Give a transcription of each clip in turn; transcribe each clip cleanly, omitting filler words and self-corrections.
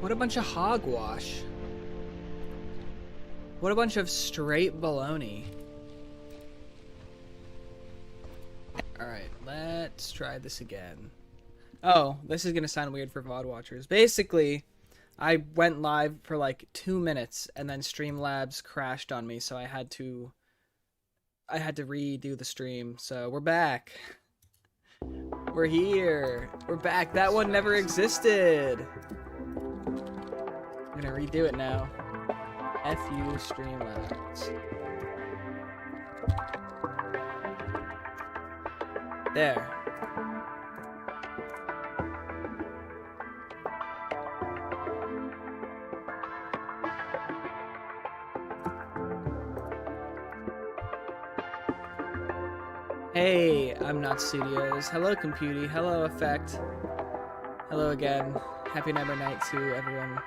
What a bunch of hogwash. What a bunch of straight baloney. Alright, let's try this again. Oh, this is gonna sound weird for VOD watchers. Basically, I went live for like 2 minutes and then Streamlabs crashed on me, so I had to redo the stream. So we're back. We're here. We're back. That one never existed. I'm gonna redo it now. F you, Streamlabs. There. Hey, I'm Not Studios. Hello, Computy. Hello, Effect. Hello again. Happy Never Night to everyone.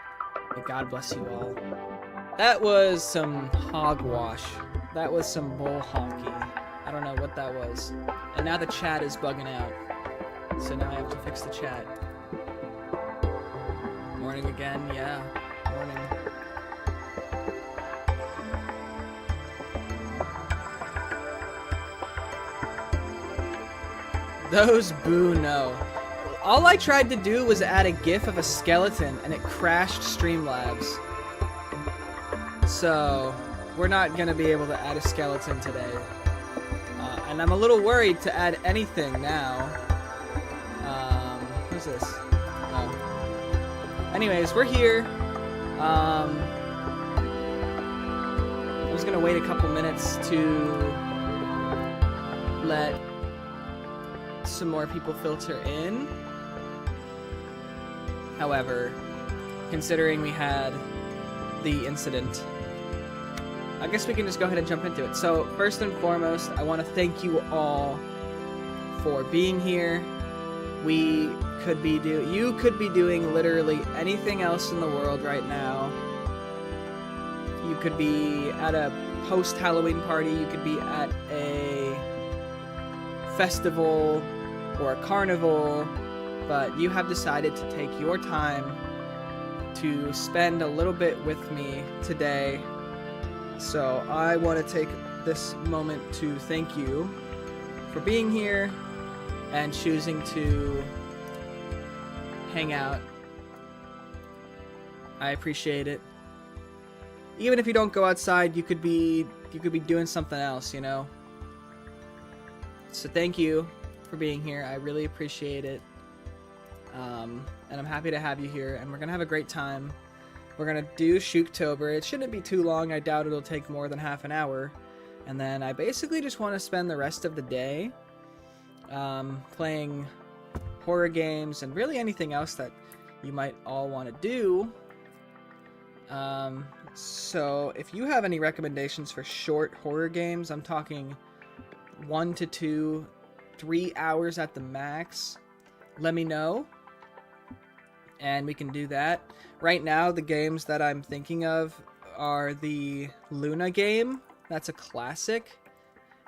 May God bless you all. That was some hogwash. That was some bull honky. I don't know what that was. And now the chat is bugging out. So now I have to fix the chat. Morning again, yeah. Morning. Those boo no. All I tried to do was add a GIF of a skeleton and it crashed Streamlabs. So we're not gonna be able to add a skeleton today. And I'm a little worried to add anything now. Who's this? Oh. Anyways, we're here. I was gonna wait a couple minutes to let some more people filter in. However, considering we had the incident, I guess we can just go ahead and jump into it. So first and foremost, I want to thank you all for being here. You could be doing literally anything else in the world right now. You could be at a post-Halloween party, you could be at a festival or a carnival, but you have decided to take your time to spend a little bit with me today. So I want to take this moment to thank you for being here and choosing to hang out. I appreciate it. Even if you don't go outside, you could be doing something else, you know? So thank you for being here. I really appreciate it. And I'm happy to have you here, and we're gonna have a great time. We're gonna do Shooktober. It shouldn't be too long. I doubt it'll take more than half an hour. And then I basically just want to spend the rest of the day playing horror games and really anything else that you might all want to do. So if you have any recommendations for short horror games, I'm talking 1 to 2, 3 hours at the max, let me know. And we can do that. Right now, the games that I'm thinking of are the Luna game. That's a classic.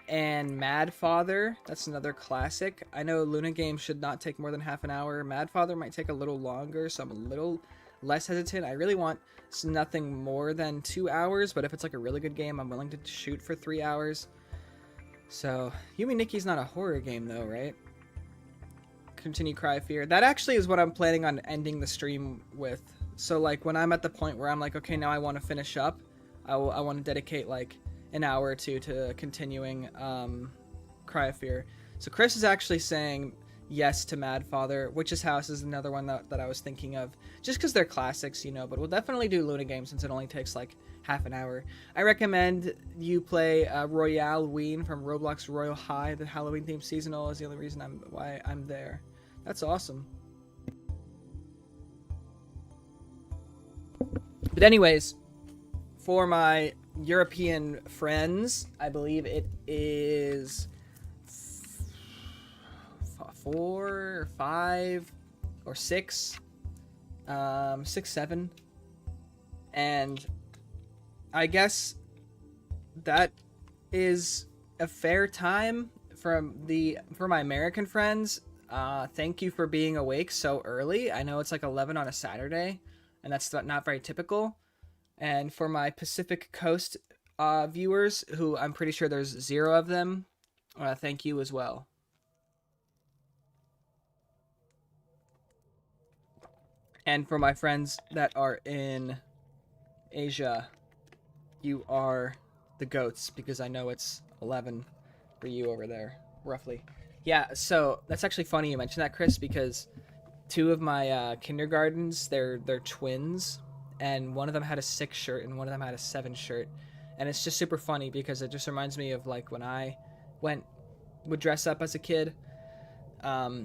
And Mad Father. That's another classic. I know Luna game should not take more than half an hour. Mad Father might take a little longer, so I'm a little less hesitant. I really want nothing more than 2 hours, but if it's like a really good game, I'm willing to shoot for 3 hours. So, Yumi Nikki's not a horror game though, right? Continue Cry Fear. That actually is what I'm planning on ending the stream with. So like when I'm at the point where I'm like, okay, now I want to finish up, I want to dedicate like an hour or two to continuing Cry of Fear. So Chris is actually saying yes to Mad Father. Witch's House is another one that I was thinking of, just because they're classics, you know, but we'll definitely do Luna game since it only takes like half an hour. I recommend you play Royale Ween from Roblox Royal High. The Halloween themed seasonal is the only reason why I'm there. That's awesome. But anyways, for my European friends, I believe it is 4 or 5 or 6, 6, 7, and I guess that is a fair time for my American friends. Thank you for being awake so early. I know it's like 11 on a Saturday, and that's not very typical. And for my Pacific Coast viewers, who I'm pretty sure there's 0 of them, thank you as well. And for my friends that are in Asia, you are the goats, because I know it's 11 for you over there, roughly. Yeah, so that's actually funny you mentioned that, Chris, because 2 of my kindergartens, they're twins, and one of them had a 6 shirt and one of them had a 7 shirt. And it's just super funny because it just reminds me of like when I would dress up as a kid. My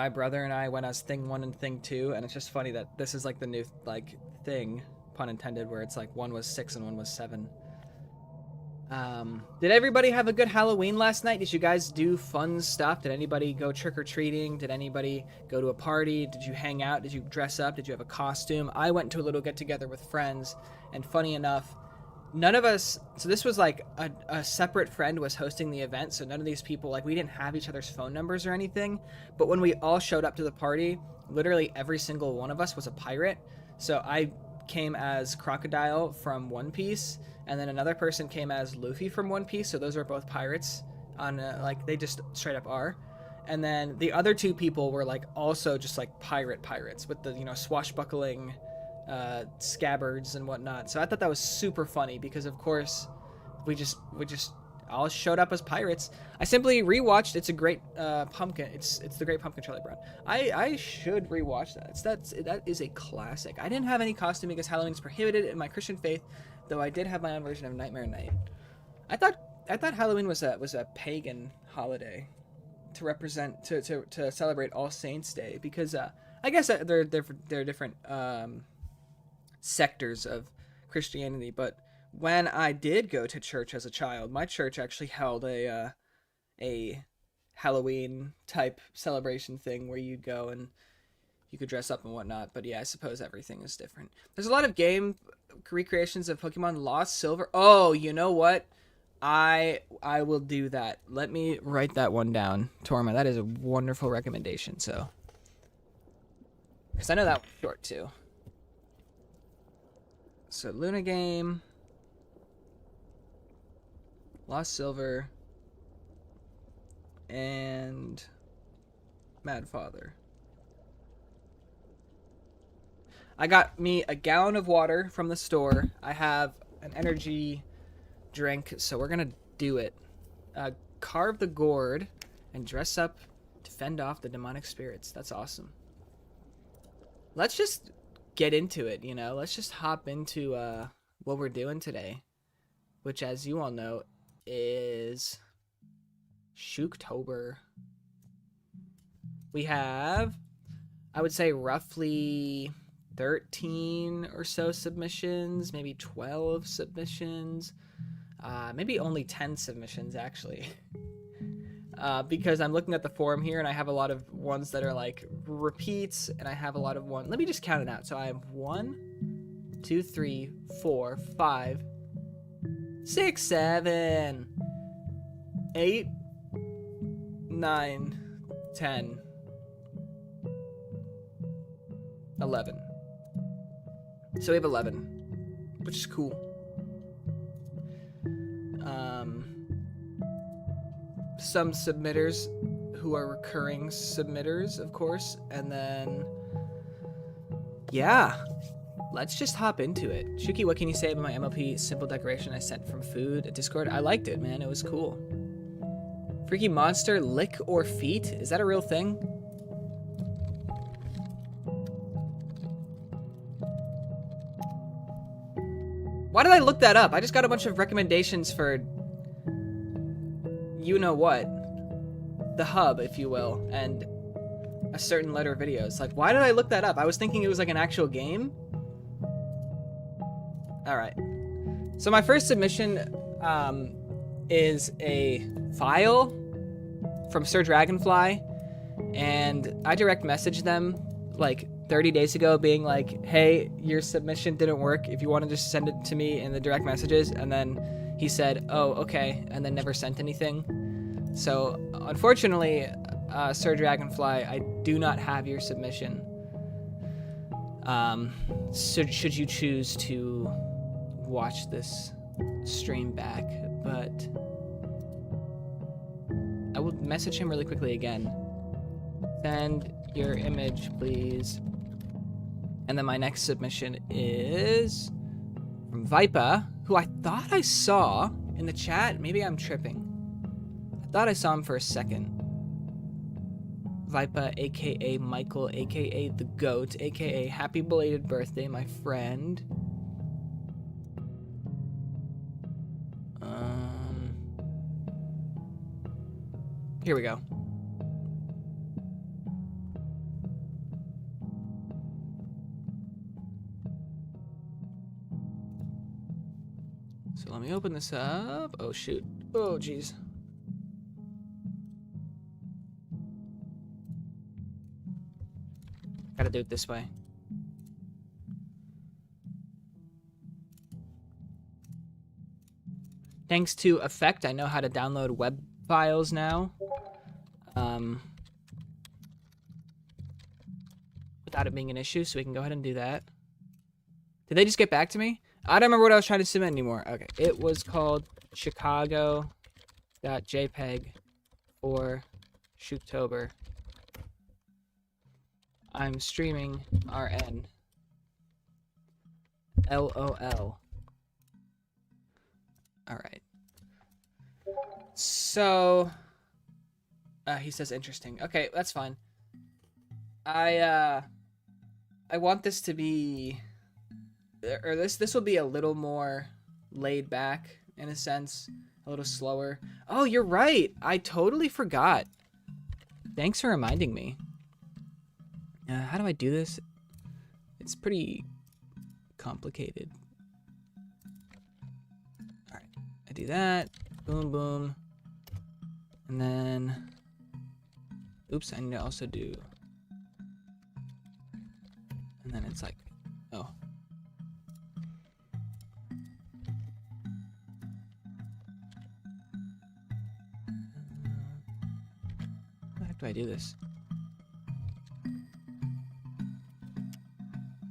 brother and I went as thing 1 and thing 2, and it's just funny that this is like the new like thing, pun intended, where it's like one was 6 and one was 7. Did everybody have a good Halloween last night? Did you guys do fun stuff? Did anybody go trick-or-treating? Did anybody go to a party? Did you hang out? Did you dress up? Did you have a costume? I went to a little get-together with friends, and funny enough, none of us, so this was like a separate friend was hosting the event, so none of these people, like, we didn't have each other's phone numbers or anything, but when we all showed up to the party, literally every single one of us was a pirate. So I came as Crocodile from One Piece, and then another person came as Luffy from One Piece, so those are both pirates on like they just straight up are. And then the other 2 people were like also just like pirates with the, you know, swashbuckling scabbards and whatnot. So I thought that was super funny because of course we just all showed up as pirates. I simply rewatched It's a Great Pumpkin. It's the Great Pumpkin, Charlie Brown. I should rewatch that. That is a classic. I didn't have any costuming because Halloween is prohibited in my Christian faith, though I did have my own version of Nightmare Night. I thought Halloween was a pagan holiday to represent to celebrate All Saints Day, because I guess there are different sectors of Christianity, but when I did go to church as a child, my church actually held a Halloween type celebration thing where you'd go and you could dress up and whatnot. But yeah, I suppose everything is different. There's a lot of game recreations of Pokemon Lost Silver. Oh, you know what? I will do that. Let me write that one down, Torma. That is a wonderful recommendation. So, because I know that one's short too. So Luna game, Lost Silver, and Mad Father. I got me a gallon of water from the store. I have an energy drink, so we're gonna do it. Carve the gourd and dress up to fend off the demonic spirits. That's awesome. Let's just get into it, you know? Let's just hop into what we're doing today, which, as you all know, is Shooktober. We have, I would say, roughly 13 or so submissions, maybe 12 submissions, maybe only 10 submissions, actually. Because I'm looking at the forum here, and I have a lot of ones that are like repeats, and I have a lot of one. Let me just count it out. So I have 1, 2, 3, 4, 5, 6, 7, 8, 9, 10, 11. So we have 11, which is cool. Some submitters who are recurring submitters, of course, and then yeah, let's just hop into it. Shookey, what can you say about my MLP simple decoration I sent from food at Discord? I liked it, man. It was cool. Freaky monster, lick or feet? Is that a real thing? Why did I look that up? I just got a bunch of recommendations for you know what, the hub, if you will, and a certain letter of videos. Like, why did I look that up? I was thinking it was like an actual game. All right. So my first submission is a file from Sir Dragonfly, and I direct messaged them like 30 days ago being like, hey, your submission didn't work. If you want to just send it to me in the direct messages. And then he said, oh, okay, and then never sent anything. So, unfortunately, Sir Dragonfly, I do not have your submission. So should you choose to watch this stream back, but I will message him really quickly again. Send your image, please. And then my next submission is from Vipa, who I thought I saw in the chat. Maybe I'm tripping. I thought I saw him for a second. Vipa, aka Michael, aka the GOAT, aka happy belated birthday, my friend. Here we go. So let me open this up. Oh shoot. Oh jeez. Gotta do it this way. Thanks to Effect, I know how to download web files now. Without it being an issue, so we can go ahead and do that. Did they just get back to me? I don't remember what I was trying to submit anymore. Okay, it was called Chicago.jpg for Shooktober. I'm streaming RN. LOL. Alright. So he says interesting. Okay, that's fine. I want this to be, or this will be a little more laid back in a sense, a little slower. Oh, you're right. I totally forgot. Thanks for reminding me. How do I do this? It's pretty complicated. All right, I do that. Boom, boom. And then, oops, I need to also do, and then it's like, oh. How the heck do I do this?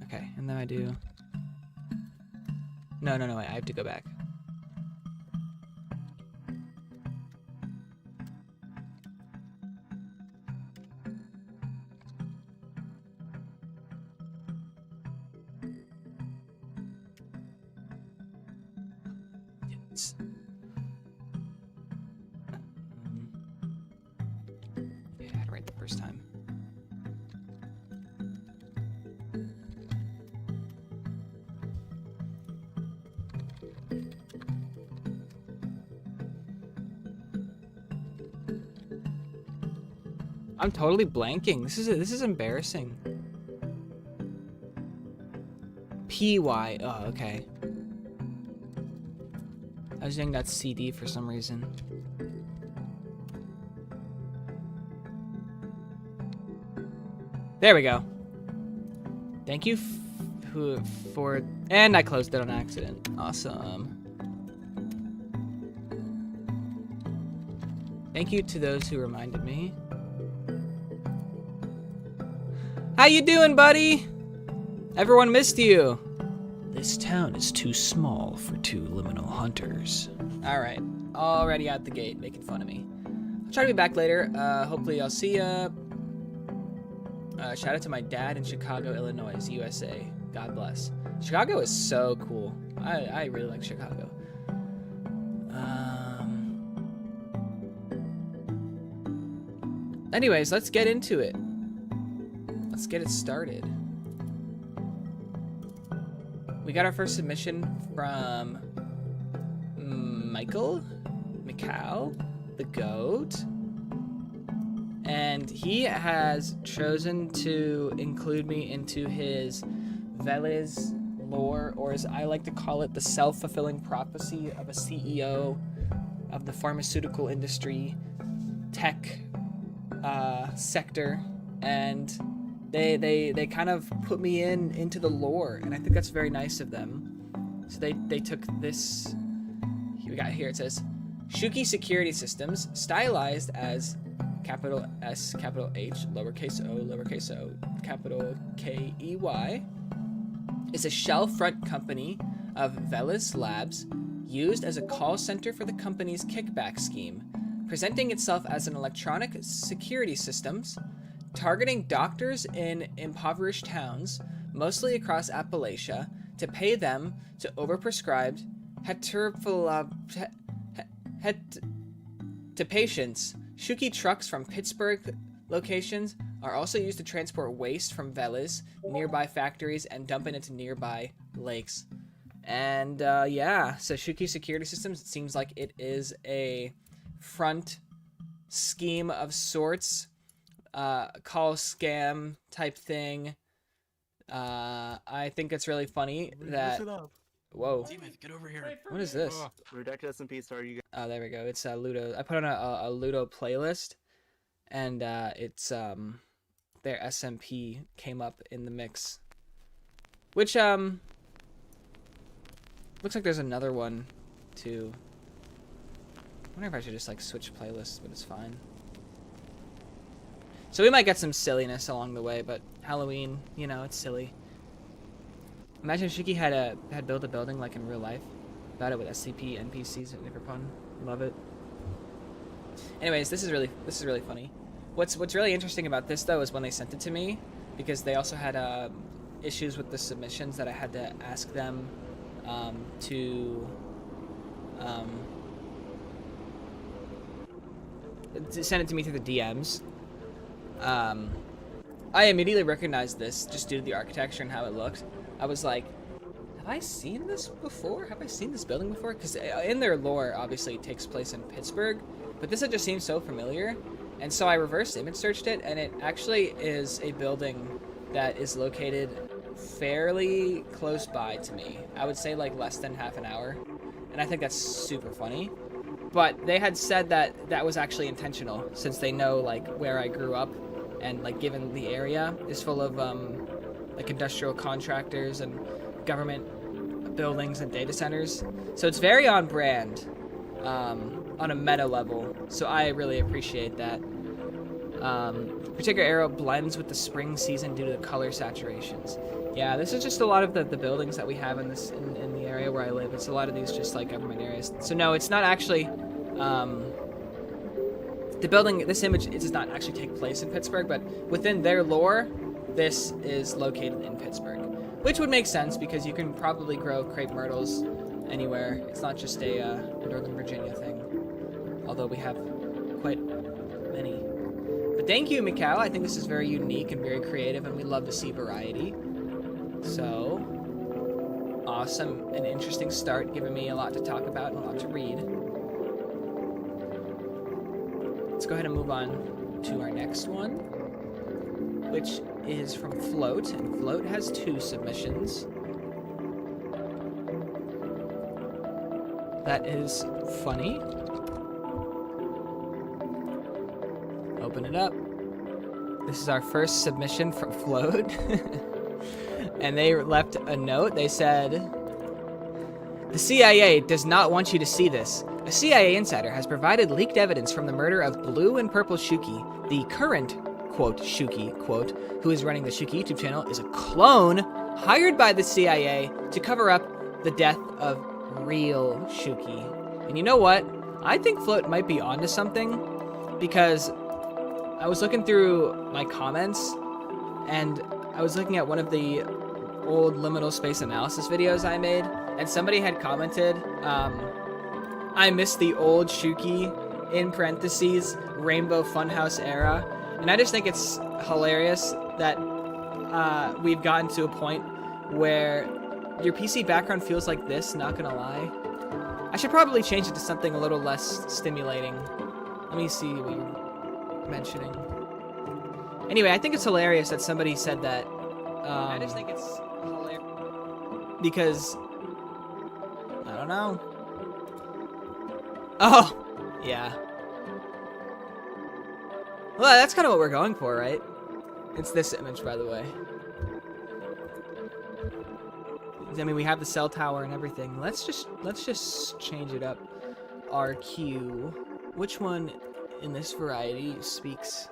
Okay, and then I do, no, wait, I have to go back. Yeah, I had it right the first time. I'm totally blanking. This is embarrassing. PY. Oh, okay. I was doing that CD for some reason. There we go. Thank you for... And I closed it on accident. Awesome. Thank you to those who reminded me. How you doing, buddy? Everyone missed you. This town is too small for two liminal hunters. All right, already out the gate, making fun of me. I'll try to be back later. Hopefully I'll see ya. Shout out to my dad in Chicago, Illinois, USA. God bless. Chicago is so cool. I really like Chicago. Anyways, let's get into it. Let's get it started. We got our first submission from Michael, the GOAT. And he has chosen to include me into his Veles lore, or as I like to call it, the self-fulfilling prophecy of a CEO of the pharmaceutical industry, tech sector. And they kind of put me into the lore, and I think that's very nice of them. So they took this. We got here. It says Shookey security systems, stylized as capital S, capital H, lowercase o, capital K-E-Y, is a shell front company of Velis Labs, used as a call center for the company's kickback scheme, presenting itself as an electronic security systems, targeting doctors in impoverished towns, mostly across Appalachia, to pay them to overprescribed to patients. Shookey trucks from Pittsburgh locations are also used to transport waste from Velis, nearby factories, and dump it into nearby lakes. And yeah, so Shookey Security Systems, it seems like it is a front scheme of sorts, call scam type thing. I think it's really funny that... Whoa. Get over here. What is this? Redacted SMP star, you guys. Oh, there we go. It's Ludo. I put on a Ludo playlist, and it's their SMP came up in the mix, which looks like there's another one too. I wonder if I should just like switch playlists, but it's fine. So we might get some silliness along the way, but Halloween, you know, it's silly. Imagine if Shookey had built a building like in real life, about it with SCP, NPCs, and Nickerpun. Love it. Anyways, this is really funny. What's really interesting about this though is when they sent it to me, because they also had issues with the submissions that I had to ask them to send it to me through the DMs. I immediately recognized this just due to the architecture and how it looked. I was like, have I seen this before? Have I seen this building before? Because in their lore, obviously, it takes place in Pittsburgh, but this had just seemed so familiar. And so I reverse image searched it, and it actually is a building that is located fairly close by to me. I would say like less than half an hour. And I think that's super funny. But they had said that that was actually intentional, since they know like where I grew up, and like given the area is full of like industrial contractors and government buildings and data centers. So it's very on brand on a meta level. So I really appreciate that. Particular arrow blends with the spring season due to the color saturations. Yeah, this is just a lot of the buildings that we have in this in the area where I live. It's a lot of these just like government areas. So no, it's not actually the building. This image, it does not actually take place in Pittsburgh, but within their lore, this is located in Pittsburgh, which would make sense because you can probably grow crepe myrtles anywhere. It's not just a Northern Virginia thing, although we have quite many. But thank you, Mikau. I think this is very unique and very creative, and we love to see variety. So, awesome. An interesting start, giving me a lot to talk about and a lot to read. Let's go ahead and move on to our next one, which is from Float, and Float has 2 submissions. That is funny. Open it up. This is our first submission from Float. And they left a note. They said, "The CIA does not want you to see this. A CIA insider has provided leaked evidence from the murder of Blue and Purple Shookey. The current, quote, Shookey, quote, who is running the Shookey YouTube channel, is a clone hired by the CIA to cover up the death of real Shookey." And you know what? I think Float might be onto something, because I was looking through my comments, and I was looking at one of the old liminal space analysis videos I made, and somebody had commented, I missed the old Shookey, in parentheses, Rainbow Funhouse era. And I just think it's hilarious that we've gotten to a point where your PC background feels like this, not gonna lie. I should probably change it to something a little less stimulating. Let me see what you're mentioning. Anyway, I think it's hilarious that somebody said that. I just think it's hilarious because I don't know. Oh, yeah. Well, that's kind of what we're going for, right? It's this image, by the way. I mean, we have the cell tower and everything. Let's just change it up. RQ. Which one in this variety speaks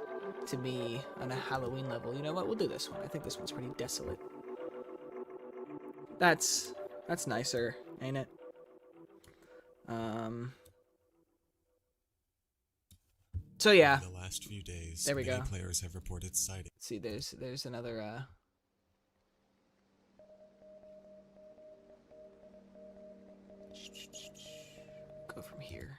to me on a Halloween level. You know what? We'll do this one. I think this one's pretty desolate. That's nicer, ain't it? So yeah. In the last few days, there we many go. players have reported sighting. See, there's another go from here.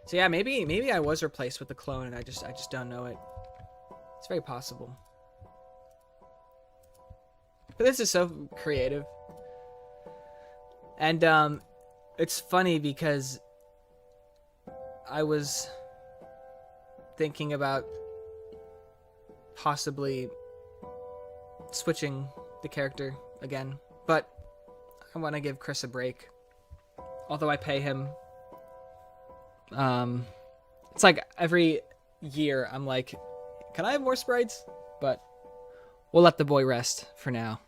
So yeah, maybe I was replaced with the clone and I just don't know it. It's very possible. But this is so creative. And it's funny because I was thinking about possibly switching the character again, but I want to give Chris a break. Although I pay him, it's like every year I'm like, can I have more sprites? But we'll let the boy rest for now.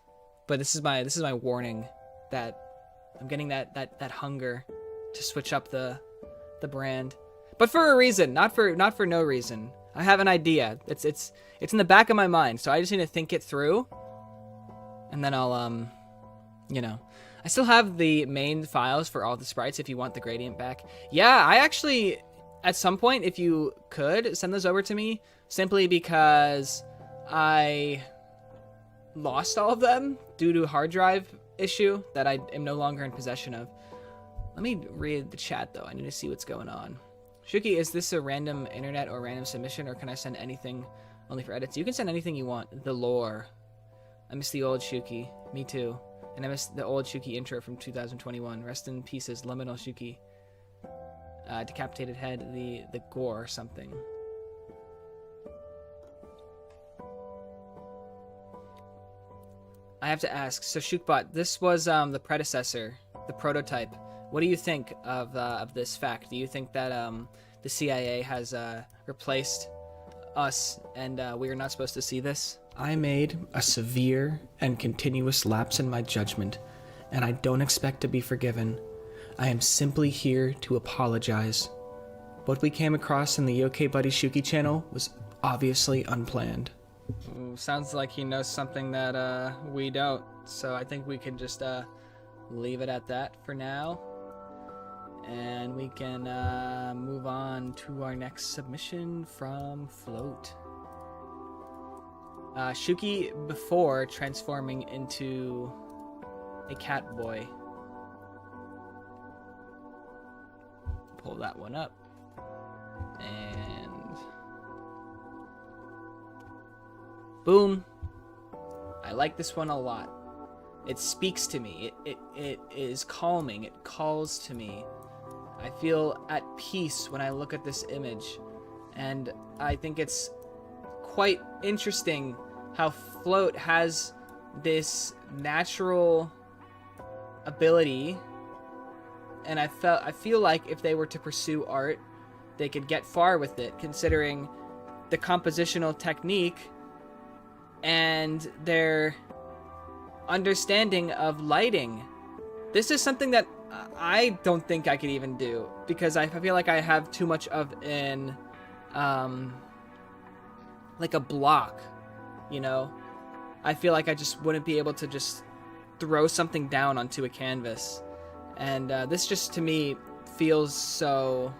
But this is my warning that I'm getting that hunger to switch up the brand, but for a reason, not for no reason. I have an idea. It's in the back of my mind, so I just need to think it through, and then I'll you know. I still have the main files for all the sprites if you want the gradient back. Yeah, I actually, at some point, if you could, send those over to me, simply because I lost all of them due to a hard drive issue that I am no longer in possession of. Let me read the chat, though. I need to see what's going on. Shookey, is this a random internet or random submission, or can I send anything only for edits? You can send anything you want. The lore. I miss the old Shookey. Me too. And I miss the old Shookey intro from 2021. Rest in pieces, Liminal Shookey. Decapitated head, the gore or something. I have to ask, so Shookbot, this was the predecessor, the prototype. What do you think of this fact? Do you think that the CIA has replaced us and we are not supposed to see this? I made a severe and continuous lapse in my judgment, and I don't expect to be forgiven. I am simply here to apologize. What we came across in the OK Buddy Shookey channel was obviously unplanned. Ooh, sounds like he knows something that we don't, so I think we can just leave it at that for now. And we can move on to our next submission from Float. Shookey before transforming into a cat boy. Pull that one up. And boom. I like this one a lot. It speaks to me. It is calming. It calls to me. I feel at peace when I look at this image. And I think it's quite interesting how Float has this natural ability, and I feel like if they were to pursue art, they could get far with it, considering the compositional technique and their understanding of lighting. This is something that I don't think I could even do, because I feel like I have too much of an like a block, you know? I feel like I just wouldn't be able to just throw something down onto a canvas. And this just, to me, feels so,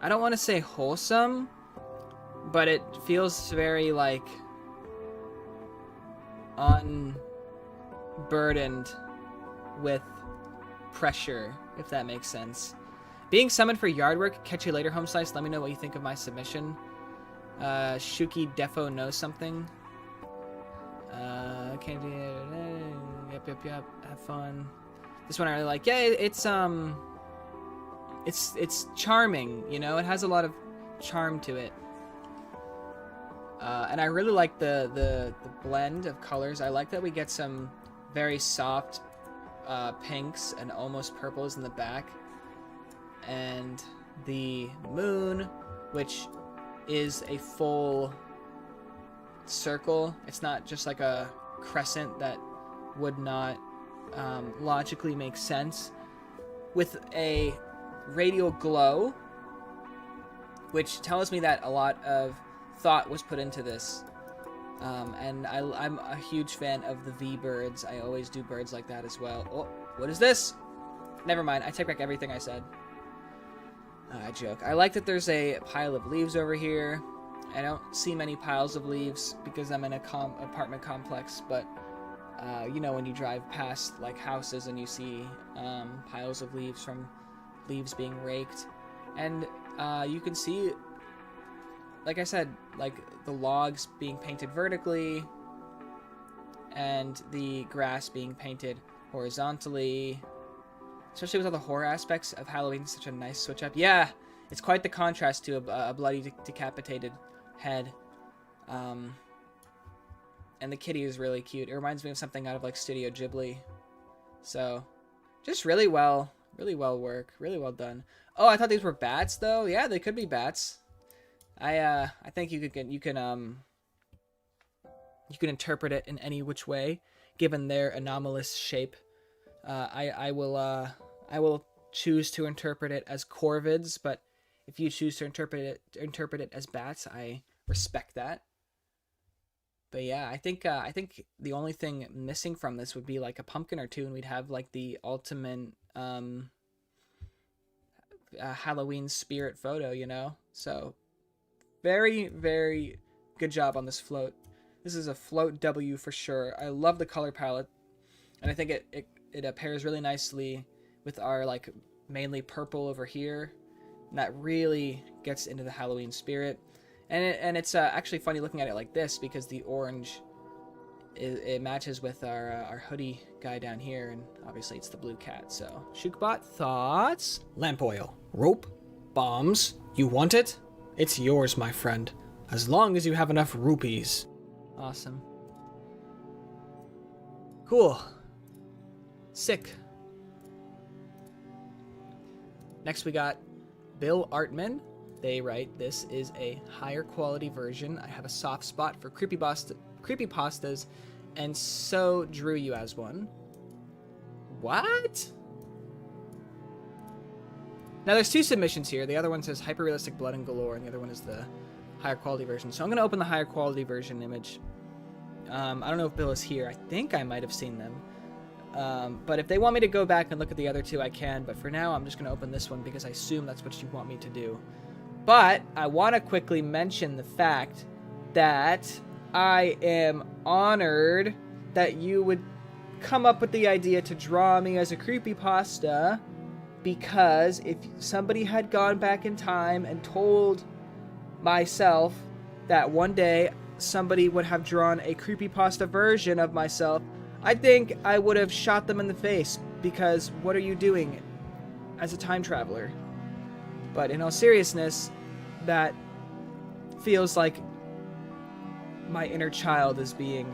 I don't want to say wholesome, but it feels very, like, unburdened with pressure, if that makes sense. Being summoned for yard work, catch you later, home slice. Let me know what you think of my submission. Shookey defo knows something. Can't do it. Yep. Have fun. This one I really like. Yeah, it's charming. You know, it has a lot of charm to it. And I really like the blend of colors. I like that we get some very soft pinks and almost purples in the back, and the moon, which is a full circle. It's not just like a crescent that would not logically make sense, with a radial glow, which tells me that a lot of thought was put into this. And I'm a huge fan of the V birds. I always do birds like that as well. Oh, what is this? Never mind. I take back everything I said. I joke. I like that there's a pile of leaves over here. I don't see many piles of leaves because I'm in a apartment complex, but you know, when you drive past like houses and you see piles of leaves from leaves being raked, and you can see, like I said, like the logs being painted vertically and the grass being painted horizontally, especially with all the horror aspects of Halloween. Such a nice switch up. Yeah, it's quite the contrast to a bloody decapitated head. And the kitty is really cute. It reminds me of something out of like Studio Ghibli. So just really well work, really well done. Oh, I thought these were bats though. Yeah, they could be bats. I think you can interpret it in any which way, given their anomalous shape. I will choose to interpret it as corvids, but if you choose to interpret it as bats, I respect that. But yeah, I think the only thing missing from this would be like a pumpkin or two, and we'd have like the ultimate Halloween spirit photo, you know? So very, very good job on this float. This is a float W for sure. I love the color palette, and I think it pairs really nicely with our like mainly purple over here, and that really gets into the Halloween spirit. And it's actually funny looking at it like this because the orange it matches with our hoodie guy down here, and obviously it's the blue cat. So Shookbot, thoughts? Lamp oil, rope, bombs. You want it? It's yours, my friend, as long as you have enough rupees. Awesome. Cool. Sick. Next we got Bill Artman. They write, this is a higher quality version. I have a soft spot for creepypastas, and so drew you as one. What? Now there's two submissions here. The other one says hyper-realistic blood and galore, and the other one is the higher quality version. So I'm going to open the higher quality version image. I don't know if Bill is here. I think I might have seen them. But if they want me to go back and look at the other two, I can. But for now, I'm just going to open this one because I assume that's what you want me to do. But I want to quickly mention the fact that I am honored that you would come up with the idea to draw me as a creepypasta, because if somebody had gone back in time and told myself that one day somebody would have drawn a creepypasta version of myself, I think I would have shot them in the face, because what are you doing as a time traveler? But in all seriousness, that feels like my inner child is being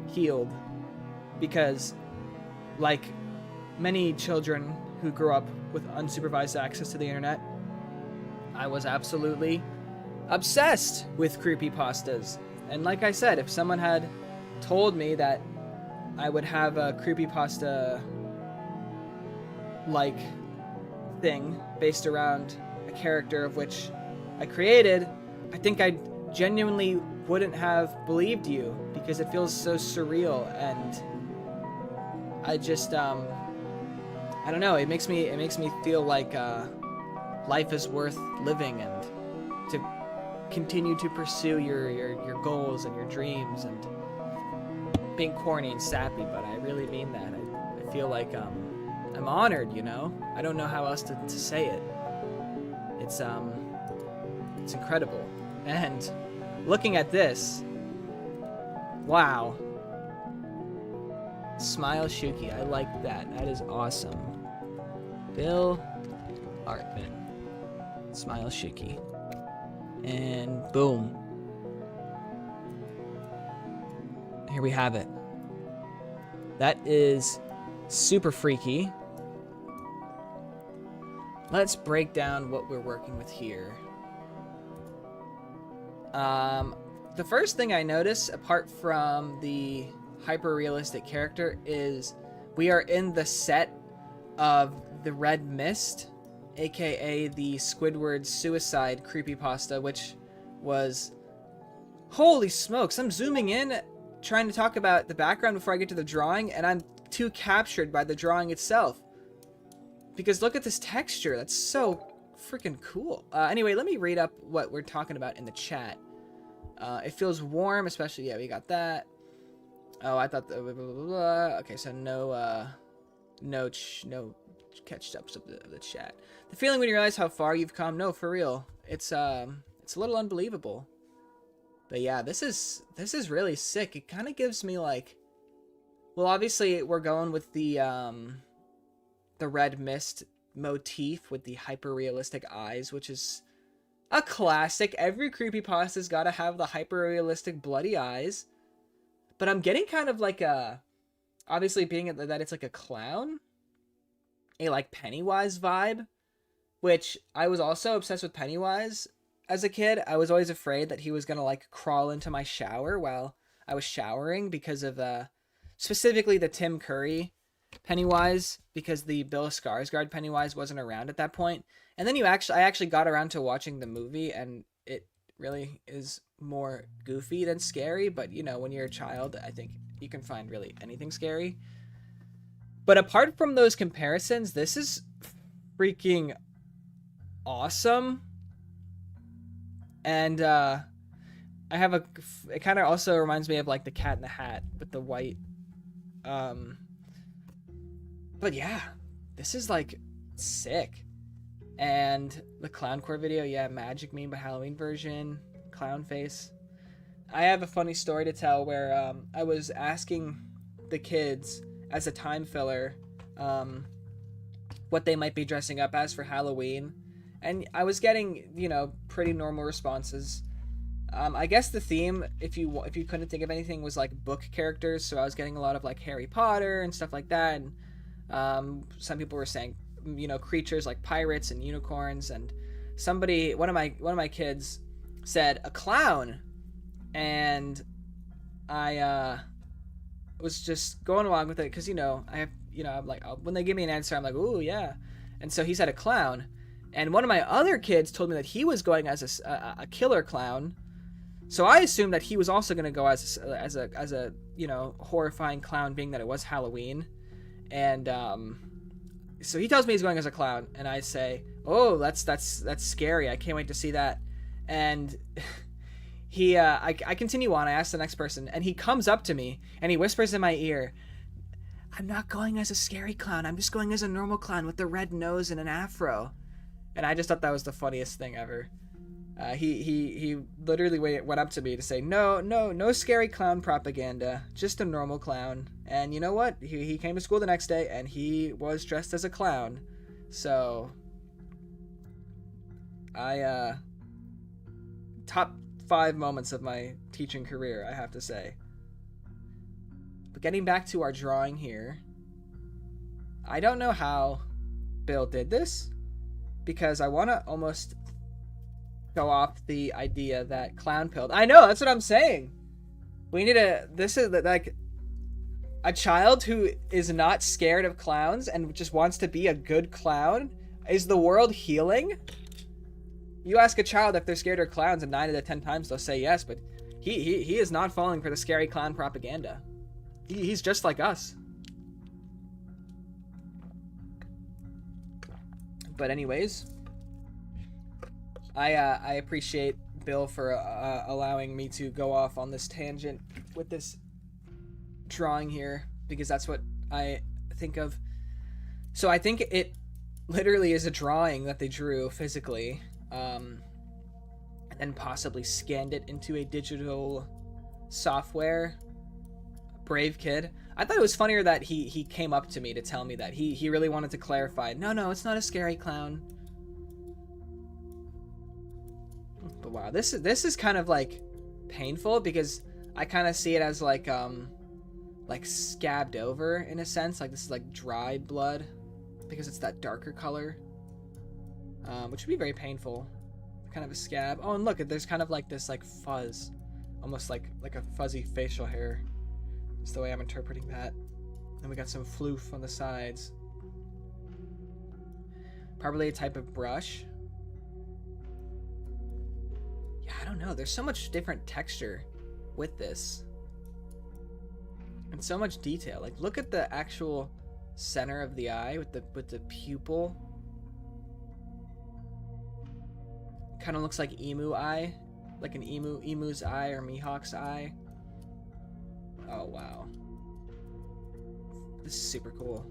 healed, because like many children who grew up with unsupervised access to the internet, I was absolutely obsessed with creepypastas. And like I said, if someone had told me that I would have a creepypasta like thing based around a character of which I created, I think I genuinely wouldn't have believed you, because it feels so surreal, and I just I don't know, it makes me feel like life is worth living, and to continue to pursue your goals and your dreams, and being corny and sappy, but I really mean that. I feel like I'm honored, you know? I don't know how else to say it. It's incredible. And looking at this, wow. Smile Shookey, I like that. That is awesome. Bill Artman. Smile Shookey. And boom. Here we have it. That is super freaky. Let's break down what we're working with here. The first thing I notice, apart from the hyper-realistic character, is we are in the set of the Red Mist, aka the Squidward suicide creepypasta, which was, holy smokes, I'm zooming in trying to talk about the background before I get to the drawing, and I'm too captured by the drawing itself. Because look at this texture, that's so freaking cool. Anyway, let me read up what we're talking about in the chat. It feels warm, especially, yeah, we got that. Oh, I thought, blah, blah, blah, blah. Okay, so no catch ups of the chat. The feeling when you realize how far you've come, no, for real. It's a little unbelievable. But yeah, this is really sick. It kind of gives me like, well, obviously we're going with the Red Mist motif with the hyper-realistic eyes, which is a classic. Every creepypasta's got to have the hyper-realistic bloody eyes. But I'm getting kind of like a, obviously being that it's like a clown, a like Pennywise vibe, which I was also obsessed with Pennywise as a kid. I was always afraid that he was gonna like crawl into my shower while I was showering because of specifically the Tim Curry Pennywise, because the Bill Skarsgård Pennywise wasn't around at that point. And then I actually got around to watching the movie, and it really is more goofy than scary. But you know, when you're a child, I think you can find really anything scary. But apart from those comparisons, this is freaking awesome. And I have it kind of also reminds me of like the Cat in the Hat with the white. But yeah, this is like sick. And the Clowncore video, yeah, Magic Meme but Halloween version, clown face. I have a funny story to tell where I was asking the kids as a time filler what they might be dressing up as for Halloween, and I was getting, you know, pretty normal responses. I guess the theme, if you couldn't think of anything, was like book characters, so I was getting a lot of like Harry Potter and stuff like that. And some people were saying, you know, creatures like pirates and unicorns, and one of my kids said a clown, and I was just going along with it because, you know, I'm like, when they give me an answer, I'm like, ooh, yeah. And so he said a clown, and one of my other kids told me that he was going as a killer clown. So I assumed that he was also going to go as a you know, horrifying clown, being that it was Halloween. And so he tells me he's going as a clown, and I say, oh, that's scary. I can't wait to see that. And I continue on. I ask the next person, and he comes up to me and he whispers in my ear, I'm not going as a scary clown. I'm just going as a normal clown with the red nose and an afro. And I just thought that was the funniest thing ever. He literally went up to me to say, no scary clown propaganda, just a normal clown. And you know what? He came to school the next day and he was dressed as a clown. So top 5 moments of my teaching career, I have to say. But getting back to our drawing here, I don't know how Bill did this, because I want to almost go off the idea that clown pilled. I know, that's what I'm saying. This is like a child who is not scared of clowns and just wants to be a good clown. Is the world healing? You ask a child if they're scared of clowns, and 9 out of 10 times they'll say yes, but he is not falling for the scary clown propaganda. He's just like us. But anyways, I appreciate Bill for allowing me to go off on this tangent with this drawing here, because that's what I think of. So I think it literally is a drawing that they drew physically, and possibly scanned it into a digital software. Brave kid. I thought it was funnier that he came up to me to tell me that he really wanted to clarify. No, it's not a scary clown. But wow, this is kind of like painful, because I kind of see it as like scabbed over in a sense. Like this is like dry blood, because it's that darker color, which would be very painful. Kind of a scab. Oh, and look, there's kind of like this like fuzz, almost like a fuzzy facial hair. Is the way I'm interpreting that. Then we got some floof on the sides. Probably a type of brush. Yeah, I don't know. There's so much different texture with this. And so much detail. Like, look at the actual center of the eye with the pupil. Kind of looks like emu eye. Like an emu's eye or Mihawk's eye. Oh, wow. This is super cool.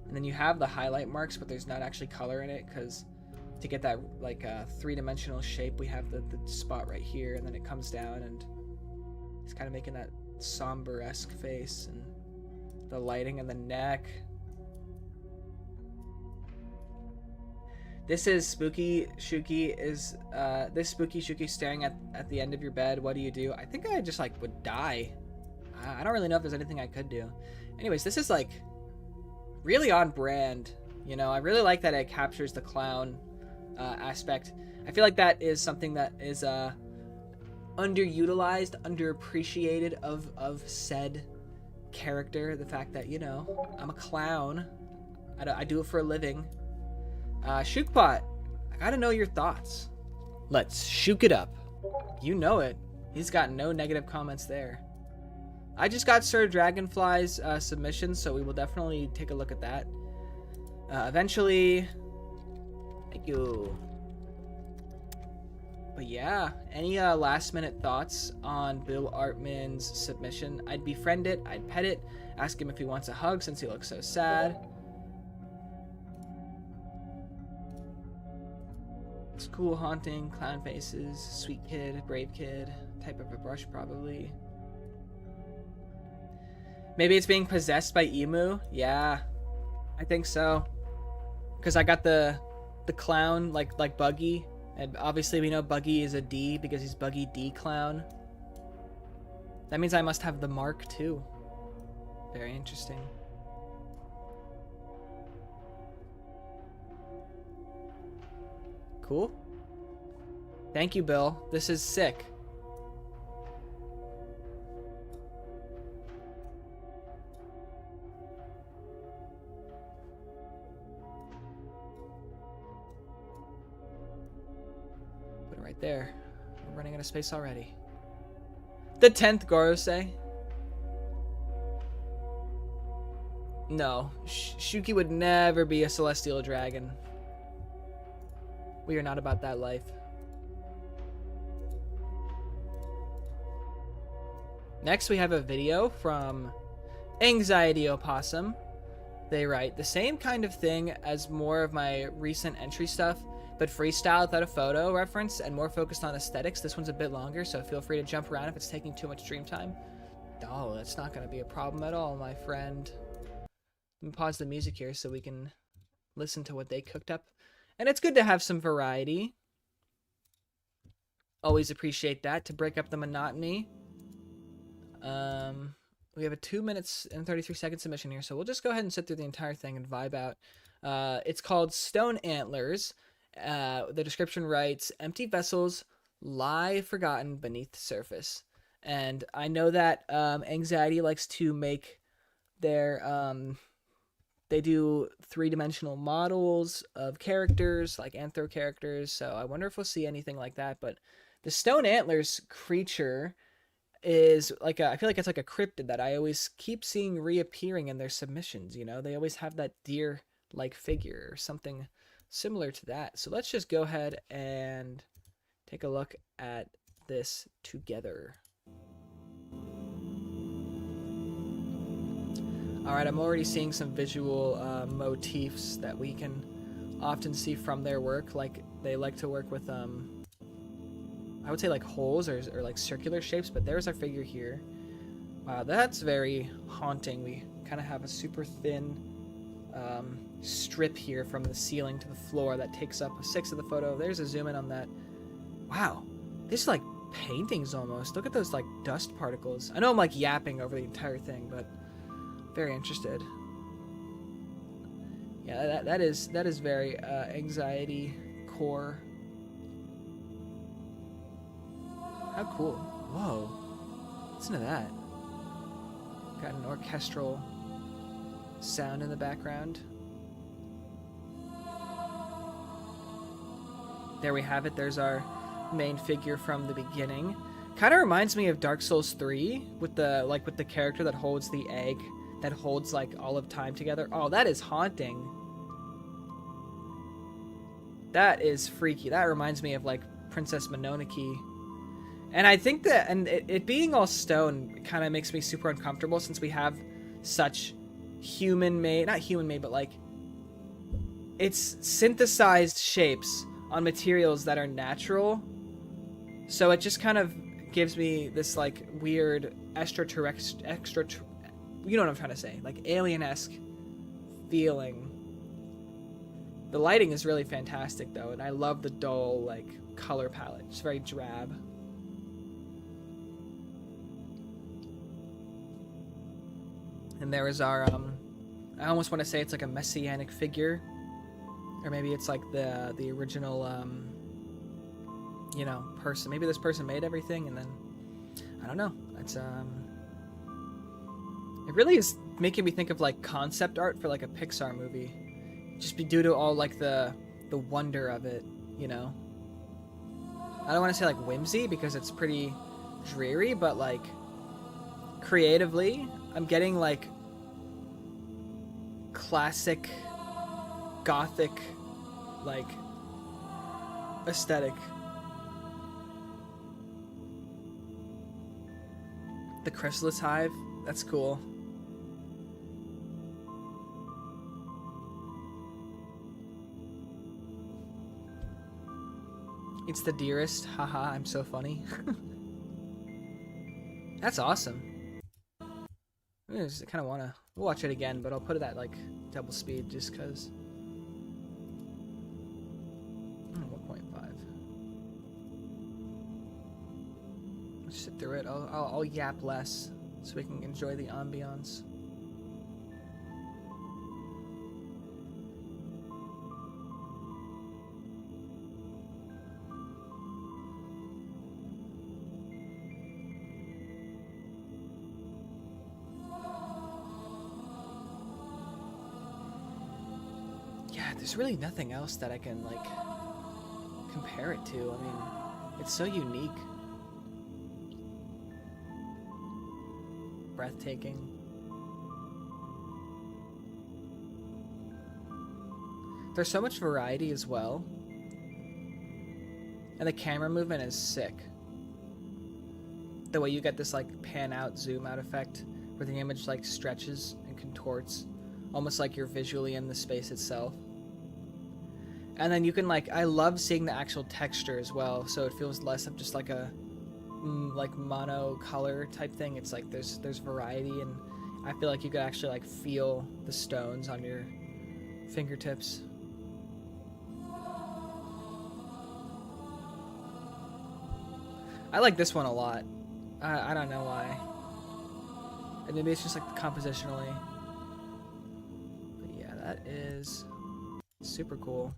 And then you have the highlight marks, but there's not actually color in it, because to get that like three-dimensional shape, we have the spot right here, and then it comes down, and it's kind of making that somber-esque face, and the lighting and the neck. This is Spooky Shookey. Is this Spooky Shookey staring at the end of your bed? What do you do? I think I just like would die. I don't really know if there's anything I could do. Anyways, this is like really on brand. You know, I really like that it captures the clown aspect. I feel like that is something that is underutilized, underappreciated of said character. The fact that, you know, I'm a clown. I do it for a living. Shookbot, I gotta know your thoughts. Let's shook it up. You know it. He's got no negative comments there. I just got Sir Dragonfly's submission, so we will definitely take a look at that. Eventually. Thank you. But yeah, any last minute thoughts on Bill Artman's submission? I'd befriend it, I'd pet it, ask him if he wants a hug since he looks so sad. It's cool, haunting, clown faces, sweet kid, brave kid, type of a brush probably. Maybe it's being possessed by Emu? Yeah, I think so. Because I got the clown like Buggy, and obviously we know Buggy is a D because he's Buggy D Clown. That means I must have the mark too. Very interesting. Cool. Thank you, Bill. This is sick. Put it right there. We're running out of space already. The 10th Gorosei? No. Shookey would never be a celestial dragon. We are not about that life. Next, we have a video from Anxiety Opossum. They write, the same kind of thing as more of my recent entry stuff, but freestyle without a photo reference and more focused on aesthetics. This one's a bit longer, so feel free to jump around if it's taking too much stream time. Oh, that's not going to be a problem at all, my friend. Let me pause the music here so we can listen to what they cooked up. And it's good to have some variety. Always appreciate that to break up the monotony. We have a 2 minutes and 33 second submission here, so we'll just go ahead and sit through the entire thing and vibe out. It's called Stone Antlers. The description writes, empty vessels lie forgotten beneath the surface. And I know that Anxiety likes to make their... They do three-dimensional models of characters, like anthro characters, so I wonder if we'll see anything like that. But the Stone Antlers creature is like I feel like it's like a cryptid that I always keep seeing reappearing in their submissions, you know? They always have that deer-like figure or something similar to that. So let's just go ahead and take a look at this together. Alright, I'm already seeing some visual motifs that we can often see from their work. Like, they like to work with, I would say like holes or like circular shapes, but there's our figure here. Wow, that's very haunting. We kind of have a super thin strip here from the ceiling to the floor that takes up 1/6 of the photo. There's a zoom in on that. Wow, these are like paintings almost. Look at those like dust particles. I know I'm like yapping over the entire thing, but very interested. Yeah, that is very Anxiety core. How cool. Whoa. Listen to that. Got an orchestral sound in the background. there we have it. There's our main figure from the beginning. Kind of reminds me of Dark Souls 3 with the character that holds the egg that holds like all of time together. Oh, that is haunting. That is freaky. That reminds me of like Princess Mononoke. And I think that, and it being all stone kind of makes me super uncomfortable since we have such human-made, not human-made, but like, it's synthesized shapes on materials that are natural. So it just kind of gives me this like weird you know what I'm trying to say, like alien-esque feeling. The lighting is really fantastic though, and I love the dull like color palette. It's very drab. And there is our I almost want to say it's like a messianic figure, or maybe it's like the original you know, person. Maybe this person made everything, and then I don't know. It's it really is making me think of like concept art for like a Pixar movie, just be due to all like the wonder of it, you know. I don't want to say like whimsy because it's pretty dreary, but like creatively, I'm getting like classic gothic like aesthetic. The chrysalis hive, that's cool. It's the dearest, haha, I'm so funny. That's awesome. I just kind of want to watch it again, but I'll put it at like double speed just because. 1.5. Let's sit through it. I'll yap less so we can enjoy the ambiance. There's really nothing else that I can like compare it to. I mean, it's so unique, breathtaking. There's so much variety as well, and the camera movement is sick. The way you get this like pan out, zoom out effect where the image like stretches and contorts, almost like you're visually in the space itself. And then you can like, I love seeing the actual texture as well, so it feels less of just like a like mono color type thing. It's like there's variety, and I feel like you could actually like feel the stones on your fingertips. I like this one a lot. I don't know why. And maybe it's just like compositionally. But yeah, that is super cool.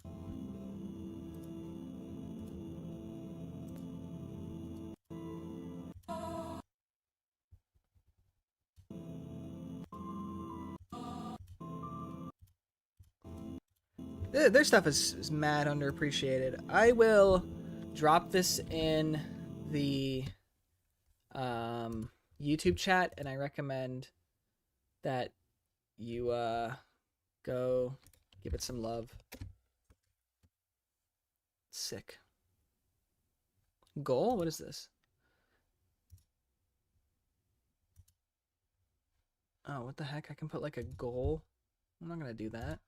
Their stuff is mad underappreciated. I will drop this in the YouTube chat, and I recommend that you go give it some love. Sick. Goal? What is this? Oh, what the heck? I can put like a goal. I'm not gonna do that.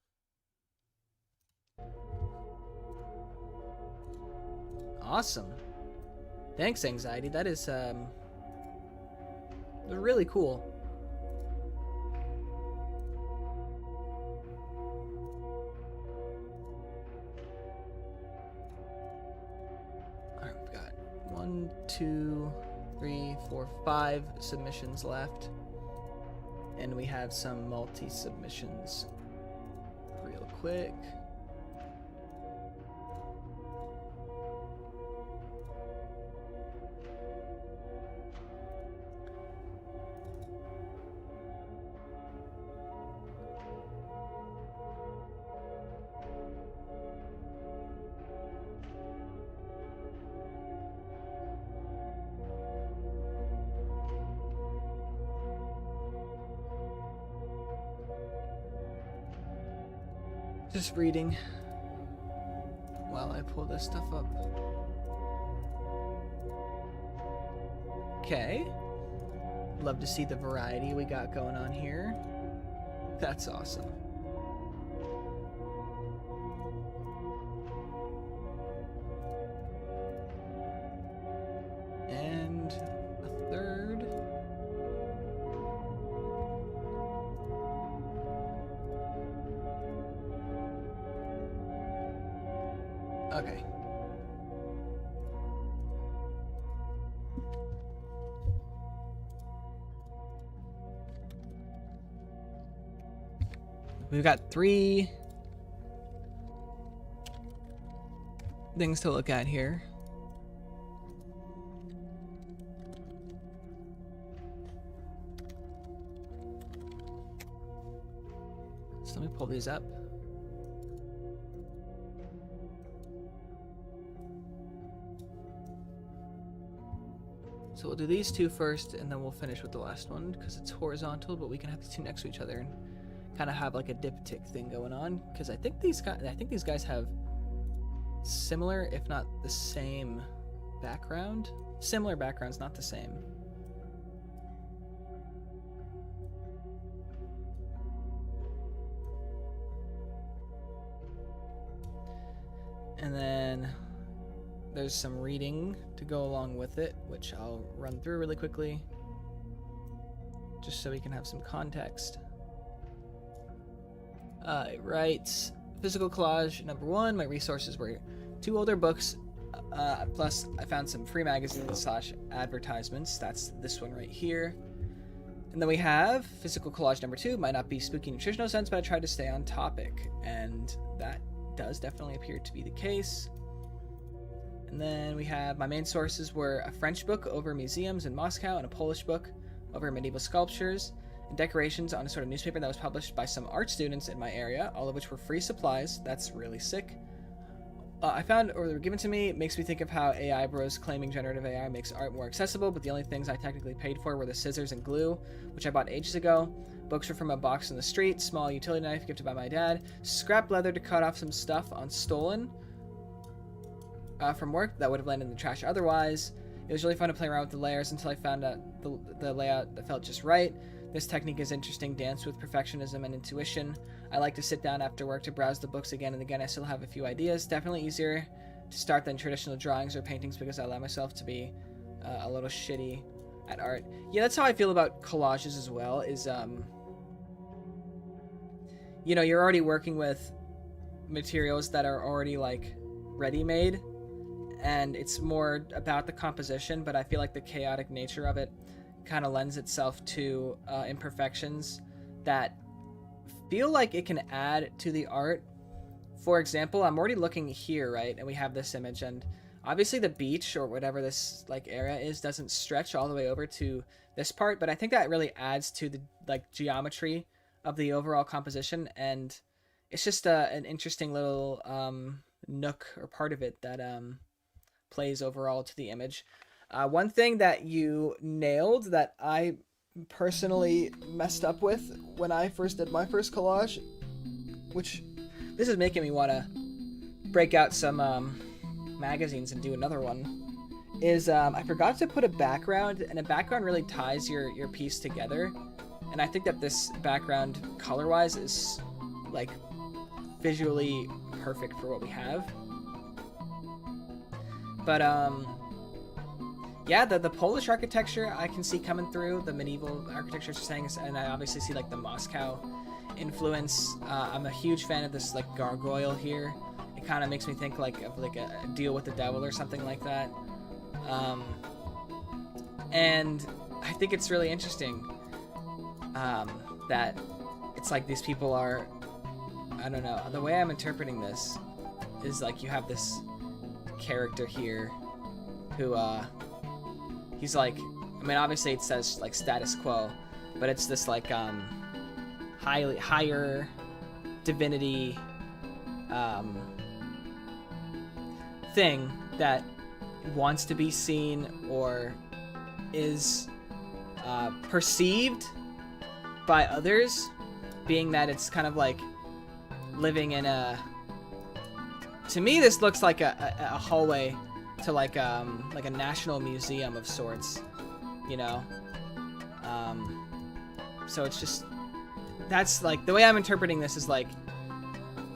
Awesome. Thanks, Anxiety. That is really cool. Alright, we've got 1, 2, 3, 4, 5 submissions left. And we have some multi-submissions real quick. Just reading while I pull this stuff up. Okay. Love to see the variety we got going on here. That's awesome. And a third. Okay. We've got 3 things to look at here. So let me pull these up. So we'll do these 2 first, and then we'll finish with the last one, because it's horizontal, but we can have the 2 next to each other and kind of have like a diptych thing going on. Because I think these guys have similar, if not the same, background. Similar backgrounds, not the same. And then there's some reading to go along with it, which I'll run through really quickly, just so we can have some context. It writes, physical collage number 1, my resources were 2 older books, plus I found some free magazines / advertisements. That's this one right here. And then we have physical collage number 2, might not be spooky in a traditional sense, but I tried to stay on topic, and that does definitely appear to be the case. And then we have my main sources were a French book over museums in Moscow and a Polish book over medieval sculptures and decorations on a sort of newspaper that was published by some art students in my area, all of which were free supplies. That's really sick. I found, or they were given to me, it makes me think of how AI bros claiming generative AI makes art more accessible, but the only things I technically paid for were the scissors and glue, which I bought ages ago. Books were from a box in the street, small utility knife gifted by my dad, scrap leather to cut off some stuff on stolen from work that would have landed in the trash otherwise. It was really fun to play around with the layers until I found out the layout that felt just right. This technique is interesting dance with perfectionism and intuition. I like to sit down after work to browse the books again and again. I still have a few ideas. Definitely easier to start than traditional drawings or paintings because I allow myself to be a little shitty at art. Yeah, that's how I feel about collages as well, is, you know, you're already working with materials that are already, like, ready-made, and it's more about the composition, but I feel like the chaotic nature of it kind of lends itself to imperfections that feel like it can add to the art. For example, I'm already looking here, right, and we have this image, and obviously the beach or whatever this like area is doesn't stretch all the way over to this part, but I think that really adds to the like geometry of the overall composition, and it's just an interesting little nook or part of it that plays overall to the image. One thing that you nailed that I personally messed up with when I first did my first collage, which this is making me want to break out some magazines and do another one, is I forgot to put a background, and a background really ties your piece together, and I think that this background color-wise is like visually perfect for what we have. But yeah, the Polish architecture I can see coming through, the medieval architecture saying, and I obviously see like the Moscow influence. I'm a huge fan of this like gargoyle here. It kind of makes me think like of like a deal with the devil or something like that. And I think it's really interesting that it's like these people are, I don't know, the way I'm interpreting this is like you have this character here who he's like, I mean obviously it says like status quo, but it's this like higher divinity thing that wants to be seen or is perceived by others, being that it's kind of like living in a... To me, this looks like a hallway to like a national museum of sorts, you know? So it's just... That's like... The way I'm interpreting this is like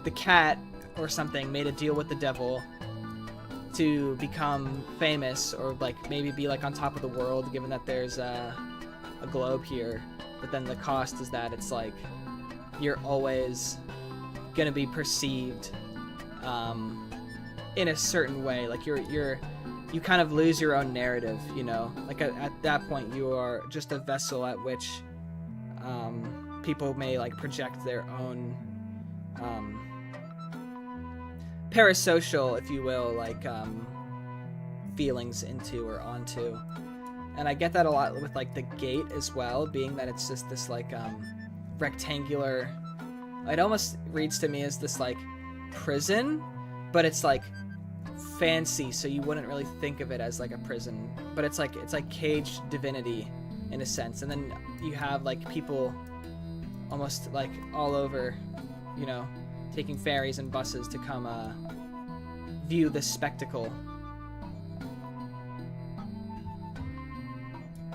the cat or something made a deal with the devil to become famous, or like maybe be like on top of the world, given that there's a globe here. But then the cost is that it's like you're always gonna be perceived in a certain way. Like you kind of lose your own narrative, you know? Like at that point you are just a vessel at which people may like project their own parasocial, if you will, like feelings into or onto. And I get that a lot with like the gate as well, being that it's just this like rectangular, it almost reads to me as this like prison, but it's like fancy, so you wouldn't really think of it as like a prison, but it's like caged divinity in a sense. And then you have like people almost like all over, you know, taking ferries and buses to come view this spectacle.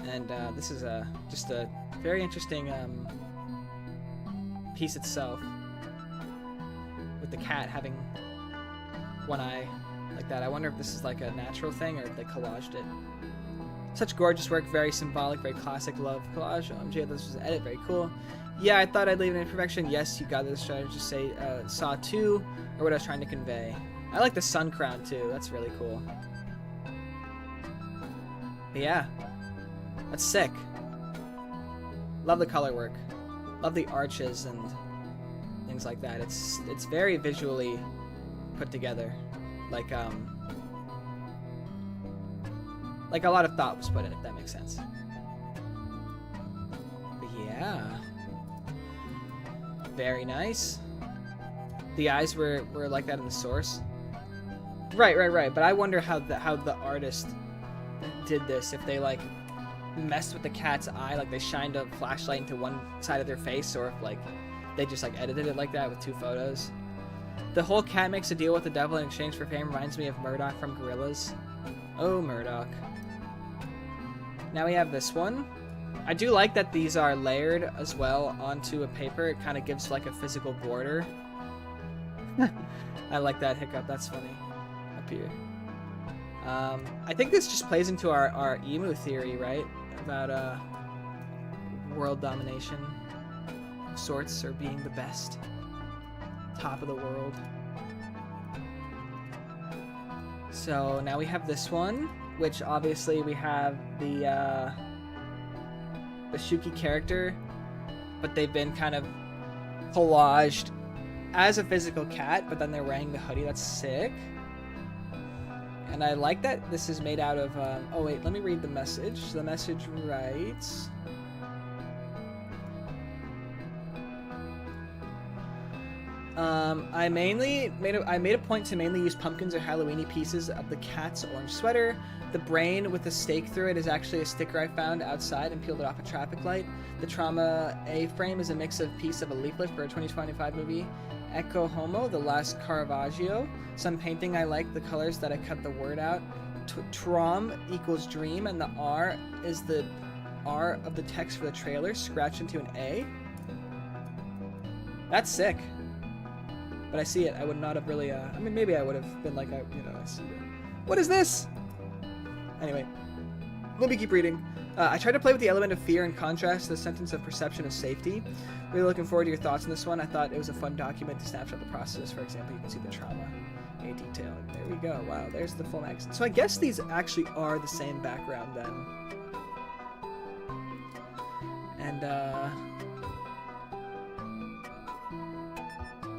And this is just a very interesting piece itself, with the cat having one eye like that. I wonder if this is like a natural thing or if they collaged it. Such gorgeous work, very symbolic, very classic. Love collage. OMG, this was an edit, very cool. Yeah, I thought I'd leave an imperfection. Yes, you got this. Trying to just say saw 2, or what I was trying to convey. I like the sun crown too. That's really cool. But yeah, that's sick. Love the color work. Love the arches and things like that. It's very visually put together. Like a lot of thought was put in, if that makes sense. But yeah. Very nice. The eyes were like that in the source. Right. But I wonder how the artist did this. If they like messed with the cat's eye, like they shined a flashlight into one side of their face, or if like they just like edited it like that with 2 photos. The whole cat makes a deal with the devil in exchange for fame reminds me of Murdoch from Gorillaz. Oh, Murdoch. Now we have this one. I do like that these are layered as well onto a paper. It kind of gives like a physical border. I like that hiccup. That's funny. Up here. I think this just plays into our emu theory, right? About world domination of sorts, or being the best. Top of the world. So now we have this one, which obviously we have the Shookey character, but they've been kind of collaged as a physical cat, but then they're wearing the hoodie. That's sick. And I like that this is made out of oh wait, let me read the message. The message writes, I made a point to mainly use pumpkins or Halloweeny pieces of the cat's orange sweater. The brain with the stake through it is actually a sticker I found outside and peeled it off a traffic light. The trauma A-frame is a mix of piece of a leaflet for a 2025 movie, Ecco Homo, The Last Caravaggio. Some painting I like, the colors that I cut the word out. Trom equals dream, and the R is the R of the text for the trailer, scratched into an A. That's sick. But I see it. I would not have really, I mean, maybe I would have been like, I see it. What is this? Anyway, let me keep reading. I tried to play with the element of fear in contrast to the sentence of perception of safety. Really looking forward to your thoughts on this one. I thought it was a fun document to snapshot the process. For example, you can see the trauma in detail. There we go. Wow, there's the full magazine. So I guess these actually are the same background then. And,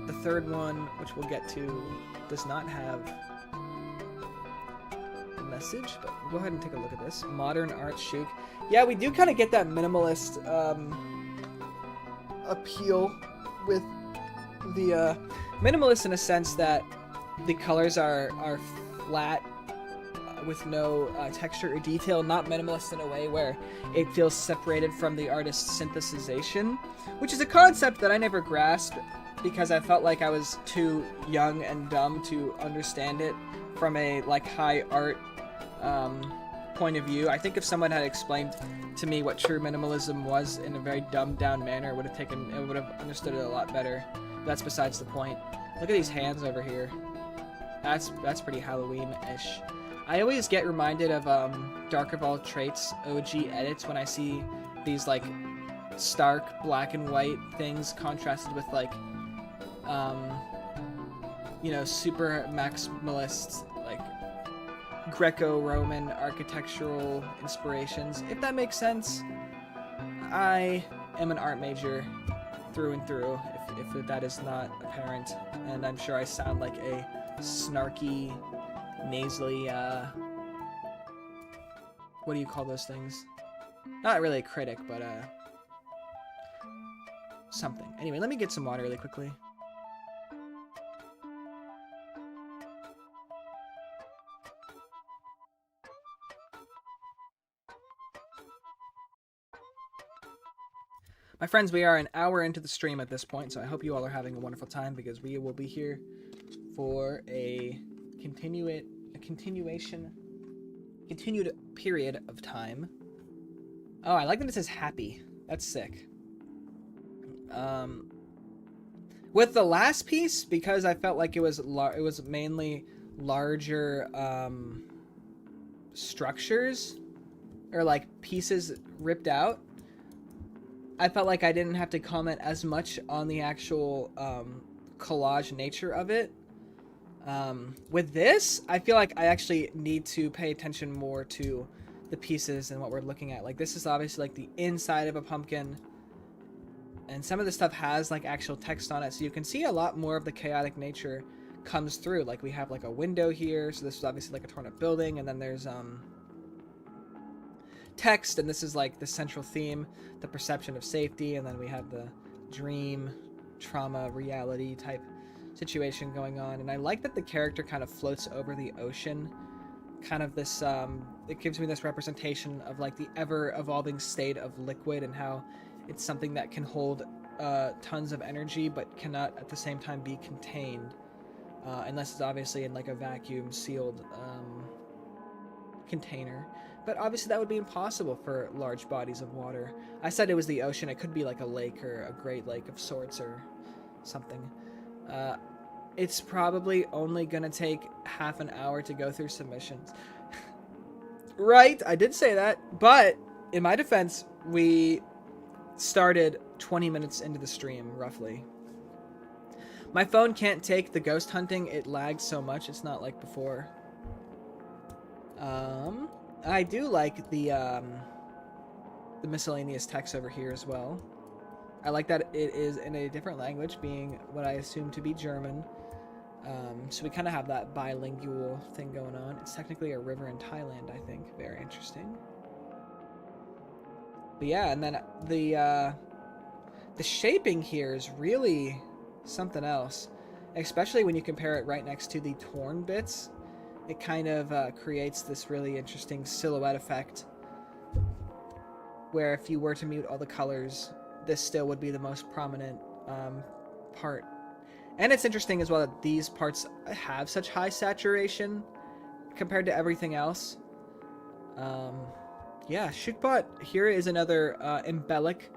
the third one, which we'll get to, does not have a message, but we'll go ahead and take a look at this. Modern art Shook. Yeah, we do kind of get that minimalist appeal with the minimalist in a sense that the colors are flat with no texture or detail, not minimalist in a way where it feels separated from the artist's synthesization, which is a concept that I never grasped because I felt like I was too young and dumb to understand it from a like high art point of view. I think if someone had explained to me what true minimalism was in a very dumbed down manner, it would have understood it a lot better. But that's besides the point. Look at these hands over here. That's pretty Halloween-ish. I always get reminded of Dark of All Traits OG edits when I see these like stark black and white things contrasted with like you know, super maximalist like Greco-Roman architectural inspirations. If that makes sense. I am an art major through and through, if that is not apparent, and I'm sure I sound like a snarky, nasally, what do you call those things? Not really a critic, but, something. Anyway, let me get some water really quickly. My friends, we are an hour into the stream at this point, so I hope you all are having a wonderful time, because we will be here for a continued period of time. Oh, I like that it says happy. That's sick. With the last piece, because I felt like it was mainly larger structures or like pieces ripped out, I felt like I didn't have to comment as much on the actual collage nature of it. With this, I feel like I actually need to pay attention more to the pieces and what we're looking at. Like, this is obviously like the inside of a pumpkin, and some of the stuff has like actual text on it, so you can see a lot more of the chaotic nature comes through. Like, we have like a window here, so this is obviously like a torn up building, and then there's text, and this is like the central theme, the perception of safety, and then we have the dream, trauma, reality type situation going on. And I like that the character kind of floats over the ocean, kind of this it gives me this representation of like the ever evolving state of liquid, and how it's something that can hold tons of energy but cannot at the same time be contained, unless it's obviously in like a vacuum sealed container. But obviously that would be impossible for large bodies of water. I said it was the ocean. It could be like a lake or a great lake of sorts or something. It's probably only gonna take half an hour to go through submissions. Right, I did say that, but in my defense, we started 20 minutes into the stream, roughly. My phone can't take the ghost hunting. It lags so much. It's not like before. I do like the miscellaneous text over here as well. I like that it is in a different language, being what I assume to be German. So we kind of have that bilingual thing going on. It's technically a river in Thailand, I think. Very interesting. But yeah, and then the shaping here is really something else, especially when you compare it right next to the torn bits. It kind of creates this really interesting silhouette effect, where if you were to mute all the colors, this still would be the most prominent part. And it's interesting as well that these parts have such high saturation compared to everything else. Yeah, Shookbot here is another embellic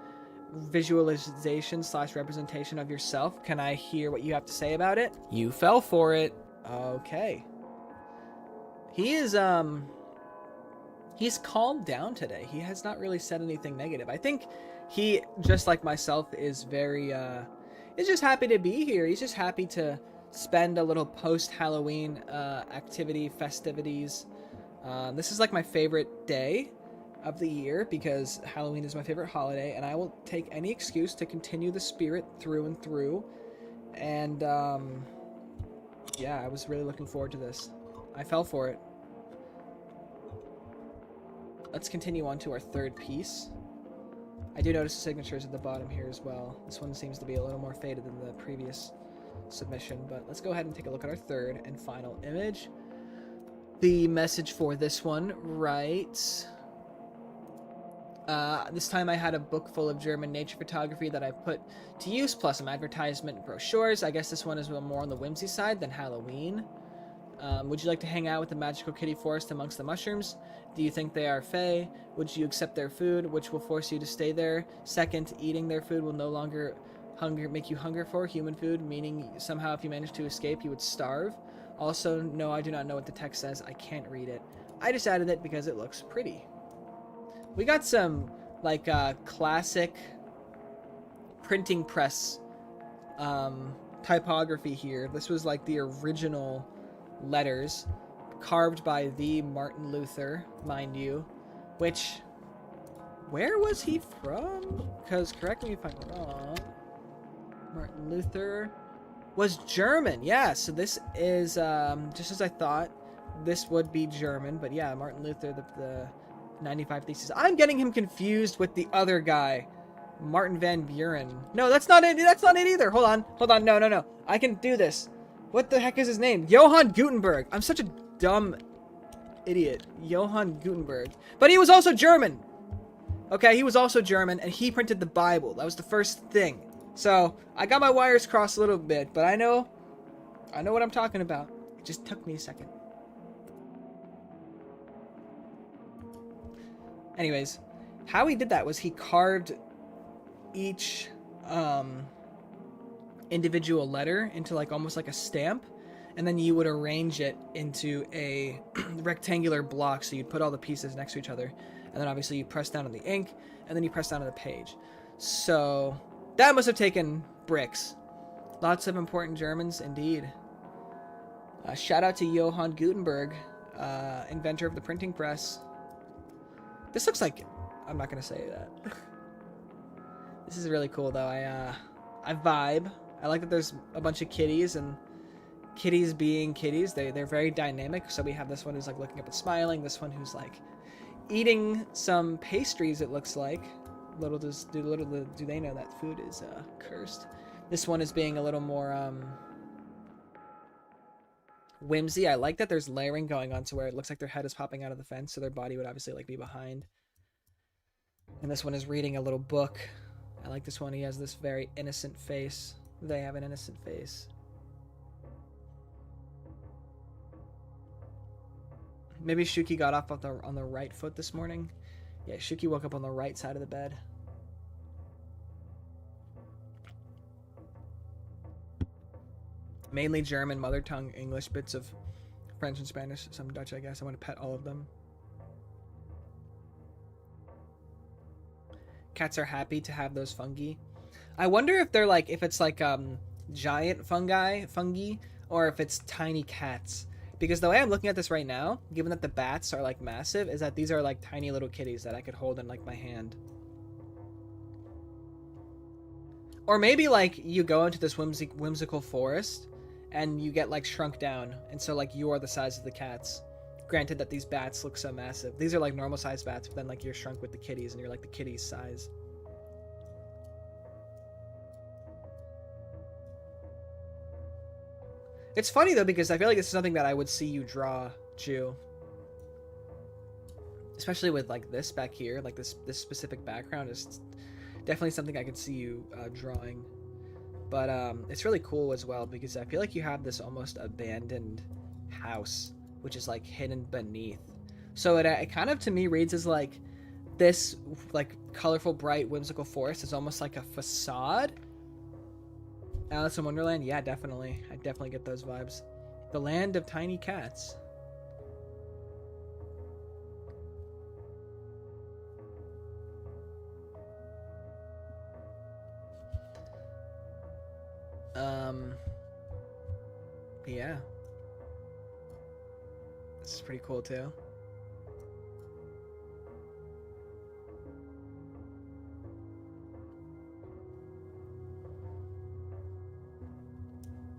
visualization / representation of yourself. Can I hear what you have to say about it? You fell for it. Okay. He is, he's calmed down today. He has not really said anything negative. I think he, just like myself, is very, is just happy to be here. He's just happy to spend a little post-Halloween activity, festivities. This is like my favorite day of the year, because Halloween is my favorite holiday, and I will take any excuse to continue the spirit through and through. And, yeah, I was really looking forward to this. I fell for it. Let's continue on to our third piece. I do notice the signatures at the bottom here as well. This one seems to be a little more faded than the previous submission, but let's go ahead and take a look at our third and final image. The message for this one writes, This time I had a book full of German nature photography that I put to use, plus some advertisement and brochures. I guess this one is more on the whimsy side than Halloween. Would you like to hang out with the magical kitty forest amongst the mushrooms? Do you think they are fey? Would you accept their food, which will force you to stay there? Second, eating their food will no longer make you hunger for human food, meaning somehow if you manage to escape, you would starve. Also, no, I do not know what the text says. I can't read it. I just added it because it looks pretty. We got some, like, classic printing press typography here. This was, like, the original letters carved by the Martin Luther, mind you, which, where was he from? Because, correct me if I'm wrong, Martin Luther was German. Yeah, so this is, just as I thought, this would be German, but yeah, Martin Luther, the 95 Theses. I'm getting him confused with the other guy, Martin Van Buren. No, that's not it. That's not it either. Hold on. No. I can do this. What the heck is his name? Johann Gutenberg. I'm such a dumb idiot. Johann Gutenberg. But he was also German. Okay, he was also German, and he printed the Bible. That was the first thing. So, I got my wires crossed a little bit, but I know what I'm talking about. It just took me a second. Anyways, how he did that was he carved each individual letter into like almost like a stamp, and then you would arrange it into a rectangular block, so you'd put all the pieces next to each other, and then obviously you press down on the ink, and then you press down on the page. So that must have taken bricks. Lots of important Germans indeed. Shout out to Johann Gutenberg, inventor of the printing press. This looks like... I'm not going to say that. This is really cool, though. I vibe. I like that there's a bunch of kitties, and kitties being kitties, they're very dynamic. So we have this one who's, like, looking up and smiling. This one who's, like, eating some pastries, it looks like. Little do they know that food is cursed. This one is being a little more... whimsy. I like that there's layering going on to where it looks like their head is popping out of the fence, so their body would obviously like be behind. And this one is reading a little book. I like this one. He has this very innocent face. They have an innocent face. Maybe Shookey got off on the right foot this morning. Yeah, Shookey woke up on the right side of the bed. Mainly German, mother tongue, English, bits of French and Spanish, some Dutch, I guess. I want to pet all of them. Cats are happy to have those fungi. I wonder if they're like, if it's like giant fungi, or if it's tiny cats. Because the way I'm looking at this right now, given that the bats are like massive, is that these are like tiny little kitties that I could hold in like my hand. Or maybe like you go into this whimsical forest and you get like shrunk down, and so like you are the size of the cats. Granted that these bats look so massive. These are like normal sized bats, but then like you're shrunk with the kitties and you're like the kitties size. It's funny though, because I feel like this is something that I would see you draw, Jew. Especially with like this back here, like this specific background is definitely something I could see you drawing. But it's really cool as well, because I feel like you have this almost abandoned house, which is like hidden beneath. So it kind of to me reads as like this like colorful, bright, whimsical forest is almost like a facade. Alice in Wonderland? Yeah, definitely. I definitely get those vibes. The land of tiny cats. Yeah. This is pretty cool too.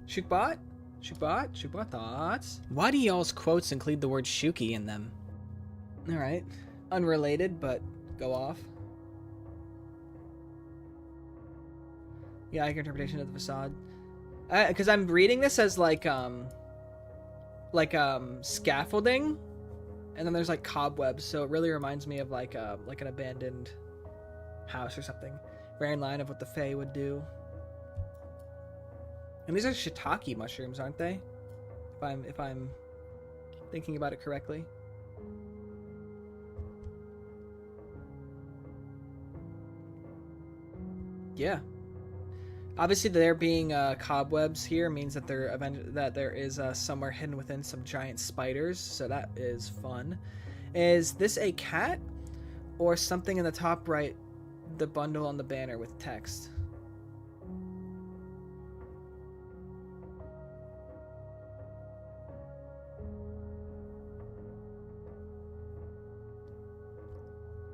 Shookbot? Shookbot thoughts? Why do y'all's quotes include the word Shookey in them? Alright. Unrelated, but go off. Yeah, interpretation of the facade. Because I'm reading this as like scaffolding, And then there's like cobwebs, so it really reminds me of like an abandoned house or something. Very in line of what the Fae would do. And these are shiitake mushrooms, aren't they? If I'm thinking about it correctly. Yeah. Obviously, there being cobwebs here means that there is somewhere hidden within some giant spiders, so that is fun. Is this a cat or something in the top right? The bundle on the banner with text.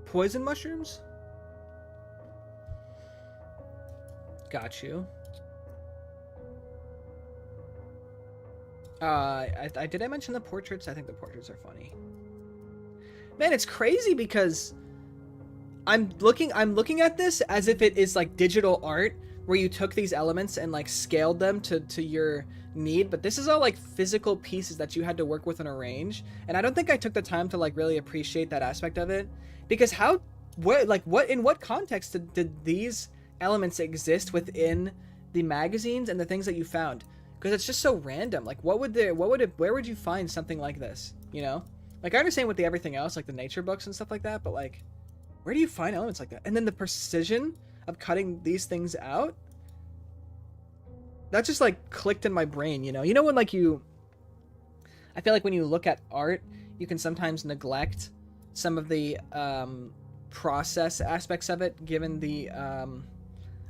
Poison mushrooms? Got you. Did I mention the portraits? I think the portraits are funny. Man, it's crazy because I'm looking at this as if it is like digital art where you took these elements and like scaled them to your need, but this is all like physical pieces that you had to work with and arrange. And I don't think I took the time to like really appreciate that aspect of it, because in what context did these elements exist within the magazines and the things that you found? Because it's just so random. Like where would you find something like this, you know? Like I understand with the everything else, like the nature books and stuff like that, but like where do you find elements like that? And then the precision of cutting these things out, that just like clicked in my brain, you know? You know when like I feel like when you look at art, you can sometimes neglect some of the process aspects of it, given the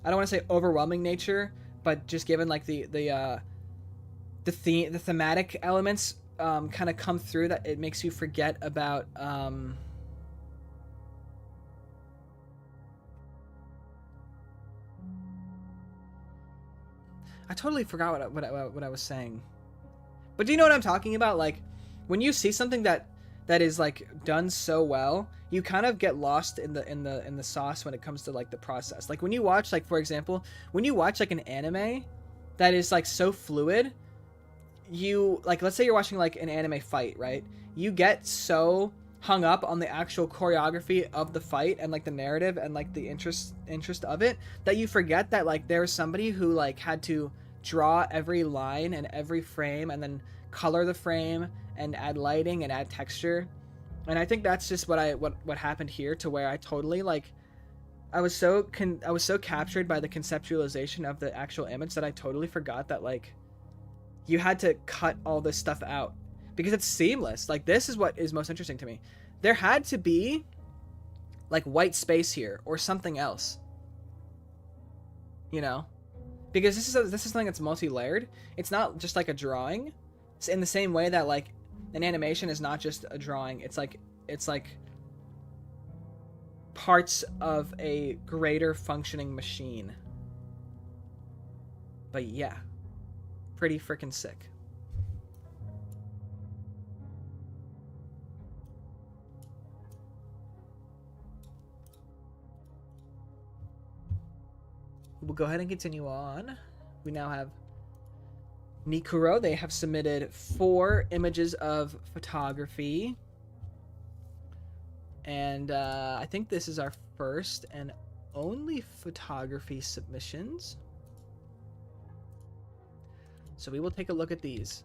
I don't want to say overwhelming nature, but just given like the thematic elements kind of come through, that it makes you forget about I totally forgot what I was saying. But do you know what I'm talking about? Like when you see something that is like done so well, you kind of get lost in the sauce when it comes to like the process. Like when you watch, like for example, when you watch like an anime that is like so fluid, you like, let's say you're watching like an anime fight, right? You get so hung up on the actual choreography of the fight and like the narrative and like the interest of it, that you forget that like there was somebody who like had to draw every line and every frame and then color the frame and add lighting and add texture. And I think that's just what happened here, to where I totally like I was so captured by the conceptualization of the actual image that I totally forgot that like you had to cut all this stuff out because it's seamless. Like this is what is most interesting to me. There had to be like white space here or something else, you know, because this is something that's multi-layered. It's not just like a drawing. It's in the same way that like an animation is not just a drawing. It's like parts of a greater functioning machine. But yeah, pretty freaking sick. We'll go ahead and continue on. We now have Nikuro. They have submitted 4 images of photography. And I think this is our first and only photography submissions. So we will take a look at these.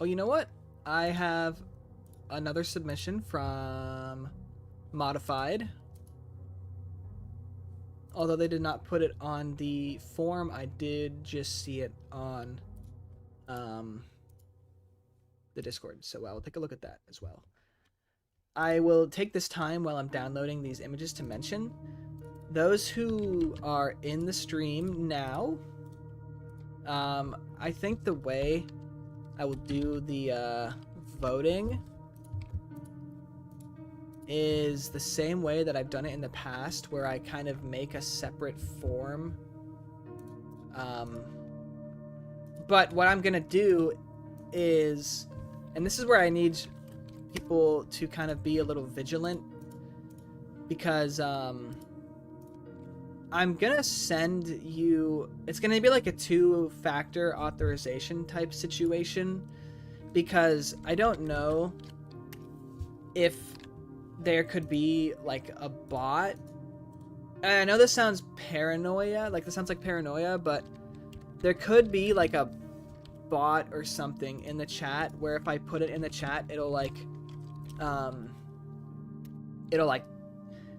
Oh, you know what? I have another submission from Modified. Although they did not put it on the form, I did just see it on the Discord. So I will take a look at that as well. I will take this time while I'm downloading these images to mention those who are in the stream now. I think the way I will do the voting is the same way that I've done it in the past, where I kind of make a separate form. But what I'm gonna do is, and this is where I need people to kind of be a little vigilant, because I'm gonna send you, it's gonna be like a 2-factor authorization type situation, because I don't know if there could be like a bot. And I know this sounds paranoia, like this sounds like paranoia, but there could be like a bot or something in the chat where if I put it in the chat, it'll like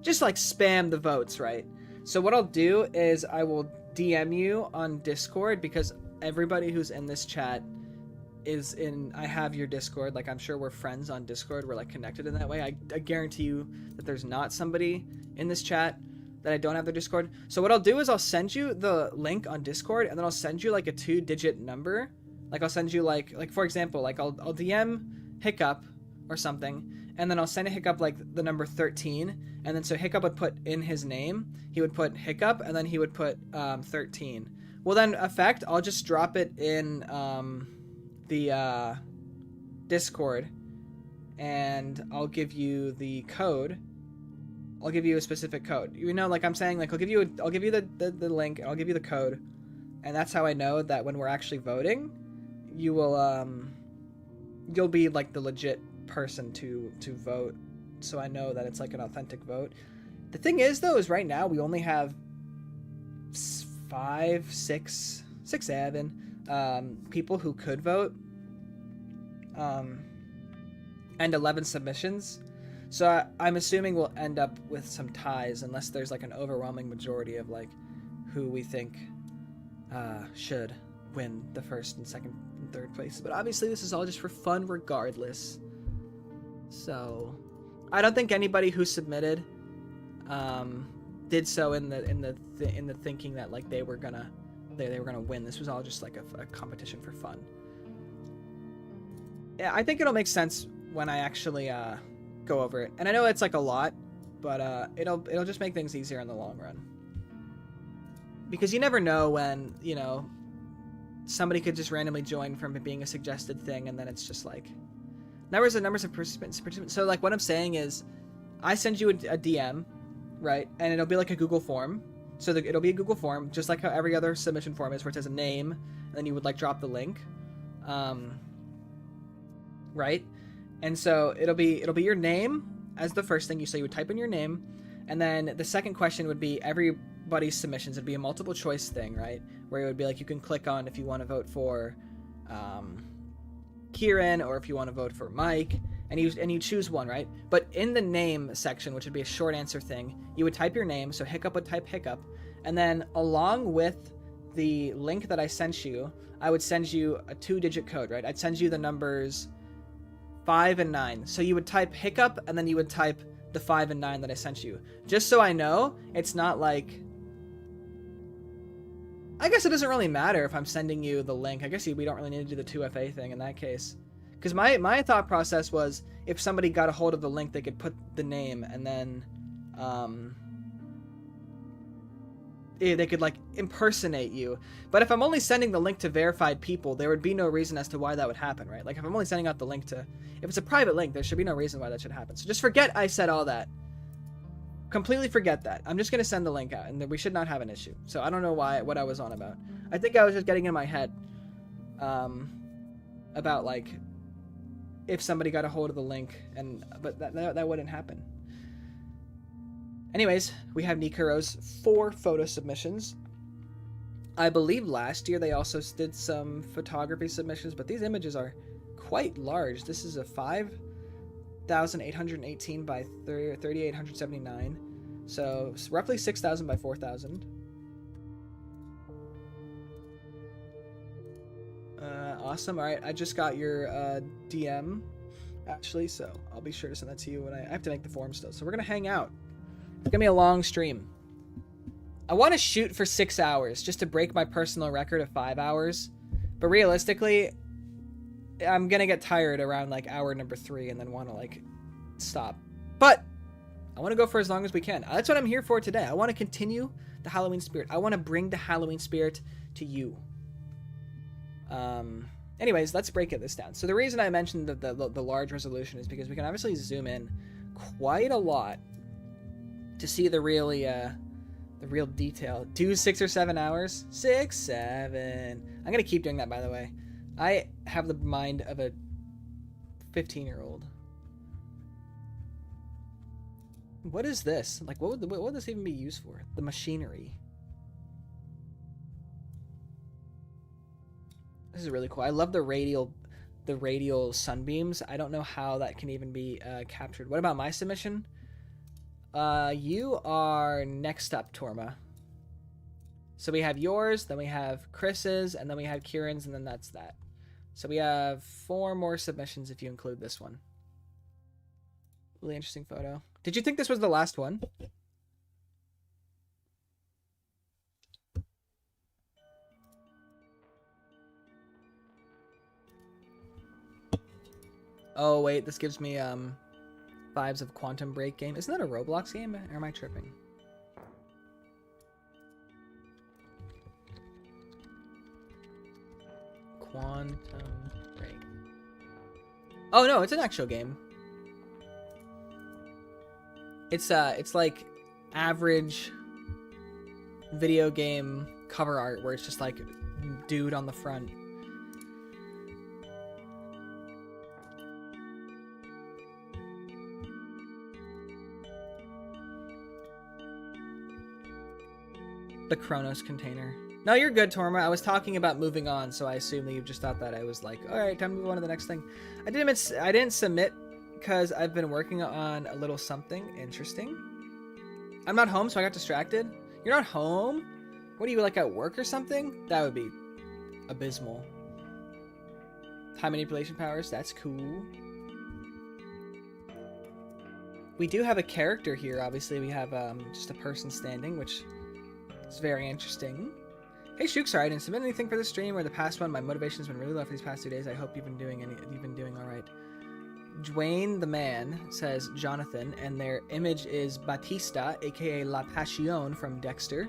just like spam the votes, right? So what I'll do is I will DM you on Discord, because everybody who's in this chat is in, I have your Discord. Like, I'm sure we're friends on Discord. We're like connected in that way. I guarantee you that there's not somebody in this chat that I don't have their Discord. So what I'll do is I'll send you the link on Discord, and then I'll send you like a 2-digit number. Like I'll send you like for example, like I'll DM Hiccup or something, and then I'll send a Hiccup like the number 13, and then so Hiccup would put in his name, he would put Hiccup, and then he would put 13. Well, then effect, I'll just drop it in the Discord, and I'll give you the code. I'll give you a specific code. You know, like I'm saying, like I'll give you the link, and I'll give you the code, and that's how I know that when we're actually voting, you will you'll be like the legit person to vote, so I know that it's like an authentic vote. The thing is though, is right now we only have 5, 6, 7 people who could vote, and 11 submissions. So I'm assuming we'll end up with some ties, unless there's like an overwhelming majority of like who we think should win the first and second and third place. But obviously this is all just for fun regardless. So I don't think anybody who submitted did so in the thinking that like they were gonna win. This was all just like a competition for fun. Yeah, I think it'll make sense when I actually go over it. And I know it's like a lot, but it'll just make things easier in the long run. Because you never know when, you know, somebody could just randomly join from it being a suggested thing, and then it's just like numbers of participants. So like what I'm saying is, I send you a DM, right? And it'll be like a Google form. So it'll be a Google form, just like how every other submission form is, where it says a name, and then you would like drop the link, right? And so it'll be your name as the first thing. So you would type in your name, and then the second question would be everybody's submissions. It'd be a multiple choice thing, right? Where it would be like you can click on if you want to vote for Kieran, or if you want to vote for Mike, and you choose one, right? But in the name section, which would be a short answer thing, you would type your name. So Hiccup would type Hiccup, and then along with the link that I sent you, I would send you a 2-digit code, right? I'd send you the numbers 5 and 9. So you would type Hiccup, and then you would type the 5 and 9 that I sent you, just so I know it's not like, I guess it doesn't really matter if I'm sending you the link. I guess we don't really need to do the 2FA thing in that case, because my thought process was if somebody got a hold of the link, they could put the name, and then they could like impersonate you. But if I'm only sending the link to verified people, there would be no reason as to why that would happen, right? Like if I'm only sending out the link to, if it's a private link, there should be no reason why that should happen. So just forget I said all that. Completely forget that. I'm just going to send the link out, and we should not have an issue. So I don't know what I was on about. I think I was just getting in my head about like if somebody got a hold of the link, but that wouldn't happen. Anyways, we have Nikuro's 4 photo submissions. I believe last year they also did some photography submissions, but these images are quite large. This is a 5,818 by 3,879, so it's roughly 6,000 by 4,000. Awesome. All right, I just got your DM actually, so I'll be sure to send that to you when I have to make the form still. So we're gonna hang out. It's gonna be a long stream. I want to shoot for 6 hours just to break my personal record of 5 hours, but realistically, I'm gonna get tired around like hour number 3 and then want to like stop. But I want to go for as long as we can. That's what I'm here for today. I want to continue the Halloween spirit. I want to bring the Halloween spirit to you. Anyways, let's break this down. So the reason I mentioned the large resolution is because we can obviously zoom in quite a lot to see the really The real detail. Do 6 or 7 hours? 6, 7. I'm gonna keep doing that, by the way. I have the mind of a 15-year-old. What is this? Like, what would this even be used for? The machinery. This is really cool. I love the radial sunbeams. I don't know how that can even be captured. What about my submission? You are next up, Torma. So we have yours, then we have Chris's, and then we have Kieran's, and then that's that. So we have 4 more submissions if you include this one. Really interesting photo. Did you think this was the last one? Oh wait, this gives me vibes of Quantum Break game. Isn't that a Roblox game, or am I tripping? Quantum Break. Oh no, it's an actual game. It's like average video game cover art where it's just like dude on the front. The Chronos container. No, you're good, Torma. I was talking about moving on, so I assume that you just thought that I was like, all right, time to move on to the next thing. I didn't submit because I've been working on a little something interesting. I'm not home, so I got distracted. You're not home? What are you, like, at work or something? That would be abysmal. High manipulation powers, that's cool. We do have a character here, obviously. We have just a person standing, which is very interesting. Hey, Shook, sorry I didn't submit anything for this stream or the past one. My motivation's been really low for these past 2 days. I hope you've been doing all right. Dwayne the Man says Jonathan, and their image is Batista, aka La Passion from Dexter.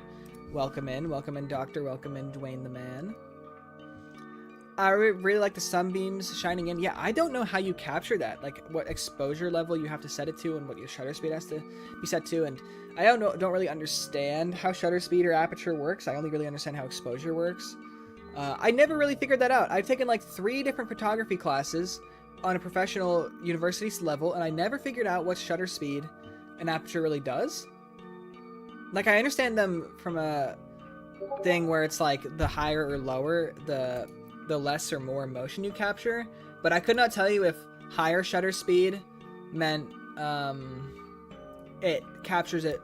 Welcome in, Doctor. Welcome in, Dwayne the Man. I really like the sunbeams shining in. Yeah, I don't know how you capture that, like what exposure level you have to set it to and what your shutter speed has to be set to. And I don't really understand how shutter speed or aperture works. I only really understand how exposure works. I never really figured that out. I've taken like 3 different photography classes on a professional university level, and I never figured out what shutter speed and aperture really does. Like, I understand them from a thing where it's like the higher or lower, the less or more motion you capture, but I could not tell you if higher shutter speed meant it captures it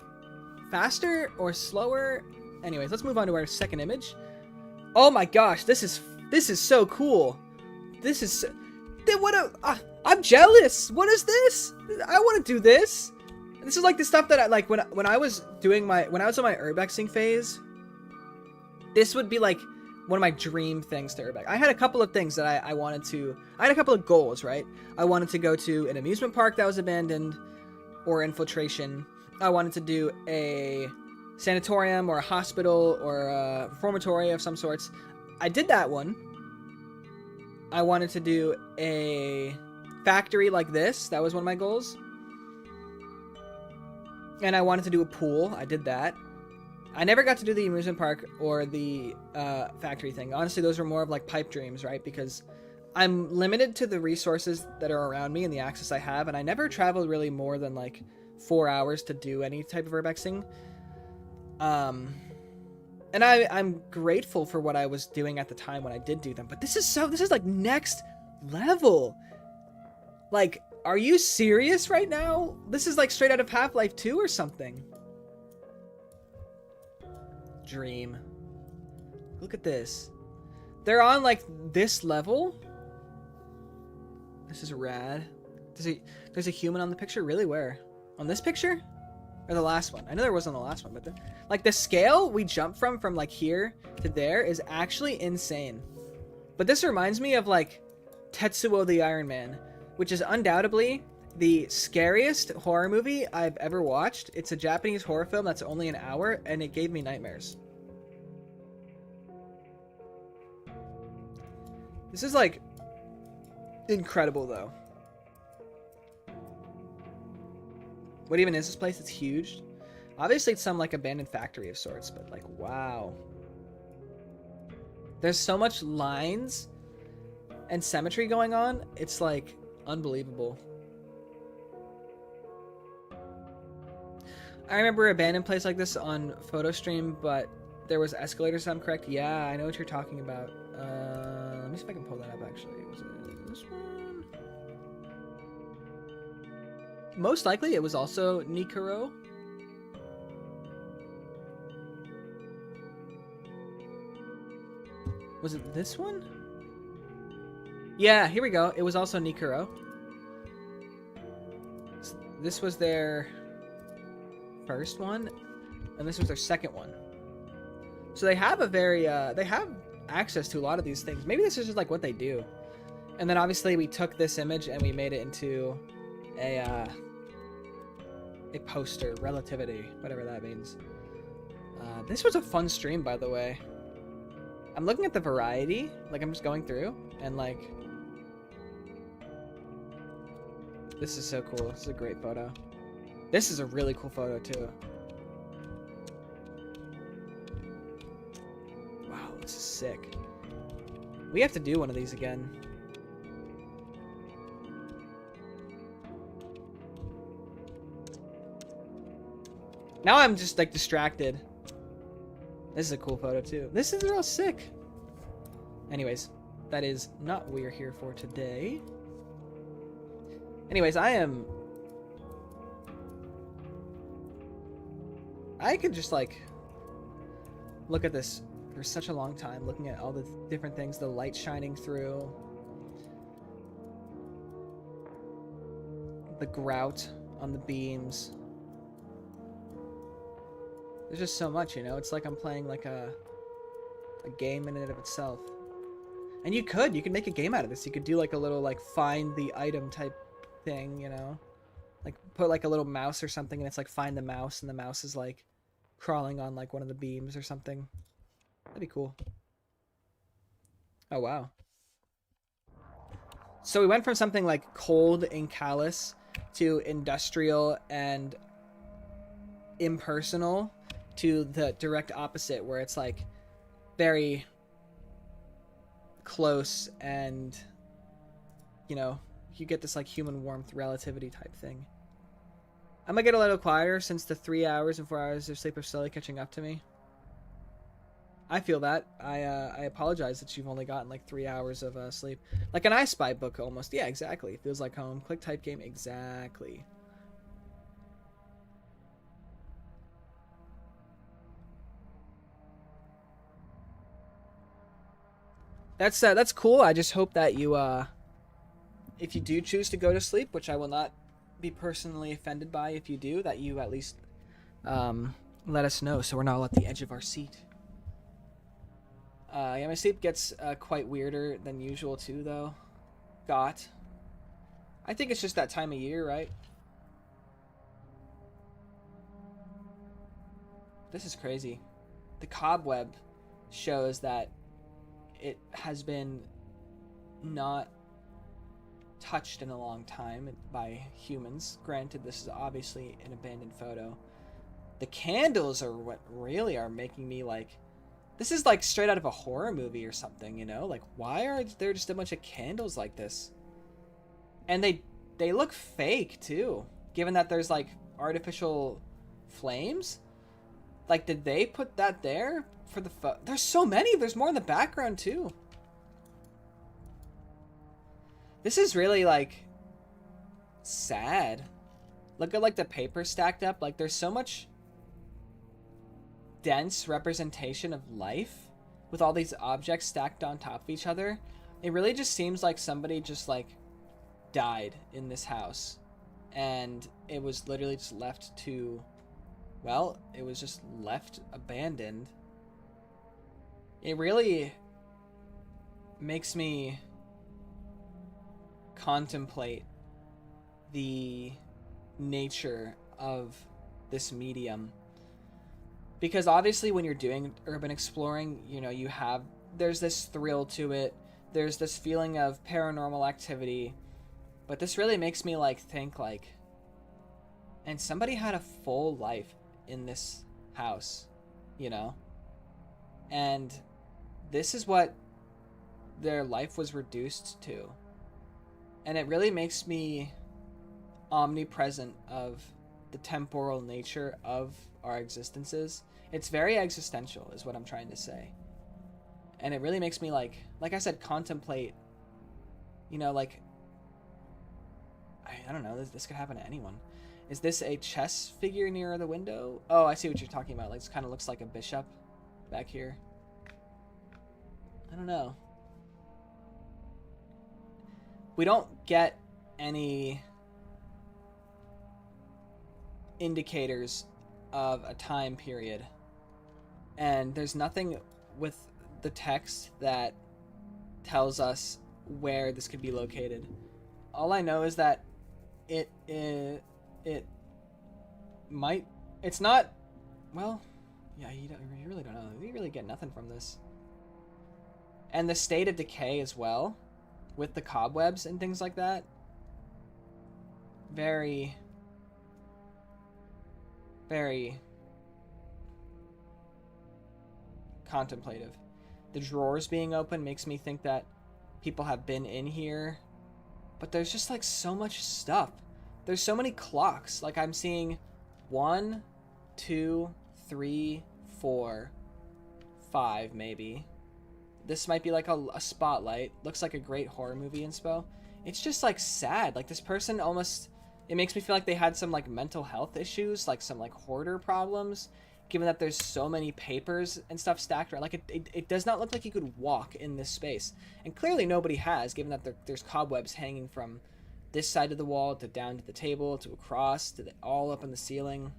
faster or slower. Anyways, let's move on to our second image. Oh my gosh, this is so cool. This is I'm jealous. What is this? I want to do this. This is like the stuff that I like when I was on my urbexing phase. This would be like one of my dream things to urbex. I had a couple of things that I wanted to. I had a couple of goals, right? I wanted to go to an amusement park that was abandoned, or infiltration. I wanted to do a sanatorium or a hospital or a reformatory of some sorts. I did that one. I wanted to do a factory like this. That was one of my goals. And I wanted to do a pool. I did that. I never got to do the amusement park or the factory thing. Honestly, those were more of like pipe dreams, right? Because I'm limited to the resources that are around me and the access I have, and I never traveled really more than like 4 hours to do any type of urbexing. And I'm grateful for what I was doing at the time when I did do them. But this is like next level. Like, are you serious right now? This is like straight out of Half-Life 2 or something. Dream. Look at this. They're on like this level. This is rad. There's a human on the picture? Really? Where? On this picture? Or the last one? I know there was on the last one, but the scale we jump from like here to there is actually insane. But this reminds me of like Tetsuo the Iron Man, which is undoubtedly the scariest horror movie I've ever watched. It's a Japanese horror film that's only an hour, and it gave me nightmares. This is like incredible though. What even is this place? It's huge. Obviously, it's some like abandoned factory of sorts, but like, wow. There's so much lines and symmetry going on. It's like unbelievable. I remember an abandoned place like this on PhotoStream, but there was escalators, if I'm correct. Yeah, I know what you're talking about. Let me see if I can pull that up, actually. Was it this one? Most likely, it was also Nikoro. Was it this one? Yeah, here we go. It was also Nikoro. This was their first one, and this was their second one. So they have a very, they have access to a lot of these things. Maybe this is just like what they do. And then obviously we took this image and we made it into a poster, relativity, whatever that means. This was a fun stream, by the way. I'm looking at the variety, like I'm just going through, and like, this is so cool. This is a great photo. This is a really cool photo too. Wow, this is sick. We have to do one of these again. Now I'm just like distracted. This is a cool photo too. This is real sick. Anyways, that is not what we're here for today. Anyways, I could just like look at this for such a long time, looking at all the different things, the light shining through, the grout on the beams. There's just so much, you know? It's like I'm playing like a game in and of itself. And you could make a game out of this. You could do like a little like find the item type thing, you know? Like put like a little mouse or something and it's like find the mouse and the mouse is like crawling on like one of the beams or something. That'd be cool. Oh, wow. So we went from something like cold and callous to industrial and impersonal to the direct opposite, where it's like very close and, you know, you get this like human warmth relativity type thing. I'm gonna get a little quieter since the 3 hours and 4 hours of sleep are slowly catching up to me. I feel that. I apologize that you've only gotten like 3 hours of sleep. Like an I Spy book almost. Yeah, exactly. It feels like home. Click type game. Exactly. That's cool. I just hope that you if you do choose to go to sleep, which I will not be personally offended by if you do, that you at least let us know so we're not all at the edge of our seat. Yeah, my sleep gets quite weirder than usual too, though. I think it's just that time of year, right? This is crazy. The cobweb shows that it has been not touched in a long time by humans. Granted, this is obviously an abandoned photo. The candles are what really are making me like, this is like straight out of a horror movie or something, you know? Like, why are there just a bunch of candles like this? And they look fake too, given that there's like artificial flames. Like, did they put that there for the there's so many. There's more in the background too. This is really like sad. Look at like the paper stacked up. Like, there's so much dense representation of life with all these objects stacked on top of each other. It really just seems like somebody just like died in this house and it was literally just left to, well, it was just left abandoned. It really makes me contemplate the nature of this medium. Because obviously when you're doing urban exploring, you know, there's this thrill to it. There's this feeling of paranormal activity. But this really makes me like think like, and somebody had a full life. in this house, you know? And this is what their life was reduced to. And it really makes me omnipresent of the temporal nature of our existences. It's very existential is what I'm trying to say. And it really makes me like I said, contemplate, you know, like, I don't know, this could happen to anyone. Is this a chess figure near the window? Oh, I see what you're talking about. Like, this kind of looks like a bishop back here. I don't know. We don't get any indicators of a time period. And there's nothing with the text that tells us where this could be located. All I know is that it might, it's not, well, yeah, you really don't know. You really get nothing from this. And the state of decay as well, with the cobwebs and things like that. Very, very contemplative. The drawers being open makes me think that people have been in here. But there's just like so much stuff. There's so many clocks. Like I'm seeing 1, 2, 3, 4, 5 maybe. This might be like a spotlight. Looks like a great horror movie inspo. It's just like sad. Like this person almost, it makes me feel like they had some like mental health issues, like some like hoarder problems, given that there's so many papers and stuff stacked around. Like it does not look like you could walk in this space. And clearly nobody has, given that there's cobwebs hanging from this side of the wall to down to the table to across to all up in the ceiling.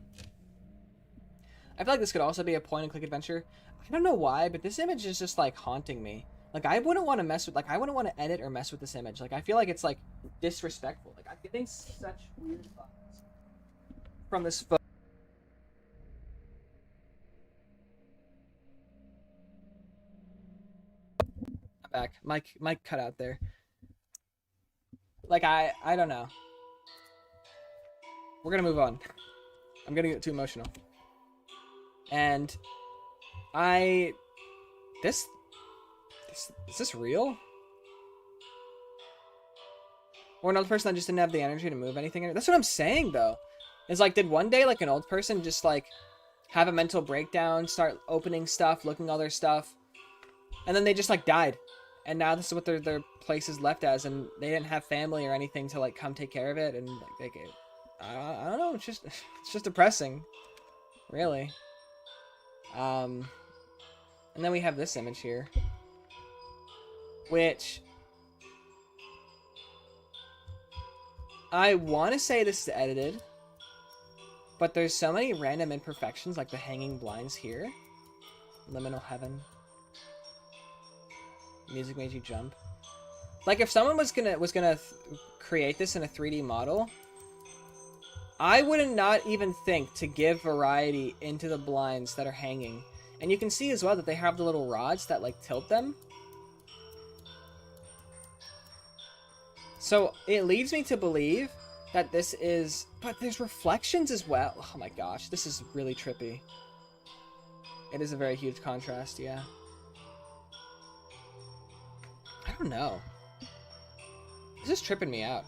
I feel like this could also be a point and click adventure. I don't know why, but this image is just like haunting me. Like I wouldn't want to mess with, like I wouldn't want to edit or mess with this image. Like I feel like it's like disrespectful. Like I'm getting such weird thoughts from this photo. Back. Mike cut out there. Like I don't know. We're gonna move on. I'm gonna get too emotional. And is this real? Or another person that just didn't have the energy to move anything? That's what I'm saying though. Is like, did one day like an old person just like have a mental breakdown, start opening stuff, looking at all their stuff, and then they just like died? And now this is what their place is left as, and they didn't have family or anything to like come take care of it, and like I don't know, it's just depressing, really. And then we have this image here, which I want to say this is edited, but there's so many random imperfections, like the hanging blinds here, liminal heaven. Music made you jump. Like if someone was gonna create this in a 3D model, I would not even think to give variety into the blinds that are hanging. And you can see as well that they have the little rods that like tilt them. So it leads me to believe that this is, but there's reflections as well. Oh my gosh, this is really trippy. It is a very huge contrast, yeah. I don't know. This is tripping me out.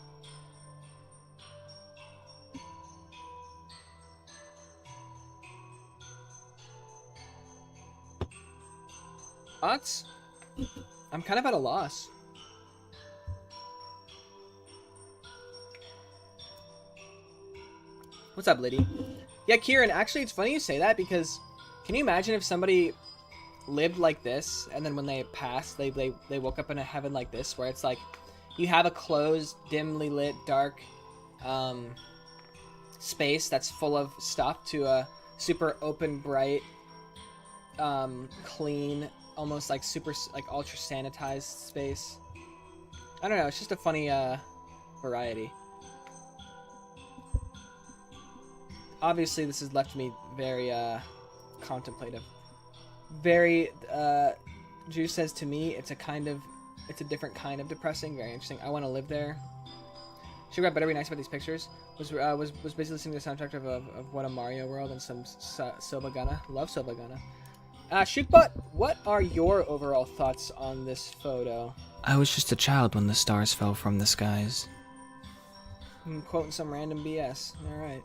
Thoughts? I'm kind of at a loss. What's up, Liddy? Yeah, Kieran, actually, it's funny you say that because can you imagine if somebody lived like this and then when they passed, they woke up in a heaven like this where it's like you have a closed, dimly lit, dark space that's full of stuff to a super open, bright, clean, almost like super, like ultra sanitized space. I don't know, it's just a funny variety. Obviously, this has left me very contemplative. Very, Juice says to me, it's a different kind of depressing. Very interesting. I want to live there. Sugar better be nice about these pictures. Was busy listening to the soundtrack of What a Mario World and some Sobagana. Love Sobagana. Shookbot, what are your overall thoughts on this photo? I was just a child when the stars fell from the skies. I'm quoting some random BS. Alright.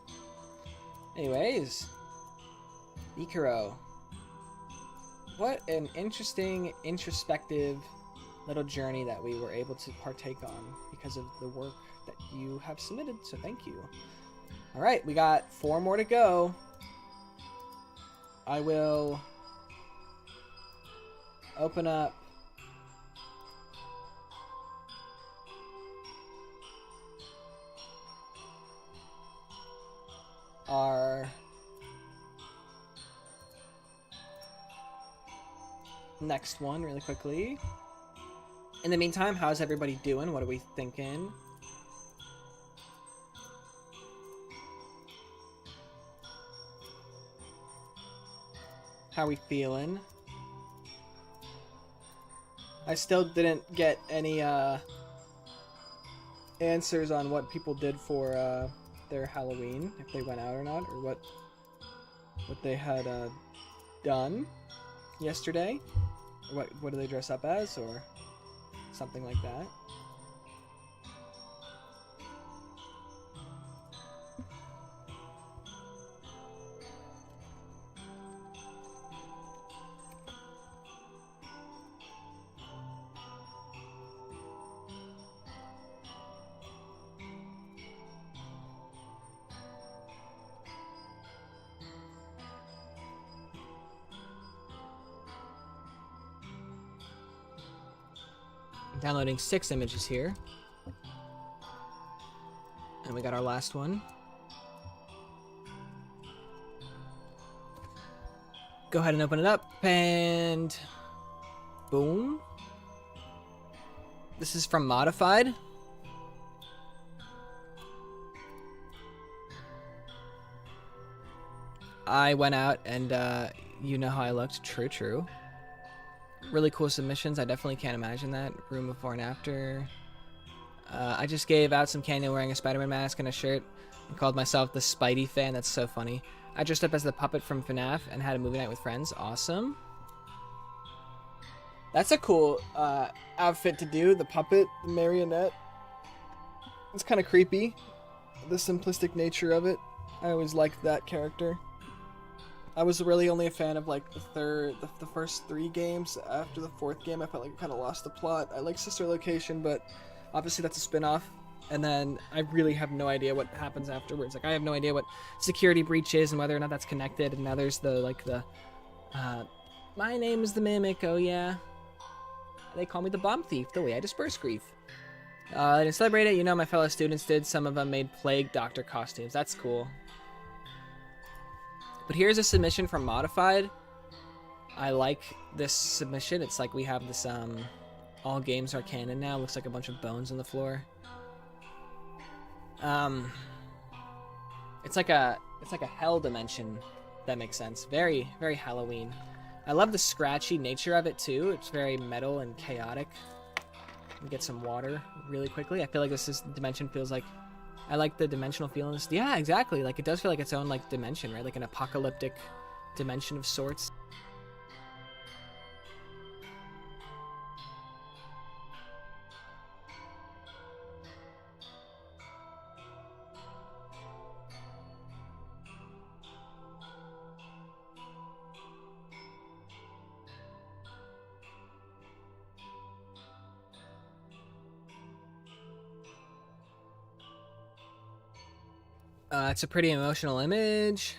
Anyways. Ikaro. What an interesting, introspective little journey that we were able to partake on because of the work that you have submitted, so thank you. Alright, we got 4 more to go. I will open up our next one really quickly. In the meantime, how's everybody doing? What are we thinking? How are we feeling? I still didn't get any answers on what people did for their Halloween, if they went out or not, or what they had done yesterday. Or what do they dress up as, or something like that. Downloading 6 images here. And we got our last one. Go ahead and open it up, and boom. This is from Modified. I went out and you know how I looked. True. Really cool submissions. I definitely can't imagine that. Room before and after. I just gave out some candy wearing a Spider-Man mask and a shirt and called myself the Spidey fan. That's so funny. I dressed up as the puppet from FNAF and had a movie night with friends. Awesome. That's a cool outfit to do. The puppet, the marionette. It's kind of creepy. The simplistic nature of it. I always liked that character. I was really only a fan of like the first 3 games. After the 4th game, I felt like I kind of lost the plot. I like Sister Location, but obviously that's a spin-off. And then I really have no idea what happens afterwards. Like I have no idea what security breach is and whether or not that's connected. And now there's the my name is the Mimic. Oh yeah, they call me the Bomb Thief. The way I disperse grief. I didn't celebrate it. You know, my fellow students did. Some of them made Plague Doctor costumes. That's cool. But here's a submission from Modified. I like this submission. It's like we have this, all games are canon now. Looks like a bunch of bones on the floor. It's like a hell dimension. That makes sense. Very, very Halloween. I love the scratchy nature of it too. It's very metal and chaotic. Get some water really quickly. I feel like this dimension feels like, I like the dimensional feelings. Yeah, exactly. Like it does feel like its own like dimension, right? Like an apocalyptic dimension of sorts. It's a pretty emotional image.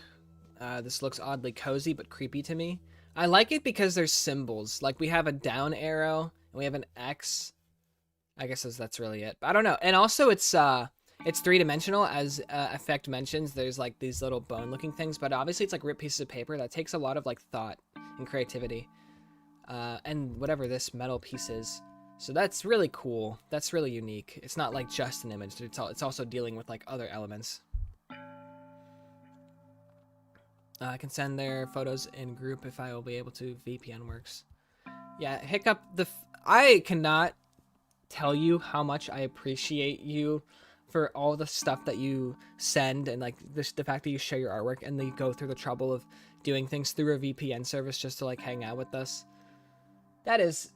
This looks oddly cozy but creepy to me. I like it because there's symbols. Like we have a down arrow and we have an X. I guess that's really it. But I don't know. And also it's 3-dimensional, as Effect mentions. There's like these little bone-looking things, but obviously it's like ripped pieces of paper. That takes a lot of like thought and creativity. And whatever this metal piece is. So that's really cool. That's really unique. It's not like just an image. It's also dealing with like other elements. I can send their photos in group if I will be able to. VPN works. Yeah, Hiccup, I cannot tell you how much I appreciate you for all the stuff that you send and like the fact that you share your artwork and then you go through the trouble of doing things through a VPN service just to like hang out with us. That is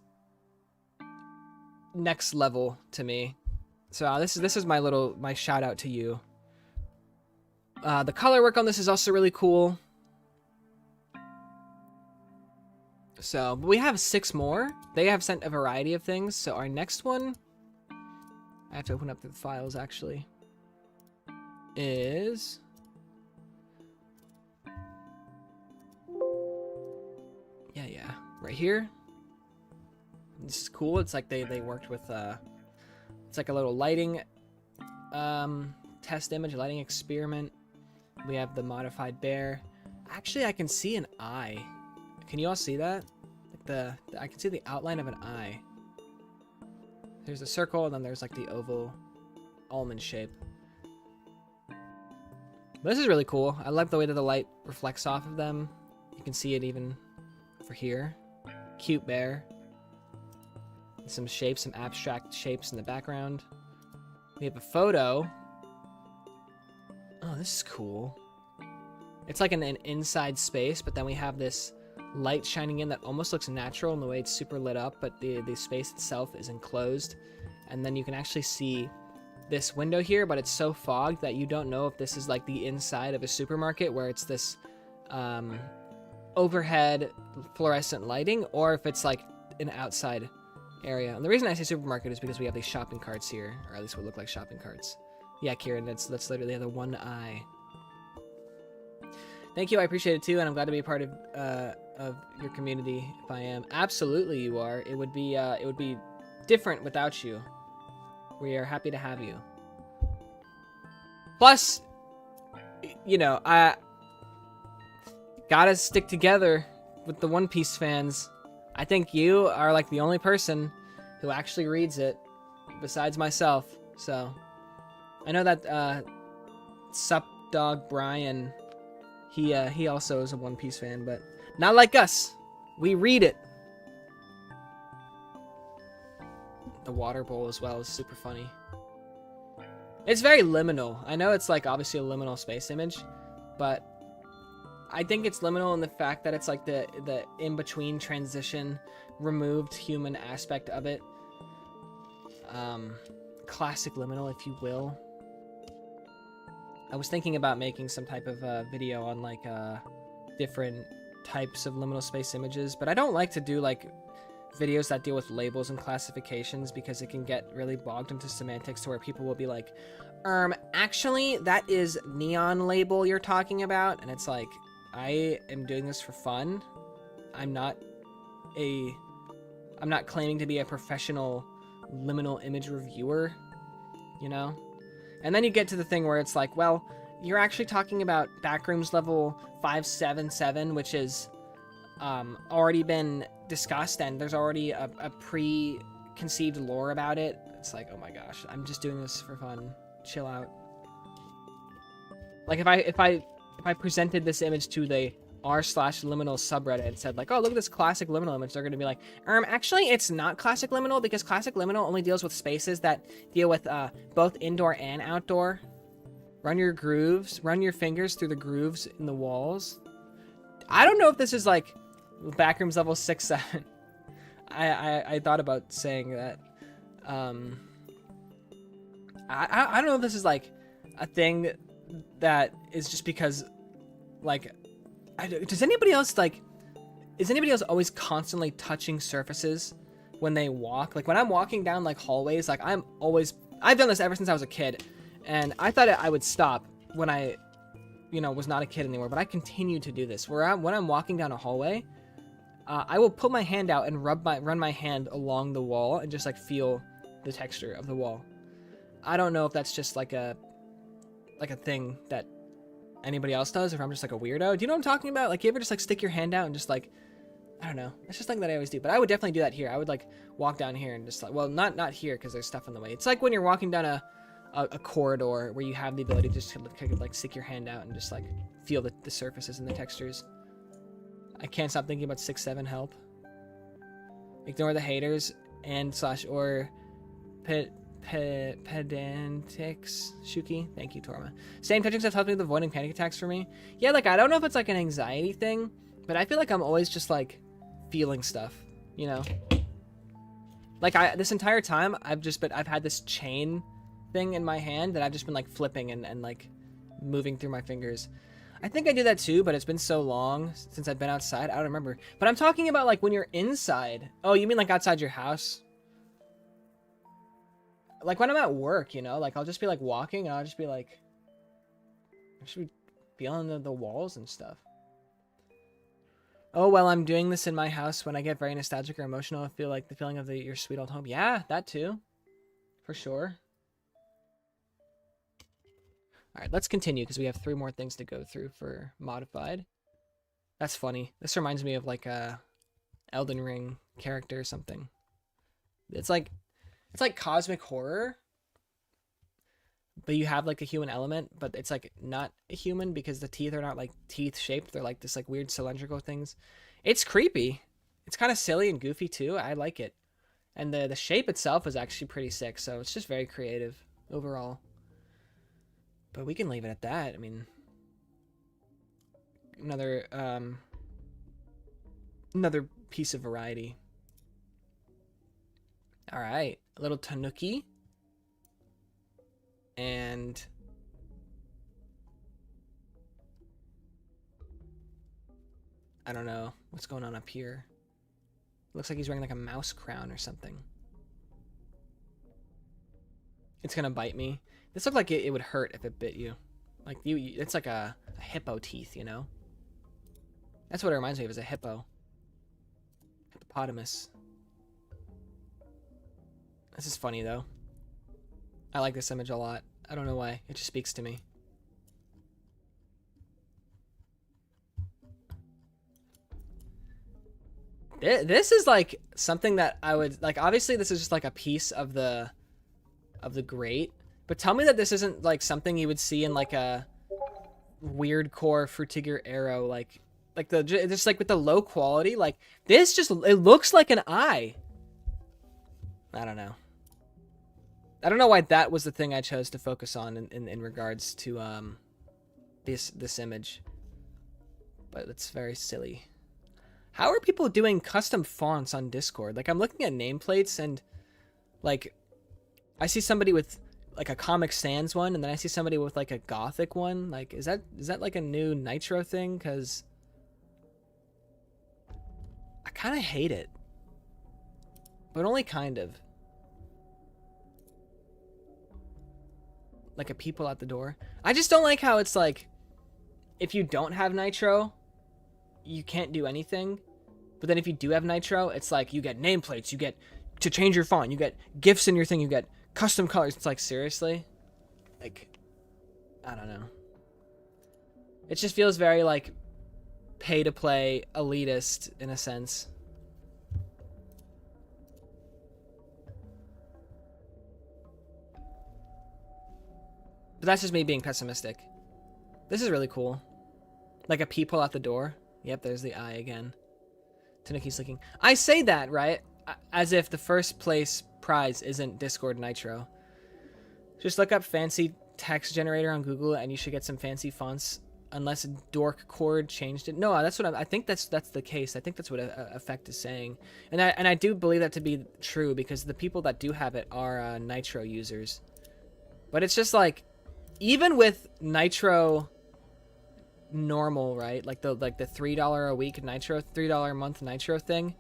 next level to me. So this is my shout out to you. The color work on this is also really cool. So we have 6 more. They have sent a variety of things. So our next one, I have to open up the files actually, is yeah, right here. This is cool. It's like they worked with it's like a little lighting test image, lighting experiment. We have the modified bear. Actually, I can see an eye. Can you all see that? Like I can see the outline of an eye. There's a circle, and then there's like the oval almond shape. But this is really cool. I like the way that the light reflects off of them. You can see it even over here. Cute bear. Some shapes, some abstract shapes in the background. We have a photo. Oh, this is cool. It's like an inside space, but then we have this light shining in that almost looks natural in the way it's super lit up, but the space itself is enclosed. And then you can actually see this window here, but it's so fogged that you don't know if this is like the inside of a supermarket where it's this overhead fluorescent lighting, or if it's like an outside area. And the reason I say supermarket is because we have these shopping carts here, or at least what look like shopping carts. Yeah, Kieran, that's literally the one eye. Thank you, I appreciate it too, and I'm glad to be a part of your community. If I am, absolutely, you are. It would be different without you. We are happy to have you. Plus, you know, I gotta stick together with the One Piece fans. I think you are like the only person who actually reads it, besides myself. So, I know that Sup Dog Brian. He also is a One Piece fan, but not like us. We read it. The water bowl as well is super funny. It's very liminal. I know it's like obviously a liminal space image, but I think it's liminal in the fact that it's like the in-between transition, removed human aspect of it. Classic liminal, if you will. I was thinking about making some type of video on like different types of liminal space images, but I don't like to do like videos that deal with labels and classifications because it can get really bogged into semantics to where people will be like, actually that is neon label you're talking about, and it's like, I am doing this for fun. I'm not claiming to be a professional liminal image reviewer, you know? And then you get to the thing where it's like, well, you're actually talking about Backrooms level 577, which is already been discussed, and there's already a preconceived lore about it. It's like, oh my gosh, I'm just doing this for fun. Chill out. Like if I presented this image to the r/liminal subreddit and said like, oh, look at this classic liminal image, they're gonna be like, actually it's not classic liminal because classic liminal only deals with spaces that deal with both indoor and outdoor. Run your fingers through the grooves in the walls. I don't know if this is like Backrooms level 6-7. I thought about saying that. I don't know if this is like a thing that is just because like, is anybody else always constantly touching surfaces when they walk? Like when I'm walking down like hallways, like I've done this ever since I was a kid, and I thought I would stop when I, was not a kid anymore, but I continue to do this. When I'm walking down a hallway, I will put my hand out and run my hand along the wall and just like feel the texture of the wall. I don't know if that's just like a thing that anybody else does, or if I'm just like a weirdo. Do you know what I'm talking about? Like, you ever just like stick your hand out and just like, I don't know. It's just something that I always do. But I would definitely do that here. I would like walk down here and just like, well, not here because there's stuff in the way. It's like when you're walking down a corridor where you have the ability to just like stick your hand out and just like feel the surfaces and the textures. I can't stop thinking about 6-7 help. Ignore the haters and/or Pedantix, Shookey. Thank you, Torma. Same touching stuff helped me with avoiding panic attacks for me. Yeah, like, I don't know if it's, like, an anxiety thing, but I feel like I'm always just, like, feeling stuff, you know? Like, this entire time, I've had this chain thing in my hand that I've just been, like, flipping and like, moving through my fingers. I think I do that too, but it's been so long since I've been outside, I don't remember. But I'm talking about, like, when you're inside. Oh, you mean, like, outside your house? Like, when I'm at work, you know? Like, I'll just be, like, walking, and I'll just be, like... I should be feeling the walls and stuff. Oh, well, I'm doing this in my house. When I get very nostalgic or emotional, I feel like the feeling of your sweet old home. Yeah, that too. For sure. Alright, let's continue, because we have 3 more things to go through for modified. That's funny. This reminds me of, like, a Elden Ring character or something. It's like cosmic horror, but you have, like, a human element, but it's, like, not a human because the teeth are not, like, teeth-shaped. They're, like, this, like, weird cylindrical things. It's creepy. It's kind of silly and goofy, too. I like it. And the shape itself is actually pretty sick, so it's just very creative overall. But we can leave it at that. I mean, another piece of variety. All right, a little tanuki. And I don't know what's going on up here. Looks like he's wearing like a mouse crown or something. It's gonna bite me. This looked like it would hurt if it bit you. Like it's like a hippo teeth, you know? That's what it reminds me of, is a hippo. Hippopotamus. This is funny though. I like this image a lot. I don't know why. It just speaks to me. This is like something that I would like. Obviously, this is just like a piece of the grate. But tell me that this isn't like something you would see in like a weird core Frutiger Arrow, like just like with the low quality. Like this, just it looks like an eye. I don't know. I don't know why that was the thing I chose to focus on in regards to this image, but it's very silly. How are people doing custom fonts on Discord? Like I'm looking at nameplates and like I see somebody with like a Comic Sans one, and then I see somebody with like a Gothic one. Like is that like a new Nitro thing? Because I kind of hate it, but only kind of. Like a people at the door. I just don't like how it's like, if you don't have Nitro, you can't do anything. But then if you do have Nitro, it's like you get nameplates, you get to change your font, you get GIFs in your thing, you get custom colors. It's like, seriously? Like, I don't know. It just feels very like pay to play elitist in a sense. But that's just me being pessimistic. This is really cool. Like a peephole at the door. Yep, there's the eye again. Tanuki's looking. I say that, right? As if the first place prize isn't Discord Nitro. Just look up fancy text generator on Google and you should get some fancy fonts. Unless Dork Chord changed it. No, that's what I think that's the case. I think that's what Effect is saying. And I do believe that to be true because the people that do have it are Nitro users. But it's just like, even with Nitro normal, right? Like the $3 a week Nitro, $3 a month Nitro thing,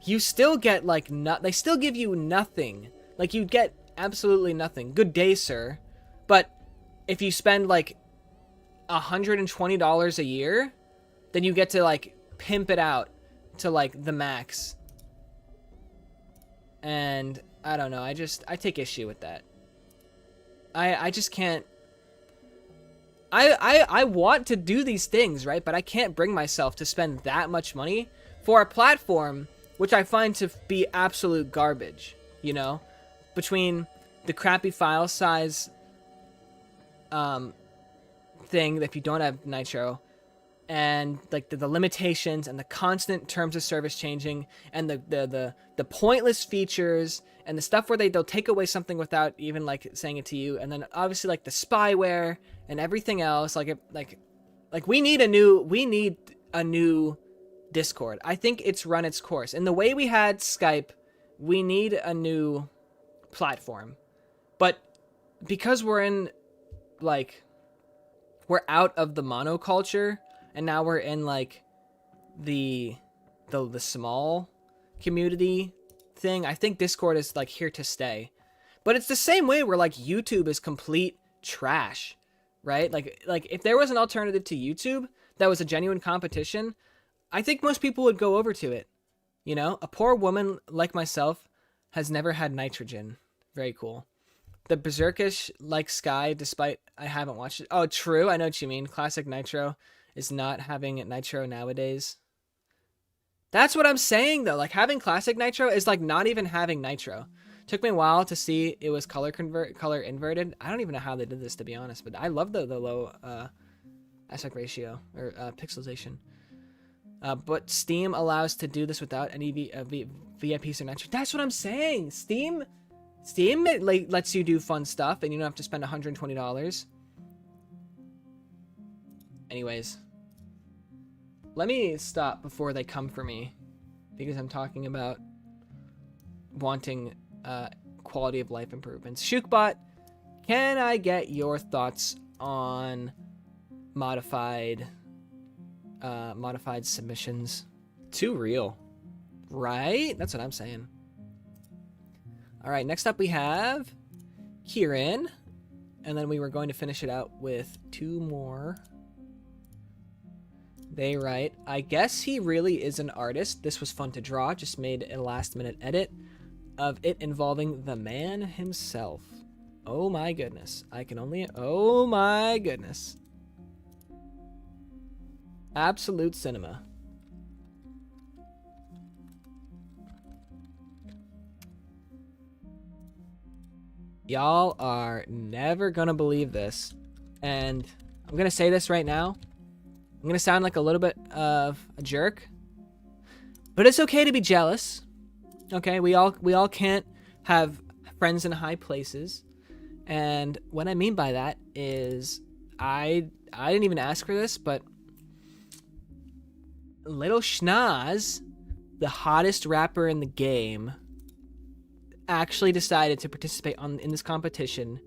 you still get like they still give you nothing. Like you get absolutely nothing. Good day, sir. But if you spend like $120 a year, then you get to like pimp it out to like the max. And I don't know. I take issue with that. I just can't. I want to do these things, right? But I can't bring myself to spend that much money for a platform which I find to be absolute garbage, you know? Between the crappy file size thing that if you don't have Nitro, and like the limitations and the constant terms of service changing and the pointless features and the stuff where they'll take away something without even like saying it to you, and then obviously like the spyware and everything else, like we need a new Discord. I think it's run its course. In the way we had Skype, we need a new platform. But because we're out of the monoculture, and now we're in like the small community thing, I think Discord is like here to stay. But it's the same way where like YouTube is complete trash, right? Like if there was an alternative to YouTube that was a genuine competition, I think most people would go over to it. You know, a poor woman like myself has never had nitrogen. Very cool. The Berserkish like Sky, despite I haven't watched it. Oh, true. I know what you mean. Classic Nitro is not having Nitro nowadays. That's what I'm saying, though. Like, having Classic Nitro is like not even having Nitro. Took me a while to see it was color inverted. I don't even know how they did this, to be honest. But I love the low aspect ratio or pixelization. But Steam allows to do this without any VIPs or Nitro. That's what I'm saying. Steam lets you do fun stuff, and you don't have to spend $120. Anyways, let me stop before they come for me, because I'm talking about wanting quality of life improvements. Shookbot, can I get your thoughts on modified submissions? Too real, right? That's what I'm saying. All right, next up we have Kieran, and then we were going to finish it out with two more. They write, I guess he really is an artist. This was fun to draw. Just made a last-minute edit of it involving the man himself. Oh my goodness. Oh my goodness. Absolute cinema. Y'all are never gonna believe this. And I'm gonna say this right now. I'm gonna sound like a little bit of a jerk, but it's okay to be jealous. Okay, we all can't have friends in high places, and what I mean by that is I didn't even ask for this, but Little Schnoz, the hottest rapper in the game, actually decided to participate in this competition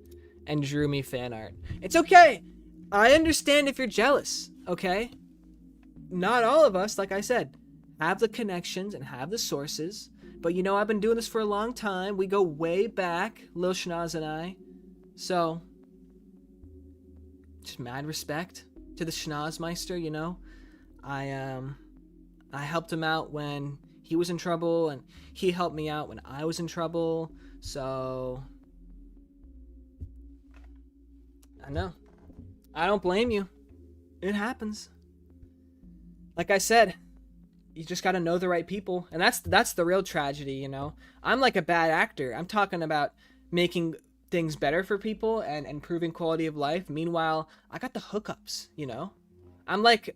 and drew me fan art. It's okay. I understand if you're jealous, okay? Not all of us, like I said, have the connections and have the sources, but you know, I've been doing this for a long time. We go way back, Lil Schnoz and I. So, just mad respect to the Schnozmeister, you know? I helped him out when he was in trouble, and he helped me out when I was in trouble, so I know. I don't blame you. It happens. Like I said, you just gotta know the right people, and that's the real tragedy, you know? I'm like a bad actor. I'm talking about making things better for people and improving quality of life. Meanwhile, I got the hookups, you know? I'm like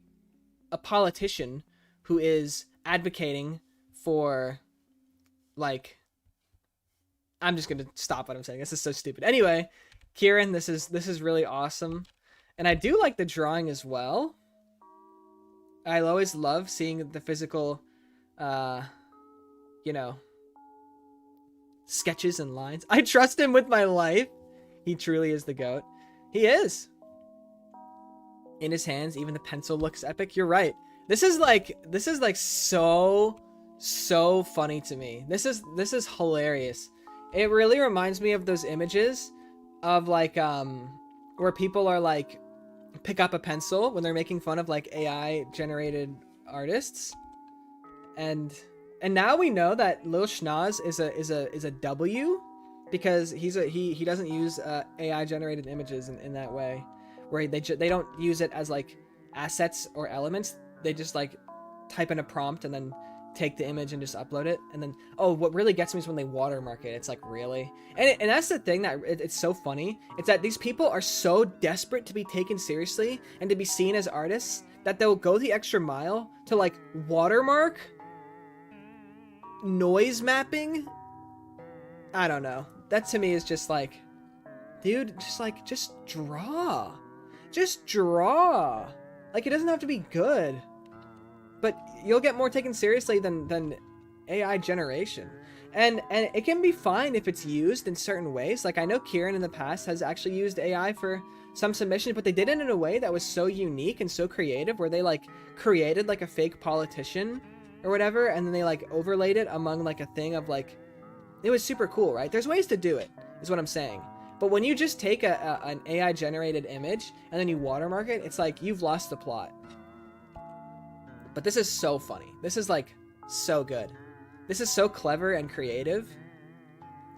a politician who is advocating for, like, I'm just gonna stop what I'm saying. This is so stupid. Anyway, Kieran, this is really awesome. And I do like the drawing as well. I always love seeing the physical, you know, sketches and lines. I trust him with my life. He truly is the GOAT. He is. In his hands, even the pencil looks epic. You're right. This is like so funny to me. This is hilarious. It really reminds me of those images of like where people are like pick up a pencil when they're making fun of like AI generated artists. And now we know that Lil Schnoz is a W, because he doesn't use AI generated images in that way, where they don't use it as like assets or elements. They just like type in a prompt and then take the image and just upload it. And then, oh, what really gets me is when they watermark it. It's like, really? And that's the thing that it's so funny. It's that these people are so desperate to be taken seriously and to be seen as artists that they'll go the extra mile to like watermark, noise mapping, I don't know. That to me is just like, dude, just draw. Just draw. Like, it doesn't have to be good. But you'll get more taken seriously than AI generation. And it can be fine if it's used in certain ways. Like, I know Kieran in the past has actually used AI for some submissions, but they did it in a way that was so unique and so creative, where they, like, created, like, a fake politician or whatever, and then they, like, overlaid it among, like, a thing of, like, it was super cool, right? There's ways to do it, is what I'm saying. But when you just take an AI-generated image and then you watermark it, it's like, you've lost the plot. But this is so funny. This is, like, so good. This is so clever and creative.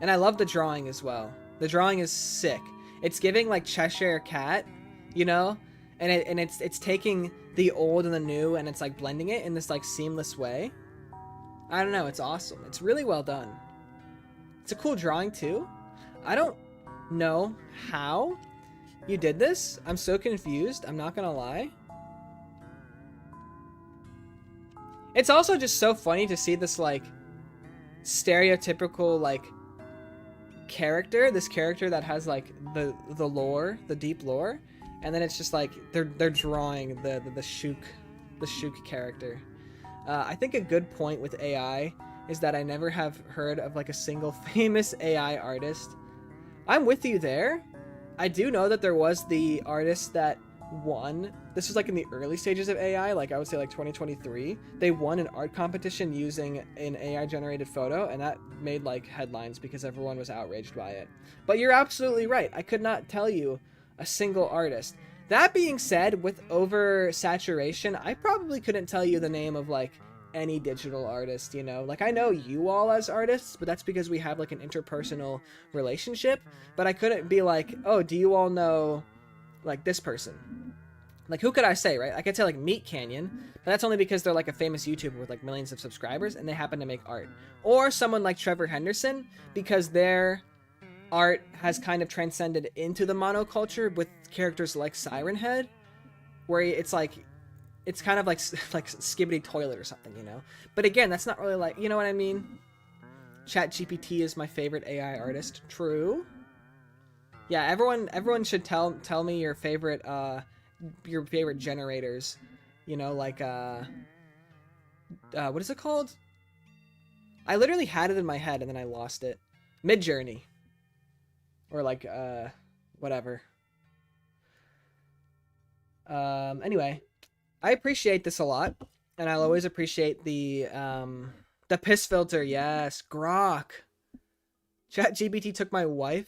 And I love the drawing as well. The drawing is sick. It's giving, like, Cheshire Cat, you know? And it's taking the old and the new, and it's, like, blending it in this, like, seamless way. I don't know. It's awesome. It's really well done. It's a cool drawing, too. I don't know how you did this. I'm so confused. I'm not gonna lie. It's also just so funny to see this, like, stereotypical, like, character. This character that has, like, the lore, the deep lore. And then it's just, like, they're drawing the Shook character. I think a good point with AI is that I never have heard of, like, a single famous AI artist. I'm with you there. I do know that there was the artist that won. This was, like, in the early stages of AI, like, I would say, like, 2023. They won an art competition using an AI-generated photo, and that made, like, headlines because everyone was outraged by it. But you're absolutely right. I could not tell you a single artist. That being said, with oversaturation, I probably couldn't tell you the name of, like, any digital artist, you know? Like, I know you all as artists, but that's because we have, like, an interpersonal relationship. But I couldn't be like, oh, do you all know, like, this person? Like, who could I say, right? I could say, like, Meat Canyon, but that's only because they're, like, a famous YouTuber with, like, millions of subscribers, and they happen to make art. Or someone like Trevor Henderson, because their art has kind of transcended into the monoculture with characters like Siren Head, where it's, like, it's kind of like Skibbity Toilet or something, you know? But again, that's not really, like, you know what I mean? ChatGPT is my favorite AI artist. True. Yeah, everyone should tell me your favorite generators. You know, like, what is it called? I literally had it in my head and then I lost it. Midjourney. Or, like, whatever. Anyway. I appreciate this a lot, and I'll always appreciate the piss filter. Yes, Grok. ChatGPT took my wife.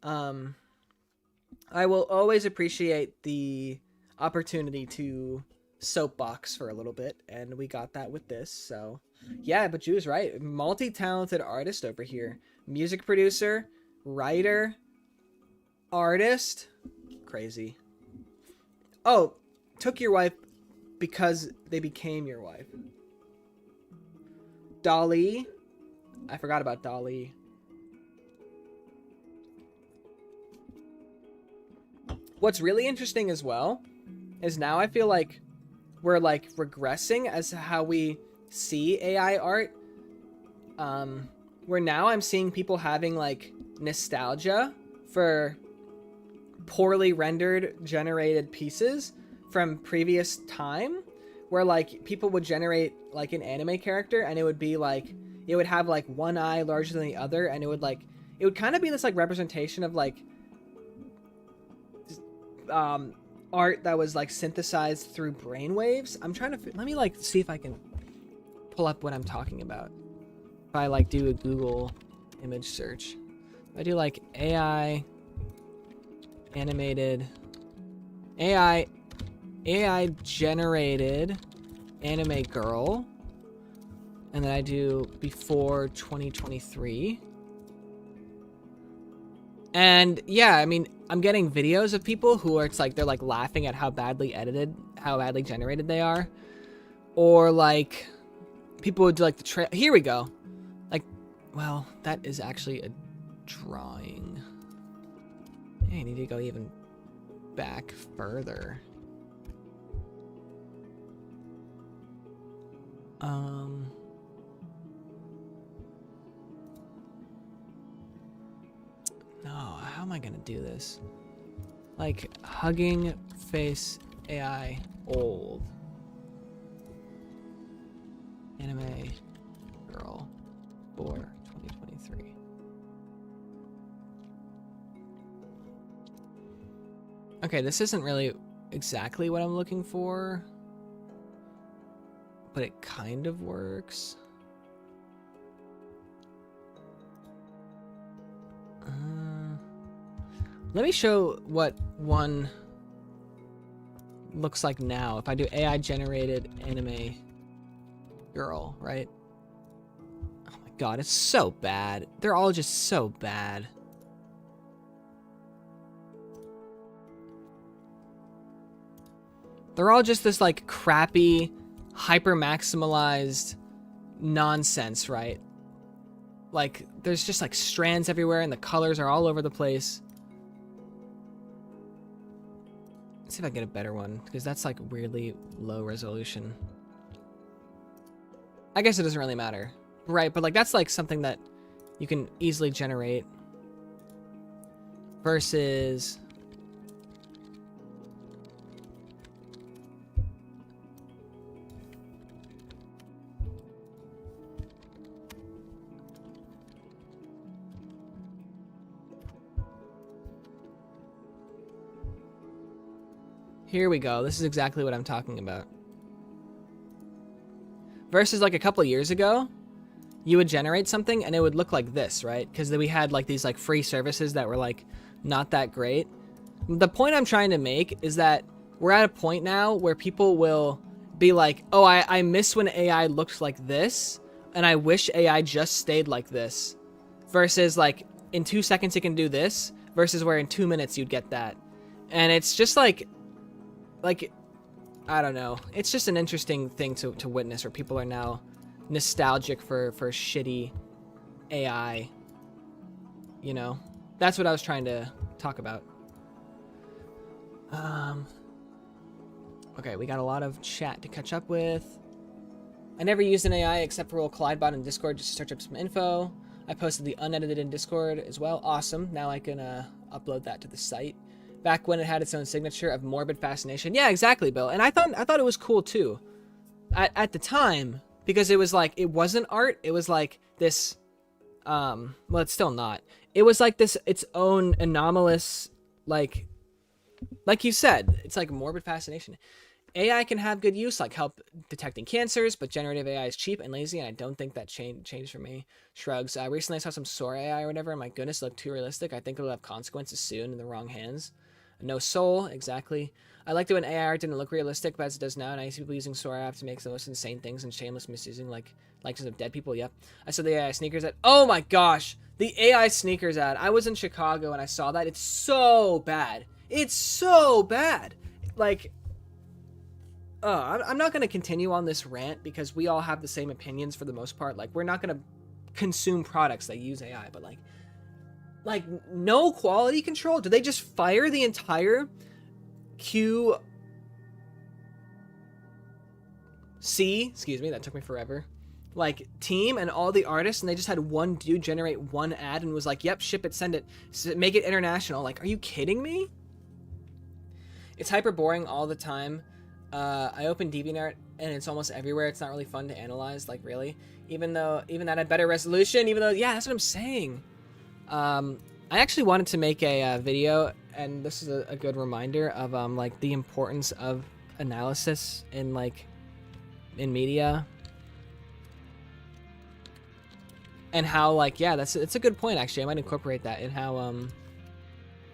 I will always appreciate the opportunity to soapbox for a little bit, and we got that with this. So, yeah, but Drew's right. Multi-talented artist over here. Music producer, writer, artist. Crazy. Oh, took your wife because they became your wife. Dolly. I forgot about Dolly. What's really interesting as well is now I feel like we're, like, regressing as to how we see AI art. Where now I'm seeing people having, like, nostalgia for poorly rendered generated pieces from previous time, where, like, people would generate, like, an anime character and it would be like, it would have, like, one eye larger than the other, and it would kind of be this, like, representation of, like, art that was, like, synthesized through brainwaves. I'm trying to let me, like, see if I can pull up what I'm talking about. If I, like, do a Google image search, if I do, like, AI animated AI generated anime girl, and then I do before 2023, and yeah, I mean, I'm getting videos of people who are, it's like they're, like, laughing at how badly generated they are, or, like, people would do, like, here we go, like, well, that is actually a drawing. I need to go even back further. No, how am I gonna do this? Like, Hugging Face AI old. Anime girl for 2023. Okay, this isn't really exactly what I'm looking for, but it kind of works. Let me show what one looks like now. If I do AI generated anime girl, right? Oh my god, it's so bad. They're all just so bad. They're all just this like crappy, hyper maximalized nonsense, right? Like there's just like strands everywhere and the colors are all over the place. Let's see if I can get a better one, because that's like weirdly low resolution. I guess it doesn't really matter. Right, but like that's like something that you can easily generate. Versus... Here we go. This is exactly what I'm talking about. Versus like a couple years ago, you would generate something and it would look like this, right? Because we had like these like free services that were like not that great. The point I'm trying to make is that we're at a point now where people will be like, oh, I miss when AI looked like this, and I wish AI just stayed like this. Versus like in 2 seconds it can do this, versus where in 2 minutes you'd get that. And it's just like, I don't know. It's just an interesting thing to witness, where people are now nostalgic for shitty AI. You know? That's what I was trying to talk about. Okay, we got a lot of chat to catch up with. I never used an AI except for roll CollideBot in Discord just to search up some info. I posted the unedited in Discord as well. Awesome. Now I can upload that to the site. Back when it had its own signature of morbid fascination. Yeah, exactly, Bill. And I thought it was cool too. At the time, because it was like, it wasn't art. It was like this, well, it's still not. It was like this, its own anomalous, like you said, it's like morbid fascination. AI can have good use, like help detecting cancers, but generative AI is cheap and lazy, and I don't think that changed for me. Shrugs. Recently I saw some Sora AI or whatever, and my goodness, it looked too realistic. I think it'll have consequences soon in the wrong hands. No soul, exactly. I liked it when AI art didn't look realistic, but as it does now, and I see people using Sora app to make the most insane things and shameless misusing, like likeness of dead people. Yep. I saw the AI sneakers ad. Oh my gosh, the AI sneakers ad. I was in Chicago and I saw that. It's so bad. It's so bad. Like, I'm not going to continue on this rant because we all have the same opinions for the most part. Like, we're not going to consume products that use AI, but like no quality control. Did they just fire the entire QC? Excuse me, that took me forever. Like, team and all the artists, and they just had one dude generate one ad and was like, yep, ship it, send it, make it international. Like, are you kidding me? It's hyper boring all the time. I open DeviantArt and it's almost everywhere. It's not really fun to analyze, like, really. Even that had better resolution, even though, yeah, that's what I'm saying. I actually wanted to make a video, and this is a good reminder of like the importance of analysis in in media, and how it's a good point actually. I might incorporate that in how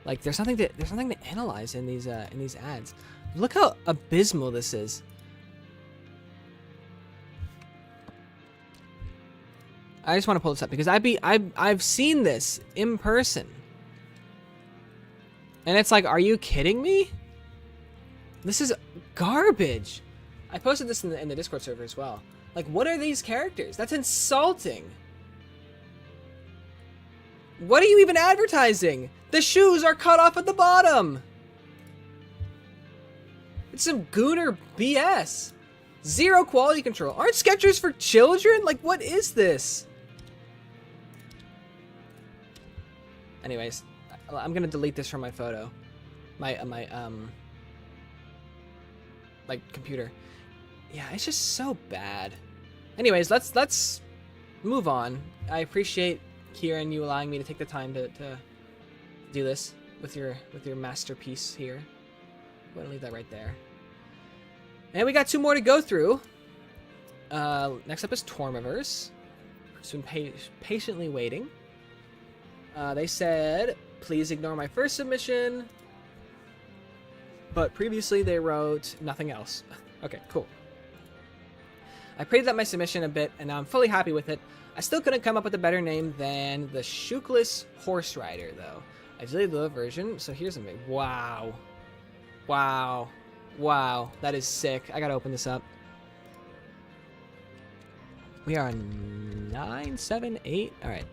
like there's something to analyze in these ads. Look how abysmal this is. I just want to pull this up because I've seen this in person. And it's like, are you kidding me? This is garbage. I posted this in the Discord server as well. Like, what are these characters? That's insulting. What are you even advertising? The shoes are cut off at the bottom. It's some gooner BS. Zero quality control. Aren't Skechers for children? Like, what is this? Anyways, I'm gonna delete this from my photo, my like computer. Yeah, it's just so bad. Anyways, let's move on. I appreciate Kieran you allowing me to take the time to do this with your masterpiece here. I'm gonna leave that right there. And we got 2 more to go through. Next up is Tormiverse. Just been patiently waiting. They said, please ignore my first submission. But previously they wrote nothing else. Okay, cool. I prated up my submission a bit, and now I'm fully happy with it. I still couldn't come up with a better name than the Shookless Horse Rider, though. I deleted the version, so here's a... Wow. Wow. Wow. That is sick. I gotta open this up. We are on 9, 7, 8. Alright.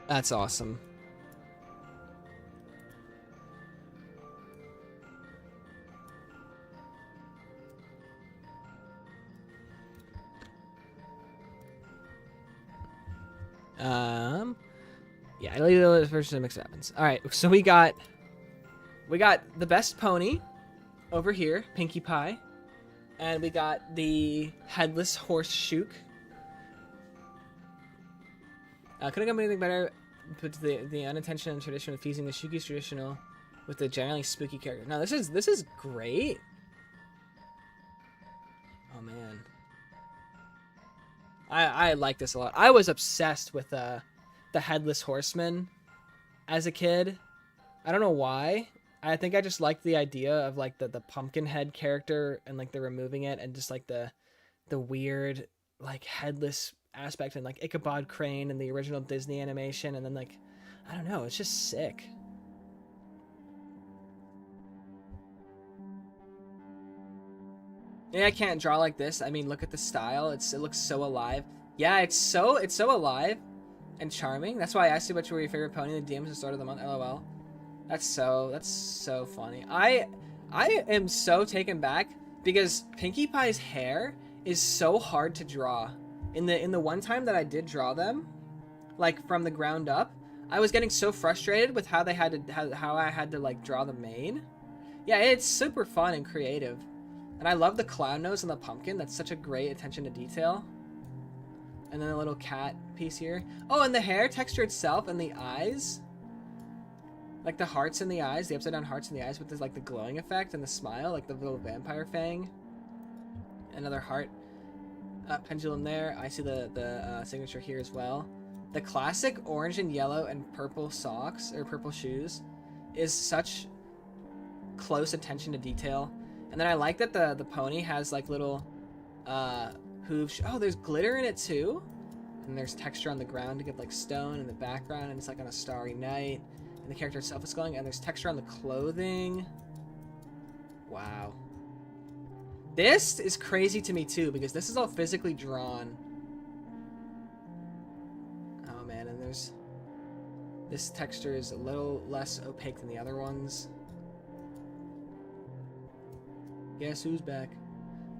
That's awesome. Yeah, I leave the first to mix happens. All right, so we got the best pony over here, Pinkie Pie, and we got the headless horse Shook. Couldn't come anything better, but the unintentional tradition of fusing the Shookie's traditional with the generally spooky character. No, this is great. Oh man, I like this a lot. I was obsessed with the Headless Horseman as a kid. I don't know why. I think I just liked the idea of like the pumpkin head character and like the removing it and just like the weird like headless aspect and like Ichabod Crane and the original Disney animation, and then like I don't know, it's just sick. Yeah, I can't draw like this. I mean, look at the style. It looks so alive. Yeah, it's so alive and charming. That's why I asked you what were your favorite pony. The DMs the start of the month. LOL. That's so funny. I am so taken back because Pinkie Pie's hair is so hard to draw. In the one time that I did draw them, like from the ground up, I was getting so frustrated with how I had to like draw the mane. Yeah, it's super fun and creative. And I love the clown nose and the pumpkin. That's such a great attention to detail. And then a little cat piece here. Oh, and the hair texture itself and the eyes. Like the hearts in the eyes, the upside down hearts in the eyes with this, like the glowing effect and the smile, like the little vampire fang. Another heart pendulum there. I see the signature here as well. The classic orange and yellow and purple socks or purple shoes is such close attention to detail. And then I like that the pony has like little hooves. Oh, there's glitter in it too. And there's texture on the ground to get like stone in the background, and it's like on a starry night. And the character itself is glowing, and there's texture on the clothing. Wow. This is crazy to me too, because this is all physically drawn. Oh man, and this texture is a little less opaque than the other ones. Guess who's back?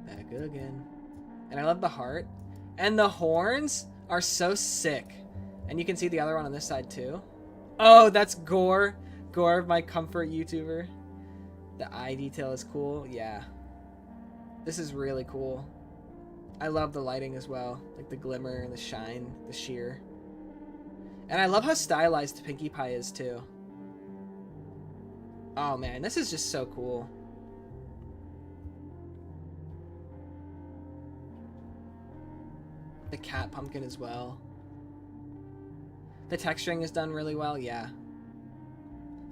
Back again. And I love the heart. And the horns are so sick. And you can see the other one on this side too. Oh, that's Gore. Gore, my comfort YouTuber. The eye detail is cool. Yeah. This is really cool. I love the lighting as well. Like the glimmer and the shine, the sheer. And I love how stylized Pinkie Pie is too. Oh man, this is just so cool. The cat pumpkin as well. The texturing is done really well, yeah.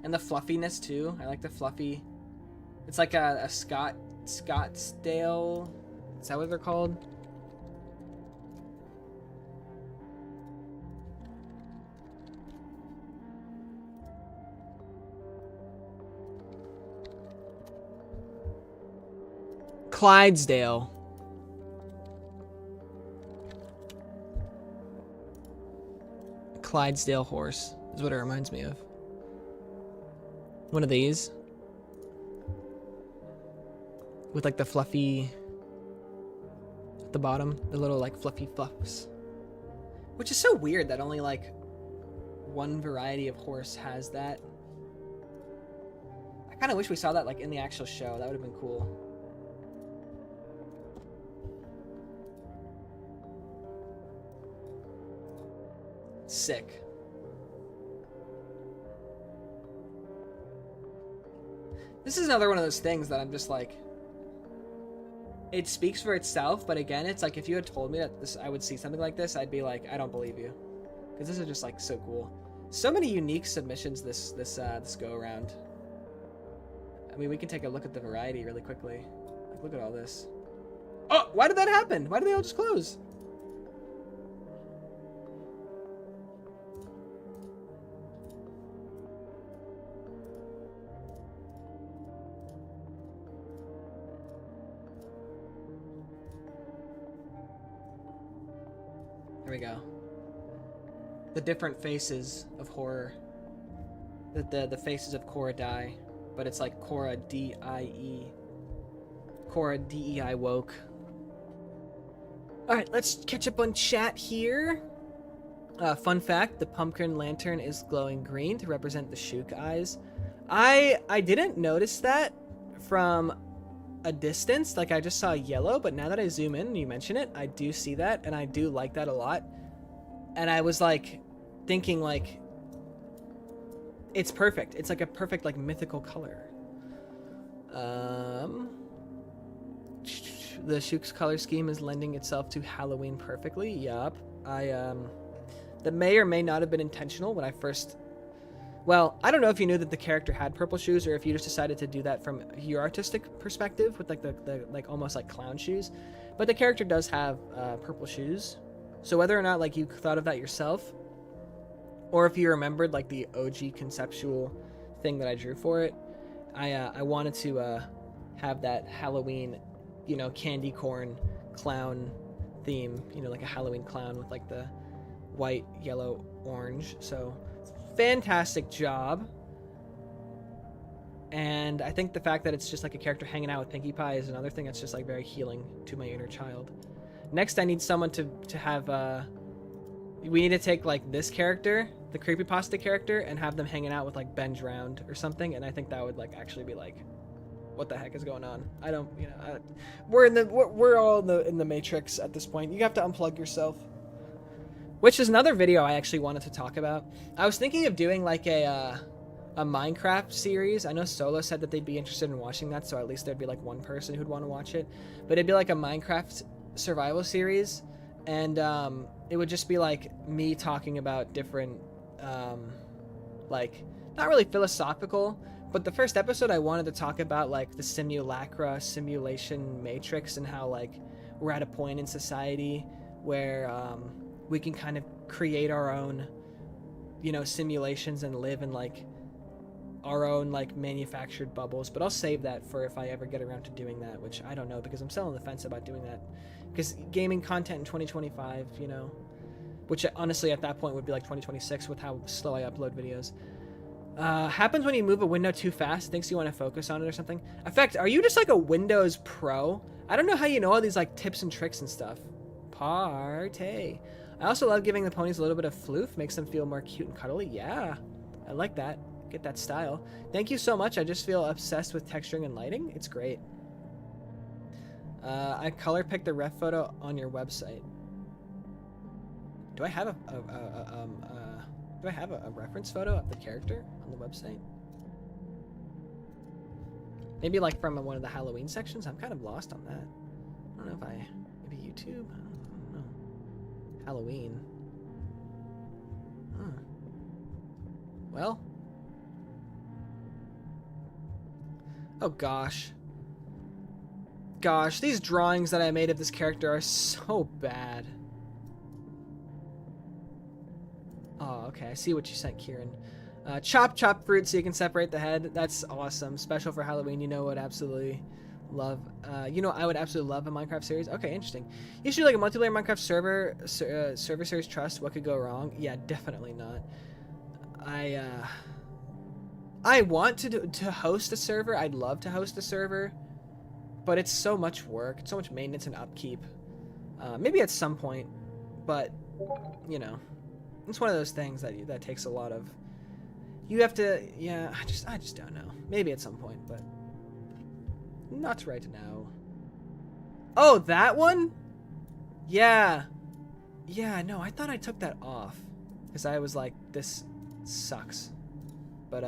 And the fluffiness too. I like the fluffy. It's like a Scottsdale. Is that what they're called? Clydesdale. Clydesdale horse is what it reminds me of. One of these. With like the fluffy the bottom, the little like fluffy fluffs. Which is so weird that only like one variety of horse has that. I kind of wish we saw that like in the actual show. That would have been cool. Sick. This is another one of those things that I'm just like, it speaks for itself, but again, it's like if you had told me that I would see something like this, I'd be like, I don't believe you, because this is just like so cool. So many unique submissions this go around. I mean, we can take a look at the variety really quickly. Like, look at all this. Oh, why did that happen? Why did they all just close? There we go. The different faces of horror. The faces of Cora die, but it's like Cora D-I-E. Cora D-E-I woke. Alright, let's catch up on chat here. Fun fact, the pumpkin lantern is glowing green to represent the Shook eyes. I didn't notice that from a distance, like I just saw yellow, but now that I zoom in and you mention it, I do see that, and I do like that a lot. And I was like thinking like it's perfect. It's like a perfect like mythical color. The Shook's color scheme is lending itself to Halloween perfectly. Yup. That may or may not have been intentional when I first. Well, I don't know if you knew that the character had purple shoes, or if you just decided to do that from your artistic perspective with like the like almost like clown shoes. But the character does have purple shoes. So whether or not like you thought of that yourself, or if you remembered like the OG conceptual thing that I drew for it, I wanted to have that Halloween, you know, candy corn clown theme, you know, like a Halloween clown with like the white, yellow, orange. So fantastic job. And I think the fact that it's just like a character hanging out with Pinkie Pie is another thing that's just like very healing to my inner child. Next, I need someone to have we need to take like this character, the creepypasta character, and have them hanging out with like Ben Drowned or something, and I think that would like actually be like, what the heck is going on? I don't, you know, we're all in the Matrix at this point. You have to unplug yourself. Which is another video I actually wanted to talk about. I was thinking of doing like a Minecraft series. I know Solo said that they'd be interested in watching that, so at least there'd be like one person who'd want to watch it. But it'd be like a Minecraft survival series, and it would just be like me talking about different like not really philosophical, but the first episode I wanted to talk about like the simulation matrix, and how like we're at a point in society where we can kind of create our own, you know, simulations and live in like our own like manufactured bubbles. But I'll save that for if I ever get around to doing that, which I don't know, because I'm still on the fence about doing that, because gaming content in 2025, you know, which honestly at that point would be like 2026 with how slow I upload videos. Happens when you move a window too fast. Thinks you want to focus on it or something. Effect, are you just like a Windows Pro? I don't know how you know all these like tips and tricks and stuff. Partay. I also love giving the ponies a little bit of floof. Makes them feel more cute and cuddly. Yeah, I like that. Get that style. Thank you so much. I just feel obsessed with texturing and lighting. It's great. I color picked the ref photo on your website. Do I have a reference photo of the character on the website? Maybe like from one of the Halloween sections? I'm kind of lost on that. I don't know if maybe YouTube? I don't know. Halloween. Huh. Well. Oh gosh. Gosh, these drawings that I made of this character are so bad. Oh, okay. I see what you sent, Kieran. Chop fruit so you can separate the head. That's awesome. Special for Halloween. You know what? Absolutely love. You know, I would absolutely love a Minecraft series. Okay, interesting. You should do like a multiplayer Minecraft server series. Trust. What could go wrong? Yeah, definitely not. I want to host a server. I'd love to host a server, but it's so much work. It's so much maintenance and upkeep. Maybe at some point, but you know, it's one of those things that takes a lot of. You have to, yeah. I just don't know. Maybe at some point, but not right now. Oh, that one? Yeah. Yeah, no, I thought I took that off because I was like, this sucks. But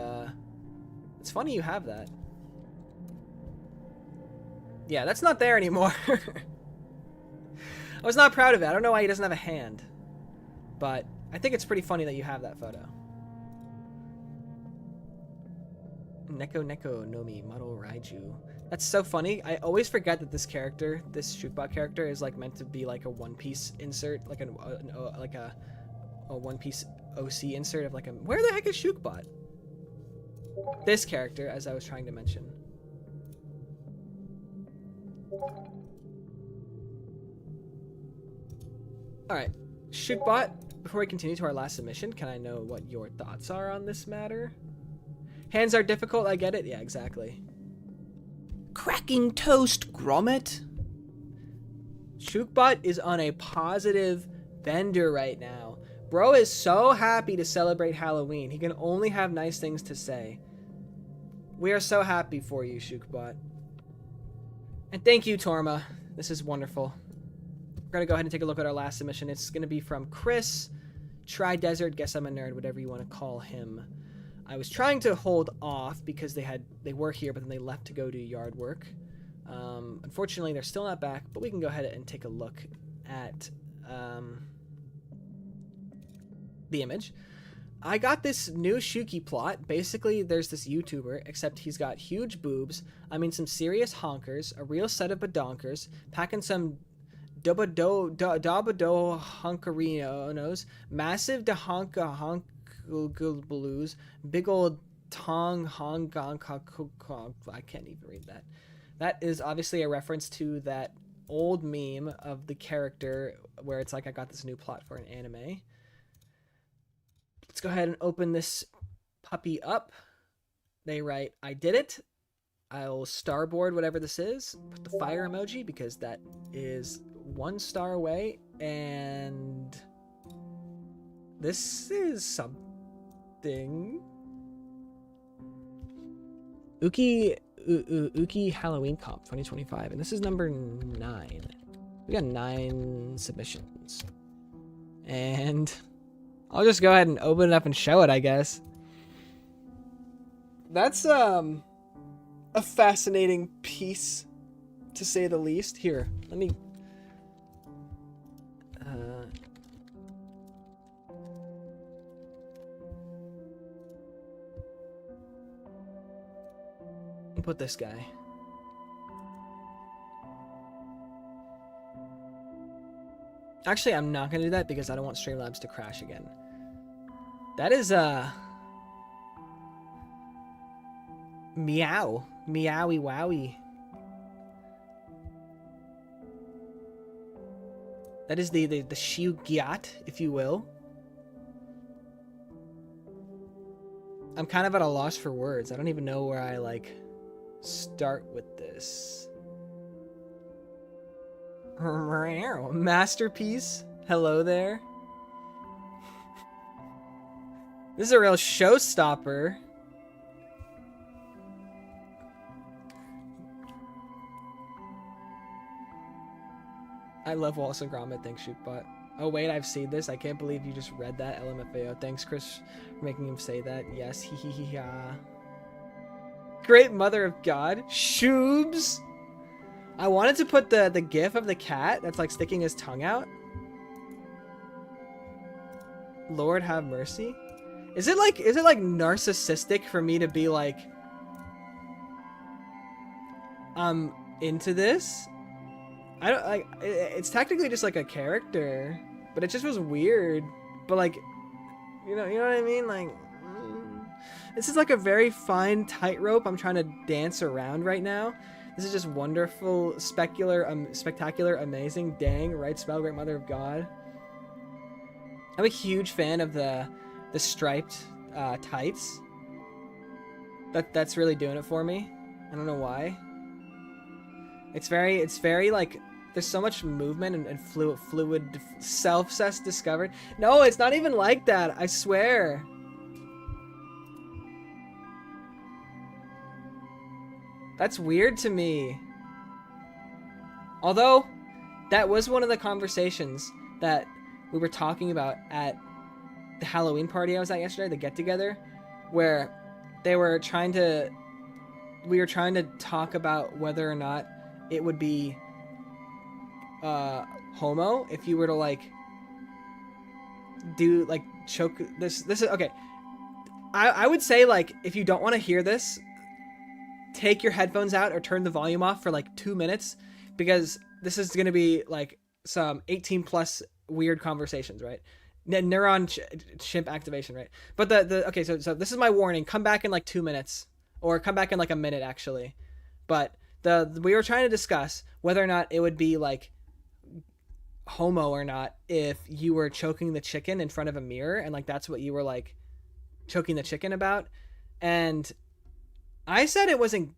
it's funny you have that. Yeah, that's not there anymore. I was not proud of it. I don't know why he doesn't have a hand, but I think it's pretty funny that you have that photo. Neko Neko Nomi Maro Raiju. That's so funny. I always forget that this character, this Shookbot character, is like meant to be like a One Piece insert, like a One Piece OC insert of like a. Where the heck is Shookbot? This character, as I was trying to mention. All right, Shookbot. Before we continue to our last submission, can I know what your thoughts are on this matter? Hands are difficult. I get it. Yeah, exactly. Cracking toast, Grommet. Shookbot is on a positive bender right now. Bro is so happy to celebrate Halloween. He can only have nice things to say. We are so happy for you, Shookbot. And thank you, Torma. This is wonderful. We're going to go ahead and take a look at our last submission. It's going to be from Chris. Tri-Desert, guess I'm a nerd, whatever you want to call him. I was trying to hold off because they were here, but then they left to go do yard work. Unfortunately, they're still not back, but we can go ahead and take a look at the image. I got this new Shookey plot. Basically, there's this YouTuber, except he's got huge boobs. I mean, some serious honkers, a real set of badonkers, packing some dabado hunkarinos, massive dahonka blues, big old tong hong gong. I can't even read that. That is obviously a reference to that old meme of the character where it's like, I got this new plot for an anime. Let's go ahead and open this puppy up. They write, I did it. I'll starboard whatever this is. Put the fire emoji because that is 1 star away. And this is something. Uki Halloween Comp 2025. And this is number 9. We got 9 submissions. And I'll just go ahead and open it up and show it, I guess. That's a fascinating piece, to say the least. Here, let me put this guy. Actually, I'm not gonna do that because I don't want Streamlabs to crash again. That is meow, meowie wowie. That is the Shugyat, if you will. I'm kind of at a loss for words. I don't even know where I like start with this. Masterpiece. Hello there. This is a real showstopper. I love Wallace and Gromit. Thanks, Shootbot. Oh, wait, I've seen this. I can't believe you just read that. LMFAO. Thanks, Chris, for making him say that. Yes, hee hee hee ha. Great Mother of God. Shoobs. I wanted to put the gif of the cat that's like sticking his tongue out. Lord have mercy. Is it like narcissistic for me to be like, I'm into this? I don't like. It's technically just like a character, but it just was weird. But like, you know what I mean? Like, this is like a very fine tightrope I'm trying to dance around right now. This is just wonderful, spectacular, amazing. Dang, right spell, Great Mother of God. I'm a huge fan of the striped tights. That's really doing it for me. I don't know why. It's very like There's so much movement and fluid self-cess discovered. No, it's not even like that. I swear. That's weird to me. Although, that was one of the conversations that we were talking about at the Halloween party I was at yesterday, the get-together, where we were trying to talk about whether or not it would be homo if you were to like do like choke this is okay. I would say, like, if you don't want to hear this, take your headphones out or turn the volume off for like 2 minutes, because this is going to be like some 18 plus weird conversations, right? Neuron chimp activation, right? But okay, so this is my warning. Come back in like 2 minutes, or come back in like a minute actually. But we were trying to discuss whether or not it would be like homo or not if you were choking the chicken in front of a mirror, and like that's what you were like choking the chicken about. And I said it wasn't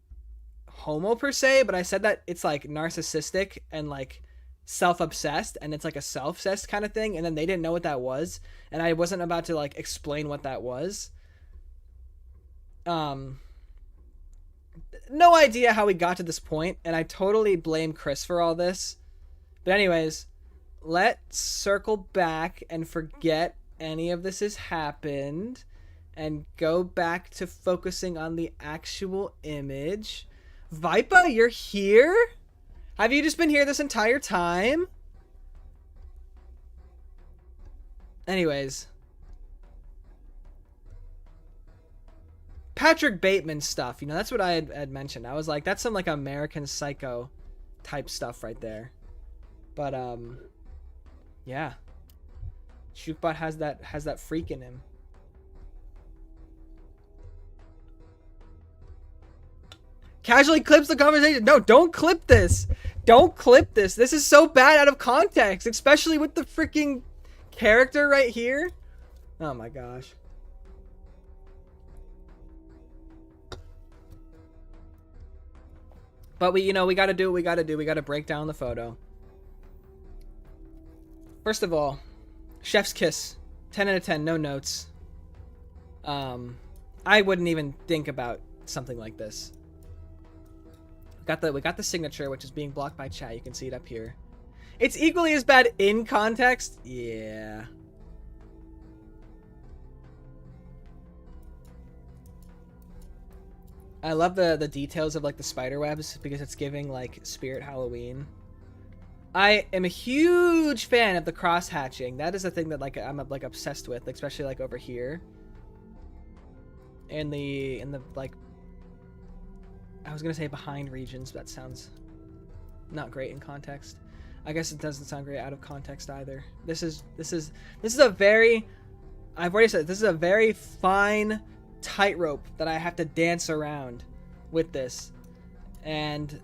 homo per se, but I said that it's like narcissistic and like self-obsessed, and it's like a self-obsessed kind of thing. And then they didn't know what that was, and I wasn't about to like explain what that was. No idea how we got to this point, and I totally blame Chris for all this. But anyways, let's circle back and forget any of this has happened and go back to focusing on the actual image. Vipa, you're here? Have you just been here this entire time? Anyways. Patrick Bateman stuff, you know, that's what I had mentioned. I was like, that's some like American Psycho type stuff right there. But yeah. Shookbot has that freak in him. Casually clips the conversation. No, don't clip this. Don't clip this. This is so bad out of context, especially with the freaking character right here. Oh my gosh. But we got to do what we got to do. We got to break down the photo. First of all, chef's kiss. 10 out of 10, no notes. I wouldn't even think about something like this. We got the signature, which is being blocked by chat. You can see it up here. It's equally as bad in context. Yeah. I love the details of like the spider webs, because it's giving like Spirit Halloween. I am a huge fan of the cross hatching. That is a thing that like I'm like obsessed with, especially like over here. In the like, I was gonna say behind regions, but that sounds not great in context. I guess it doesn't sound great out of context either. This is a very, I've already said, this is a very fine tightrope that I have to dance around with this, and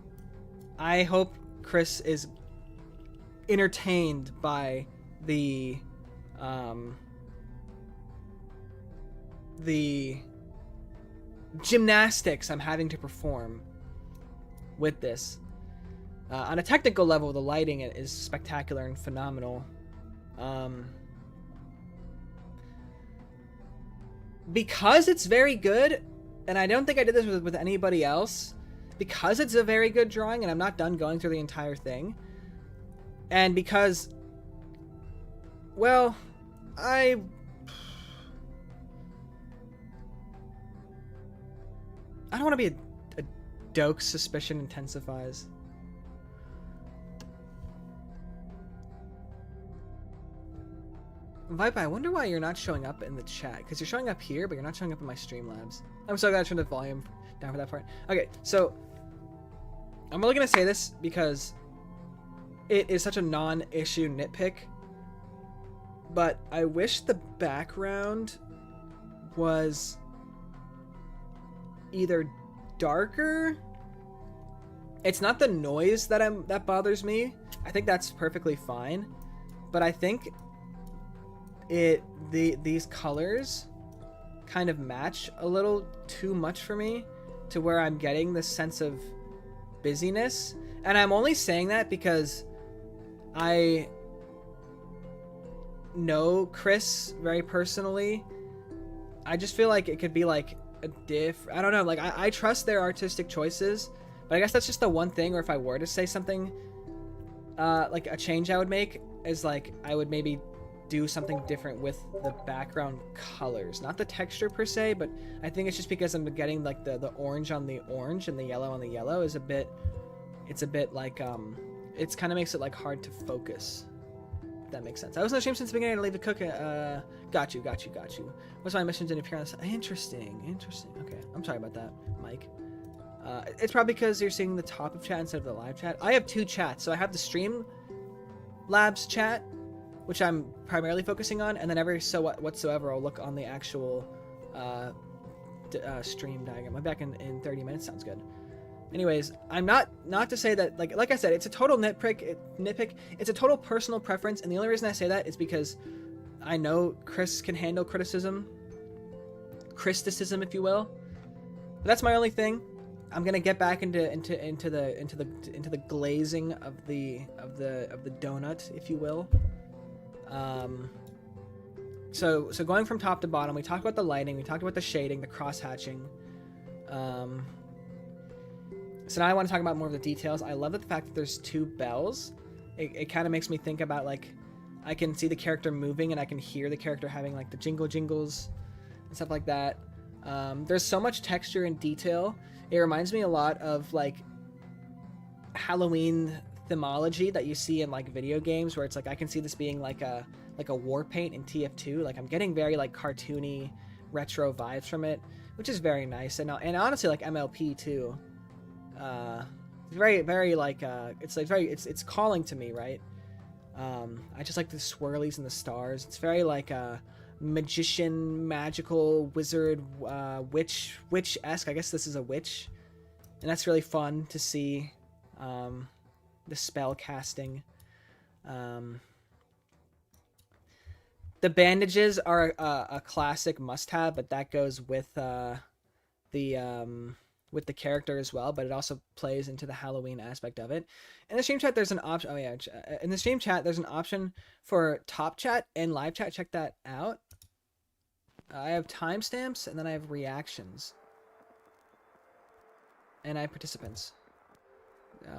I hope Chris is entertained by the gymnastics I'm having to perform with this. On a technical level, the lighting is spectacular and phenomenal. Because it's very good, and I don't think I did this with anybody else, because it's a very good drawing, and I'm not done going through the entire thing, and because, well, I don't want to be a doke. Suspicion intensifies. Vibe, I wonder why you're not showing up in the chat, because you're showing up here, but you're not showing up in my Streamlabs. I'm so glad I turned the volume down for that part. Okay, so I'm only going to say this because it is such a non-issue nitpick, but I wish the background was either darker. It's not the noise that bothers me. I think that's perfectly fine, but I think these colors kind of match a little too much for me, to where I'm getting this sense of busyness. And I'm only saying that because I know Chris very personally. I just feel like it could be like a I don't know, like I trust their artistic choices, but I guess that's just the one thing. Or if I were to say something, like a change I would make is like I would maybe do something different with the background colors, not the texture per se, but I think it's just because I'm getting like the orange on the orange and the yellow on the yellow is a bit, it's a bit like it's kind of makes it like hard to focus, if that makes sense. I was on the stream since the beginning to leave the cook. Got you. What's my mission didn't appear on this? Interesting. Okay, I'm sorry about that, Mike. It's probably because you're seeing the top of chat instead of the live chat. I have two chats, so I have the stream labs chat, which I'm primarily focusing on, and then every so whatsoever I'll look on the actual stream diagram. I'm back in 30 minutes. Sounds good. Anyways, I'm not to say that like I said, it's a total nitpick. It's a total personal preference, and the only reason I say that is because I know Chris can handle criticism, if you will. But that's my only thing. I'm gonna get back into the glazing of the donut, if you will. So going from top to bottom, we talked about the lighting, we talked about the shading, the cross hatching. So now I want to talk about more of the details. I love the fact that there's two bells. It kind of makes me think about like I can see the character moving and I can hear the character having like the jingles and stuff like that. There's so much texture and detail. It reminds me a lot of like Halloween themology that you see in like video games, where it's like I can see this being like a war paint in TF2. Like I'm getting very like cartoony retro vibes from it, which is very nice. And honestly like MLP too. Very like it's like very it's calling to me, right? I just like the swirlies and the stars. It's very like magician, magical, wizard, witch-esque. I guess this is a witch, and that's really fun to see. The spell casting. The bandages are a classic must-have, but that goes with the character as well. But it also plays into the Halloween aspect of it. In the stream chat, there's an option. Oh yeah, in the stream chat, there's an option for top chat and live chat. Check that out. I have timestamps, and then I have reactions, and I have participants.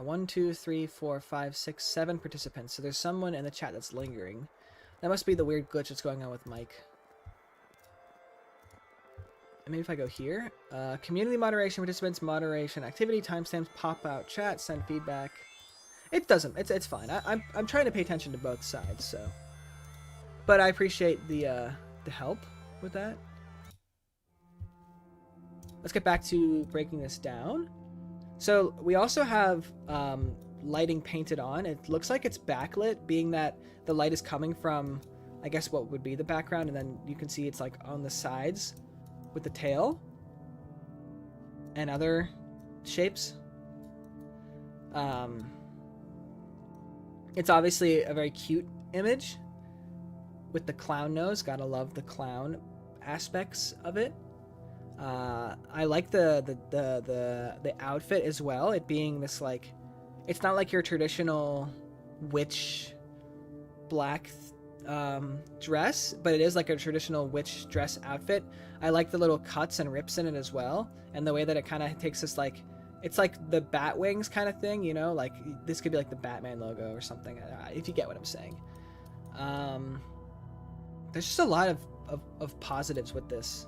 1, 2, 3, 4, 5, 6, 7 participants. So there's someone in the chat that's lingering. That must be the weird glitch that's going on with Mike. And maybe if I go here, community moderation, participants moderation, activity, timestamps, pop out, chat, send feedback. It doesn't. It's fine. I'm trying to pay attention to both sides. So, but I appreciate the help with that. Let's get back to breaking this down. So we also have lighting painted on. It looks like it's backlit, being that the light is coming from, I guess, what would be the background, and then you can see it's like on the sides with the tail and other shapes. It's obviously a very cute image with the clown nose. Gotta love the clown aspects of it. I like the outfit as well. It being this like, it's not like your traditional witch black dress, but it is like a traditional witch dress outfit. I like the little cuts and rips in it as well, and the way that it kind of takes this like, it's like the bat wings kind of thing, you know, like this could be like the Batman logo or something, if you get what I'm saying. There's just a lot of positives with this.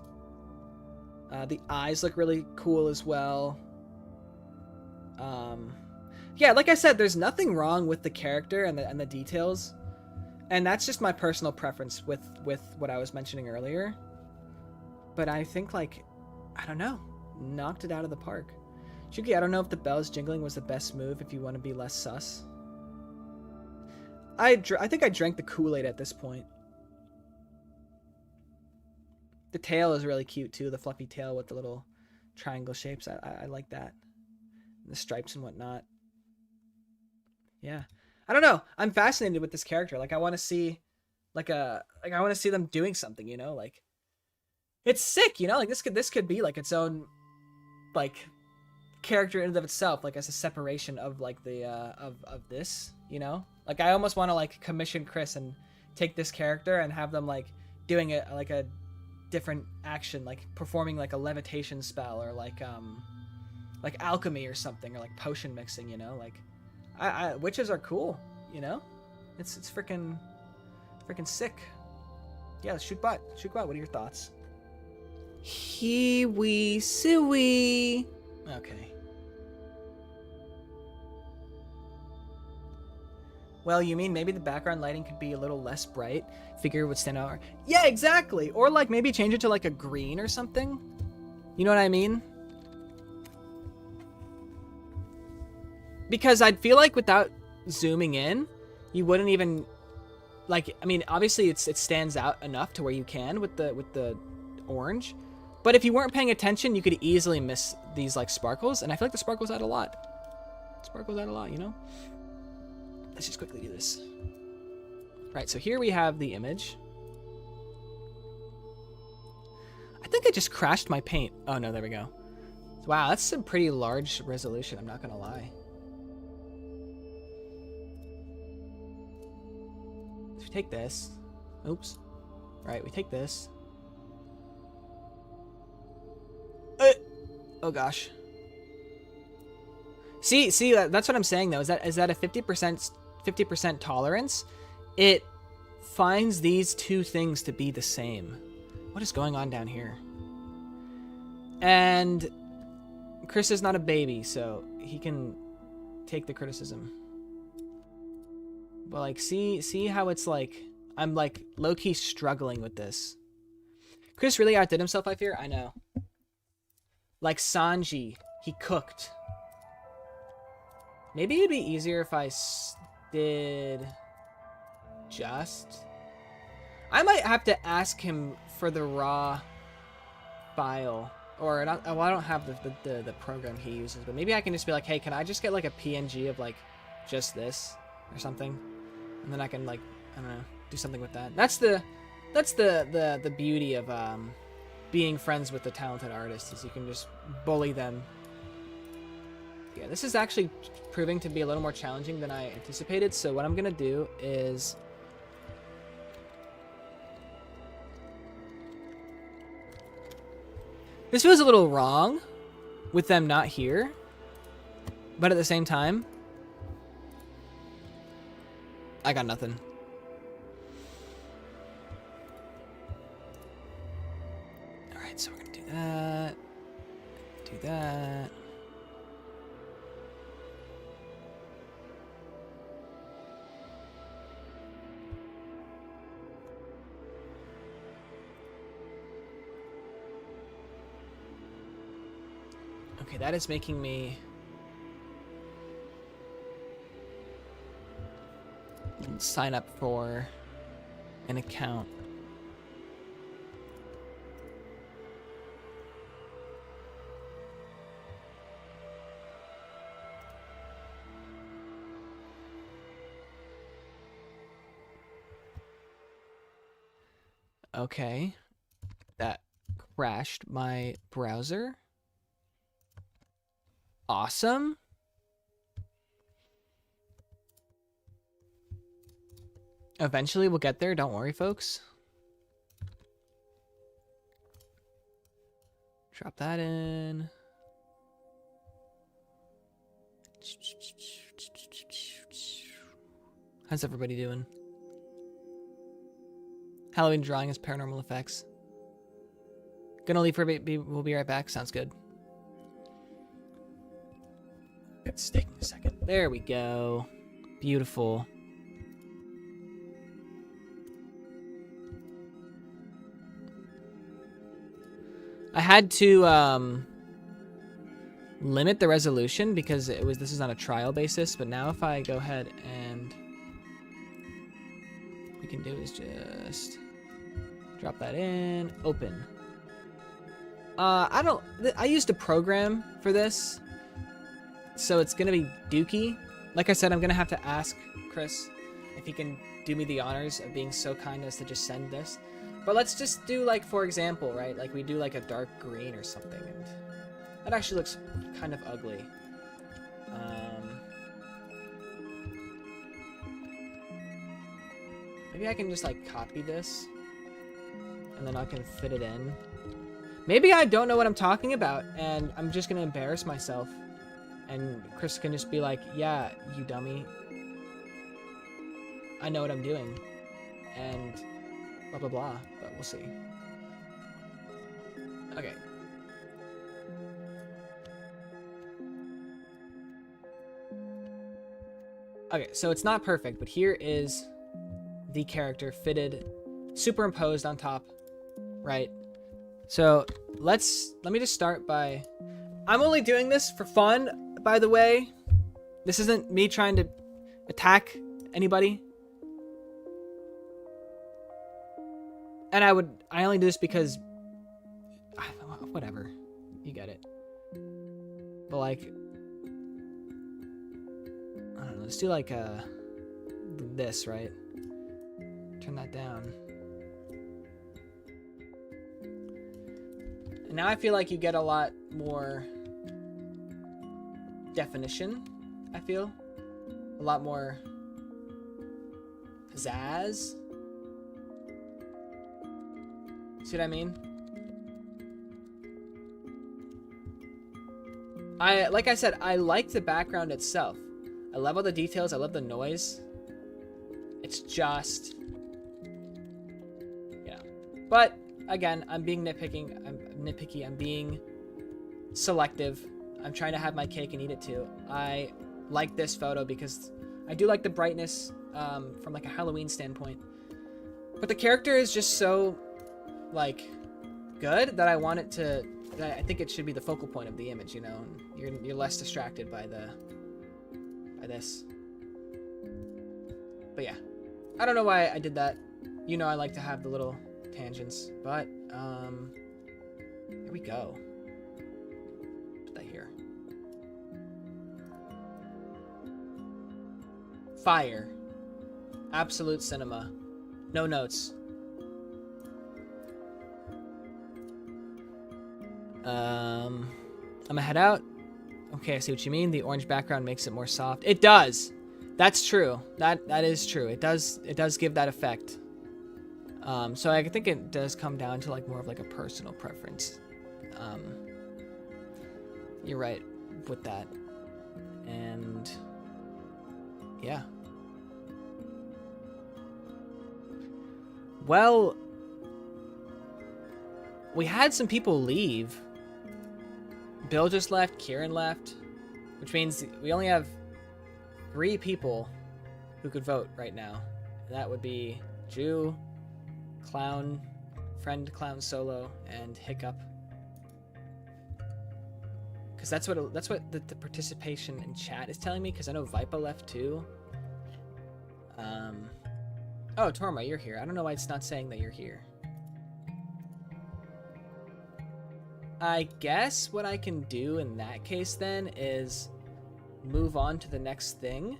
The eyes look really cool as well. Yeah, like I said, there's nothing wrong with the character and the details, and that's just my personal preference with what I was mentioning earlier. But I think, like, I don't know, knocked it out of the park. Shookey, I don't know if the bells jingling was the best move if you want to be less sus. I think I drank the Kool-Aid at this point. The tail is really cute too, the fluffy tail with the little triangle shapes. I like that. And the stripes and whatnot. Yeah. I don't know. I'm fascinated with this character. Like I want to see I want to see them doing something, you know, like it's sick, you know, like this could be like its own like character in and of itself, like as a separation of like the of this, you know? Like I almost want to like commission Chris and take this character and have them like doing it like a different action, like performing like a levitation spell or like alchemy or something, or like potion mixing, you know? Like I witches are cool, you know? It's freaking sick. Yeah, Shookbot. What are your thoughts? Hiwi suey. Okay. Well, you mean maybe the background lighting could be a little less bright? Figure would stand out. Yeah, exactly. Or like maybe change it to like a green or something. You know what I mean? Because I'd feel like without zooming in, you wouldn't even like. I mean, obviously it stands out enough to where you can with the orange. But if you weren't paying attention, you could easily miss these like sparkles, and I feel like the sparkles add a lot. Sparkles add a lot, you know? Let's just quickly do this. Right, so here we have the image. I think I just crashed my paint. Oh no, there we go. Wow, that's a pretty large resolution, I'm not gonna lie. So we take this. Oops. Right, we take this. Oh gosh. See, that's what I'm saying though. Is that a 50% tolerance? It finds these two things to be the same. What is going on down here? And Chris is not a baby, so he can take the criticism. But like, see how it's like I'm like low-key struggling with this. Chris really outdid himself, I fear. I know. Like Sanji, he cooked. Maybe it'd be easier if I did just. I might have to ask him for the raw file, or not. Oh, I don't have the program he uses, but maybe I can just be like, hey, can I just get like a PNG of like just this or something, and then I can like, I don't know, do something with that. That's the beauty of being friends with the talented artist, is you can just bully them. Yeah, this is actually proving to be a little more challenging than I anticipated, so what I'm gonna do is this feels a little wrong with them not here, but at the same time I got nothing. Alright, so we're gonna do that. Do that. Okay, that is making me sign up for an account. Okay, that crashed my browser. Awesome. Eventually we'll get there, don't worry, folks. Drop that in. How's everybody doing? Halloween drawing is paranormal effects. Gonna leave for a bit, we'll be right back. Sounds good. It's taking a second. There we go. Beautiful. I had to limit the resolution because this is on a trial basis, but now if I go ahead and what we can do is just drop that in, open. I used a program for this, so it's gonna be dookie. Like I said, I'm gonna have to ask Chris if he can do me the honors of being so kind as to just send this. But let's just do, like, for example, right? Like we do like a dark green or something, and That actually looks kind of ugly. Maybe I can just like copy this and then I can fit it in. Maybe I don't know what I'm talking about and I'm just gonna embarrass myself and Chris can just be like, yeah, you dummy, I know what I'm doing, and blah blah blah, but we'll see. Okay. Okay, so it's not perfect, but here is the character fitted, superimposed on top, right? So let me just start by, I'm only doing this for fun, by the way. This isn't me trying to attack anybody. And I only do this because, whatever, you get it. But like, I don't know, let's do like this, right? Turn that down. And now I feel like you get a lot more definition, I feel. A lot more pizzazz. See what I mean? Like I said, I like the background itself. I love all the details. I love the noise. It's just, yeah. But again, I'm being nitpicking. I'm nitpicky. I'm being selective. I'm trying to have my cake and eat it too. I like this photo because I do like the brightness from like a Halloween standpoint. But the character is just so like good that I want it to. I think it should be the focal point of the image. You know, you're less distracted by this. But yeah, I don't know why I did that. You know, I like to have the little tangents, but here we go. Put that here. Fire. Absolute cinema. No notes. I'm gonna head out. Okay, I see what you mean. The orange background makes it more soft. It does. That's true. That is true. It does give that effect. So I think it does come down to like more of like a personal preference. You're right with that. And yeah. Well, we had some people leave. Bill just left, Kieran left, which means we only have 3 people who could vote right now. And that would be Jew, Clown, Friend Clown Solo, and Hiccup. Because that's what the participation in chat is telling me, because I know Vipa left too. Oh, Torma, you're here. I don't know why it's not saying that you're here. I guess what I can do in that case then is move on to the next thing,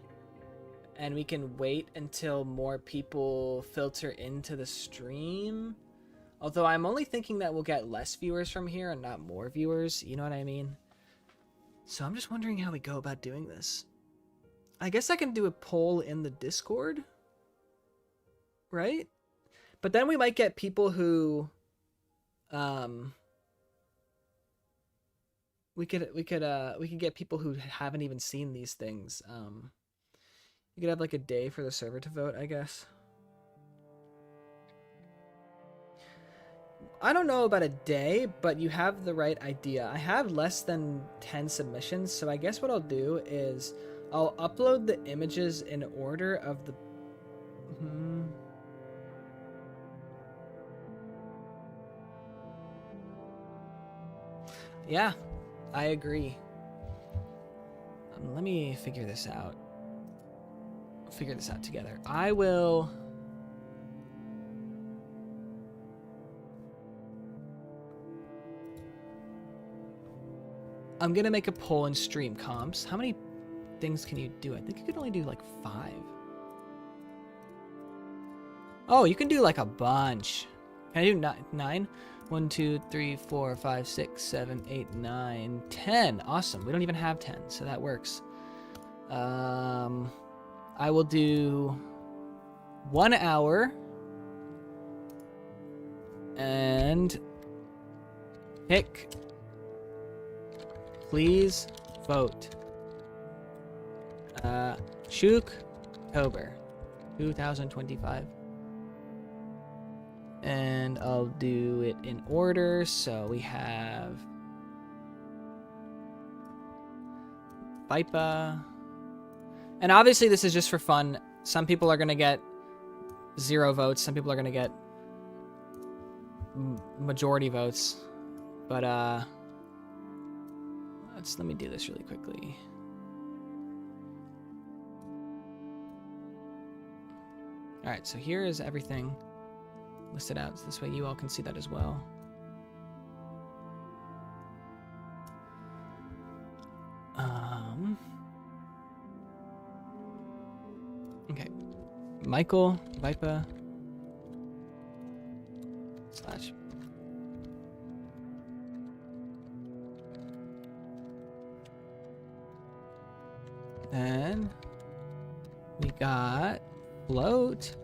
and we can wait until more people filter into the stream. Although I'm only thinking that we'll get less viewers from here and not more viewers, you know what I mean? So I'm just wondering how we go about doing this. I guess I can do a poll in the Discord, right? But then we might get people who we could get people who haven't even seen these things. You could have like a day for the server to vote, I guess. I don't know about a day, but you have the right idea. I have less than 10 submissions, so I guess what I'll do is I'll upload the images in order of the... Yeah, I agree. Let me figure this out. Figure this out together. I will... I'm gonna make a poll in stream comps. How many things can you do? I think you can only do like 5. Oh, you can do like a bunch. Can I do 9? 1, 2, 3, 4, 5, 6, 7, 8, 9, 10. Awesome. We don't even have 10, so that works. I will do 1 hour and pick. Please vote. Shooktober 2025. And I'll do it in order. So we have Vipa. And obviously this is just for fun. Some people are going to get 0 votes. Some people are going to get majority votes. But let me do this really quickly. All right, so here is everything listed out. So this way you all can see that as well. Okay. Michael, Vipa, / Then we got Float,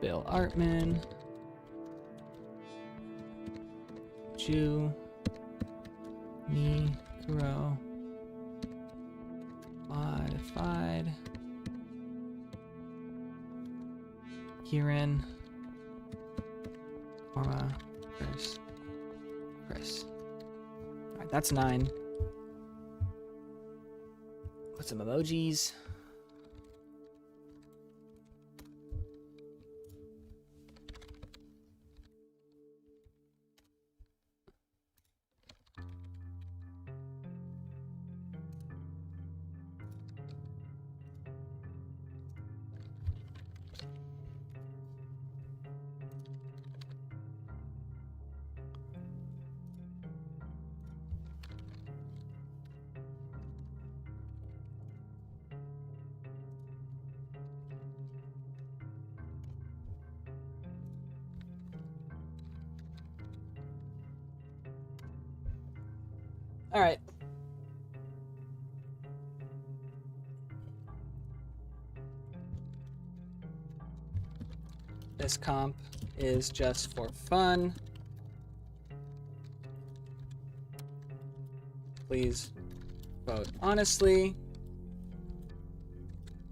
Bill Artman, Jew, me, Kuro, Modified, Kieran, Orma, Chris. Alright, that's 9. Put some emojis. All right. This comp is just for fun. Please vote honestly.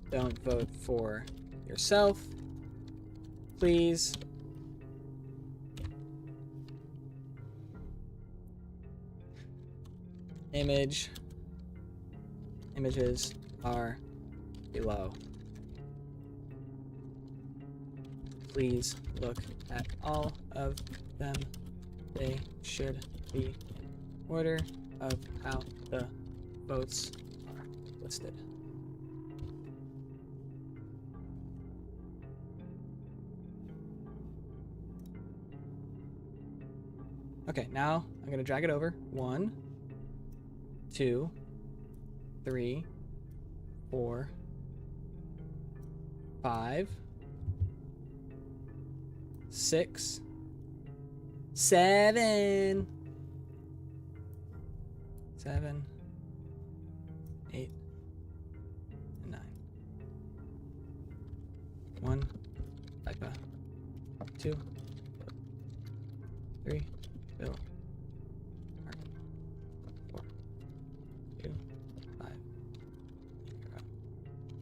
Don't vote for yourself. Please. Images are below. Please look at all of them. They should be in order of how the votes are listed. Okay, now I'm gonna drag it over. 1, 2, 3, 4, 5, 6, 7, 8, and 9. 1, Vipa. 2, 3, Bill. 4, 2, 5,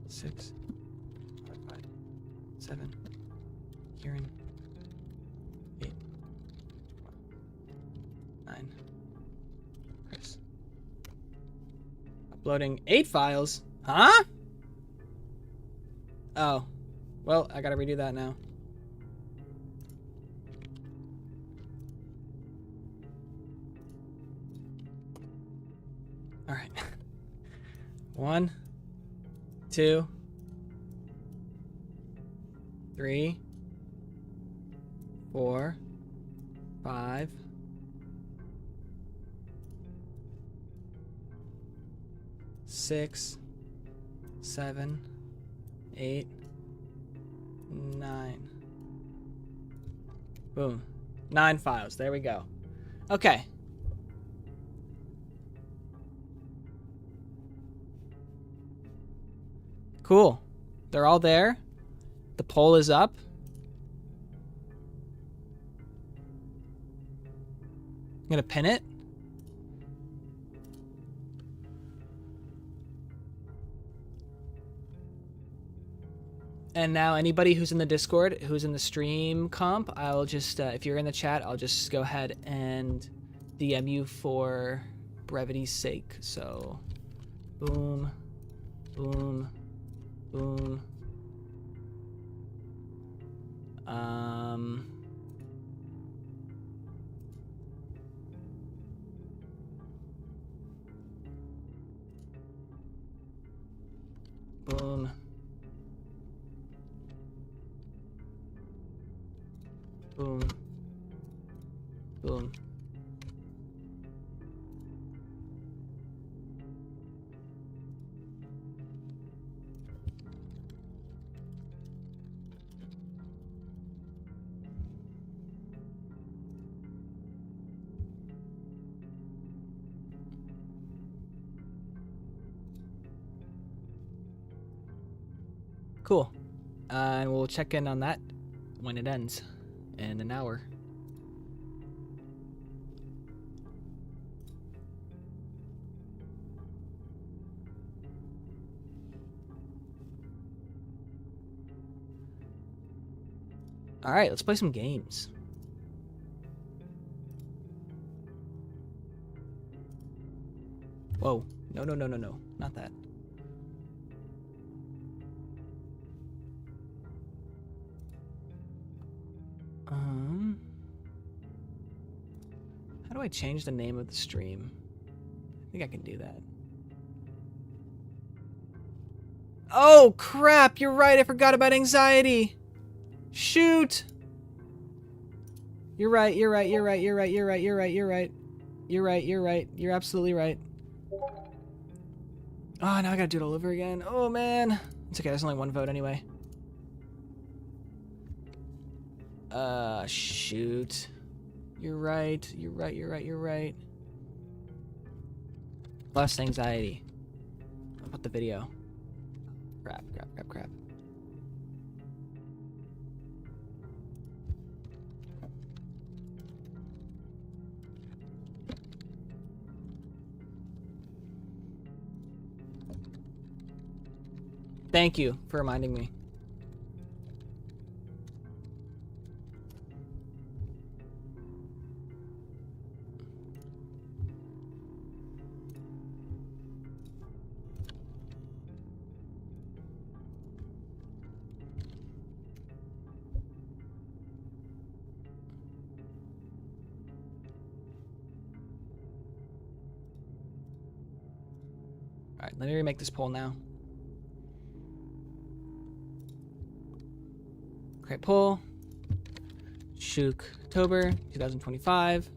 6, 5, 7, Kieran, 8, 9, Chris. Uploading 8 files. Huh? Oh. Well, I gotta redo that now. All right. 1, 2, 3, 4, 5, 6, 7, 8, 9. Boom. 9 files. There we go. Okay. Cool. They're all there. The poll is up. I'm gonna pin it. And now anybody who's in the Discord, who's in the stream comp, I'll just, if you're in the chat, I'll just go ahead and DM you for brevity's sake. So, boom, boom, boom. Boom. Boom. Boom. Cool. And we'll check in on that when it ends in an hour. All right, let's play some games. Whoa. No, no, no, no, no. Not that. How do I change the name of the stream? I think I can do that. Oh, crap. You're right. I forgot about anxiety. Shoot. You're right. You're right. You're right. You're right. You're right. You're right. You're right. You're right. You're right. You're absolutely right. Oh, now I gotta do it all over again. Oh, man. It's okay. There's only one vote anyway. Shoot. You're right. You're right. You're right. You're right. Less anxiety. How about the video? Crap, crap, crap, crap. Thank you for reminding me. Alright, let me remake this poll now. Create poll. Shooktober 2025.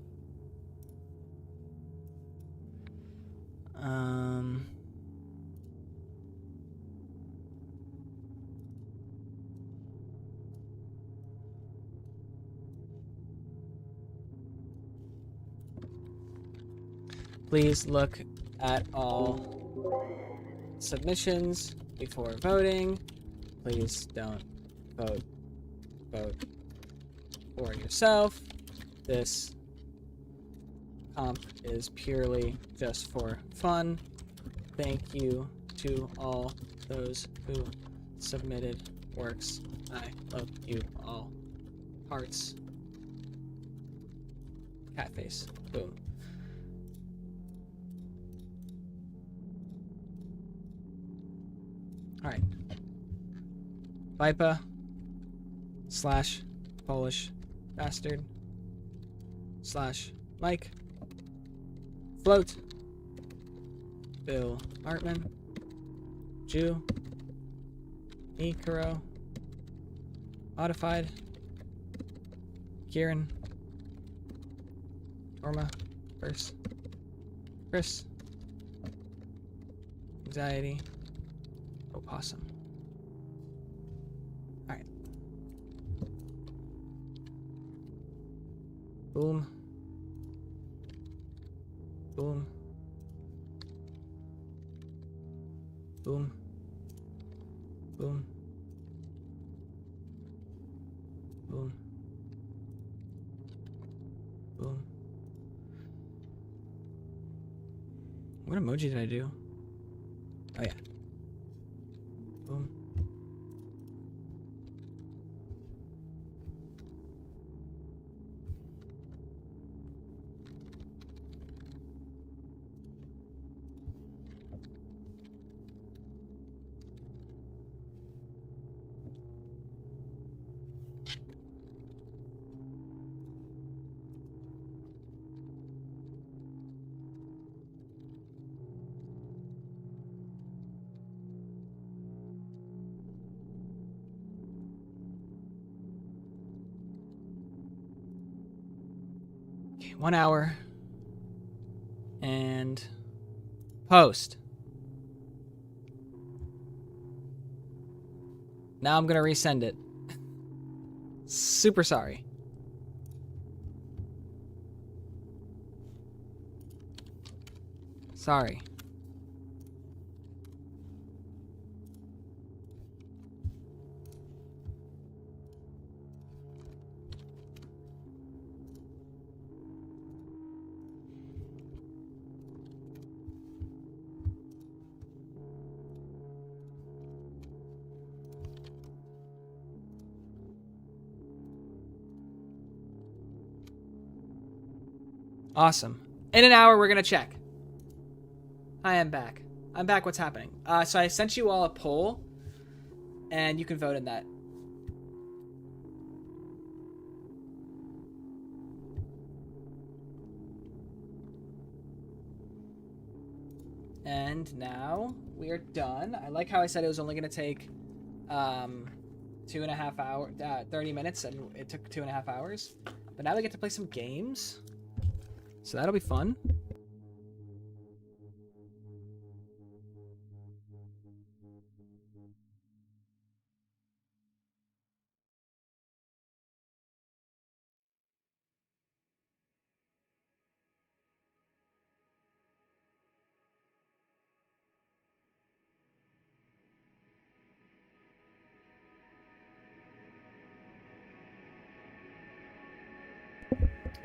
Please look at all submissions before voting. Please don't vote for yourself. This comp is purely just for fun. Thank you to all those who submitted works. I love you all. Hearts. Cat face. Boom. Alright. Vipa / Polish bastard / Mike. Float. Bill Hartman. Jew. Ikaro. Modified. Kieran. Torma. Verse. Chris. Anxiety. Opossum. Alright. Boom. Boom. Boom. Boom. Boom. Boom. What emoji did I do? Oh yeah. Boom. Okay, 1 hour. And post. Now I'm gonna resend it. Super sorry. Sorry. Awesome. In an hour, we're gonna check. I am back. I'm back. What's happening? So I sent you all a poll, and you can vote in that. And now we are done. I like how I said it was only gonna take 2.5 hours, 30 minutes, and it took 2.5 hours. But now we get to play some games. So that'll be fun.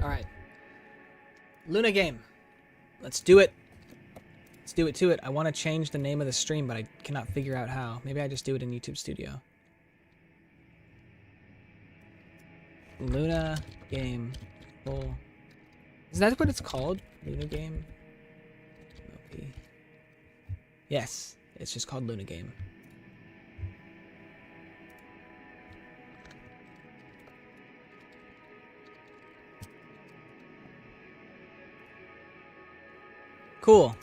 All right. Luna game. Let's do it. Let's do it to it. I want to change the name of the stream, but I cannot figure out how. Maybe I just do it in YouTube Studio. Luna game. Full. Is that what it's called? Luna game? Okay. Yes. It's just called Luna game. Cool.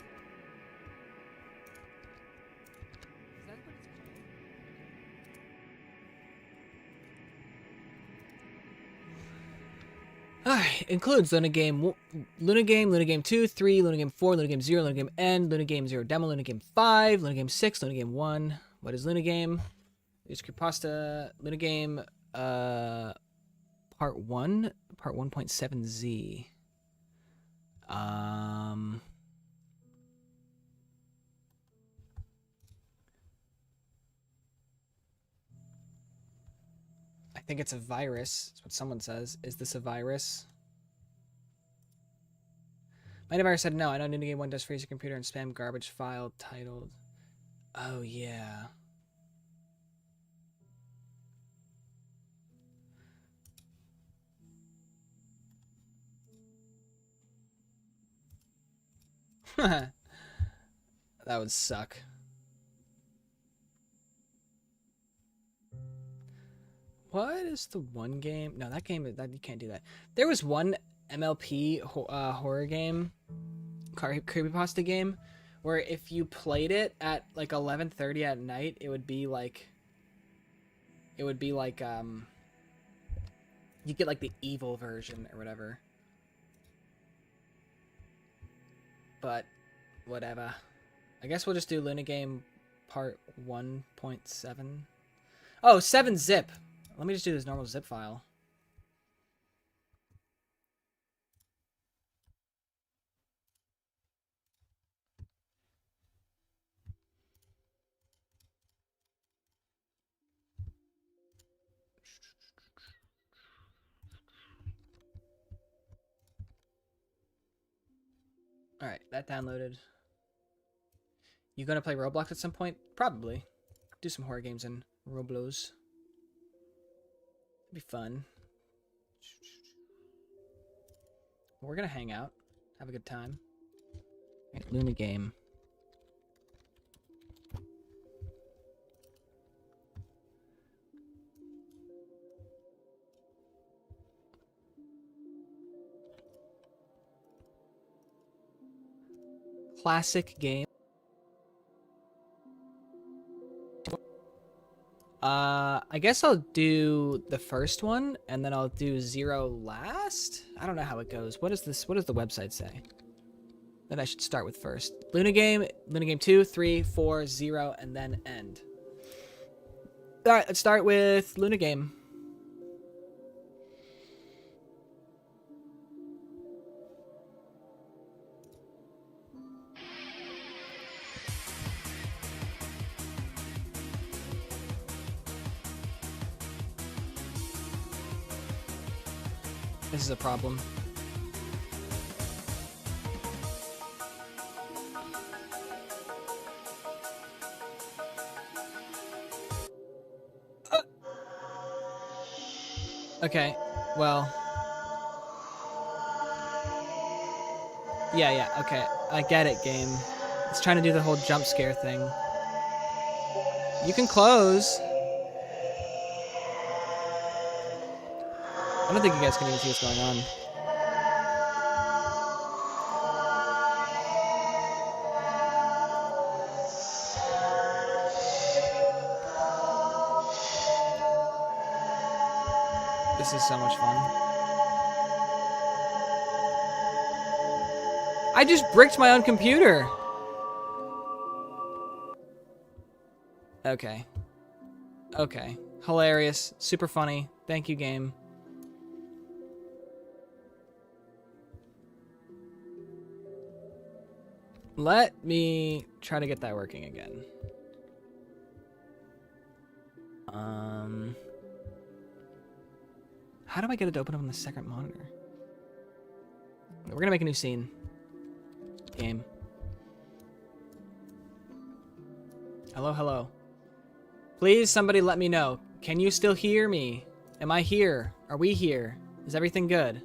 Alright, includes Luna Game 2, 3, Luna Game 4, Luna Game 0, Luna Game N, Luna Game 0 Demo, Luna Game 5, Luna Game 6, Luna Game 1. What is Luna Game? It's Creepypasta, Luna Game, Part 1, Part 1.7Z. I think it's a virus. That's what someone says. Is this a virus? Mightyvirus said no. I know New Game 1 does freeze your computer and spam garbage file titled. Oh, yeah. That would suck. What is the one game? No, that game, that you can't do that. There was one MLP horror game, creepypasta game, where if you played it at like 11:30 at night, it would be like you get like the evil version or whatever. But whatever. I guess we'll just do Luna Game Part 1.7. Oh, 7-zip. Let me just do this normal zip file. Alright, that downloaded. You gonna play Roblox at some point? Probably. Do some horror games in Roblox. It'd be fun. We're gonna hang out. Have a good time. Right, Luna game. Classic game. I guess I'll do the first one, and then I'll do 0 last? I don't know how it goes. What is this? What does the website say? That I should start with first. Luna game 2, 3, 4, 0, and then end. Alright, let's start with Luna game. This is a problem. Okay, well. Yeah, okay. I get it, game. It's trying to do the whole jump scare thing. You can close. I don't think you guys can even see what's going on. This is so much fun. I just bricked my own computer. Okay. Okay. Hilarious. Super funny. Thank you, game. Let me try to get that working again. How do I get it to open up on the second monitor? We're gonna make a new scene. Game. Hello, hello. Please, somebody let me know. Can you still hear me? Am I here? Are we here? Is everything good?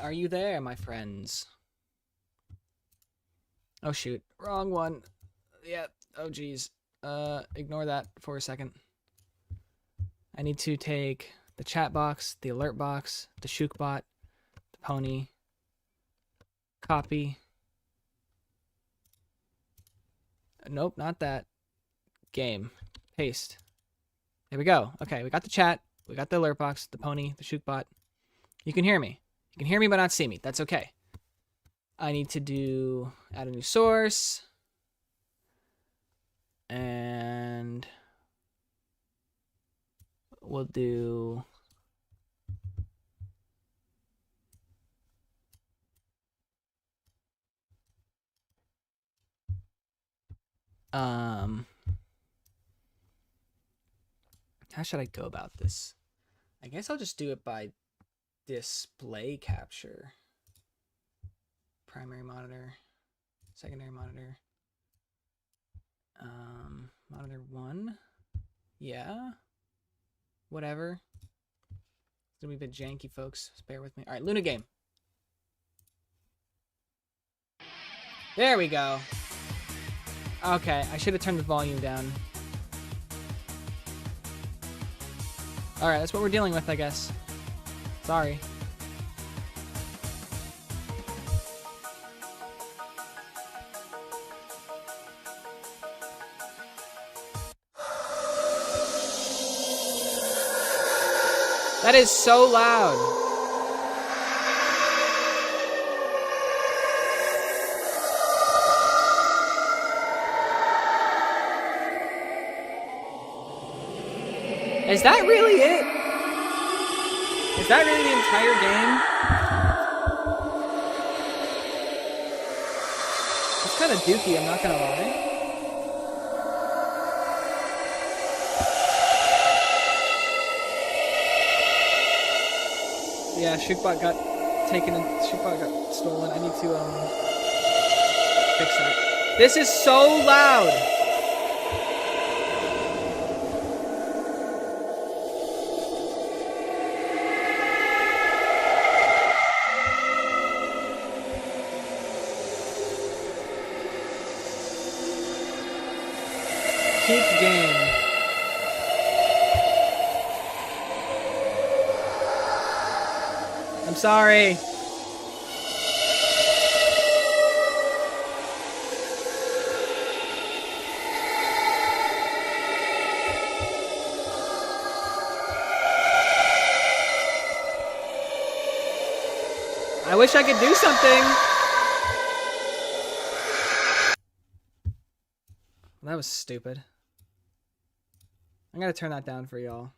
Are you there, my friends? Oh shoot, wrong one. Yeah, oh geez. Ignore that for a second. I need to take the chat box, the alert box, the Shookbot, the pony, copy. Nope, not that. Game. Paste. There we go. Okay, we got the chat, we got the alert box, the pony, the Shookbot. You can hear me. You can hear me but not see me. That's okay. I need to add a new source. And we'll do how should I go about this? I guess I'll just do it by display capture. Primary monitor, secondary monitor, monitor 1, yeah, whatever. It's gonna be a bit janky, folks, just bear with me. All right, Luna game. There we go. Okay, I should have turned the volume down. All right, that's what we're dealing with, I guess. Sorry. That is so loud. Is that really it? Is that really the entire game? It's kind of dookie, I'm not gonna lie. Yeah, Shookbot got taken and Shookbot got stolen. I need to fix that. This is so loud. Peak game. I'm sorry. I wish I could do something. That was stupid. I'm gonna turn that down for y'all.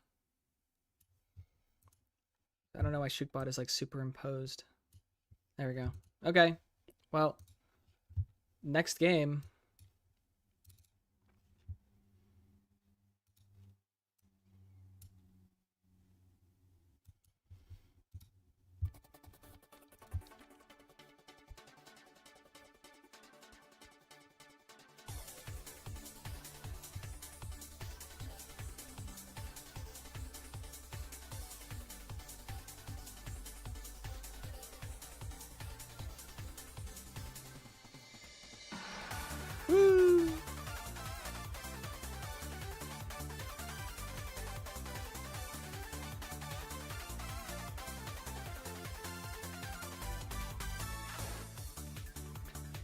I don't know why Shookbot is like superimposed. There we go. Okay. Well, next game. Woo!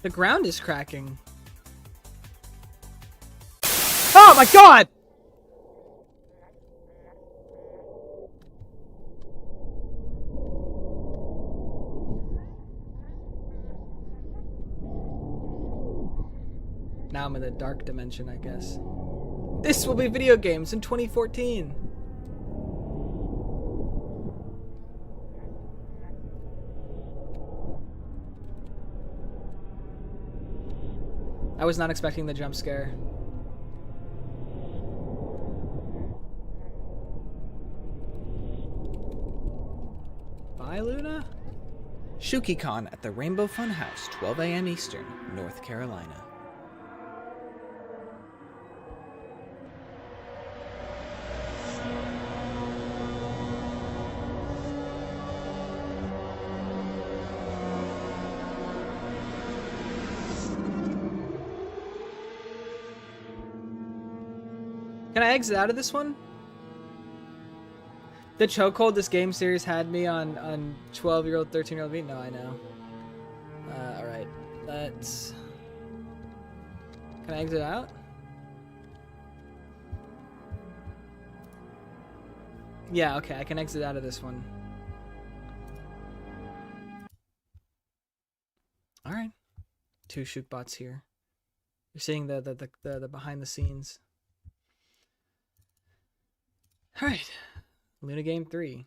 The ground is cracking. Oh my god! Now I'm in the dark dimension, I guess. This will be video games in 2014. I was not expecting the jump scare. Bye, Luna? ShookeyCon at the Rainbow Funhouse, 12 a.m. Eastern, North Carolina. Can I exit out of this one? The chokehold this game series had me on 12-year-old, 13-year-old me? No, I know. Alright. Let's... Can I exit out? Yeah, okay, I can exit out of this one. Alright. 2 Shookbots here. You're seeing the behind the scenes. Alright, Luna Game 3.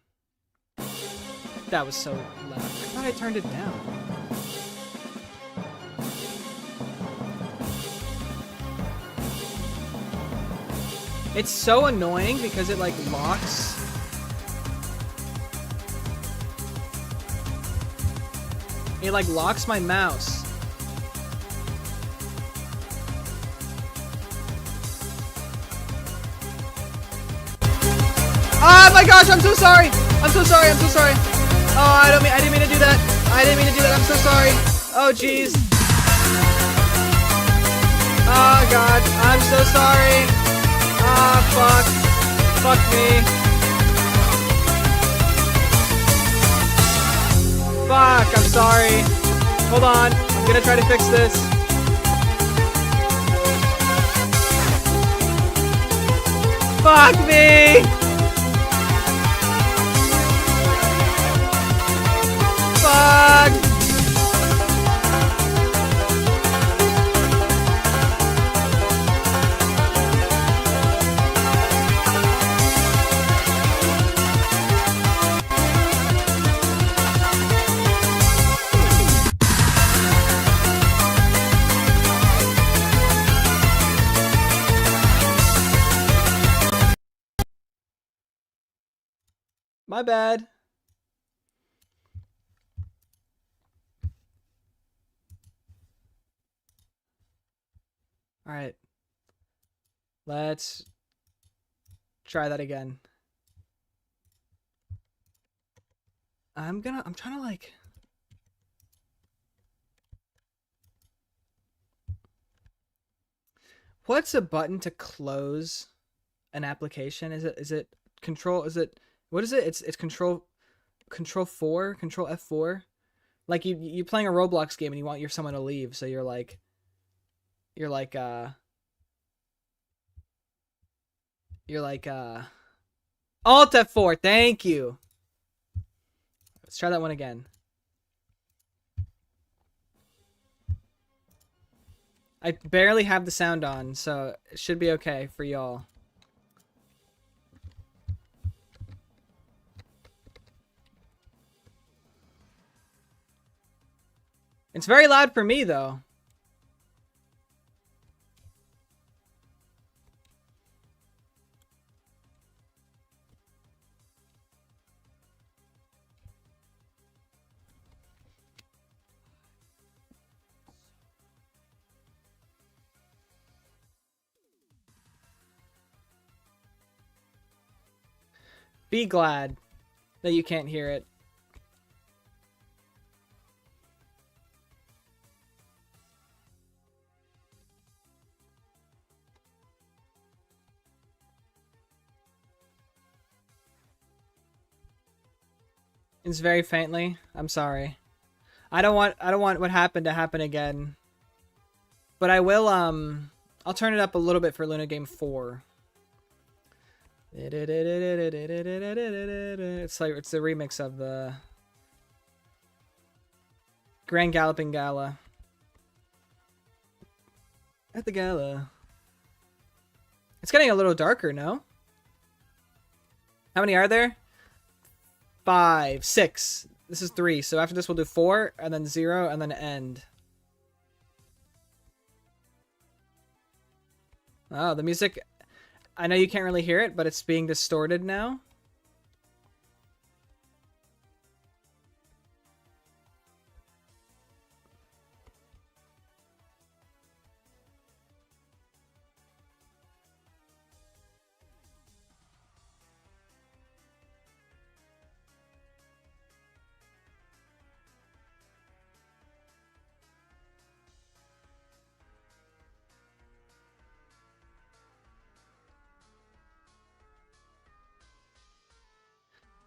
That was so loud. I thought I turned it down. It's so annoying because it like locks. It like locks my mouse. Oh my gosh, I'm so sorry. I'm so sorry. I'm so sorry. Oh, I didn't mean to do that. I didn't mean to do that. I'm so sorry. Oh jeez. Oh god, I'm so sorry. Ah, fuck. Fuck me. Fuck, I'm sorry. Hold on. I'm gonna try to fix this. Fuck me! Fuck! My bad. All right. Let's try that again. I'm trying to like... What's a button to close an application? Is it control? Is it, what is it? It's control 4, control F4. Like you're playing a Roblox game and you want someone to leave, so you're like Alt F4. Thank you. Let's try that one again. I barely have the sound on, so it should be okay for y'all. It's very loud for me, though. Be glad that you can't hear it. It's very faintly. I'm sorry. I don't want what happened to happen again. But I will I'll turn it up a little bit for Luna Game 4. It's like it's the remix of the Grand Galloping Gala. At the gala. It's getting a little darker, no? How many are there? 5, 6. This is 3. So after this, we'll do 4, and then 0, and then end. Oh, the music. I know you can't really hear it, but it's being distorted now.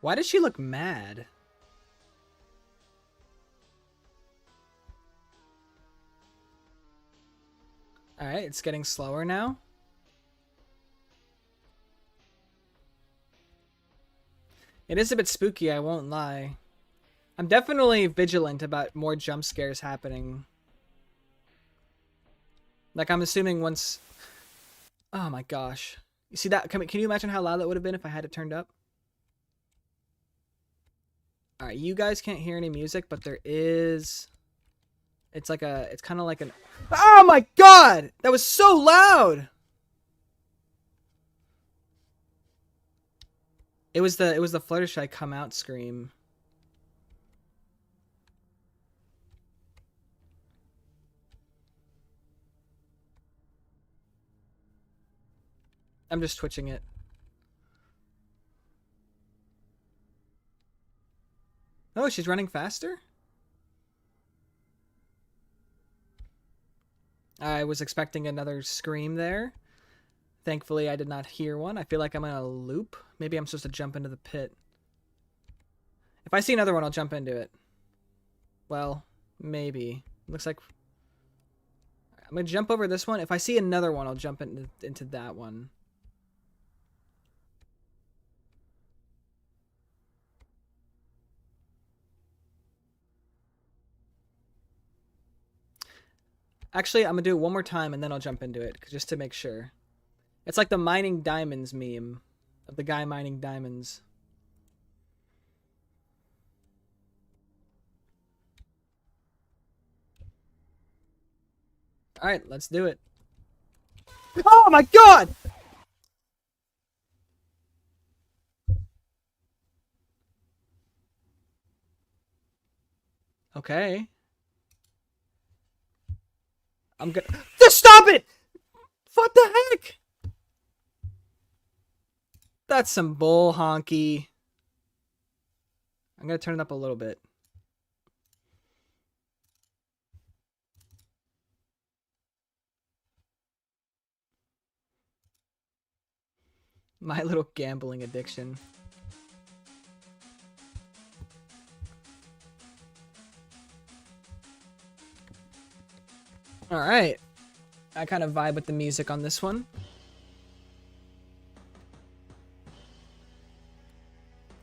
Why does she look mad? Alright, it's getting slower now. It is a bit spooky, I won't lie. I'm definitely vigilant about more jump scares happening. Like, I'm assuming once... Oh my gosh. You see that? Can you imagine how loud that would have been if I had it turned up? Alright, you guys can't hear any music, but there is... It's kind of like an... Oh my god! That was so loud! It was the Fluttershy come out scream. I'm just twitching it. Oh, she's running faster? I was expecting another scream there. Thankfully, I did not hear one. I feel like I'm in a loop. Maybe I'm supposed to jump into the pit. If I see another one, I'll jump into it. Well, maybe. Looks like... I'm going to jump over this one. If I see another one, I'll jump into that one. Actually, I'm going to do it one more time and then I'll jump into it, just to make sure. It's like the mining diamonds meme of the guy mining diamonds. Alright, let's do it. Oh my god! Okay. I'm gonna... Just stop it! What the heck? That's some bull honky. I'm gonna turn it up a little bit. My little gambling addiction. Alright. I kind of vibe with the music on this one.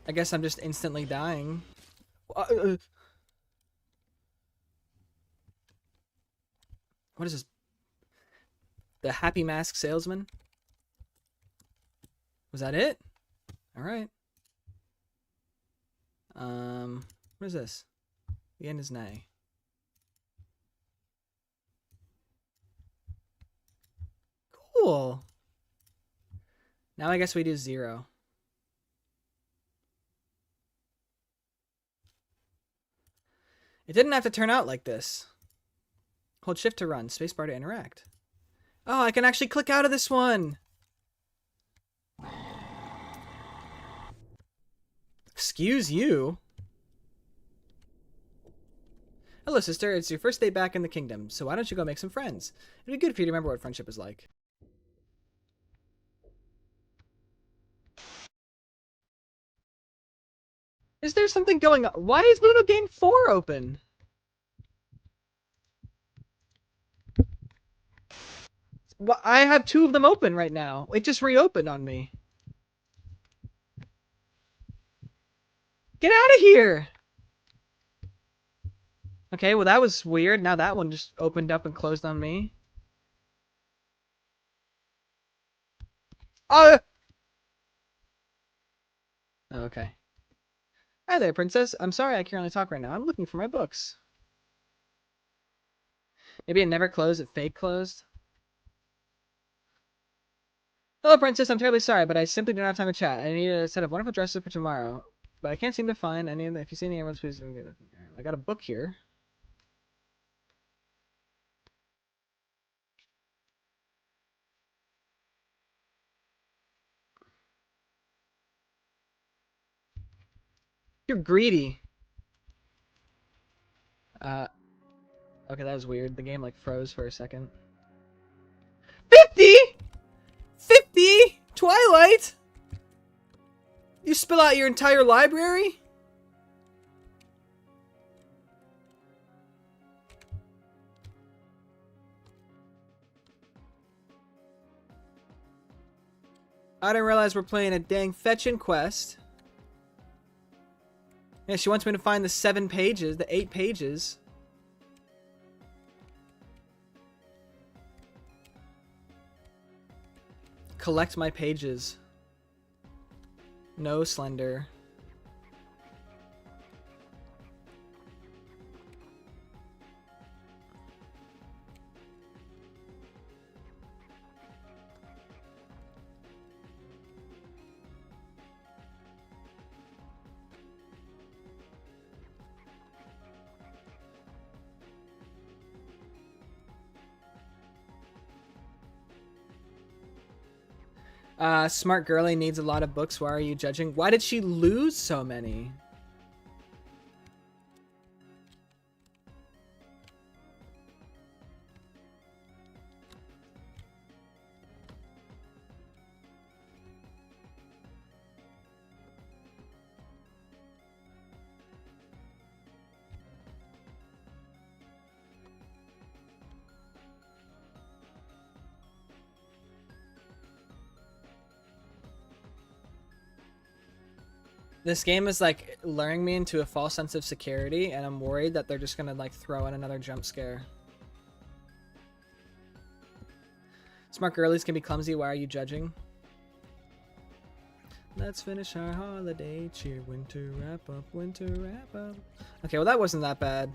I guess I'm just instantly dying. What is this? The Happy Mask Salesman? Was that it? Alright. What is this? The end is nigh. Cool. Now I guess we do 0. It didn't have to turn out like this. Hold shift to run, spacebar to interact. Oh, I can actually click out of this one. Excuse you. Hello, sister. It's your first day back in the kingdom, so why don't you go make some friends? It'd be good for you to remember what friendship is like. Is there something going on? Why is Ludo Game 4 open? Well, I have 2 of them open right now. It just reopened on me. Get out of here! Okay, well that was weird. Now that one just opened up and closed on me. Oh! Okay. Hi there, princess. I'm sorry I can't really talk right now. I'm looking for my books. Maybe it never closed, it fake closed. Hello, princess. I'm terribly sorry, but I simply don't have time to chat. I need a set of wonderful dresses for tomorrow. But I can't seem to find any of them. If you see any ones, please. I got a book here. You're greedy. Okay, that was weird. The game, like, froze for a second. 50?! 50?! Twilight?! You spill out your entire library? I didn't realize we're playing a dang fetching quest. Yeah, she wants me to find the 7 pages, the 8 pages. Collect my pages. No, Slender. Smart girly needs a lot of books. Why are you judging? Why did she lose so many? This game is like luring me into a false sense of security, and I'm worried that they're just gonna like throw in another jump scare. Smart girlies can be clumsy. Why are you judging? Let's finish our holiday cheer. Winter wrap up, winter wrap up. Okay, well that wasn't that bad.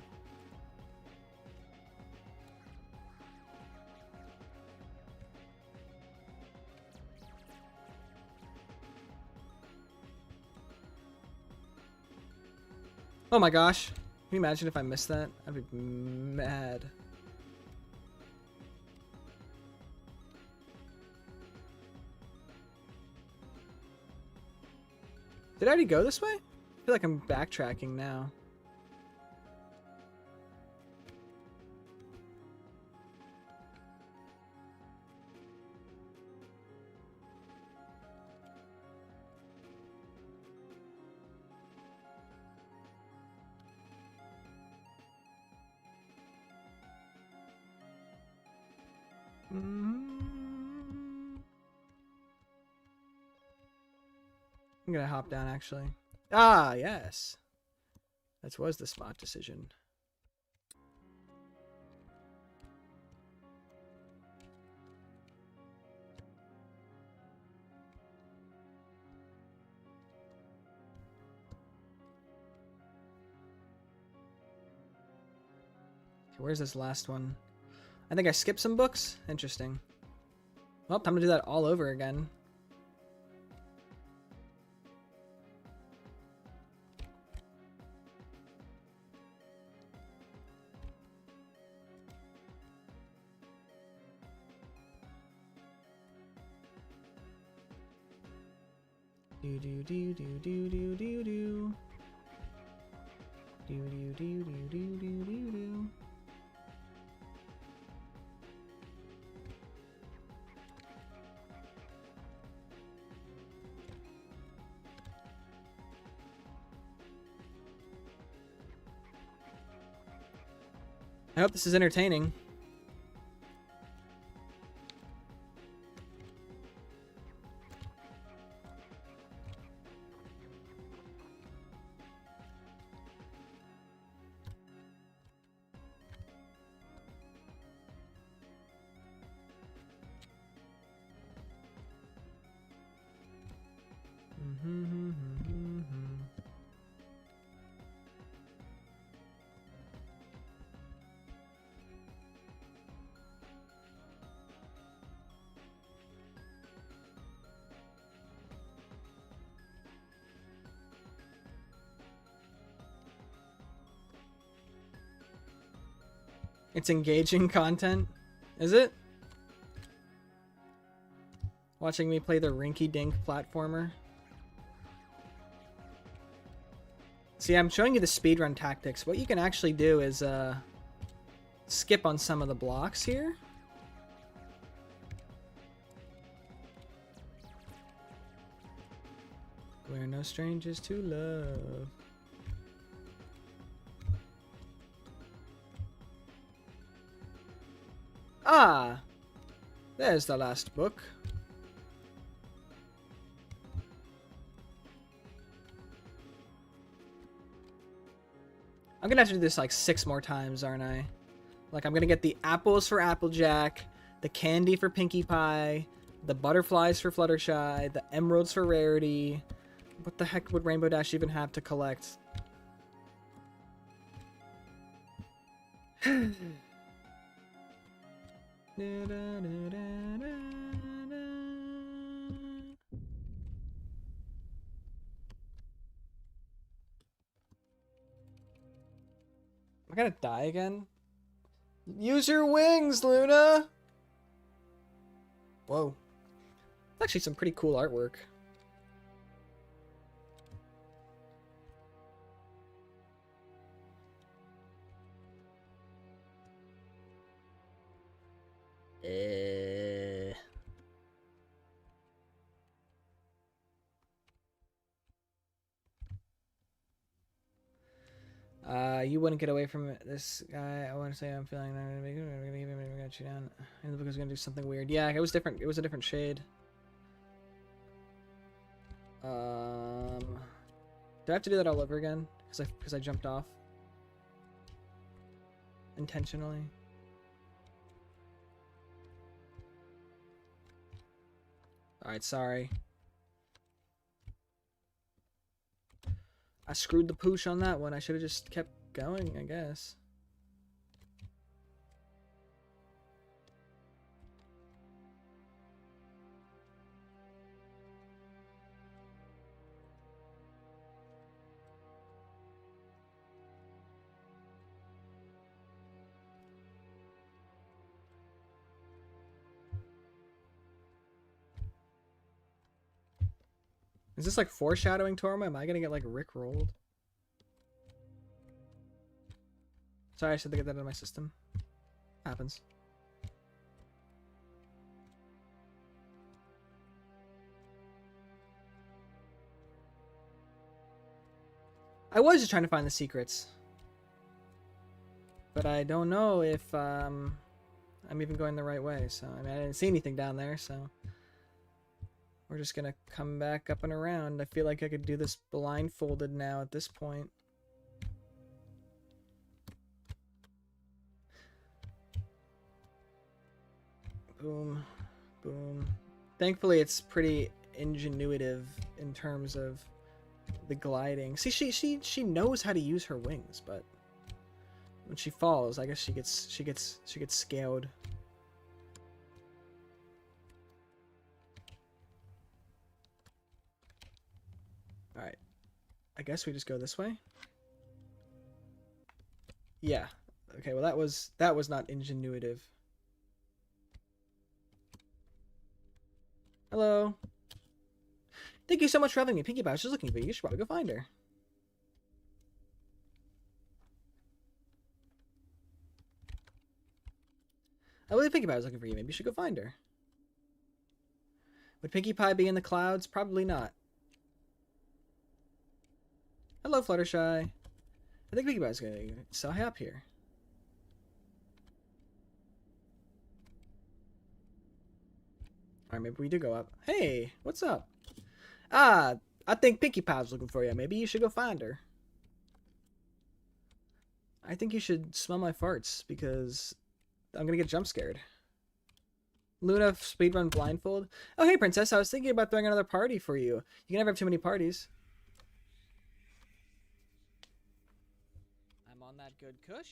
Oh my gosh. Can you imagine if I missed that? I'd be mad. Did I already go this way? I feel like I'm backtracking now. I'm gonna hop down actually. Ah, yes. That was the smart decision. Where's this last one? I think I skipped some books. Interesting. Well, time to do that all over again. Do do do do do do do do. Do do do do do do do do. I hope this is entertaining. It's engaging content, is it? Watching me play the rinky-dink platformer. See, I'm showing you the speedrun tactics. What you can actually do is skip on some of the blocks here. We're no strangers to love. Ah! There's the last book. I'm gonna have to do this like 6 more times, aren't I? Like, I'm gonna get the apples for Applejack, the candy for Pinkie Pie, the butterflies for Fluttershy, the emeralds for Rarity. What the heck would Rainbow Dash even have to collect? Am I gonna die again? Use your wings, Luna! Whoa. That's actually some pretty cool artwork. You wouldn't get away from this guy. I want to say I'm feeling that I'm gonna get you down. And the book is gonna do something weird. Yeah, it was different. It was a different shade. Do I have to do that all over again? Because I jumped off intentionally. All right, sorry. I screwed the pooch on that one. I should have just kept going, I guess. Is this like foreshadowing Torma? Am I gonna get like rickrolled? Sorry, I should get that out of my system. Happens. I was just trying to find the secrets. But I don't know if I'm even going the right way. So, I mean, I didn't see anything down there, so... We're just gonna come back up and around. I feel like I could do this blindfolded now at this point. Boom. Boom. Thankfully, it's pretty ingenuitive in terms of the gliding. See, she knows how to use her wings, but when she falls, I guess she gets scared. All right. I guess we just go this way. Yeah. Okay, well that was not ingenuitive. Hello. Thank you so much for having me. Pinkie Pie was just looking for you. You should probably go find her. I believe Pinkie Pie was looking for you. Maybe you should go find her. Would Pinkie Pie be in the clouds? Probably not. Hello, Fluttershy. I think Pinkie Pie's gonna so high up here. Alright, maybe we do go up. Hey, what's up? Ah, I think Pinkie Pie's looking for you. Maybe you should go find her. I think you should smell my farts because I'm gonna get jump scared. Luna speedrun blindfold. Oh, hey, Princess. I was thinking about throwing another party for you. You can never have too many parties. I'm on that good kush.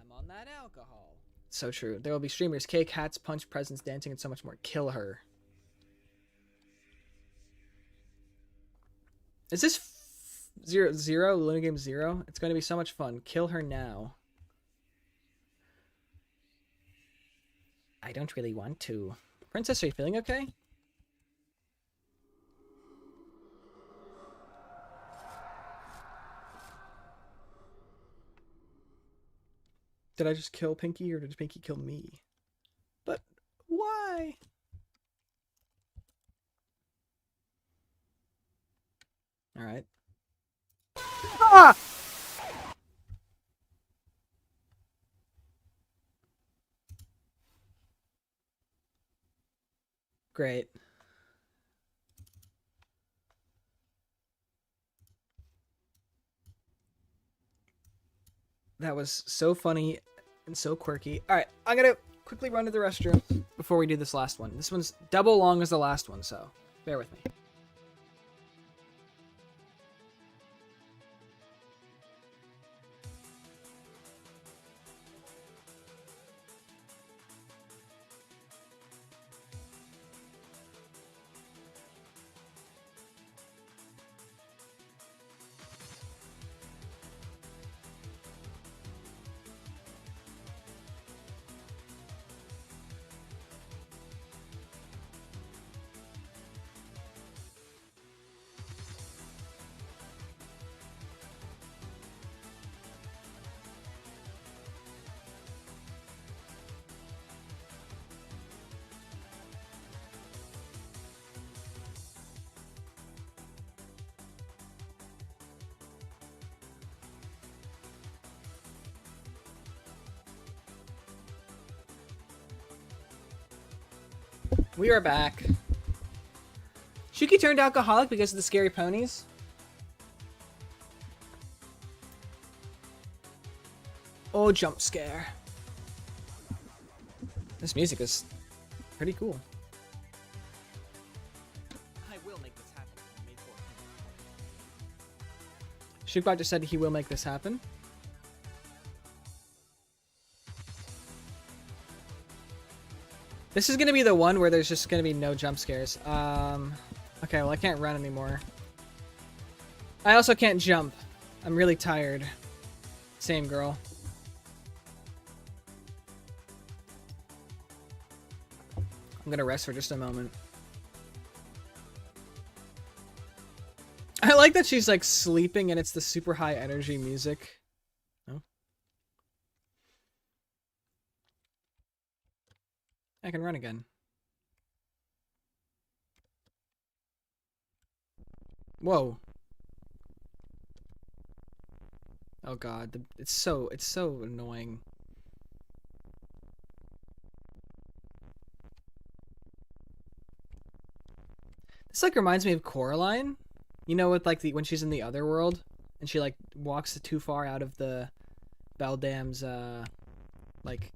I'm on that alcohol. So true. There will be streamers, cake, hats, punch, presents, dancing, and so much more. Kill her. Is this zero? Luna Game 0? It's going to be so much fun. Kill her now. I don't really want to. Princess, are you feeling okay? Did I just kill Pinkie or did Pinkie kill me? But why? All right. Ah! Great. That was so funny and so quirky. All right, I'm gonna quickly run to the restroom before we do this last one. This one's double long as the last one, so bear with me. We are back. Shookey turned alcoholic because of the scary ponies. Oh, jump scare. This music is pretty cool. I will make this happen. Shookbot just said he will make this happen. This is going to be the one where there's just going to be no jump scares. Okay, well, I can't run anymore. I also can't jump. I'm really tired. Same, girl. I'm going to rest for just a moment. like that she's like sleeping and it's the super high energy music. Oh. I can run again. Whoa. Oh god, it's so annoying. This like reminds me of Coraline. You know, with like when she's in the other world and she like walks too far out of the Beldam's like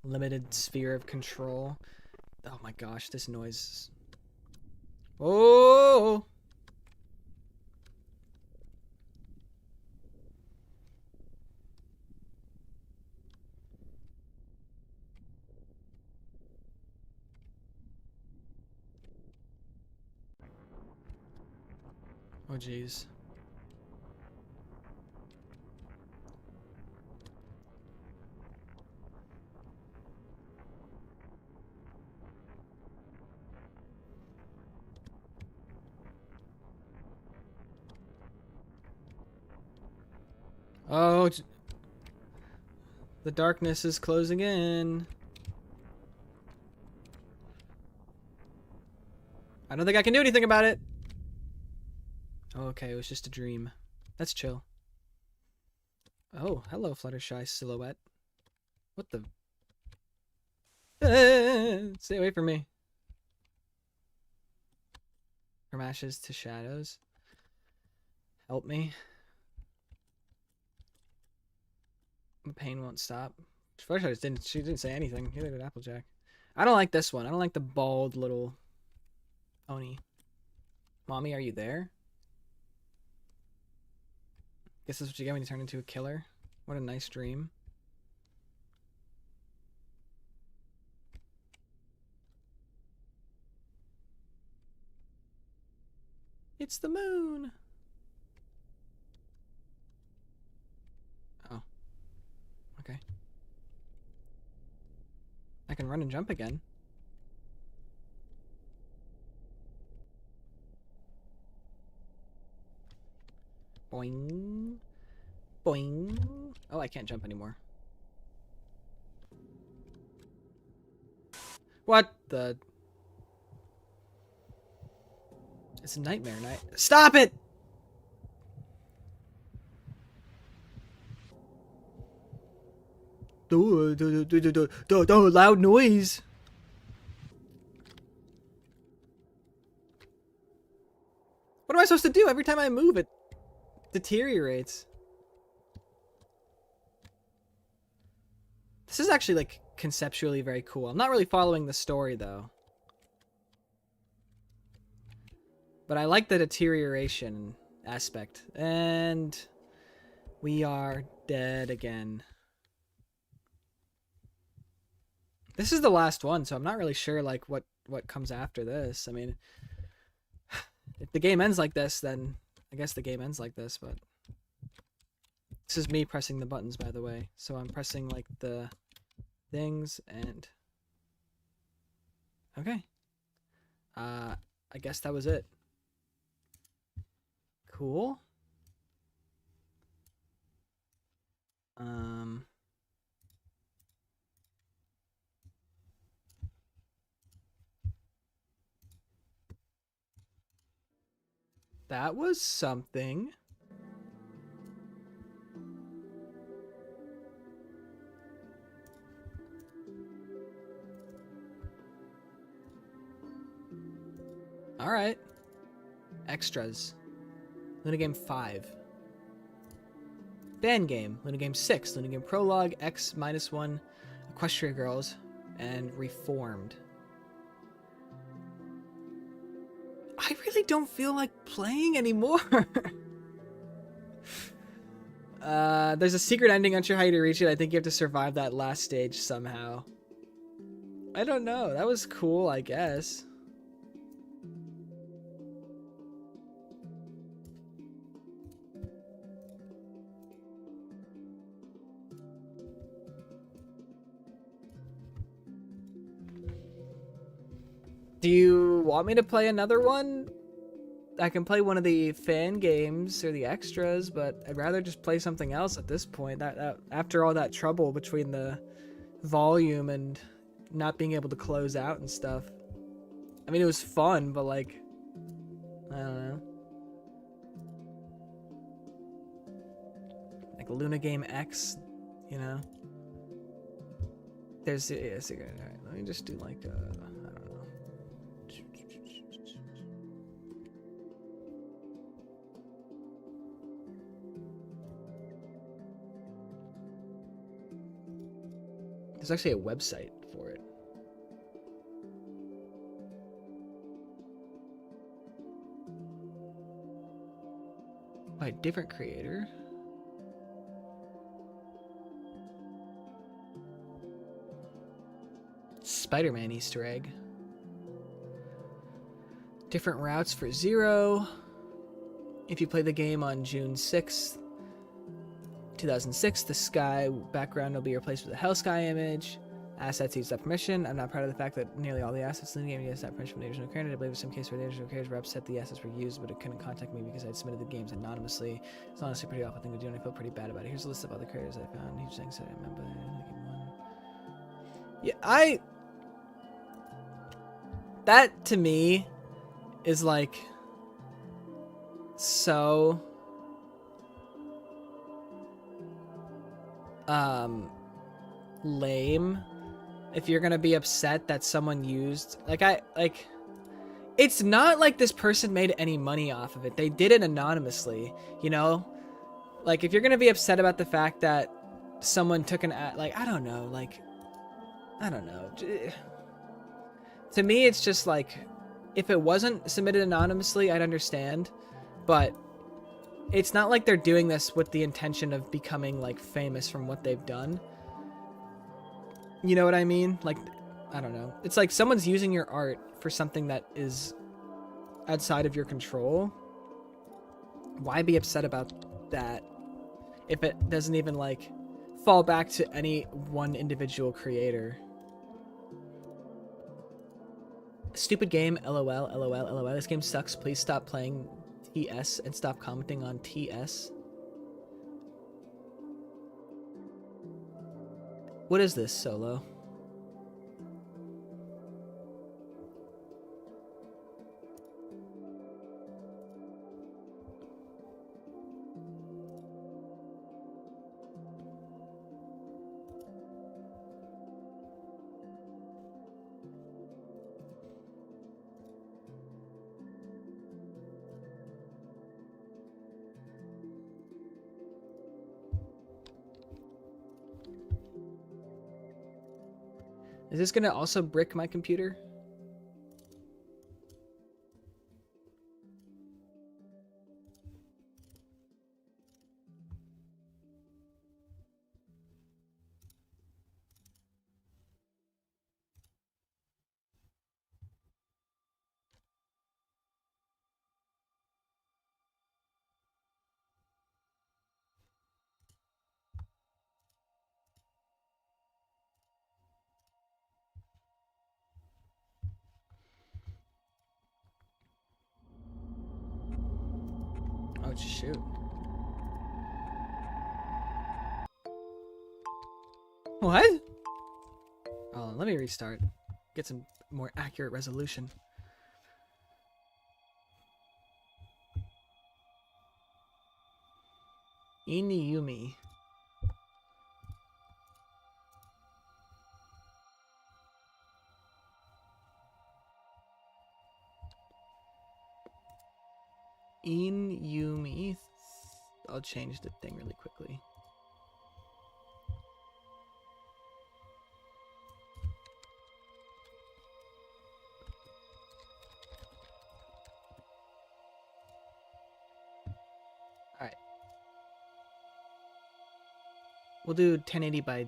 limited sphere of control. Oh my gosh, this noise. Oh. Oh jeez. Oh, the darkness is closing in. I don't think I can do anything about it. Oh, okay, it was just a dream. That's chill. Oh, hello, Fluttershy silhouette. What the? Stay away from me. From ashes to shadows. Help me. The pain won't stop. Fluttershy she didn't say anything. Neither did Applejack. I don't like this one. I don't like the bald little pony. Mommy, are you there? Guess that's what you get when you turn into a killer. What a nice dream. It's the moon. Oh. Okay. I can run and jump again. Boing. Boing. Oh, I can't jump anymore. What the? It's a nightmare night. Stop it! Loud noise. What am I supposed to do? Every time I move, it deteriorates. This is actually, like, conceptually very cool. I'm not really following the story, though. But I like the deterioration aspect. And we are dead again. This is the last one, so I'm not really sure, like, what comes after this. I mean, if the game ends like this, then I guess the game ends like this, but... This is me pressing the buttons, by the way. So I'm pressing, like, the things, and... Okay. I guess that was it. Cool. That was something. All right. Extras. Luna Game 5. Fan Game. Luna Game 6. Luna Game Prologue. X-1. Equestria Girls. And Reformed. I really don't feel like playing anymore. There's a secret ending. Unsure how to reach it. I think you have to survive that last stage somehow. I don't know. That was cool, I guess. Do you want me to play another one? I can play one of the fan games or the extras, but I'd rather just play something else at this point. That after all that trouble between the volume and not being able to close out and stuff. I mean, it was fun, but like, I don't know. Like Luna Game X, you know. There's all right, let me just do like I don't know. There's actually a website for it. By a different creator. Spider-Man Easter egg. Different routes for 0. If you play the game on June 6th, 2006, the sky background will be replaced with a hell sky image. Assets use that permission. I'm not proud of the fact that nearly all the assets in the game use that permission from the original creator. I believe in some case where the original creators were upset the assets were used, but it couldn't contact me because I'd submitted the games anonymously. It's honestly a pretty awful thing to do, and I feel pretty bad about it. Here's a list of other creators I found. Huge things that I remember. Yeah, that to me is like so lame. If you're gonna be upset that someone used it's not like this person made any money off of it. They did it anonymously, you know. Like if you're gonna be upset about the fact that someone took an I don't know. To me, it's just like, if it wasn't submitted anonymously, I'd understand, but it's not like they're doing this with the intention of becoming like famous from what they've done. You know what I mean? Like, I don't know. It's like someone's using your art for something that is outside of your control. Why be upset about that if it doesn't even like fall back to any one individual creator? Stupid game, lol, lol, lol. This game sucks. Please stop playing TS and stop commenting on TS. What is this, Solo? Is this gonna also brick my computer? Oh, shoot. What? Oh, let me restart. Get some more accurate resolution. Inuyumi. Inuyumi. I'll change the thing really quickly. Alright. We'll do 1080 by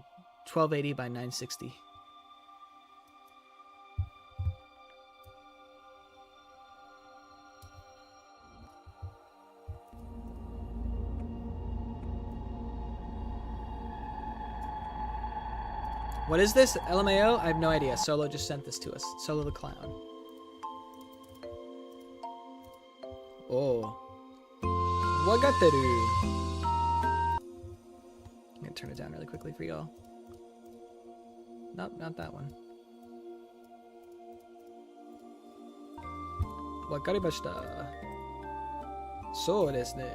1280 by 960. What is this? LMAO? I have no idea. Solo just sent this to us. Solo the Clown. Oh. Wagateru. I'm gonna turn it down really quickly for y'all. Nope, not that one. Wakarimashita. So desu ne.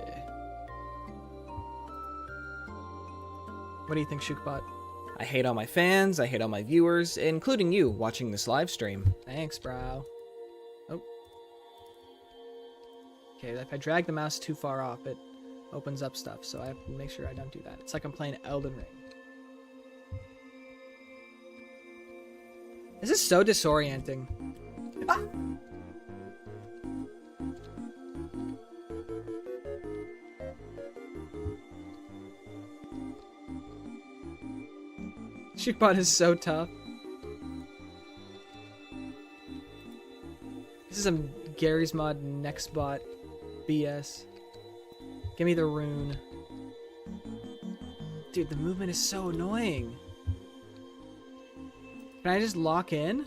What do you think, Shookbot? I hate all my fans, I hate all my viewers, including you watching this live stream. Thanks, bro. Oh. Okay, if I drag the mouse too far off, it opens up stuff, so I have to make sure I don't do that. It's like I'm playing Elden Ring. This is so disorienting. Ah! Shookbot is so tough. This is some Gary's Mod next bot BS. Give me the rune. Dude, the movement is so annoying. Can I just lock in?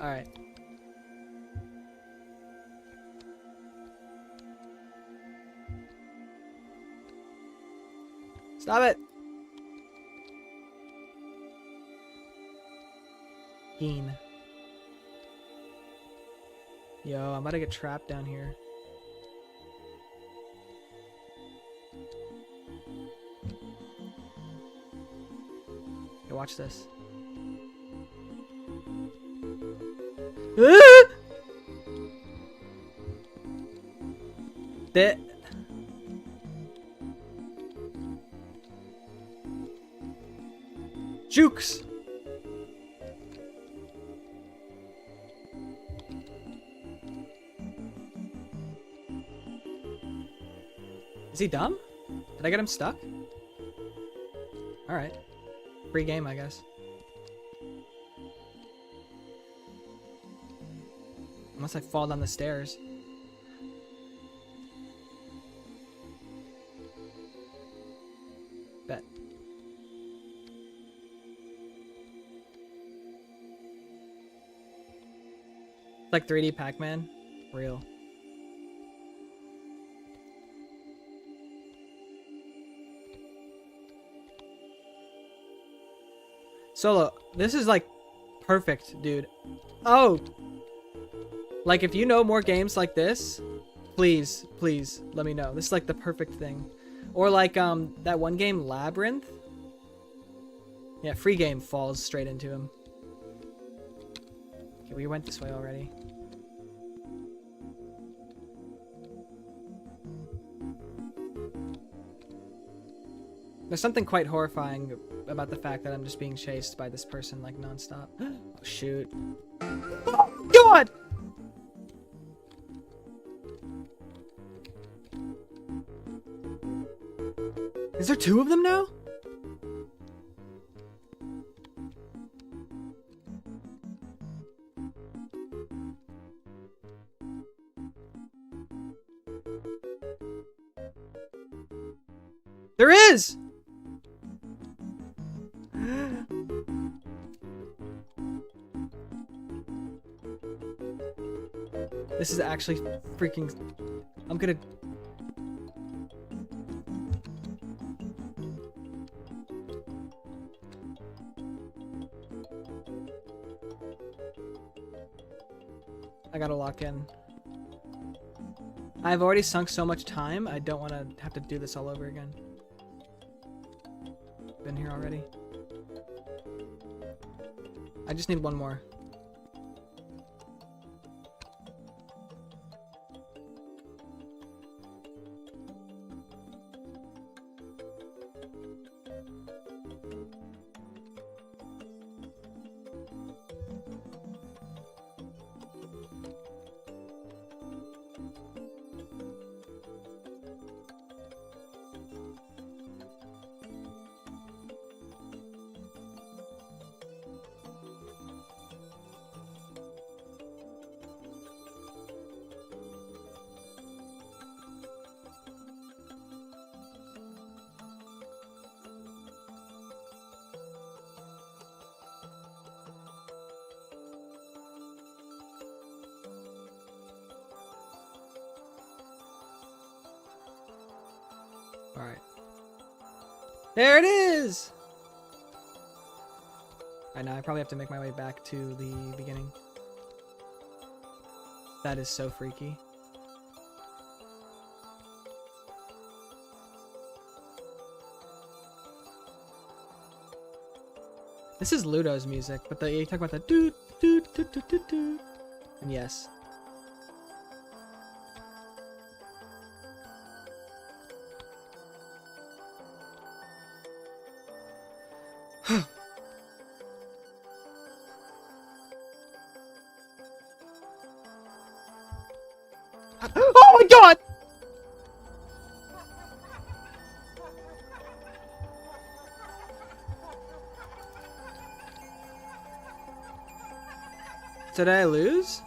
Alright. Stop it! Geen. Yo, I'm about to get trapped down here. Yo, watch this. That. Jukes! Is he dumb? Did I get him stuck? Alright. Free game, I guess. Unless I fall down the stairs. Bet. Like 3D Pac-Man? Real. Solo, this is like perfect, dude. Oh! Like, if you know more games like this, please, please let me know. This is like the perfect thing. Or like that one game, Labyrinth. Yeah, free game falls straight into him. Okay, we went this way already. There's something quite horrifying about the fact that I'm just being chased by this person like nonstop. Oh, shoot. Oh, God! Is there two of them now? There is! This is actually freaking... I'm gonna... I gotta lock in. I've already sunk so much time, I don't want to have to do this all over again. Been here already. I just need one more. Alright. There it is! Alright, now I probably have to make my way back to the beginning. That is so freaky. This is Ludo's music, but you talk about the doot doot doot doot doot doot. And yes. Oh my god! Did I lose?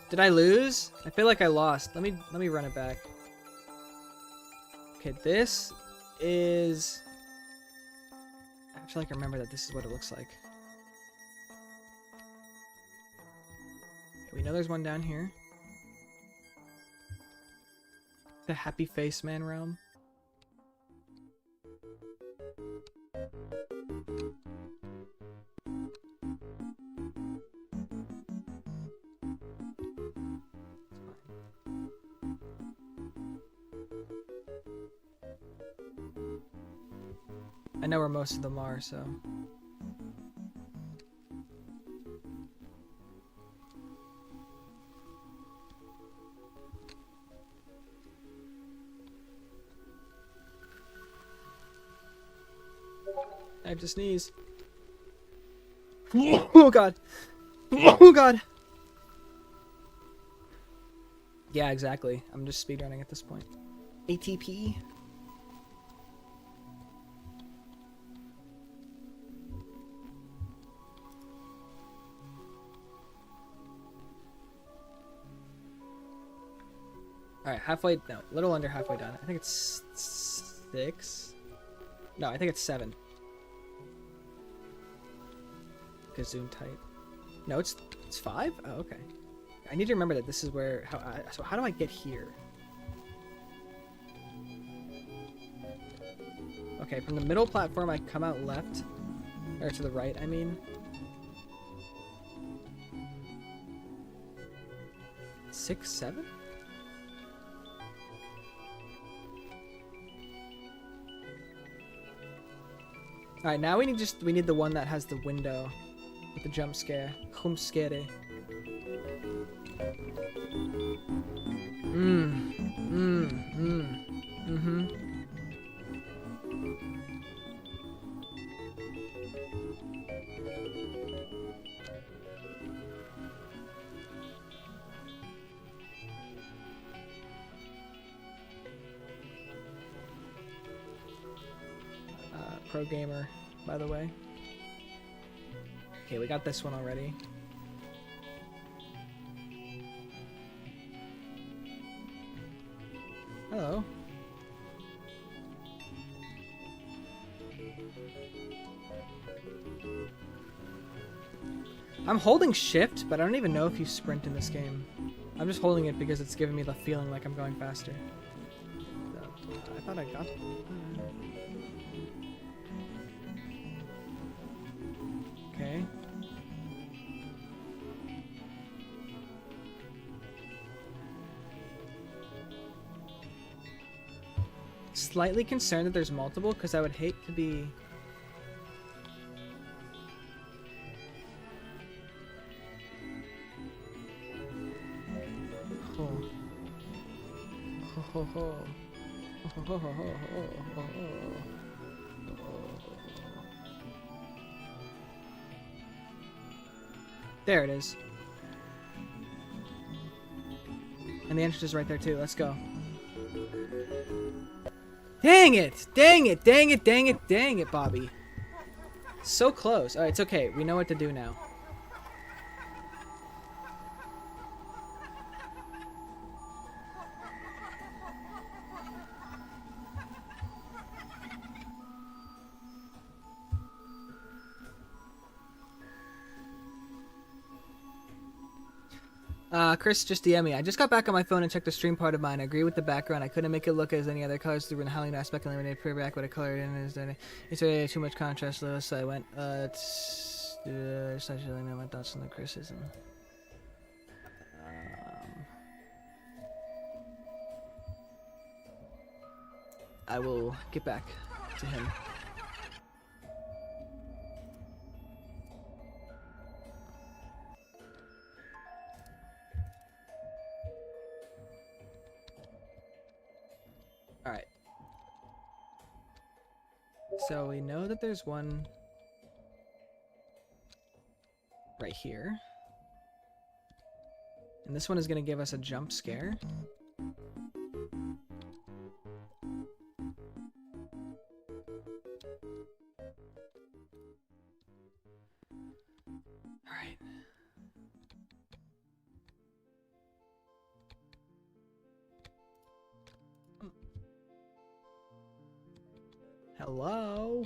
Did I lose? I feel like I lost. Let me run it back. Okay, this is... I feel like I remember that this is what it looks like. Okay, we know there's one down here. The Happy Face Man realm. I know where most of them are, so... I have to sneeze. Oh god! Oh god! Yeah, exactly. I'm just speedrunning at this point. ATP? Alright, halfway, no, a little under halfway done. I think it's 6. No, I think it's 7. Okay, zoom tight. No, it's 5? Oh, okay. I need to remember that this is where, so how do I get here? Okay, from the middle platform I come out left, or to the right, I mean. 6, 7? Alright, now we need the one that has the window with the jump scare. Jump scare. Pro gamer, by the way. Okay, we got this one already. Hello. I'm holding shift, but I don't even know if you sprint in this game. I'm just holding it because it's giving me the feeling like I'm going faster. So, I thought I got... Okay. Slightly concerned that there's multiple, because I would hate to be... Oh. Ho ho ho. Ho ho ho ho ho ho ho. There it is. And the entrance is right there too. Let's go. Dang it! Dang it! Dang it! Dang it! Dang it, Bobby. So close. Alright, it's okay. We know what to do now. Chris just DM me. I just got back on my phone and checked the stream part of mine. I agree with the background. I couldn't make it look as any other colors through an howling aspect and eliminated playback what I colored in. It's really too much contrast, though, so I went, just let you know my thoughts on the criticism. I will get back to him. Alright. So we know that there's one right here. And this one is going to give us a jump scare. Alright. Hello?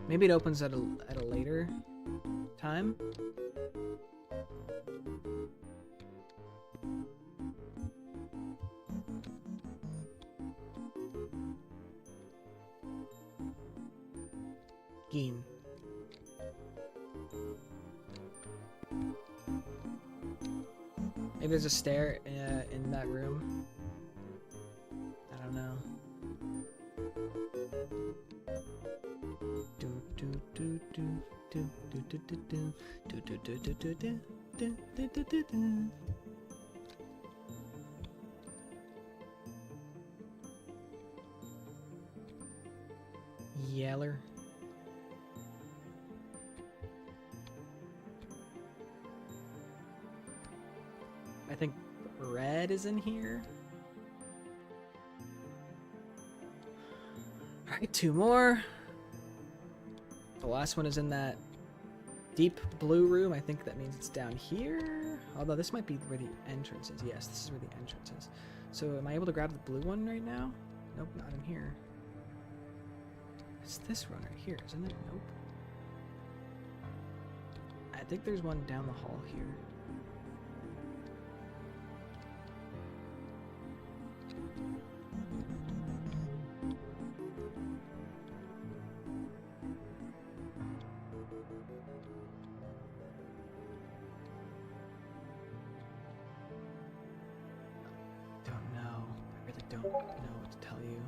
Maybe it opens at a later time. Geen. Maybe there's a stair in that room. I don't know. Yeller. I think red is in here. Alright, two more. The last one is in that deep blue room. I think that means it's down here. Although this might be where the entrance is. Yes, this is where the entrance is. So am I able to grab the blue one right now? Nope, not in here. It's this one right here, isn't it? Nope. I think there's one down the hall here. Don't know. I really don't know what to tell you.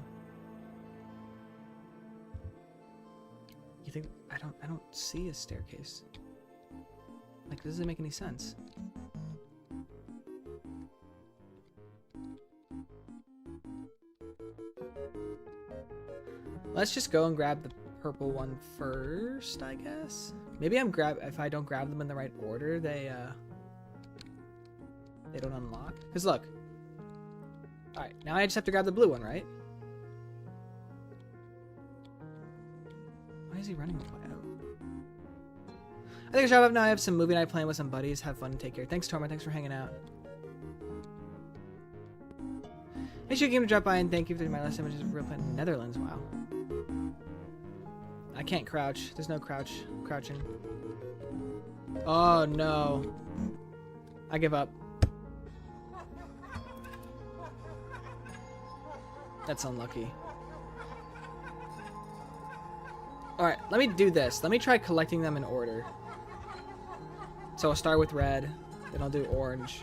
You think I don't see a staircase. Like, does it make any sense? Let's just go and grab the purple one first, I guess. Maybe if I don't grab them in the right order, they don't unlock. Cause look. All right, now I just have to grab the blue one, right? Why is he running away? I think I should have now. I have some movie night playing with some buddies. Have fun and take care. Thanks, Torma. Thanks for hanging out. Hey, Shookey, to drop by and thank you for my last image of real planet Netherlands. Wow. I can't crouch. There's no crouching. Oh no. I give up. That's unlucky. Alright, let me do this. Let me try collecting them in order. So I'll start with red, then I'll do orange.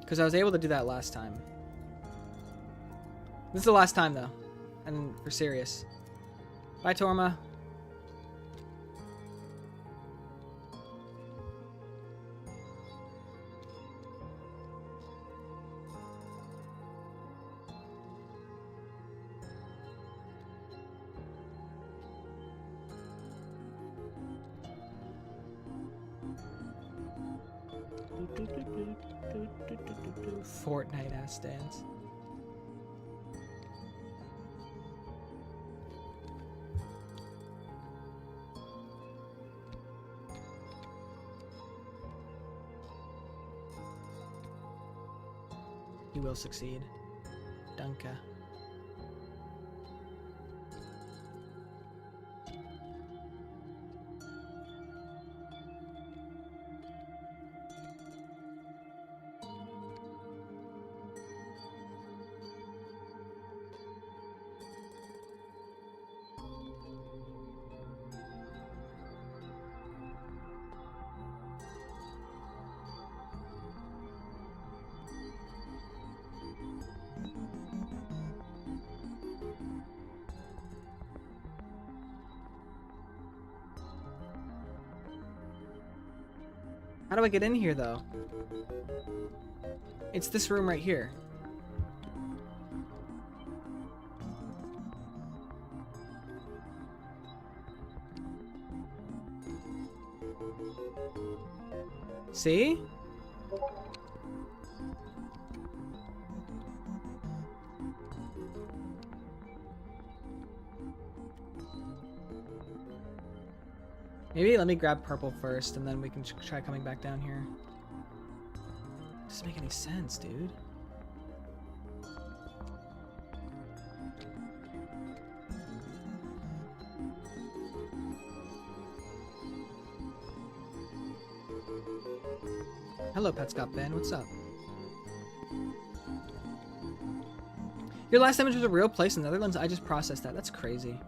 Because I was able to do that last time. This is the last time though. And we're serious. Bye, Torma. Fortnite ass dance. You will succeed. Danke. How do I get in here, though? It's this room right here. See? Maybe let me grab purple first, and then we can try coming back down here. Doesn't make any sense, dude. Hello, Petscop Ben. What's up? Your last image was a real place in the Netherlands? I just processed that. That's crazy.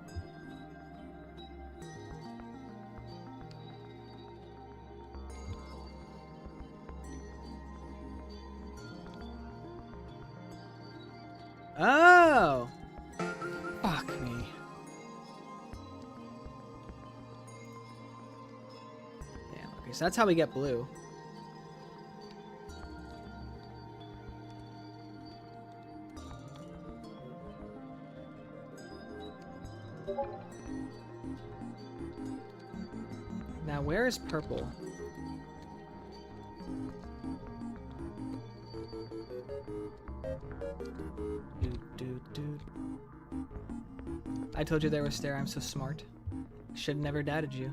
Oh! Fuck me. Damn, okay, so that's how we get blue. Now, where is purple? Dude. I told you there was stair. I'm so smart. Should have never doubted you.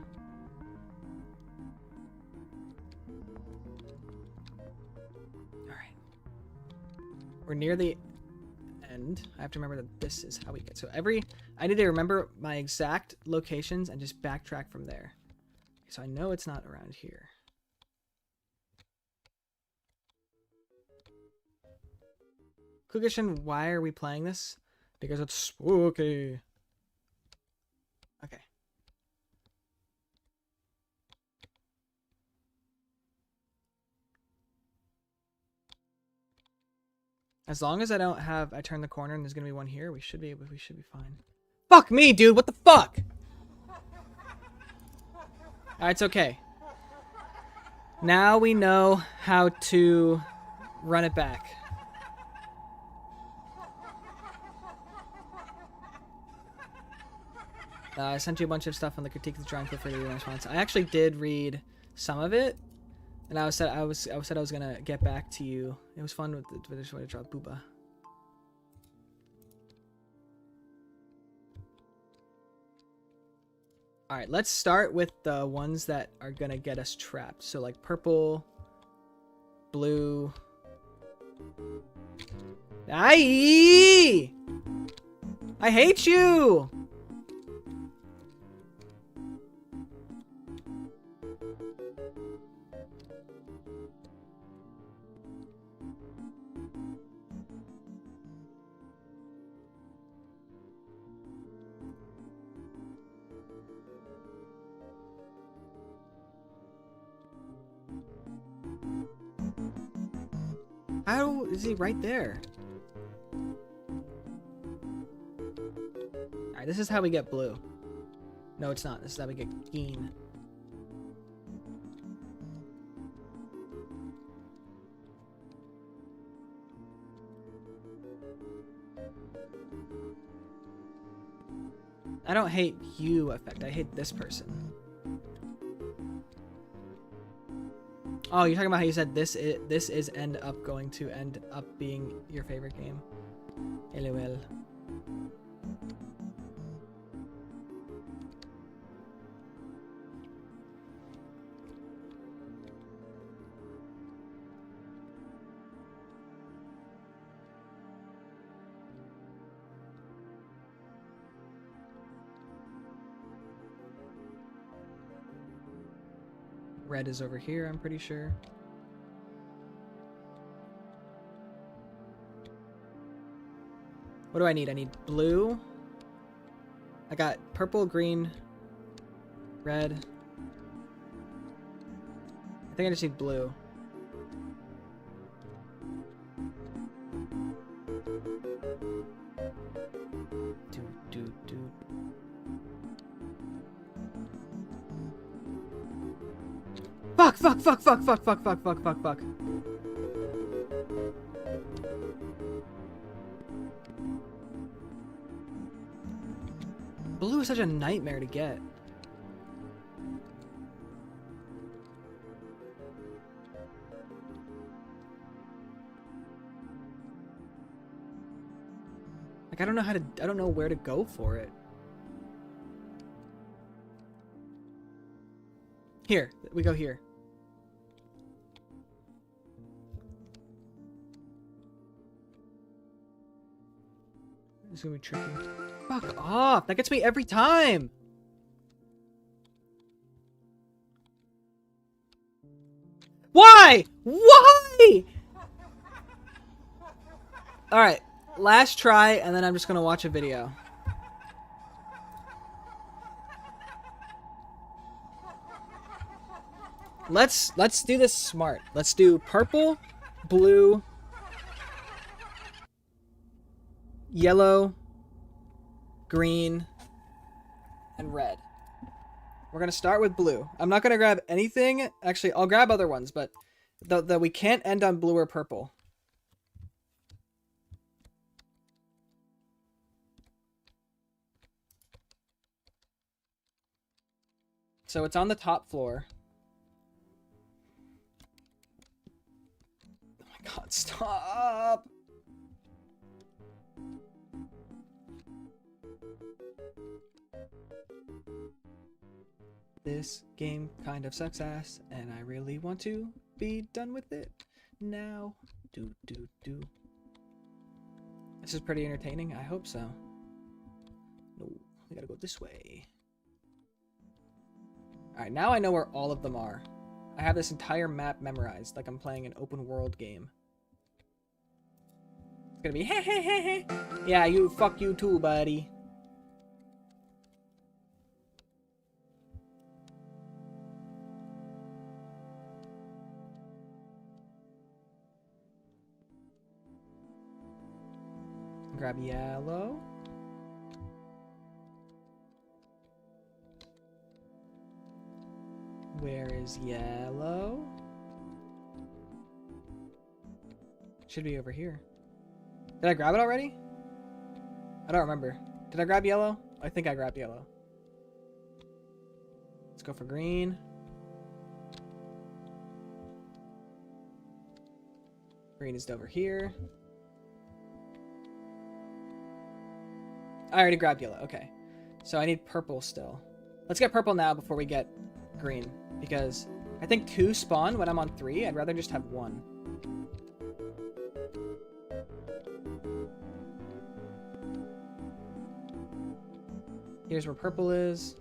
Alright. We're near the end. I have to remember that this is how we get. So I need to remember my exact locations and just backtrack from there. So I know it's not around here. Kugishin, why are we playing this? Because it's spooky. Okay. As long as I turn the corner and there's gonna be one here, we should be fine. Fuck me, dude, what the fuck? It's okay. Now we know how to run it back. I sent you a bunch of stuff on the critique of the drawing. Feel free to read my response. I actually did read some of it, and I said I was gonna get back to you. It was fun with the way to draw Booba. All right, let's start with the ones that are gonna get us trapped. So like purple, blue. Aye! I hate you. How is he right there? Alright, this is how we get blue. No, it's not. This is how we get green. I don't hate you, Effect. I hate this person. Oh, you're talking about how you said this is end up going to end up being your favorite game. LOL. Red is over here, I'm pretty sure. What do I need? I need blue. I got purple, green, red. I think I just need blue. Fuck, fuck, fuck, fuck, fuck, fuck, fuck, fuck, fuck, fuck. Blue is such a nightmare to get. Like, I don't know where to go for it. Here, we go here. This is gonna be tricky. Fuck off! That gets me every time! Why? Why? Alright, last try, and then I'm just gonna watch a video. Let's do this smart. Let's do purple, blue, yellow, green, and red. We're gonna start with blue. I'm not gonna grab anything. Actually, I'll grab other ones, but we can't end on blue or purple. So it's on the top floor. Oh my god, stop! This game kind of sucks ass, and I really want to be done with it now. Do. This is pretty entertaining. I hope so. No, we gotta go this way. Alright, now I know where all of them are. I have this entire map memorized, like I'm playing an open world game. It's gonna be hey hey hey hey. Yeah, you fuck you too, buddy. Grab yellow. Where is yellow? Should be over here. Did I grab it already? I don't remember. Did I grab yellow? I think I grabbed yellow. Let's go for green. Green is over here. I already grabbed yellow. Okay. So I need purple still. Let's get purple now before we get green. Because I think 2 spawn when I'm on 3. I'd rather just have 1. Here's where purple is.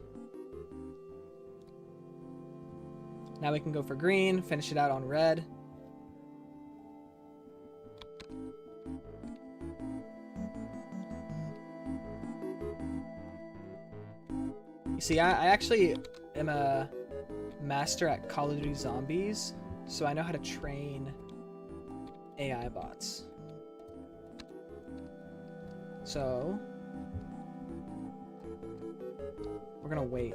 Now we can go for green. Finish it out on red. You see, I actually am a master at Call of Duty Zombies, so I know how to train AI bots. So we're gonna wait.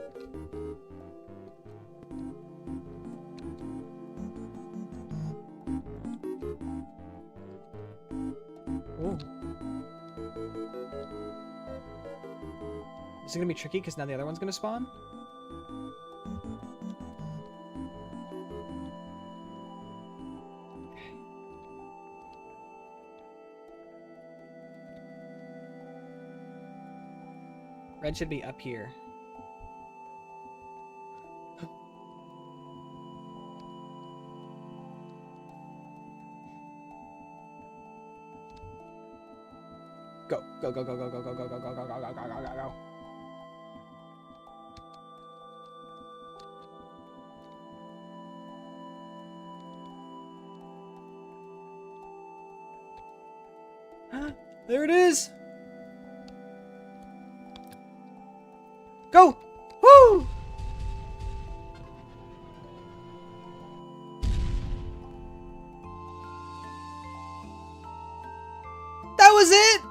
Ooh. Is it gonna be tricky because now the other one's gonna spawn? Okay. Red should be up here. Go, go, go, go, go, go, go, go, go, go, go, go, go, go, go, go, go. There it is! Go! Woo! That was it!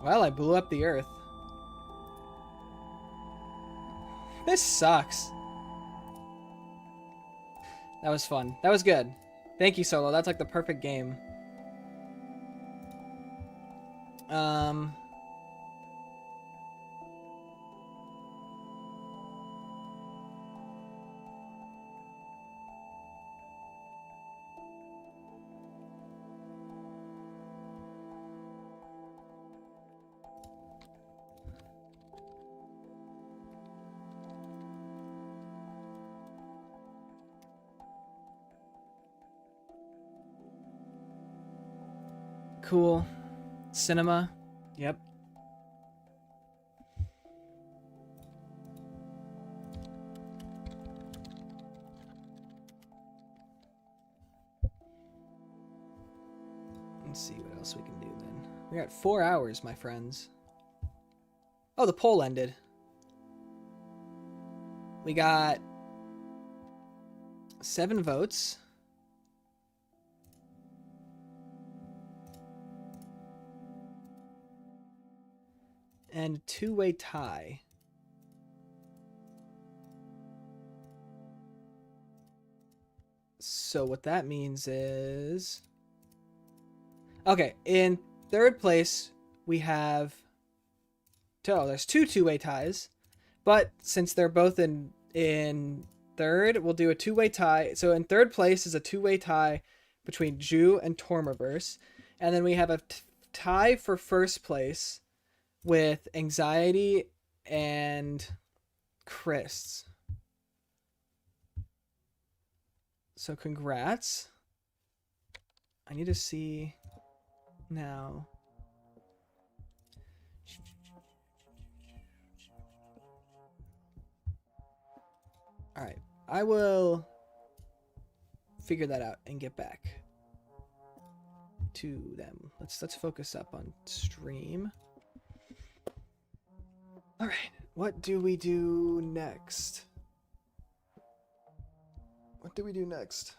Well, I blew up the earth. This sucks. That was fun. That was good. Thank you, Solo. That's like the perfect game. Cool. Cinema. Yep. Let's see what else we can do then. We got 4 hours, my friends. Oh, the poll ended. We got 7 votes. And a 2-way tie. So what that means is... Okay, in third place, we have... Oh, there's 2-way ties. But since they're both in third, we'll do a 2-way tie. So in third place is a 2-way tie between Ju and Tormaverse. And then we have a tie for first place with Anxiety and Chris. So congrats. I need to see now. All right, I will figure that out and get back to them. Let's focus up on stream. All right, what do we do next? What do we do next?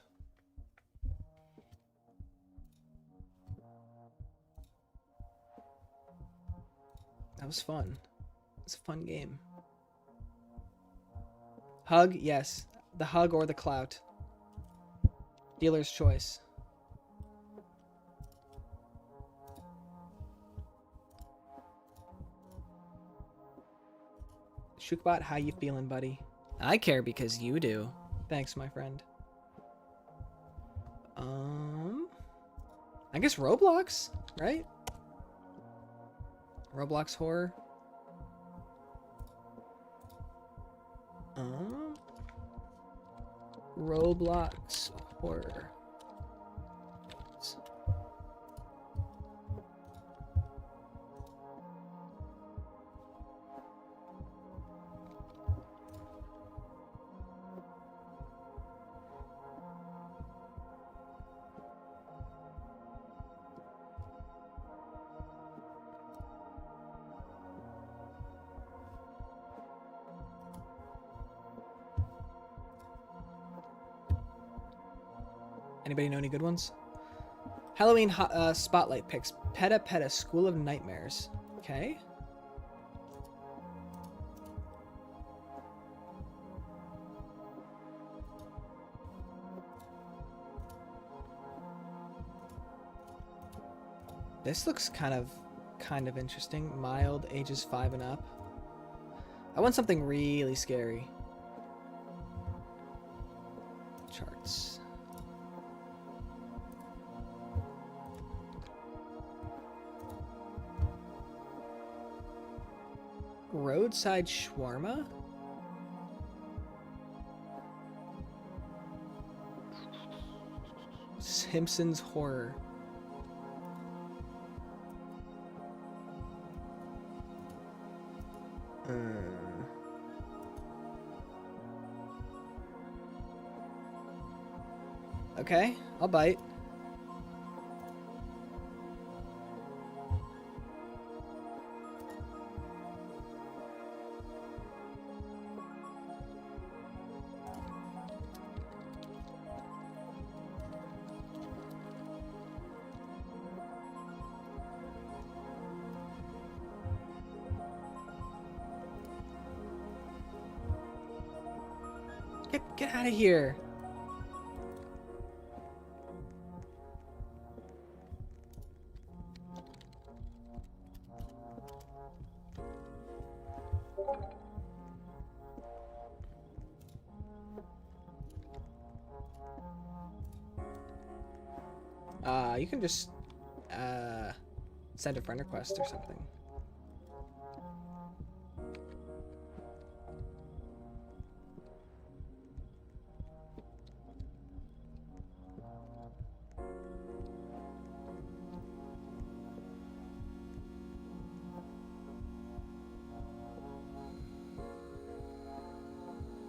That was fun. It's a fun game. Hug, yes. The hug or the clout. Dealer's choice. Shookbot, how you feeling, buddy? I care because you do. Thanks, my friend. I guess Roblox, right? Roblox horror. Roblox horror. Anybody know any good ones? Halloween spotlight picks. Peta Peta School of Nightmares. Okay. This looks kind of interesting. Mild, ages 5 and up. I want something really scary. Charts. Roadside shawarma? Simpsons horror. Okay, I'll bite. Get out of here. You can just send a friend request or something.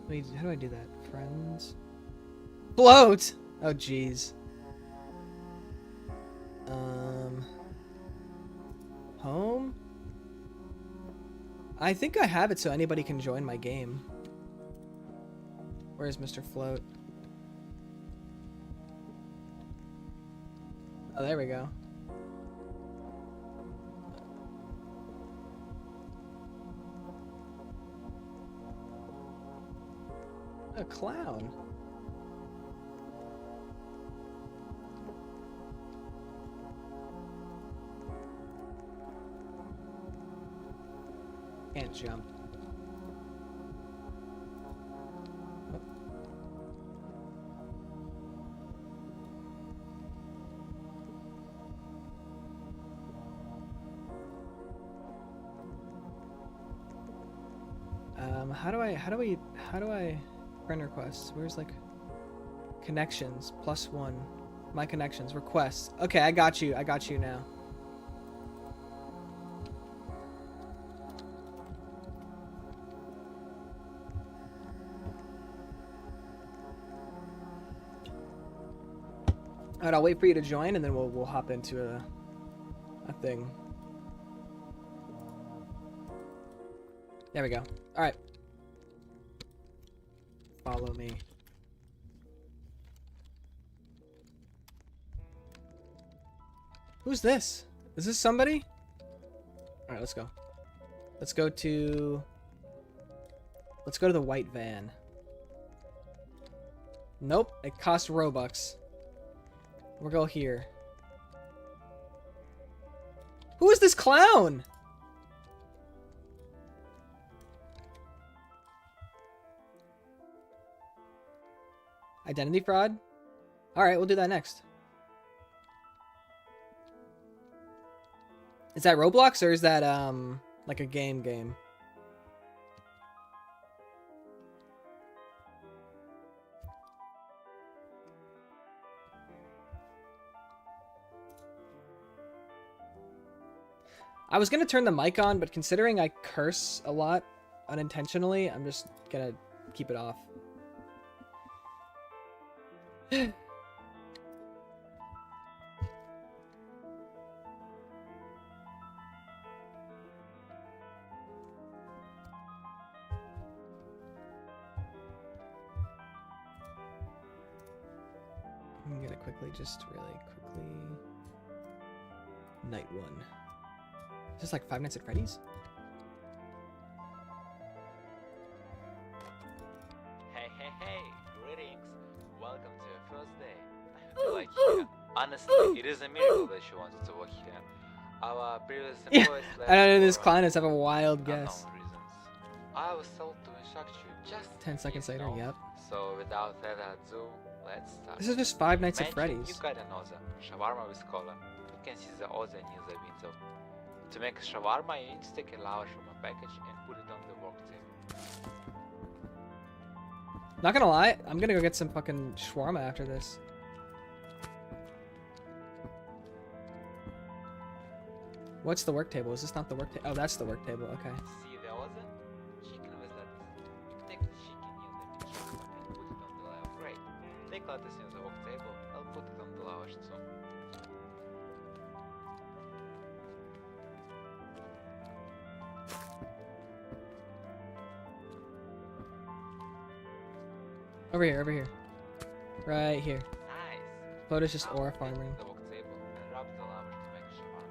Wait, how do I do that? Friends? Float! Oh, jeez. Home? I think I have it so anybody can join my game. Where's Mr. Float? Oh, there we go. A clown. Can't jump. How do I friend requests? Where's like connections +1? My connections requests. Okay, I got you now. Alright, I'll wait for you to join and then we'll hop into a thing. There we go. Alright. Follow me. Who's this? Is this somebody? Alright, let's go. Let's go to the white van. Nope, it costs Robux. We'll go here. Who is this clown? Identity fraud? Alright, we'll do that next. Is that Roblox or is that like a game? I was gonna turn the mic on, but considering I curse a lot unintentionally, I'm just gonna keep it off. I'm gonna just really quickly. Night 1. Is this like Five Nights at Freddy's? Hey, greetings. Welcome to your first day. I feel like here. Honestly, it is a miracle that she wanted to work here. Our previous employees left I don't know, this for client has have a wild unknown guess. reasons. I was told to instruct you just 10 seconds later, yep. So without further ado, let's start. This is just Five Nights at Mention Freddy's. You got another shawarma with cola. You can see the other near the window. To make a shawarma, you need to take a lavash from a package and put it on the work table. Not gonna lie, I'm gonna go get some fucking shawarma after this. What's the work table? Is this not the work table? Oh, that's the work table, okay. See the other? Chicken with lettuce. Take the chicken near the meat shawarma and put it on the lava. Great. Take lettuce in the work table. I'll put it on the lavash too. Over here. Right here. Nice. Photo's just Now aura take farming. the work table and rub the lavash to make a shawarma.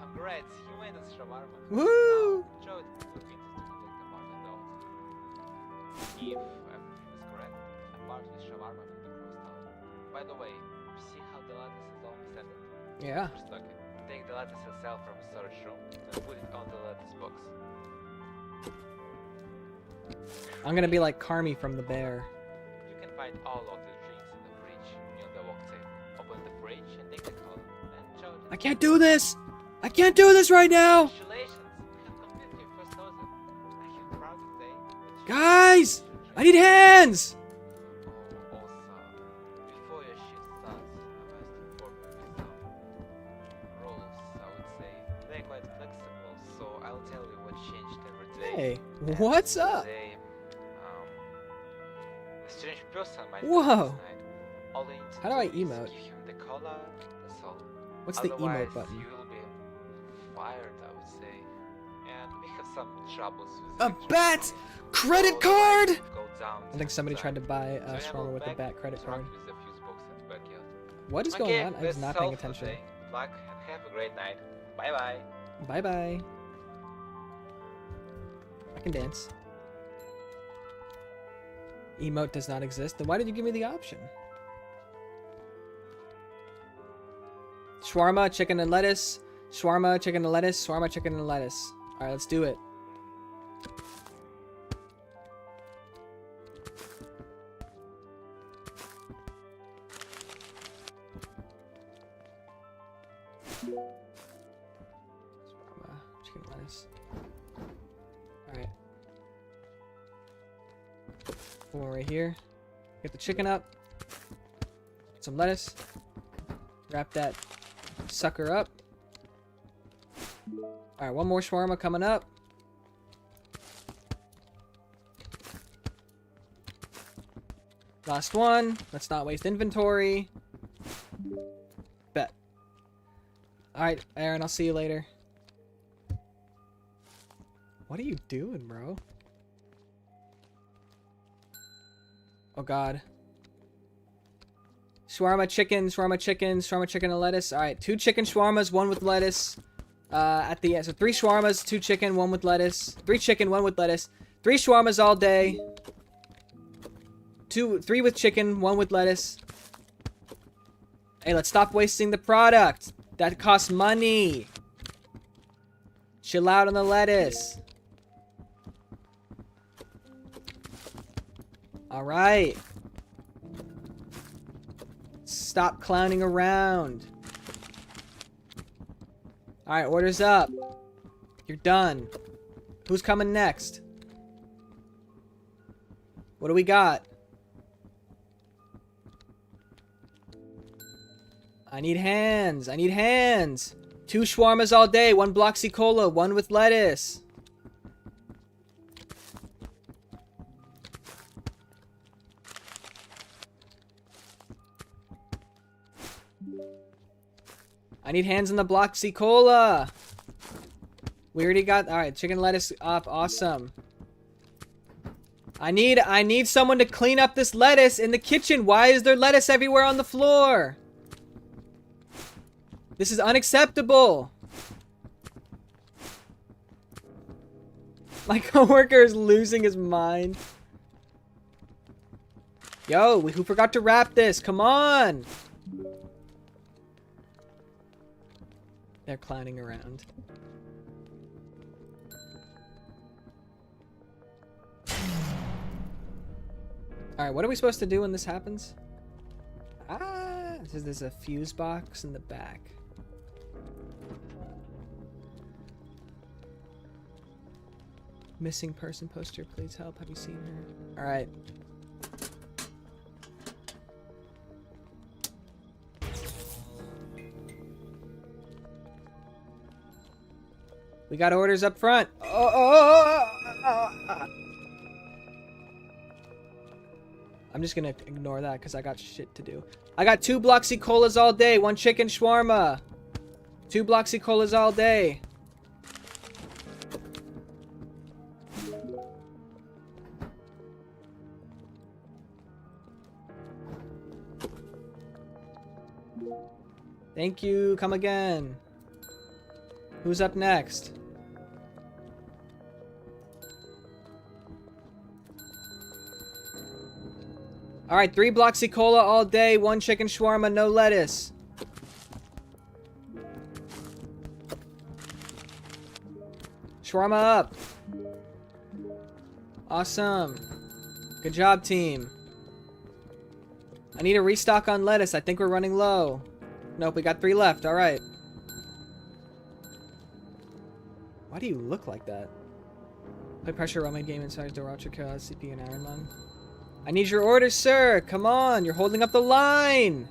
Congrats, you made us shawarma. Woo! Now, show it to the painters to complete the part of the by the way, see how the lattice is almost ended? Yeah. Just okay. Take the lattice itself from the storage room and put it on the lattice box. I'm gonna be like Carmi from The Bear. You can find all of the drinks in the fridge on the walk table. Open the fridge and take the color and show it. I can't do this! I can't do this right now! Congratulations! You have completed your first dozen. I am proud to say that you Guys! I need hands! Oh, also, before your shift starts, I must inform you of some rules, I would say. They're quite flexible, so I'll tell you what changed every day. Hey, And what's up? today, a strange person might Whoa. come tonight. All you need to How do I is emote? give him the collar, that's all. What's the Otherwise, emote button? you will be fired, I would say. And we have some troubles with A electronic bat! money. Credit So the card! lights go down I think somebody tried to buy so shawarma with a bat credit card. with the fuse box at the backyard. What is going on? I was that's not all paying for attention. today. Good luck and have a great night. Bye bye. Bye bye. I can dance. Emote does not exist. Then why did you give me the option? Shawarma, chicken and lettuce. Shawarma, chicken and lettuce. Shawarma, chicken and lettuce. Alright, let's do it. Shawarma, chicken and lettuce. Alright. One right here. Get the chicken up. Some lettuce. Wrap that sucker up. Alright, one more shawarma coming up. Last one. Let's not waste inventory. Bet. Alright, Aaron, I'll see you later. What are you doing, bro? Oh god. Shawarma chicken, shawarma chicken, shawarma chicken and lettuce. Alright, 2 chicken shawarmas, 1 with lettuce. At the end. So 3 shawarmas, 2 chicken, 1 with lettuce. 3 chicken, 1 with lettuce. 3 shawarmas all day. 3 with chicken, 1 with lettuce. Hey, let's stop wasting the product. That costs money. Chill out on the lettuce. Alright. Stop clowning around. Alright, order's up. You're done. Who's coming next? What do we got? I need hands. I need hands. 2 shawarmas all day. 1 Bloxy Cola. 1 with lettuce. I need hands in the Bloxy Cola. We already got... Alright, chicken lettuce up. Awesome. I need someone to clean up this lettuce in the kitchen. Why is there lettuce everywhere on the floor? This is unacceptable. My coworker is losing his mind. Yo, who forgot to wrap this? Come on. They're clowning around. Alright, what are we supposed to do when this happens? Ah, there's a fuse box in the back. Missing person poster, please help. Have you seen her? Alright. We got orders up front. I'm just gonna ignore that because I got shit to do. I got 2 Bloxy Colas all day, 1 chicken shawarma. 2 Bloxy Colas all day. Thank you. Come again. Who's up next? Alright, 3 Bloxy Cola all day, 1 chicken shawarma, no lettuce. Shawarma up. Awesome. Good job, team. I need a restock on lettuce. I think we're running low. Nope, we got 3 left. Alright. Why do you look like that? Play pressure, Roman game inside door, Ultra Kill, SCP, and Iron Lung. I need your order, sir. Come on, you're holding up the line.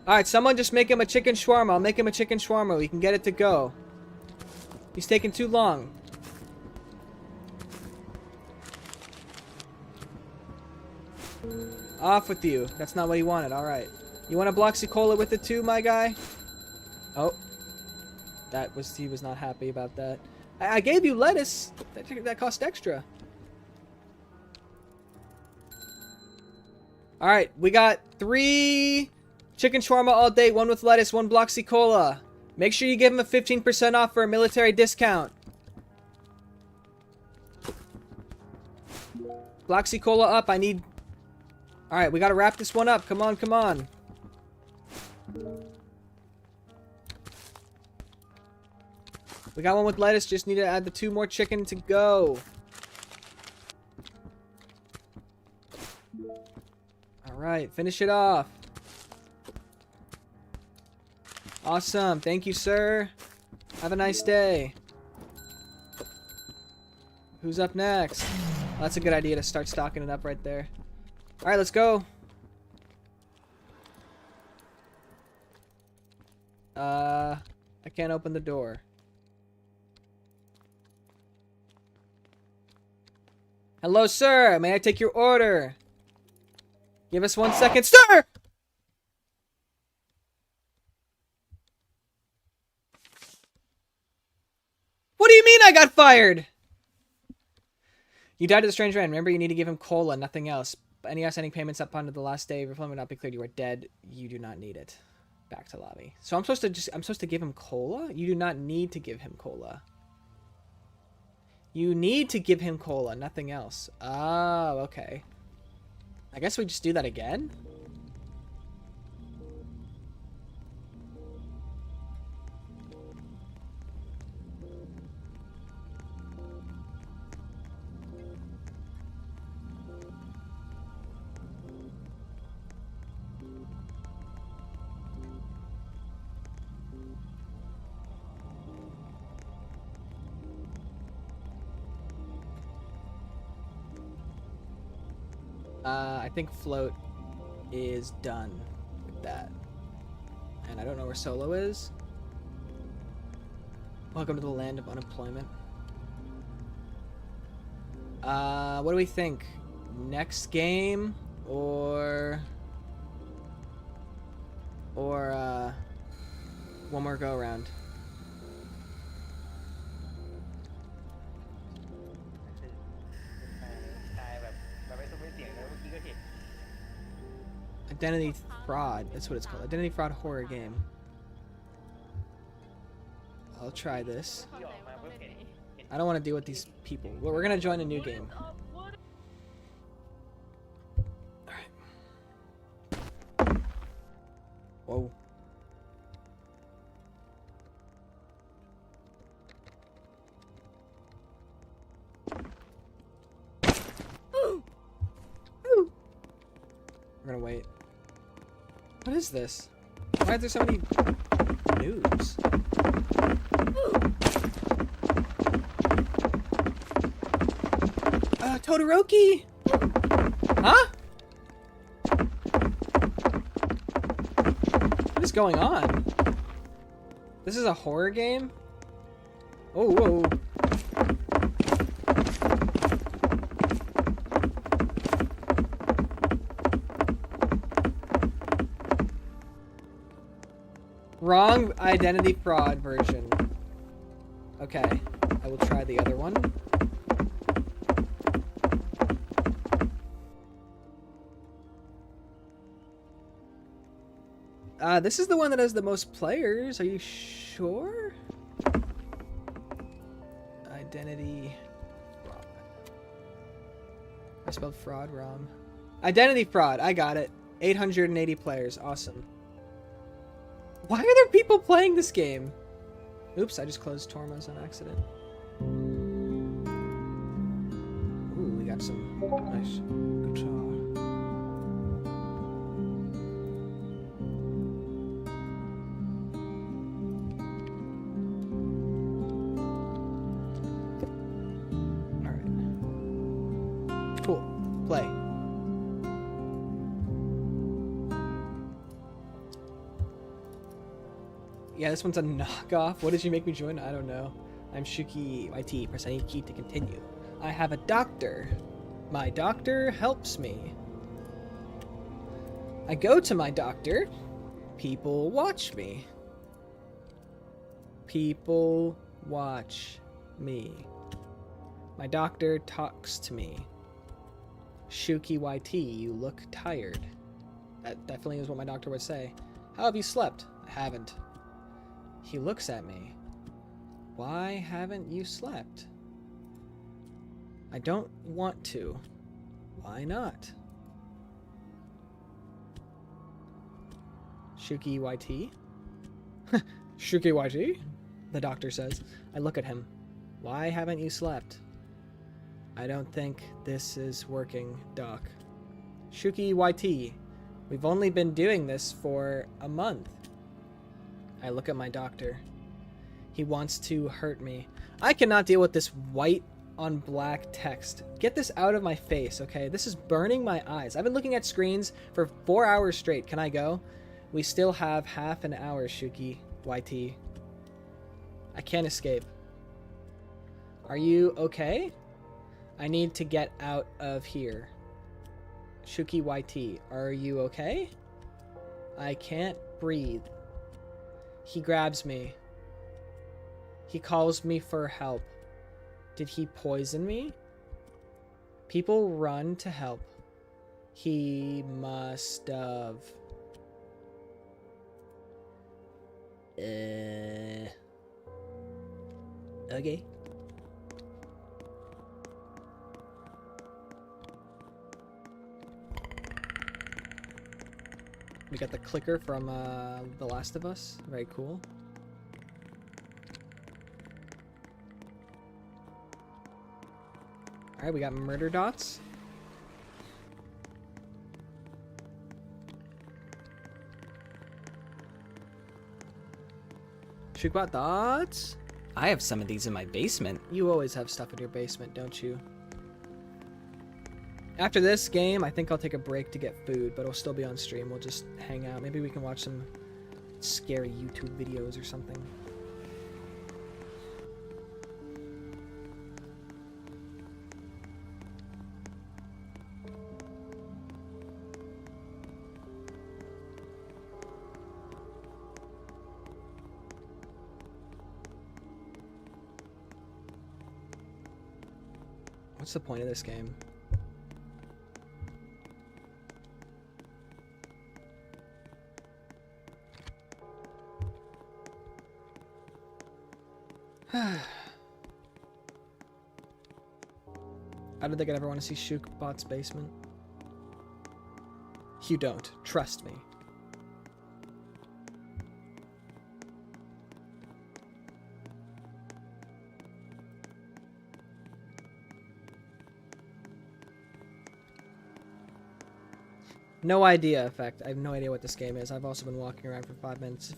Alright, someone just make him a chicken shawarma. I'll make him a chicken shawarma. We can get it to go. He's taking too long. Off with you. That's not what he wanted. Alright. You want a Bloxy Cola with it too, my guy? Oh. He was not happy about that. I gave you lettuce. That cost extra. Alright, we got 3 chicken shawarma all day, 1 with lettuce, 1 Bloxy Cola. Make sure you give him a 15% off for a military discount. Bloxy Cola up, I need... Alright, we gotta wrap this one up. Come on, come on. We got 1 with lettuce, just need to add the 2 more chicken to go. Alright, finish it off. Awesome, thank you, sir. Have a nice day. Who's up next? Oh, that's a good idea to start stocking it up right there. Alright, let's go. I can't open the door. Hello, sir. May I take your order? Give us 1 second. Sir! What do you mean I got fired? You died to the strange man. Remember, you need to give him cola, nothing else. Any outstanding payments up onto the last day of your employment will not be cleared. You are dead. You do not need it. Back to lobby. So I'm supposed to give him cola? You do not need to give him cola. You need to give him cola, nothing else. Oh, okay. I guess we just do that again? I think float is done with that. And I don't know where solo is. Welcome to the land of unemployment. What do we think? Next game or one more go around? Identity fraud. That's what it's called. Identity fraud horror game. I'll try this. I don't want to deal with these people. Well, we're gonna join a new game. Alright. Whoa. We're gonna wait. What is this? Why are there so many noobs? Todoroki? Huh? What is going on? This is a horror game? Oh, whoa. Wrong identity fraud version. Okay, I will try the other one. This is the one that has the most players. Are you sure? Identity fraud. I spelled fraud wrong. Identity fraud. I got it. 880 players. Awesome. Why are there people playing this game? Oops, I just closed Tormos on accident. Ooh, we got some nice guitar. Alright. Cool. Play. Yeah, this one's a knockoff. What did you make me join? I don't know. I'm Shookey YT. Press any key to continue. I have a doctor. My doctor helps me. I go to my doctor. People watch me. People watch me. My doctor talks to me. Shookey YT, you look tired. That definitely is what my doctor would say. How have you slept? I haven't. He looks at me. Why haven't you slept? I don't want to. Why not? Shookey YT? Shookey YT? The doctor says. I look at him. Why haven't you slept? I don't think this is working, Doc. Shookey YT. We've only been doing this for a month. I look at my doctor. He wants to hurt me. I cannot deal with this white on black text. Get this out of my face, okay? This is burning my eyes. I've been looking at screens for 4 hours straight. Can I go? We still have half an hour, Shookey YT. I can't escape. Are you okay? I need to get out of here. Shookey YT, are you okay? I can't breathe. He grabs me. He calls me for help. Did he poison me? People run to help. He must have. Okay. We got the clicker from The Last of Us. Very cool. Alright, we got murder dots. Shookbot dots? I have some of these in my basement. You always have stuff in your basement, don't you? After this game, I think I'll take a break to get food, but it'll still be on stream. We'll just hang out. Maybe we can watch some scary YouTube videos or something. What's the point of this game? I don't think I'd ever want to see Shookbot's basement. You don't. Trust me. No idea, effect. I have no idea what this game is. I've also been walking around for 5 minutes.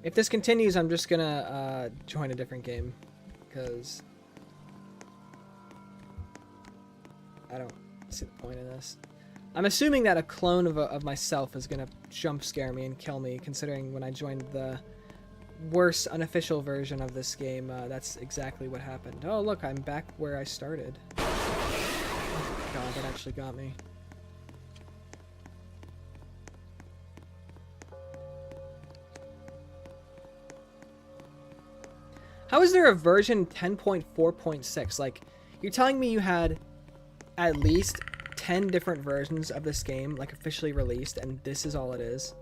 If this continues, I'm just gonna join a different game, because I don't see the point in this. I'm assuming that a clone of myself is gonna jump scare me and kill me, considering when I joined the worse unofficial version of this game, that's exactly what happened. Oh look, I'm back where I started. Oh god, that actually got me. How is there a version 10.4.6? Like, you're telling me you had at least 10 different versions of this game, like, officially released, and this is all it is?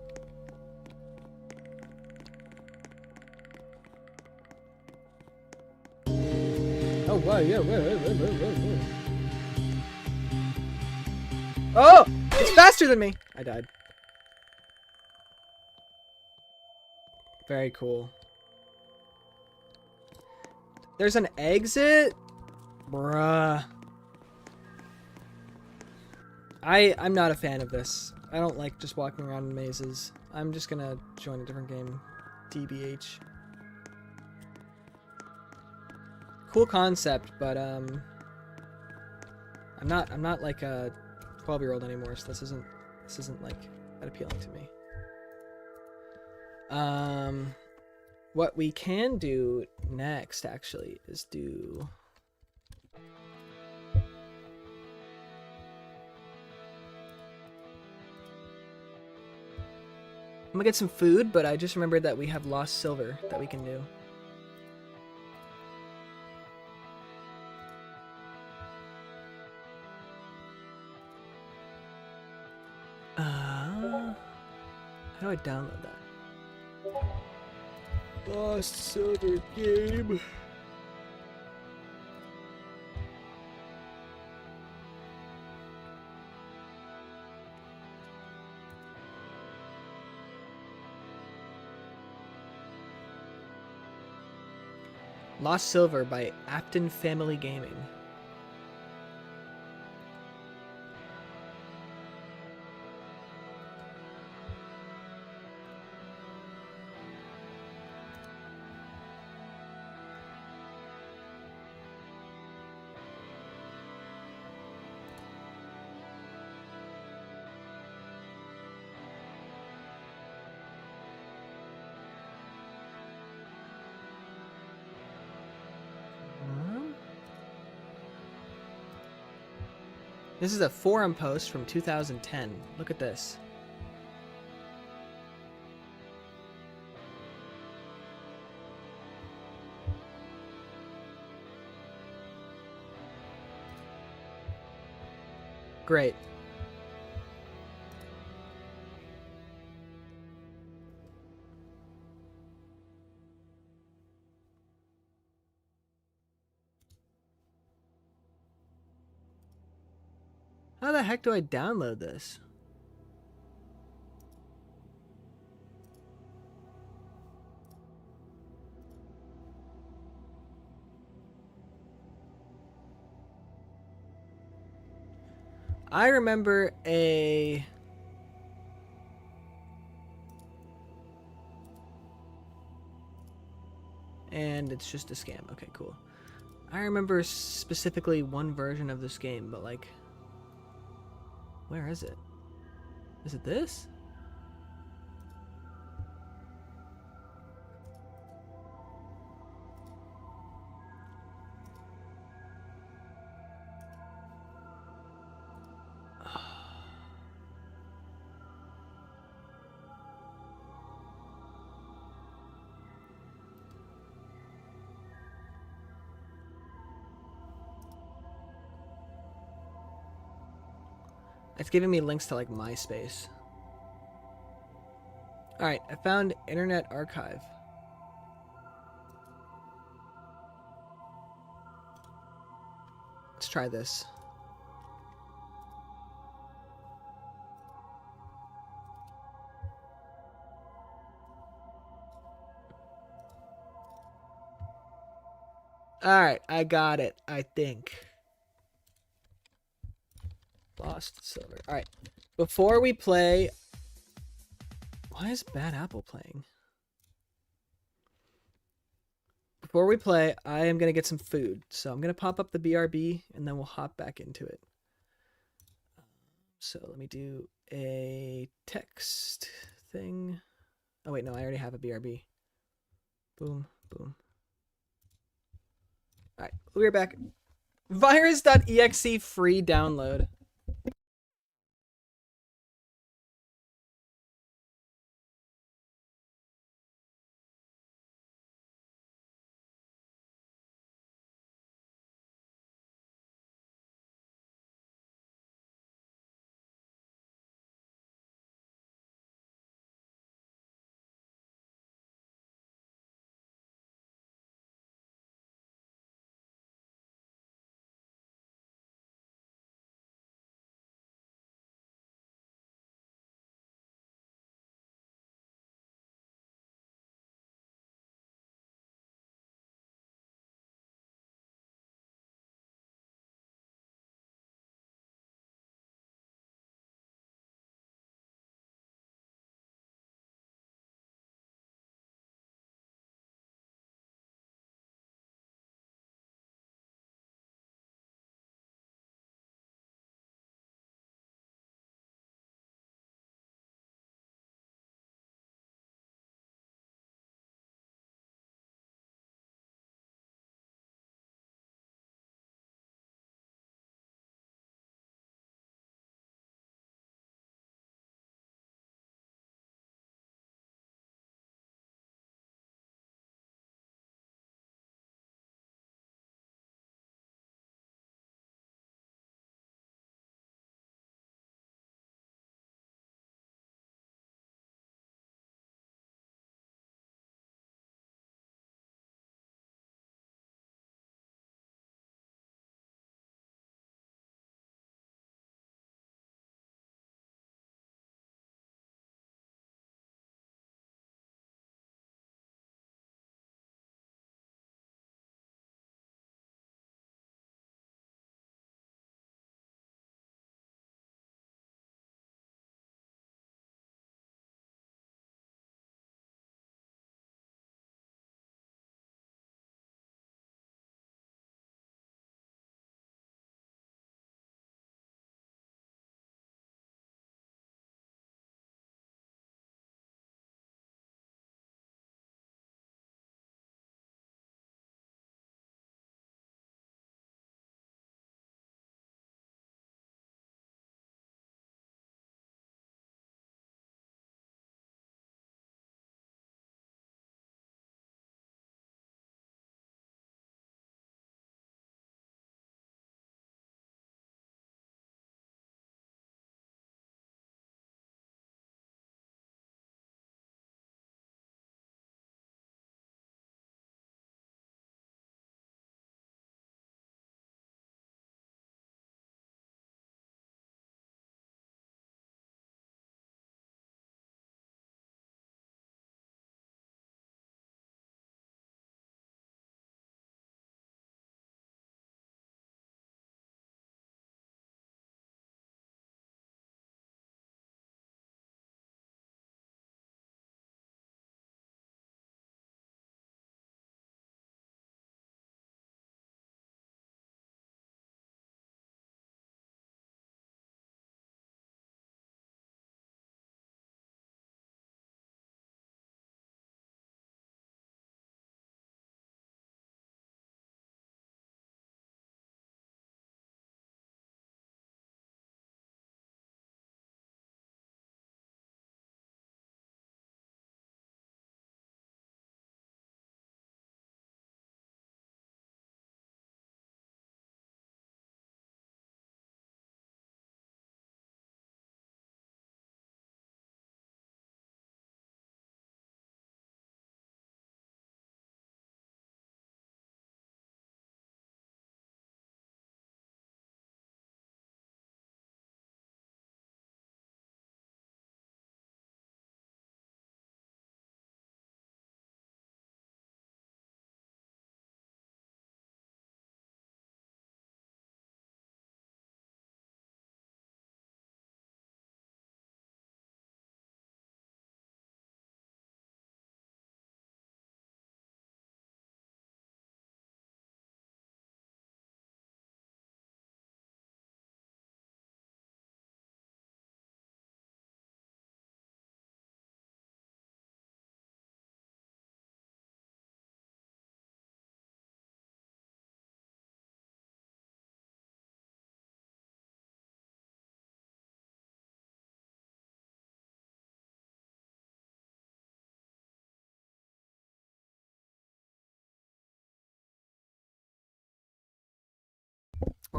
Oh, wow, yeah. Oh! It's faster than me! I died. Very cool. There's an exit? Bruh. I'm not a fan of this. I don't like just walking around in mazes. I'm just gonna join a different game. TBH. Cool concept, but I'm not like a 12-year-old anymore, so this isn't like that appealing to me. What we can do next actually is do I'm gonna get some food, but I just remembered that we have lost silver that we can do. How do I download that? Lost silver game. Lost Silver by Apton Family Gaming. This is a forum post from 2010. Look at this. Great. How the heck do I download this? I remember a... And it's just a scam. Okay, cool. I remember specifically one version of this game, but like... Where is it? Is it this? It's giving me links to like MySpace. Alright, I found Internet Archive. Let's try this. Alright, I got it, I think. Lost Silver. Alright, before we play... Why is Bad Apple playing? Before we play, I am going to get some food. So I'm going to pop up the BRB, and then we'll hop back into it. So let me do a text thing. Oh, wait, no, I already have a BRB. Boom, boom. Alright, we're back. Virus.exe free download.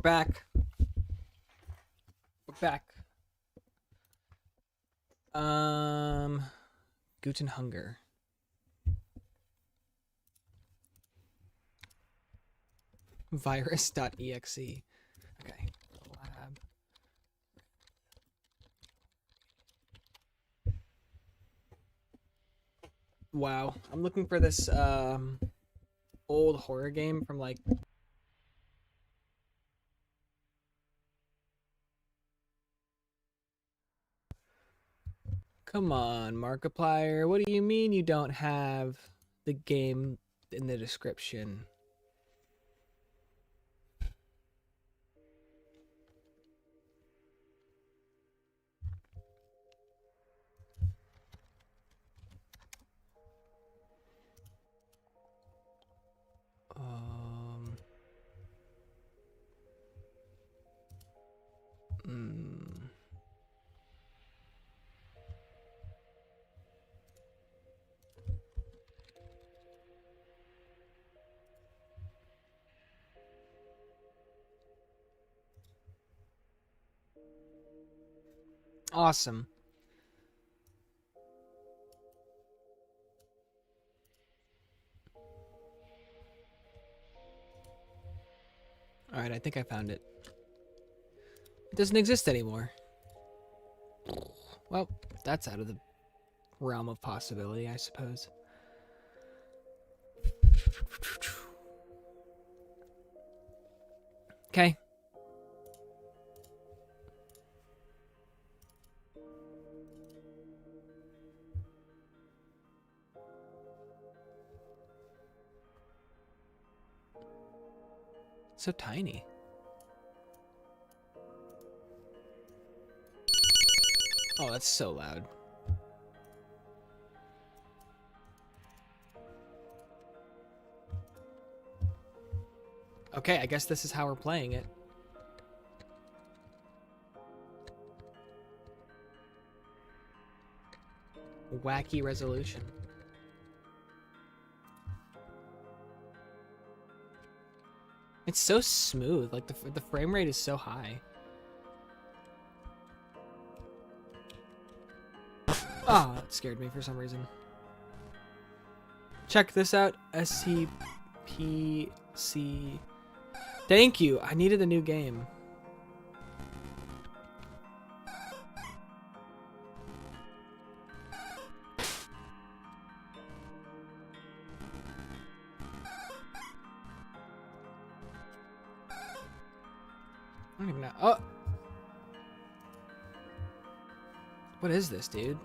back. We're back. Guten Hunger. Virus.exe. Okay. Lab. Wow. I'm looking for this old horror game from like Come on, Markiplier. What do you mean you don't have the game in the description? Mm. Awesome. All right, I think I found it. It doesn't exist anymore. Well, that's out of the realm of possibility, I suppose. Okay. So tiny. Oh, that's so loud. Okay, I guess this is how we're playing it. Wacky resolution. It's so smooth. Like the frame rate is so high. Oh, that scared me for some reason. Check this out. SCPC. Thank you. I needed a new game. I don't even know. Oh! What is this, dude?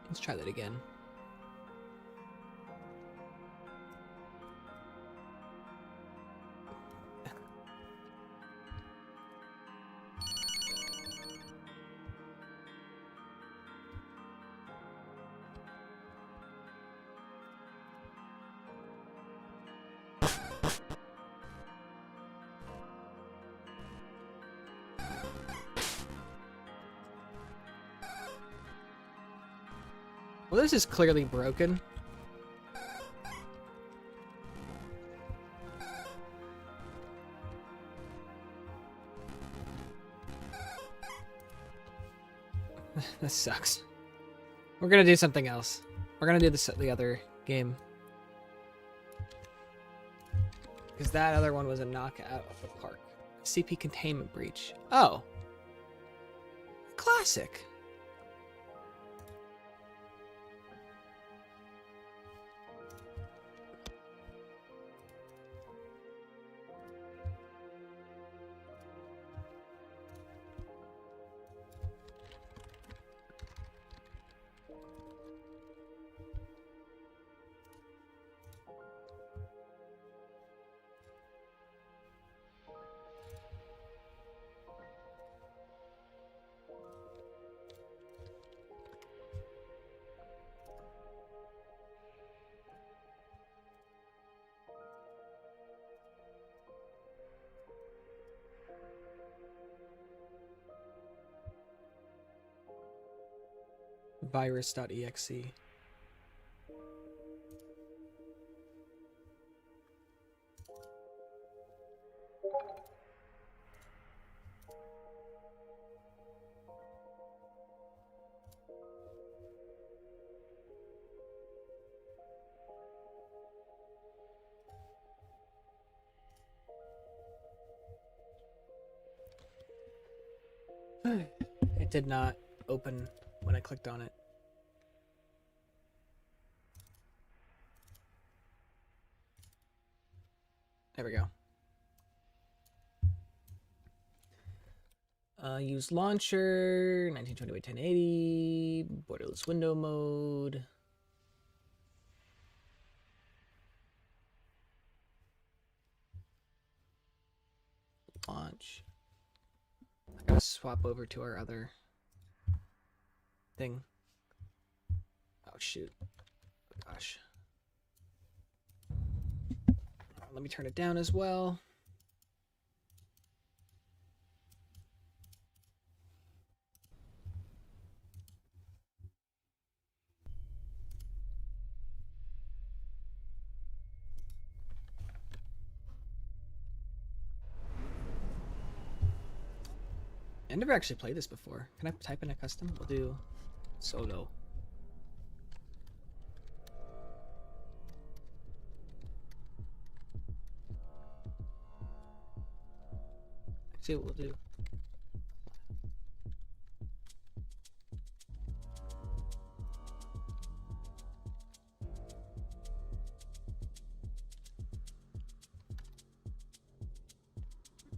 Let's try that again. Well, this is clearly broken. This sucks. We're gonna do something else. We're gonna do the other game. Because that other one was a knockout of the park. CP containment breach. Oh. Classic. virus.exe. It did not open when I clicked on it. There we go. Use launcher, 1920 by 1080, borderless window mode. Launch. I gotta swap over to our other thing. Oh shoot. Oh gosh. Let me turn it down as well. I never actually played this before. Can I type in a custom? We'll do solo. See what we'll do.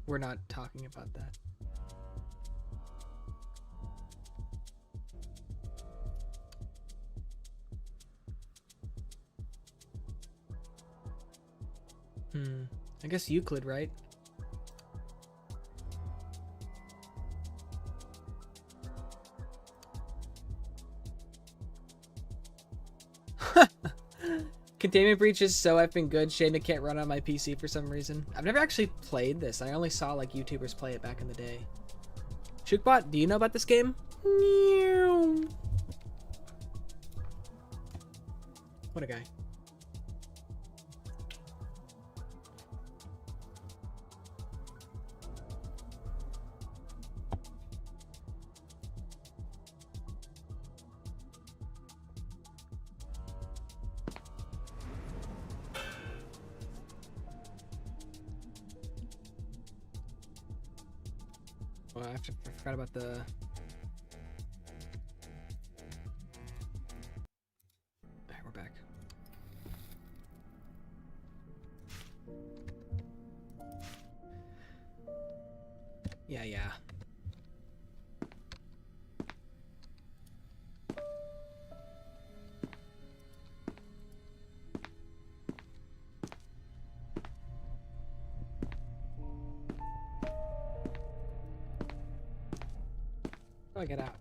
We're not talking about that. I guess Euclid, right? Containment breach is so effing good. Shame it can't run on my PC for some reason. I've never actually played this. I only saw like YouTubers play it back in the day. Shookbot, do you know about this game? What a guy. Well, I forgot about the... Alright, we're back. Yeah. How do I get out?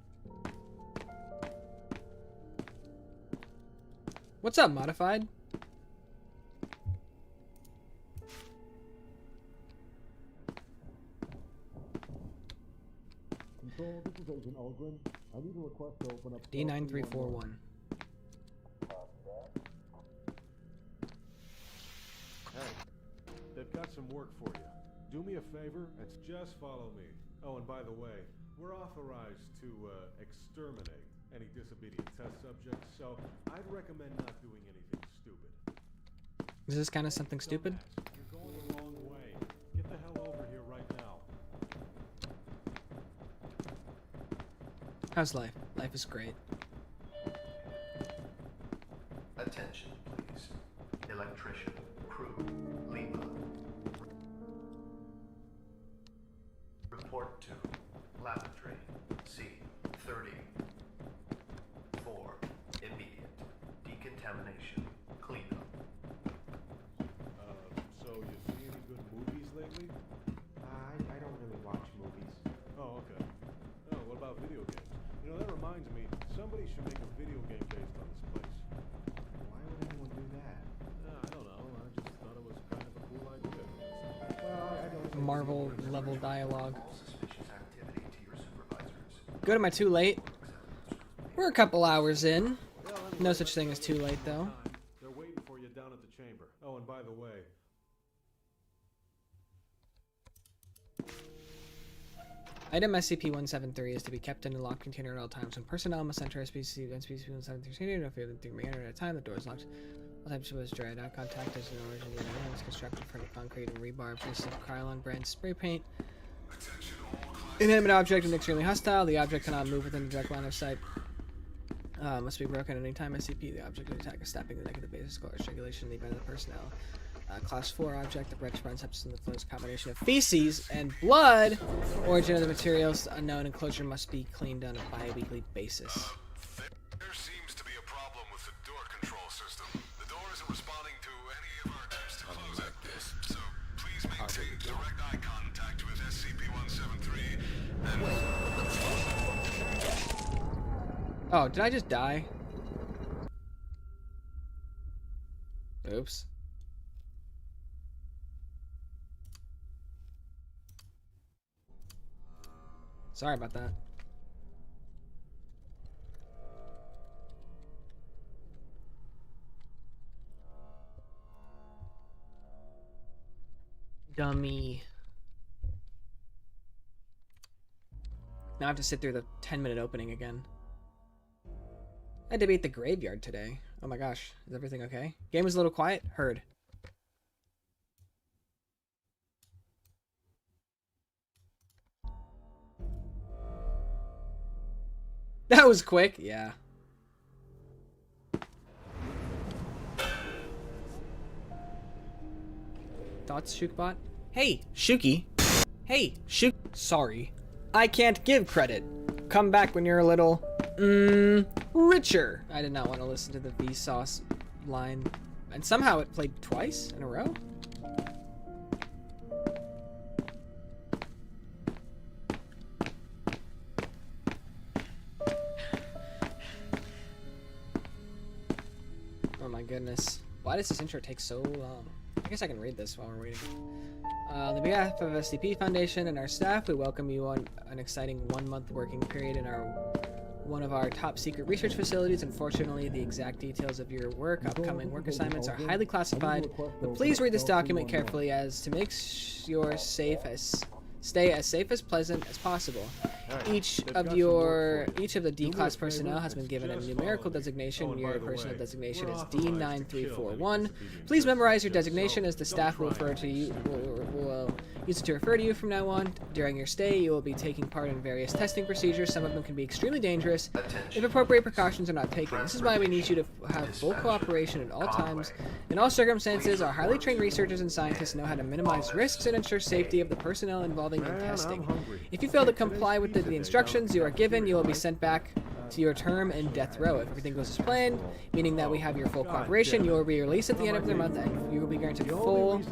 What's up, Modified? Control, this is Agent Algren. I need a request to open up D9341. Hey, they've got some work for you. Do me a favor and just follow me. Oh, and by the way, we're authorized to exterminate any disobedient test subjects, so I'd recommend not doing anything stupid. Is this kind of something stupid? You're going the wrong way. Get the hell over here right now. How's life? Life is great. Attention, please. Electrician, crew, Lima. Report to lavatory C30. 4. Immediate decontamination cleanup. So you see any good movies lately? I don't really watch movies. Oh, okay. Oh, what about video games? You know, that reminds me, somebody should make a video game based on this place. Why would anyone do that? I don't know. I just thought it was kind of a cool idea. Well, I don't. Marvel level dialogue. All suspicious activity to your supervisors. Good, am I too late? We're a couple hours in. Well, anyway, No such thing as too late, though. They're waiting for you down at the chamber. Oh, and by the way, Item SCP-173 is to be kept in a locked container at all times. When personnel must enter SCP-173 container, if they may enter at a time, the door is locked. All types of was dried out. Contact is an origin of the item is constructed from concrete and rebar, pieces of Krylon brand spray paint. Inanimate object and extremely hostile. The object cannot move within the direct line of sight. Must be broken at any time. SCP. The object of attack is snapping the neck of the base skull. Strangulation lead by the personnel. Class 4 object. The bread runs substance in the flows combination of feces and blood. Origin of the materials unknown. Enclosure must be cleaned on a bi-weekly basis. There seems to be a problem with the door control system. The door isn't responding to any of our attempts to close it. So please maintain direct eye contact with SCP-173 and... Oh, did I just die? Oops. Sorry about that. Dummy. Now I have to sit through the 10-minute opening again. I had to be at the graveyard today. Oh my gosh. Is everything okay? Game was a little quiet? Heard. That was quick. Yeah. Thoughts, Shookbot? Hey, Shookey. Hey, Shook. Sorry. I can't give credit. Come back when you're a little, richer. I did not want to listen to the Vsauce line. And somehow it played twice in a row? Oh my goodness. Why does this intro take so long? I guess I can read this while we're waiting. On behalf of SCP Foundation and our staff, we welcome you on an exciting 1-month working period in one of our top secret research facilities. Unfortunately, the exact details of your upcoming work assignments are highly classified, but please read this document carefully as to make your stay as safe as pleasant as possible. Each of the D-class personnel has been given a numerical designation. Your personal designation is D9341. Please memorize your designation as the staff will refer to you. Will use it to refer to you from now on. During your stay, you will be taking part in various testing procedures. Some of them can be extremely dangerous if appropriate precautions are not taken. This is why we need you to have full cooperation at all times. In all circumstances, our highly trained researchers and scientists know how to minimize risks and ensure safety of the personnel involving in testing. If you fail to comply with the instructions you are given, you will be sent back to your term in death row. If everything goes as planned, meaning that we have your full cooperation, you will be released at the end of the month and you will be granted full,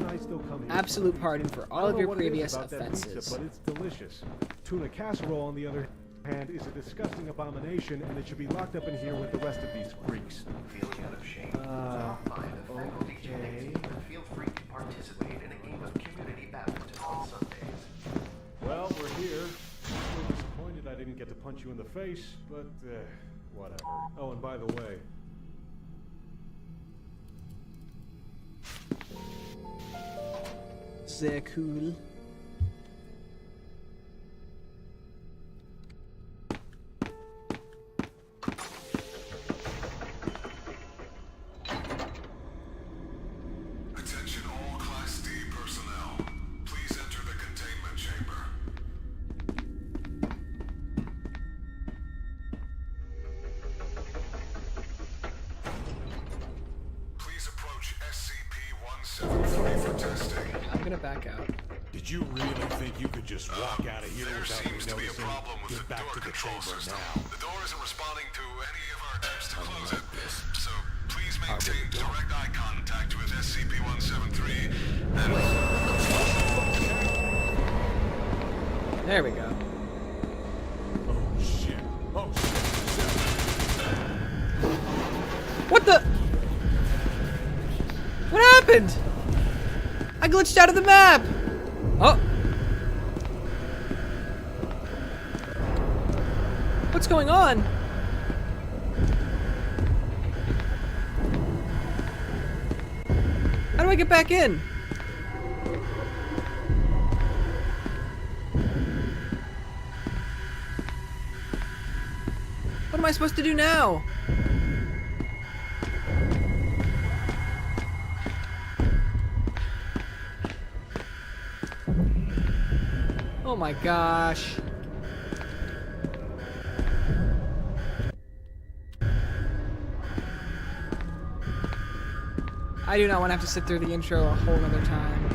absolute pardon for all of your previous offenses. But it's delicious. Tuna casserole, on the other hand, is a disgusting abomination, and it should be locked up in here with the rest of these freaks. Feeling out of shape? By the faculty gymnasium, feel free to participate in a game of community badminton on Sundays. Well, we're here. I'm still disappointed I didn't get to punch you in the face, but whatever. Oh, and by the way, Sehr cool. Attention all Class D personnel. Please enter the containment chamber. Please approach SCP-173 for testing. I'm gonna back out. did you really think you could just walk out of here There without me seems to be a noticing? problem with Get the back door to the control chamber system. now. The door isn't responding to any of our attempts to close it. So please maintain direct eye contact with SCP-173 and... There we go. Oh shit. Oh shit. What the? What happened? I glitched out of the map! Oh! What's going on? do I get back in? What am I supposed to do now? Oh my gosh. I do not want to have to sit through the intro a whole other time.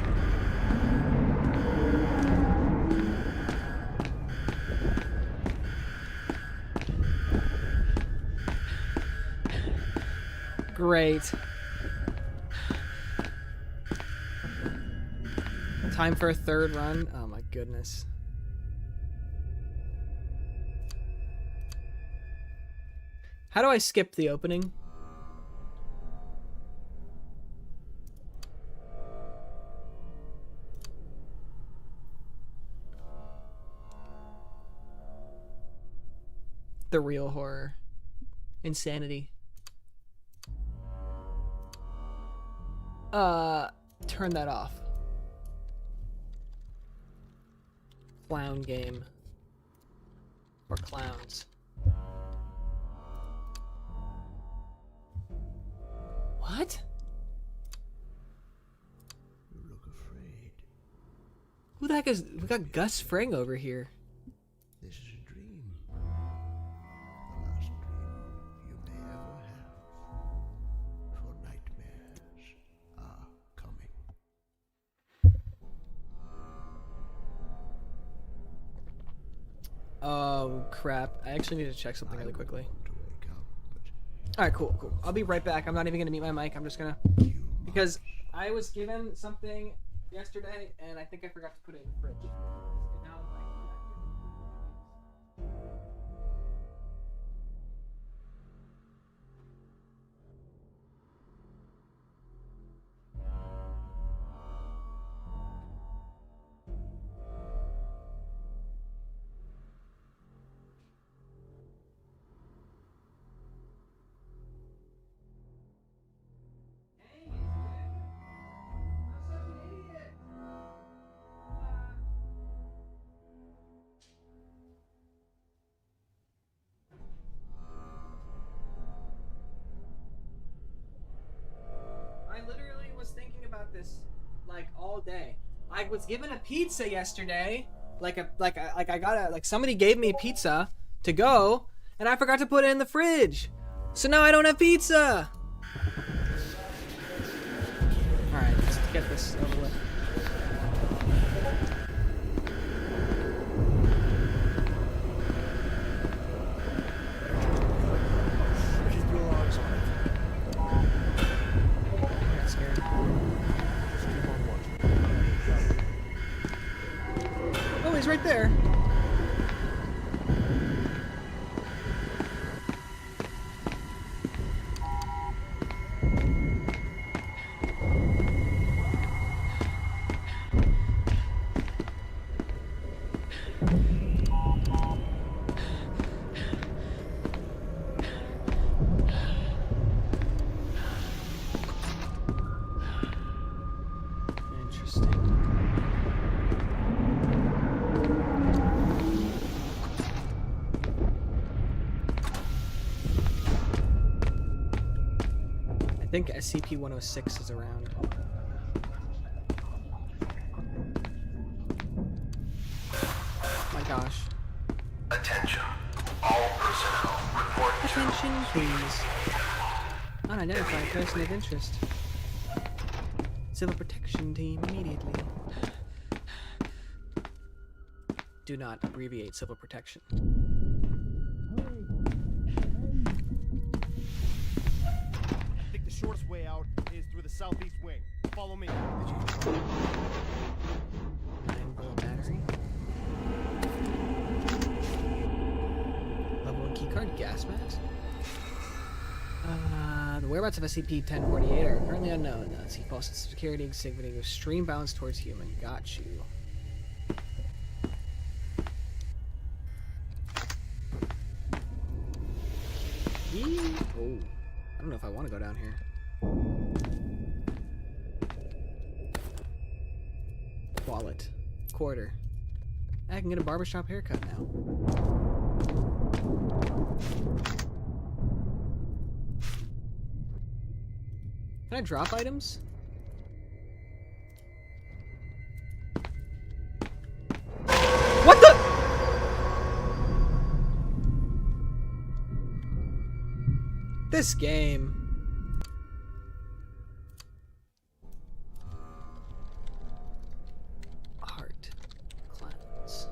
Great. Time for a third run? Oh my goodness. How do I skip the opening? The real horror. Insanity. Turn that off. Clown game. Or clowns. What? You look afraid. Who the heck is... We got Gus Fring over here. This is a dream. The last dream you may ever have. For nightmares are coming. Oh, crap. I actually need to check something really quickly. To wake up, but Alright, cool, cool. I'll be right back. I'm not even gonna mute my mic. I'm just gonna... Because I was given something yesterday, and I think I forgot to put it in the fridge. And now I'm like... I literally was thinking about this like all day. I was given a pizza yesterday, somebody gave me a pizza to go, and I forgot to put it in the fridge. So now I don't have pizza. All right, let's get this over with. I got scared. Oh, he's right there. Interesting. I think SCP-106 is around. My gosh. attention. All personnel report Attention, please. Unidentified person of interest. Civil protection team immediately. Do not abbreviate civil protection. I think the shortest way out is through the southeast wing. Follow me. 9-volt battery. Level 1 keycard, gas mask. The whereabouts of SCP-1048 are currently unknown. Let's see, false security exhibiting a stream bounce towards human. Got you. Oh, I don't know if I want to go down here. Wallet. Quarter. I can get a barbershop haircut now. Can I drop items? What the? This game. Heart. Clowns.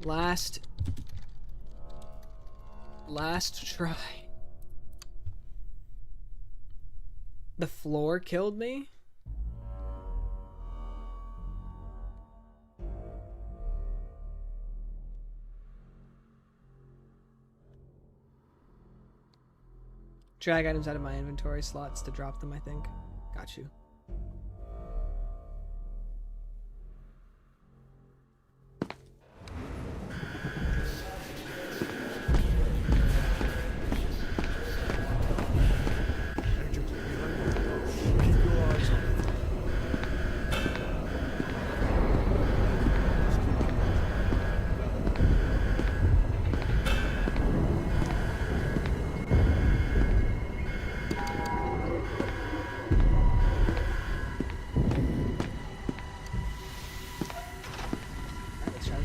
Last try. The floor killed me? Drag items out of my inventory slots to drop them, I think. Got you.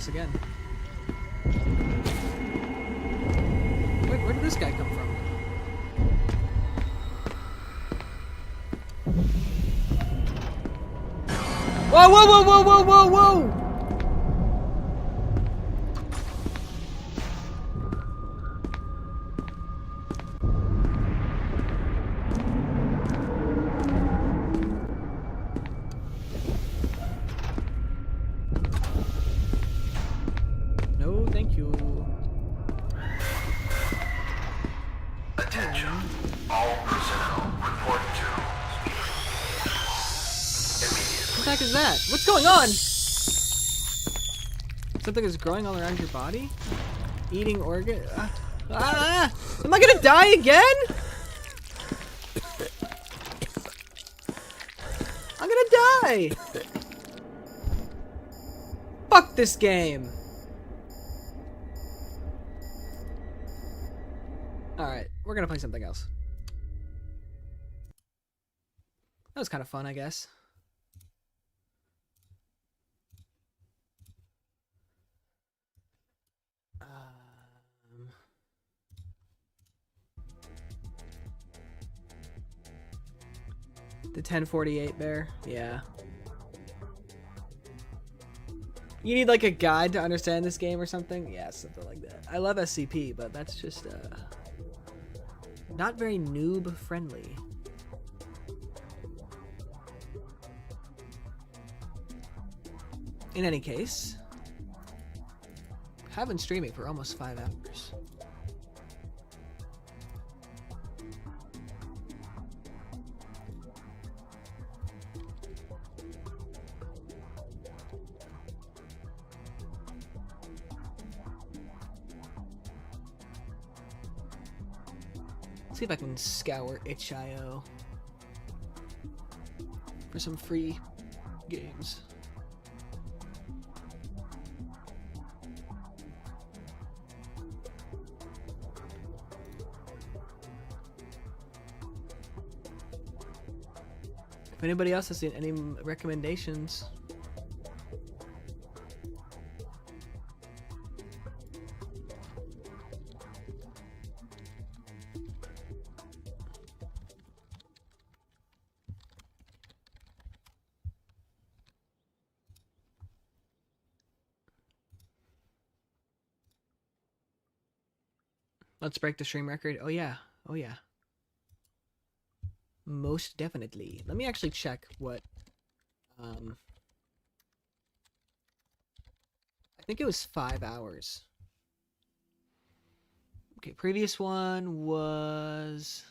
Again. Where did this guy come from? Whoa, whoa, whoa, whoa, whoa, whoa, whoa! Attention, all personnel report to immediately. What the heck is that? What's going on? Something is growing all around your body? Eating organ? Am I gonna die again? I'm gonna die! Fuck this game! Alright, we're gonna play something else. That was kind of fun, I guess. The 1048 bear, yeah. You need like a guide to understand this game or something? Yeah, something like that. I love SCP, but that's just not very noob friendly. In any case, I've been streaming for almost 5 hours. See if I can scour itch.io for some free games. If anybody else has seen any recommendations, let's break the stream record. Oh yeah. Oh yeah. Most definitely. Let me actually check what I think it was 5 hours. Okay, previous one was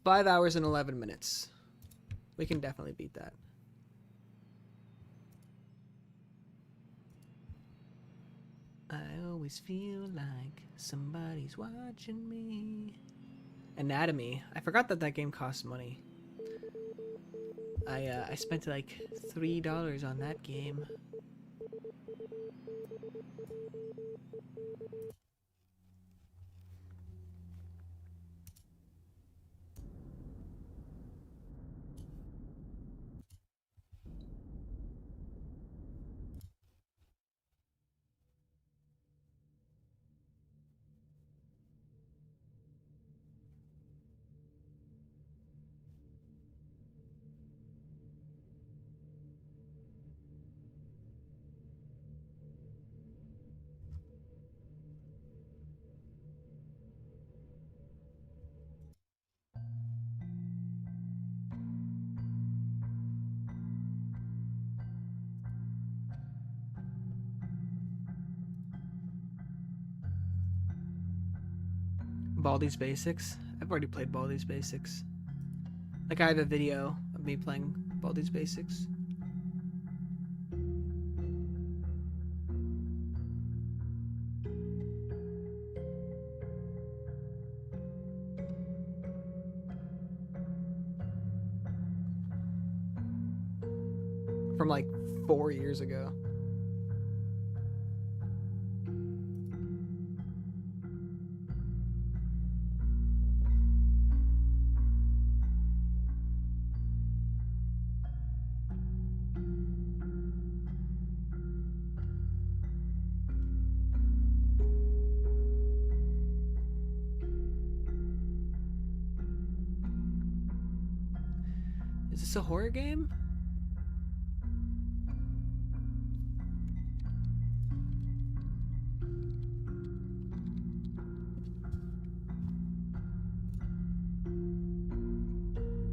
5 hours and 11 minutes. We can definitely beat that. I always feel like somebody's watching me. Anatomy. I forgot that that game costs money. I spent like $3 on that game. Baldi's Basics. I've already played Baldi's Basics. Like, I have a video of me playing Baldi's Basics. From like 4 years ago. Is this a horror game?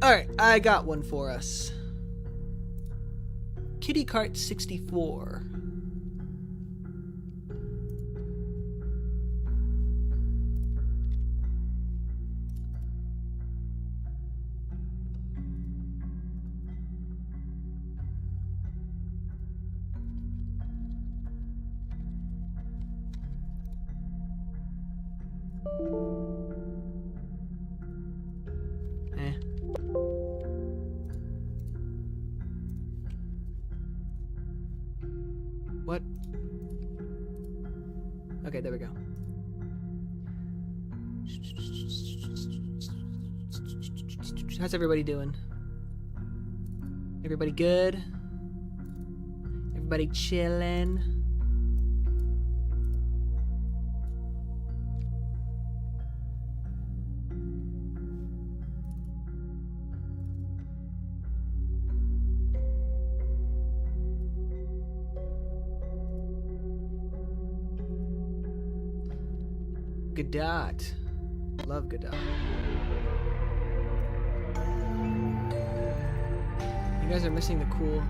Alright, I got one for us. Kitty Cart 64. What? Okay, there we go. How's everybody doing? Everybody good? Everybody chilling? Godot. Love Godot. You guys are missing the cool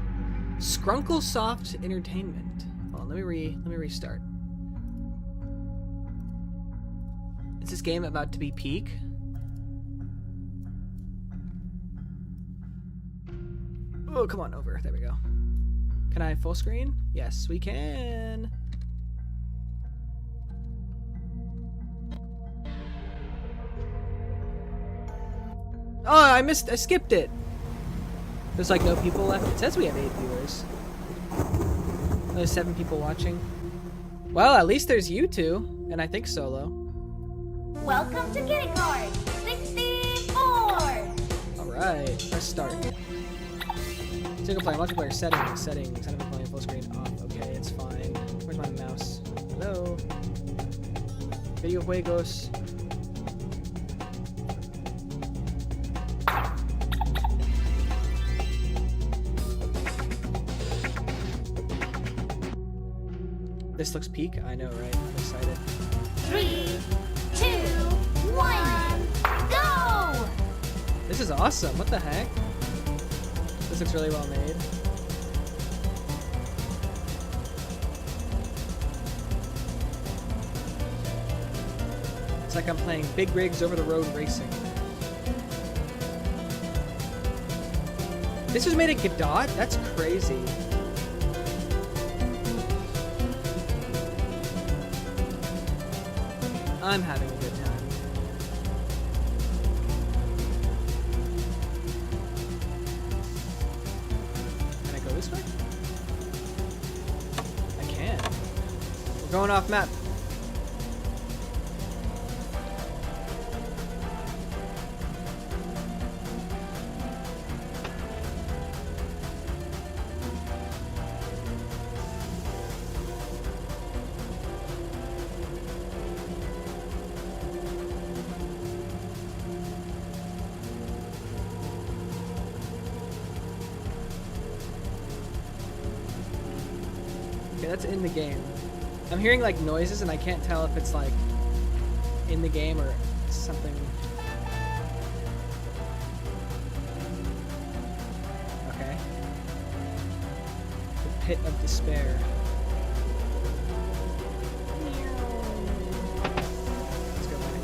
Scrunkle Soft Entertainment. Hold on, let me restart. Is this game about to be peak? Oh, come on over. There we go. Can I full screen? Yes, we can. Oh, I skipped it. There's like no people left. It says we have 8 viewers. There's 7 people watching. Well, at least there's you two, and I think Solo. Welcome to Kitty Cart 64! Alright, press start. Single player, multiplayer, settings, enemy playing full screen off. Okay, it's fine. Where's my mouse? Hello? Video juegos. This looks peak. I know, right? I'm excited. 3, 2, 1, go! This is awesome. What the heck? This looks really well made. It's like I'm playing Big Rigs Over the Road Racing. This was made at Godot? That's crazy. I'm having a good time. going off map. Okay, that's in the game. I'm hearing like noises and I can't tell if it's like in the game or something. Okay. The Pit of Despair. Let's go back.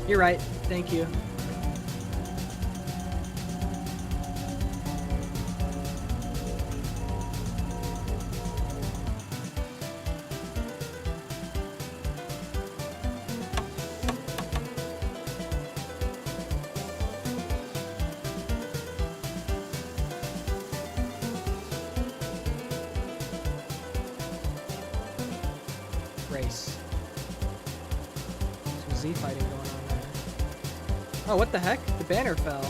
You're right. Thank you. Race. Some Z fighting going on there. Oh, what the heck? The banner fell.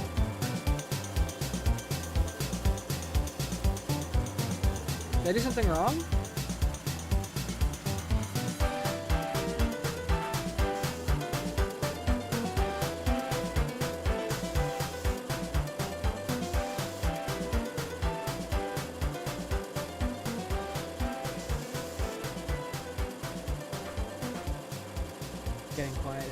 Did I do something wrong? Getting quieter.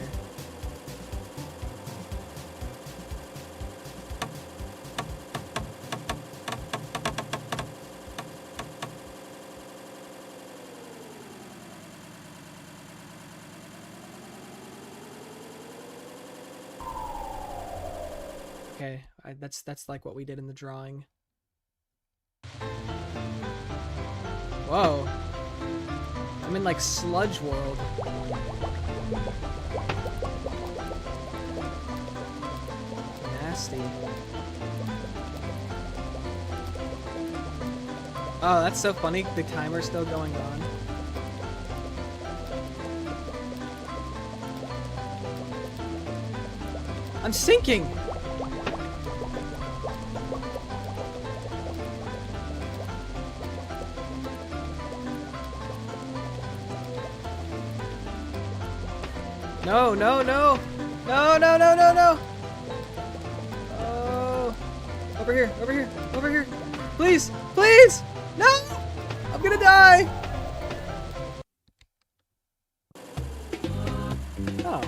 Okay, that's like what we did in the drawing. Whoa. I'm in like Sludge World. Nasty. Oh, that's so funny. The timer's still going on. I'm sinking! No, no, no! No, no, no, no, no! Oh! Over here, over here, over here! Please! Please! No! I'm gonna die! Oh.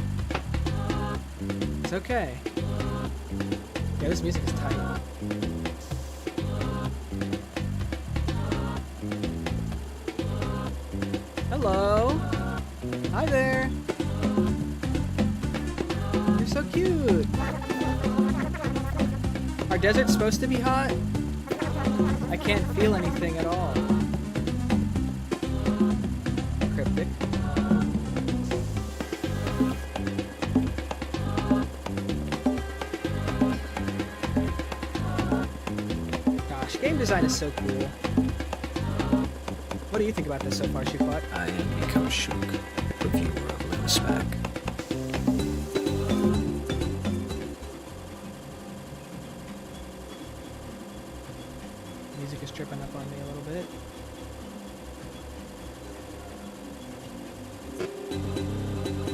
It's okay. Yeah, this music is tight. Hello! Hi there! You're so cute! Are deserts supposed to be hot? I can't feel anything at all. Cryptic. Gosh, game design is so cool. What do you think about this so far, Shookbot? I am become Shook, reviewer of Limspec. Music is tripping up on me a little bit.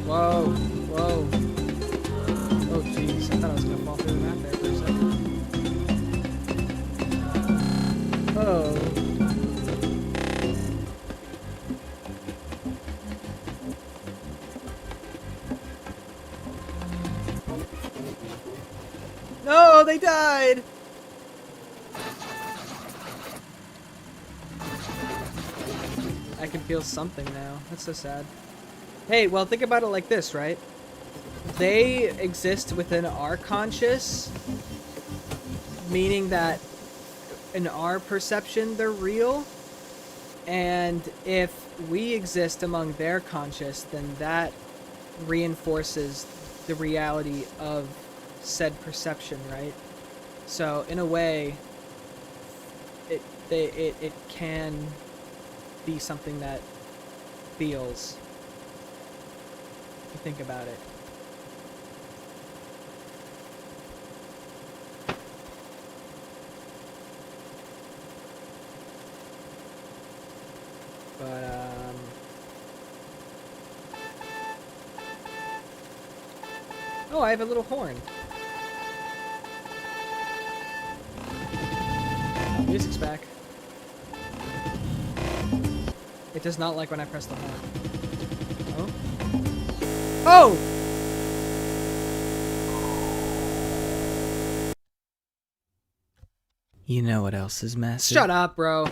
Whoa, whoa. Oh jeez, I thought I was gonna fall through the map there for a second. Oh. No, they died! I can feel something now. That's so sad. Hey, well, think about it like this, right? They exist within our conscious, meaning that in our perception, they're real. And if we exist among their conscious, then that reinforces the reality of said perception, right? So in a way, it can be something that feels. If you think about it. But oh, I have a little horn. Oh, music's back. It does not like when I press the horn. Oh. Oh! You know what else is massive? Shut up, bro.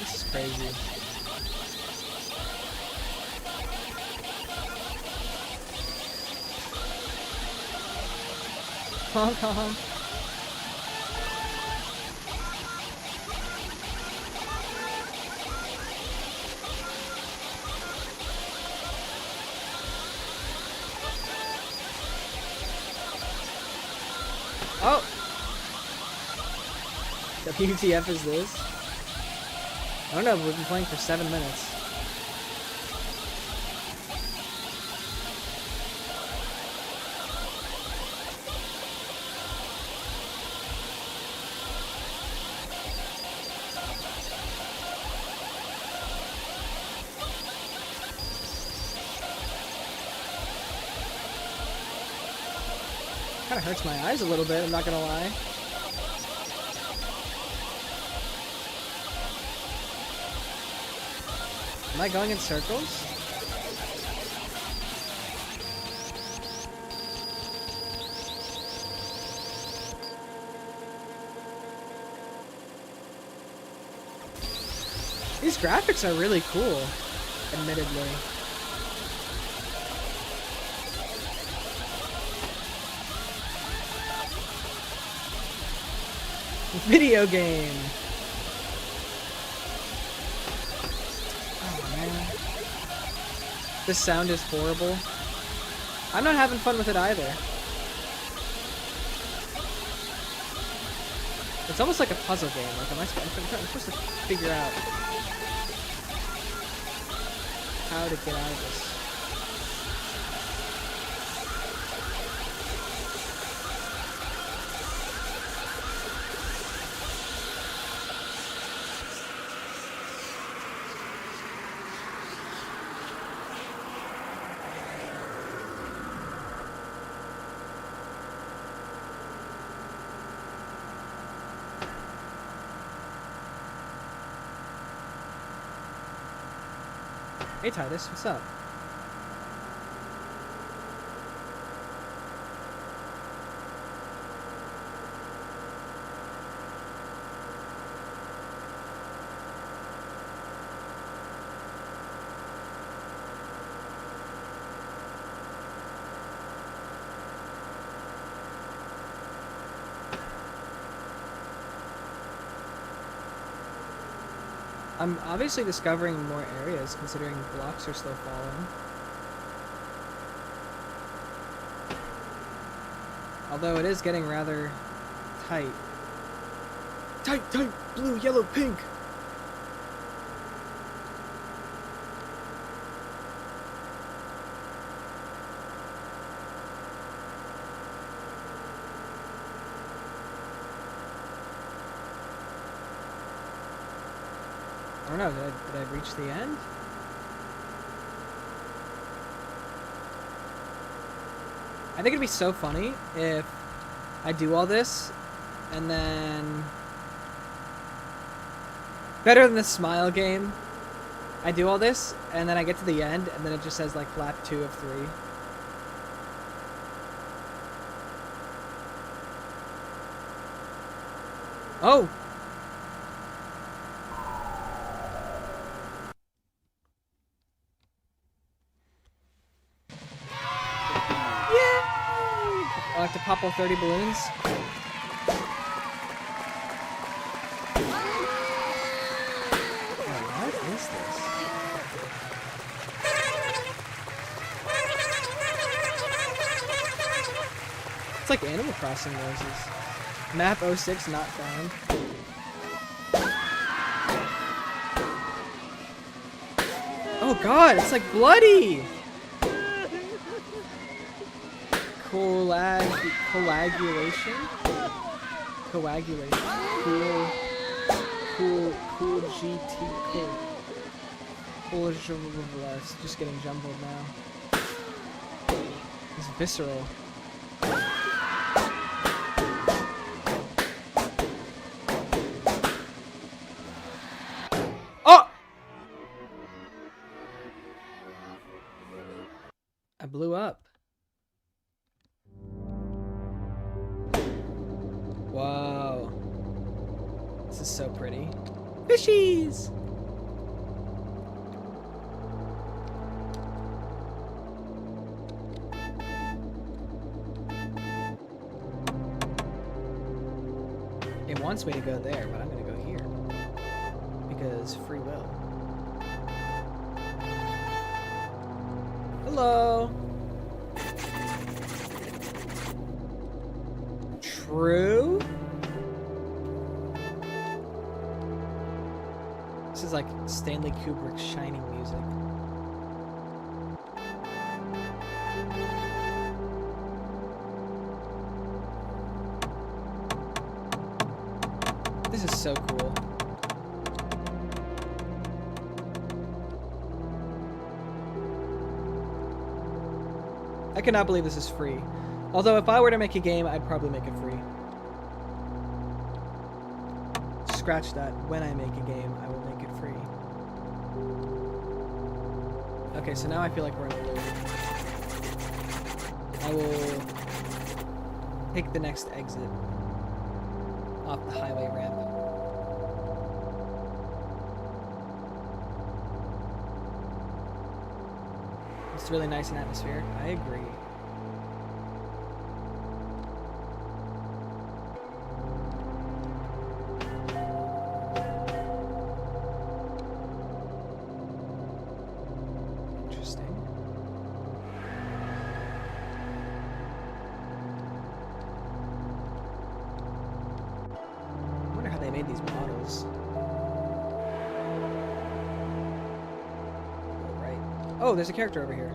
This is crazy. Honk honk. Oh! WTF is this? I don't know, but we've been playing for 7 minutes. Kind of hurts my eyes a little bit, I'm not gonna lie. Am I going in circles? These graphics are really cool, admittedly. Video game. Oh man. This sound is horrible. I'm not having fun with it either. It's almost like a puzzle game. Like I'm supposed to figure out how to get out of this. Hey Titus, what's up? I'm obviously discovering more areas, considering blocks are still falling. Although it is getting rather tight. Tight, tight, blue, yellow, pink! I don't know, did I reach the end? I think it'd be so funny if I do all this and then... Better than the smile game. I do all this and then I get to the end and then it just says like lap 2 of 3. Oh! I'll have to pop all 30 balloons. It's like Animal Crossing noises. Map 06 not found. Oh god, it's like bloody! Coagulation? Coagulation. Cool GT. Cool. It's just getting jumbled now. It's visceral. Oh! I blew up. Whoa. This is so pretty. Fishies! It wants me to go there, but I'm gonna go here. Because free will. Hello! True? This is like Stanley Kubrick's Shining music. This is so cool. I cannot believe this is free. Although if I were to make a game, I'd probably make it free. Scratch that. When I make a game, I will make it free. Okay, so now I feel like we're in a loop. I will take the next exit off the highway ramp. It's really nice and atmospheric. I agree. Interesting. I wonder how they made these models. Oh, there's a character over here.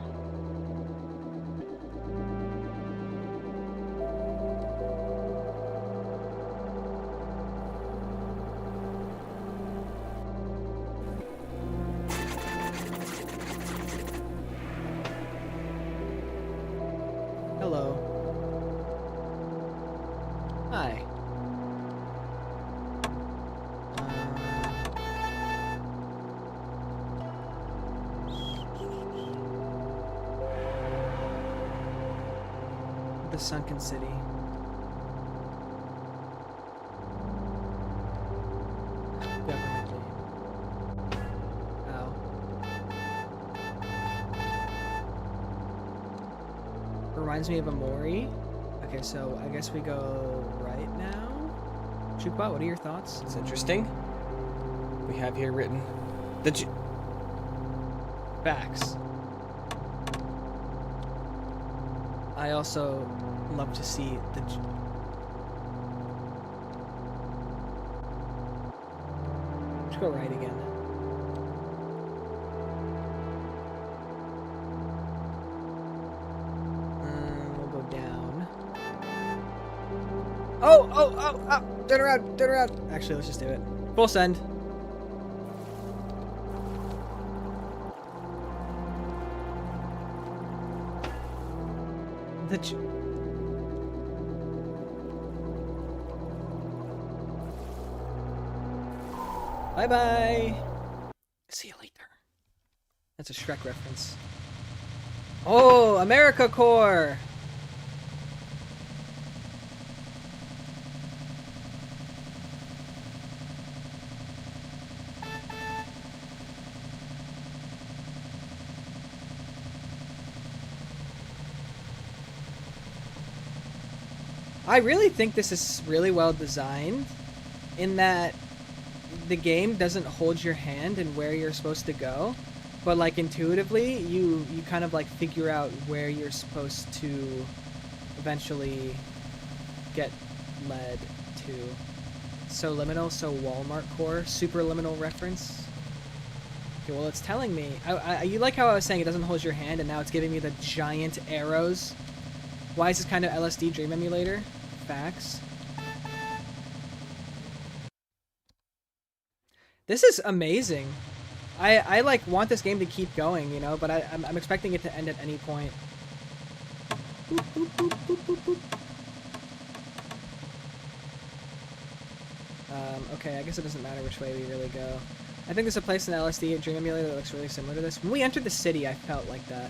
Hello. Hi. The sunken city. Government name. Ow. Reminds me of Amori. Okay, so I guess we go right now. Shookbot, what are your thoughts? It's interesting. We have here written the Facts. I also love to see the let's go right again. We'll go down. Oh! Turn around! Actually, let's just do it. Full send. Bye-bye. See you later. That's a Shrek reference. Oh, America Core. I really think this is really well designed in that the game doesn't hold your hand in where you're supposed to go, but like intuitively you kind of like figure out where you're supposed to eventually get led to. So liminal, so Walmart core, super liminal reference. Okay, well it's telling me. You like how I was saying it doesn't hold your hand, and now it's giving me the giant arrows. Why is this kind of LSD dream emulator? Facts. This is amazing. I like want this game to keep going, you know, but I'm expecting it to end at any point. Boop, boop, boop, boop, boop, boop. Okay, I guess it doesn't matter which way we really go. I think there's a place in the LSD Dream Emulator that looks really similar to this. When we entered the city, I felt like that.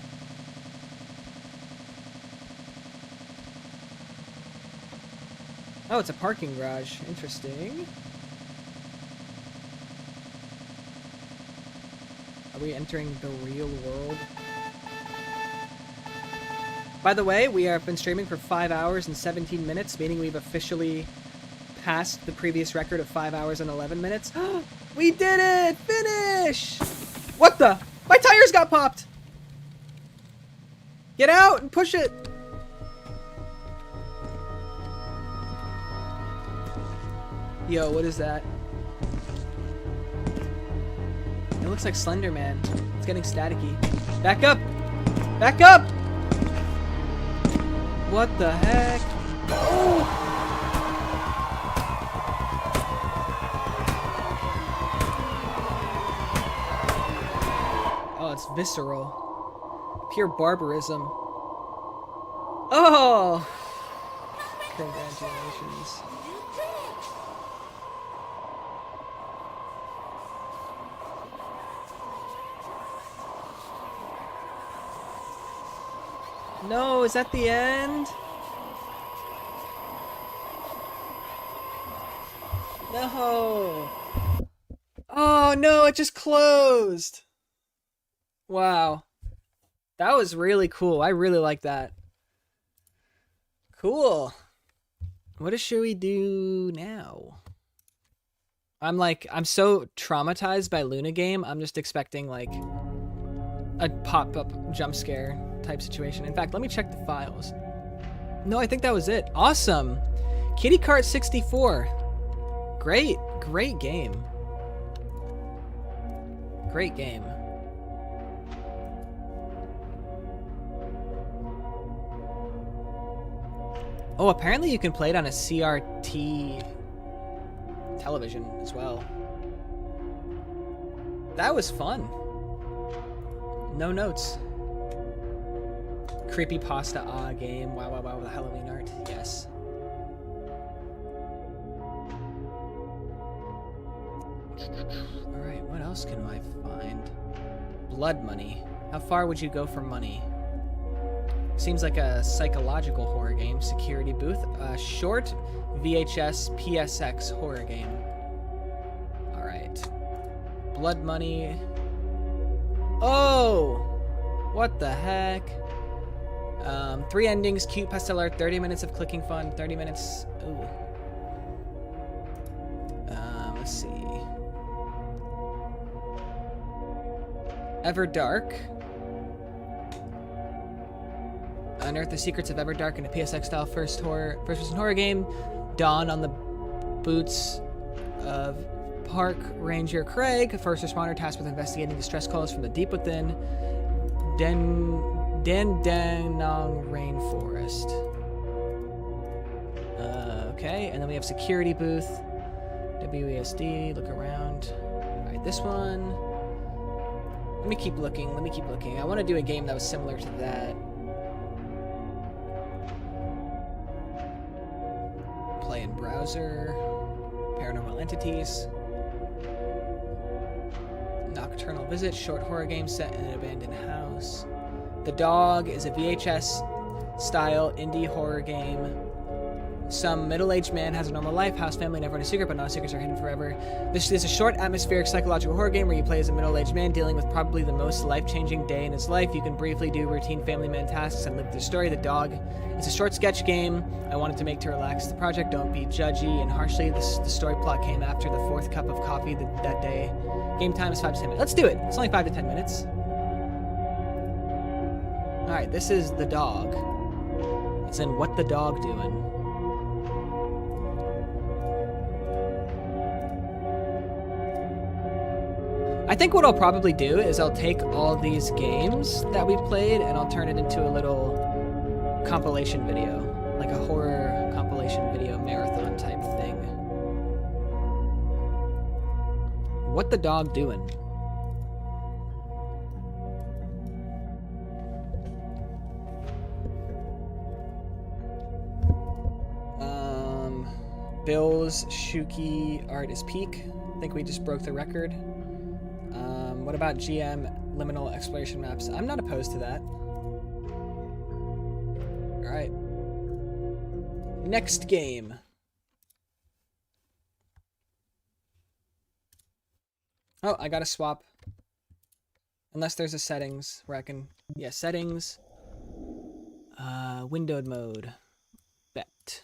Oh, it's a parking garage. Interesting. Are we entering the real world? By the way, we have been streaming for 5 hours and 17 minutes, meaning we've officially passed the previous record of 5 hours and 11 minutes. We did it! Finish! What the? My tires got popped! Get out and push it! Yo, what is that? It looks like Slender Man. It's getting staticky. Back up! Back up! What the heck? Oh! Oh, it's visceral. Pure barbarism. Oh! Congratulations. No, is that the end? No. Oh no, it just closed. Wow. That was really cool. I really like that. Cool. What should we do now? I'm so traumatized by Luna game, I'm just expecting like a pop-up jump scare type situation. In fact, let me check the files. No, I think that was it. Awesome. Kitty Kart 64. Great game. Great game. Oh, apparently you can play it on a CRT television as well. That was fun. No notes. Creepypasta game. Wow, wow, wow, the Halloween art. Yes. Alright, what else can I find? Blood money. How far would you go for money? Seems like a psychological horror game. Security booth. Short VHS PSX horror game. Alright. Blood money. Oh! What the heck? 3 endings, cute pastel art, 30 minutes of clicking fun, 30 minutes. Ooh. Let's see. Everdark. Unearth the secrets of Everdark in a PSX style first-person horror game. Dawn on the boots of Park Ranger Craig, a first responder tasked with investigating distress calls from the deep within Dandenong Rainforest. Okay, and then we have security booth. WASD, look around. Alright, this one. Let me keep looking. I want to do a game that was similar to that. Play in browser. Paranormal entities. Nocturnal visit. Short horror game set in an abandoned house. The Dog is a VHS style indie horror game. Some middle-aged man has a normal life, house, family, never in a secret, but not secrets are hidden forever. This is a short, atmospheric, psychological horror game where you play as a middle-aged man dealing with probably the most life-changing day in his life. You can briefly do routine family man tasks and live the story. The Dog. It's a short sketch game I wanted to make to relax the project. Don't be judgy and harshly. The story plot came after the 4th cup of coffee that day. Game time is 5 to 10 minutes. Let's do it. It's only 5 to 10 minutes. Alright, this is The Dog. It's in What the Dog Doing. I think what I'll probably do is I'll take all these games that we played and I'll turn it into a little compilation video. Like a horror compilation video marathon type thing. What the dog doing? Bill's Shookey art is peak. I think we just broke the record. What about GM liminal exploration maps? I'm not opposed to that. Alright. Next game. Oh, I gotta swap. Unless there's a settings where I can... Yeah, settings. Windowed mode. Bet.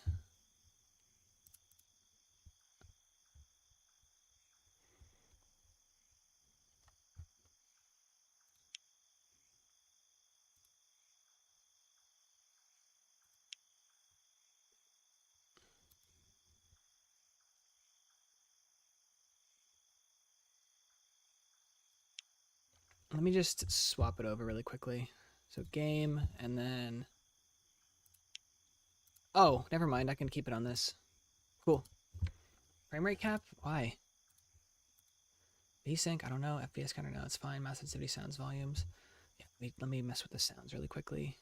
Let me just swap it over really quickly. So game, and then... Oh, never mind. I can keep it on this. Cool. Frame rate cap? Why? VSync? I don't know. FPS counter? No, it's fine. Mouse sensitivity, sounds, volumes. Yeah, let me mess with the sounds really quickly.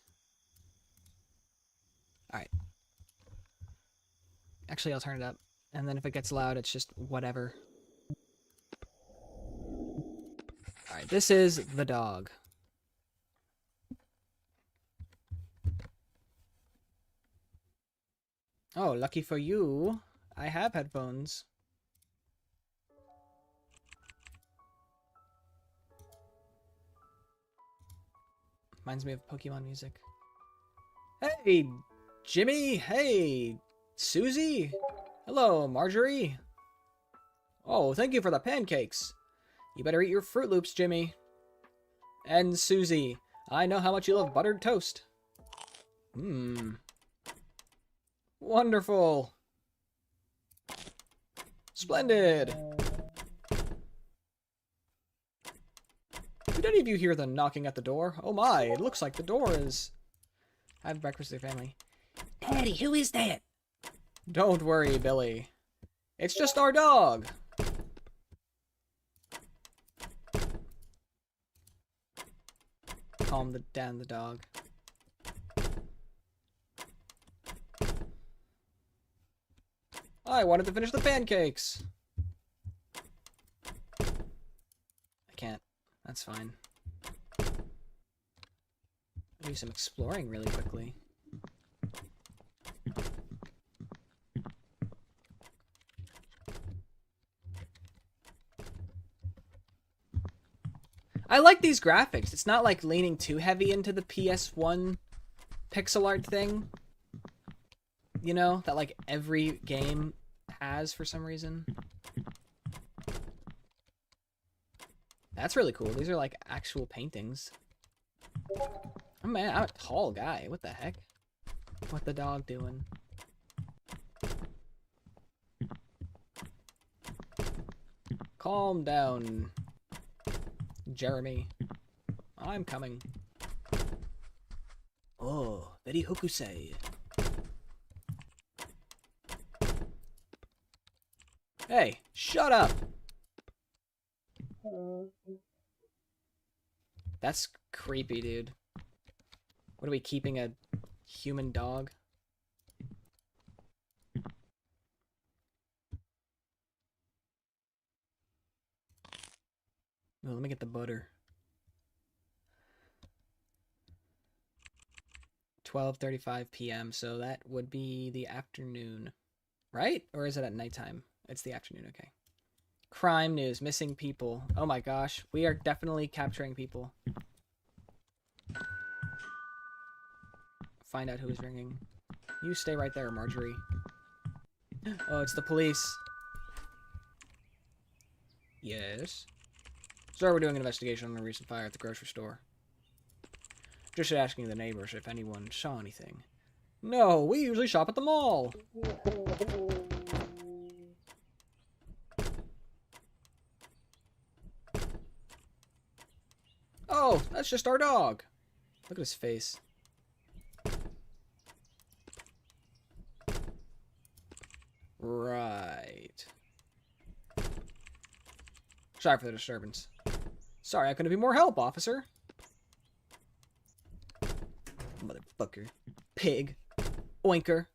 Alright. Actually, I'll turn it up. And then if it gets loud, it's just whatever. Alright, this is the dog. Oh, lucky for you, I have headphones. Reminds me of Pokemon music. Hey, Jimmy! Hey, Susie! Hello, Marjorie! Oh, thank you for the pancakes! You better eat your Fruit Loops, Jimmy. And Susie, I know how much you love buttered toast. Mmm. Wonderful. Splendid. Did any of you hear the knocking at the door? Oh my, it looks like the door is... Have breakfast with your family. Daddy, who is that? Don't worry, Billy. It's just our dog. Calm down the dog. I wanted to finish the pancakes. I can't. That's fine. I'll do some exploring really quickly. I like these graphics. It's not like leaning too heavy into the PS1 pixel art thing. You know, that like every game has for some reason. That's really cool. These are like actual paintings. Oh man, I'm a tall guy. What the heck? What the dog doing? Calm down, Jeremy. I'm coming. Oh, very hokusei. Hey, shut up! That's creepy, dude. What are we, keeping a human dog? Oh, let me get the butter. 12:35 p.m., so that would be the afternoon. Right? Or is it at nighttime? It's the afternoon, okay. Crime news, missing people. Oh my gosh, we are definitely capturing people. Find out who is ringing. You stay right there, Marjorie. Oh, it's the police. Yes? Sir, we're doing an investigation on a recent fire at the grocery store. Just asking the neighbors if anyone saw anything. No, we usually shop at the mall. Oh, that's just our dog. Look at his face. Right. Sorry for the disturbance. Sorry, I couldn't be more help, officer. Motherfucker. Pig. Oinker.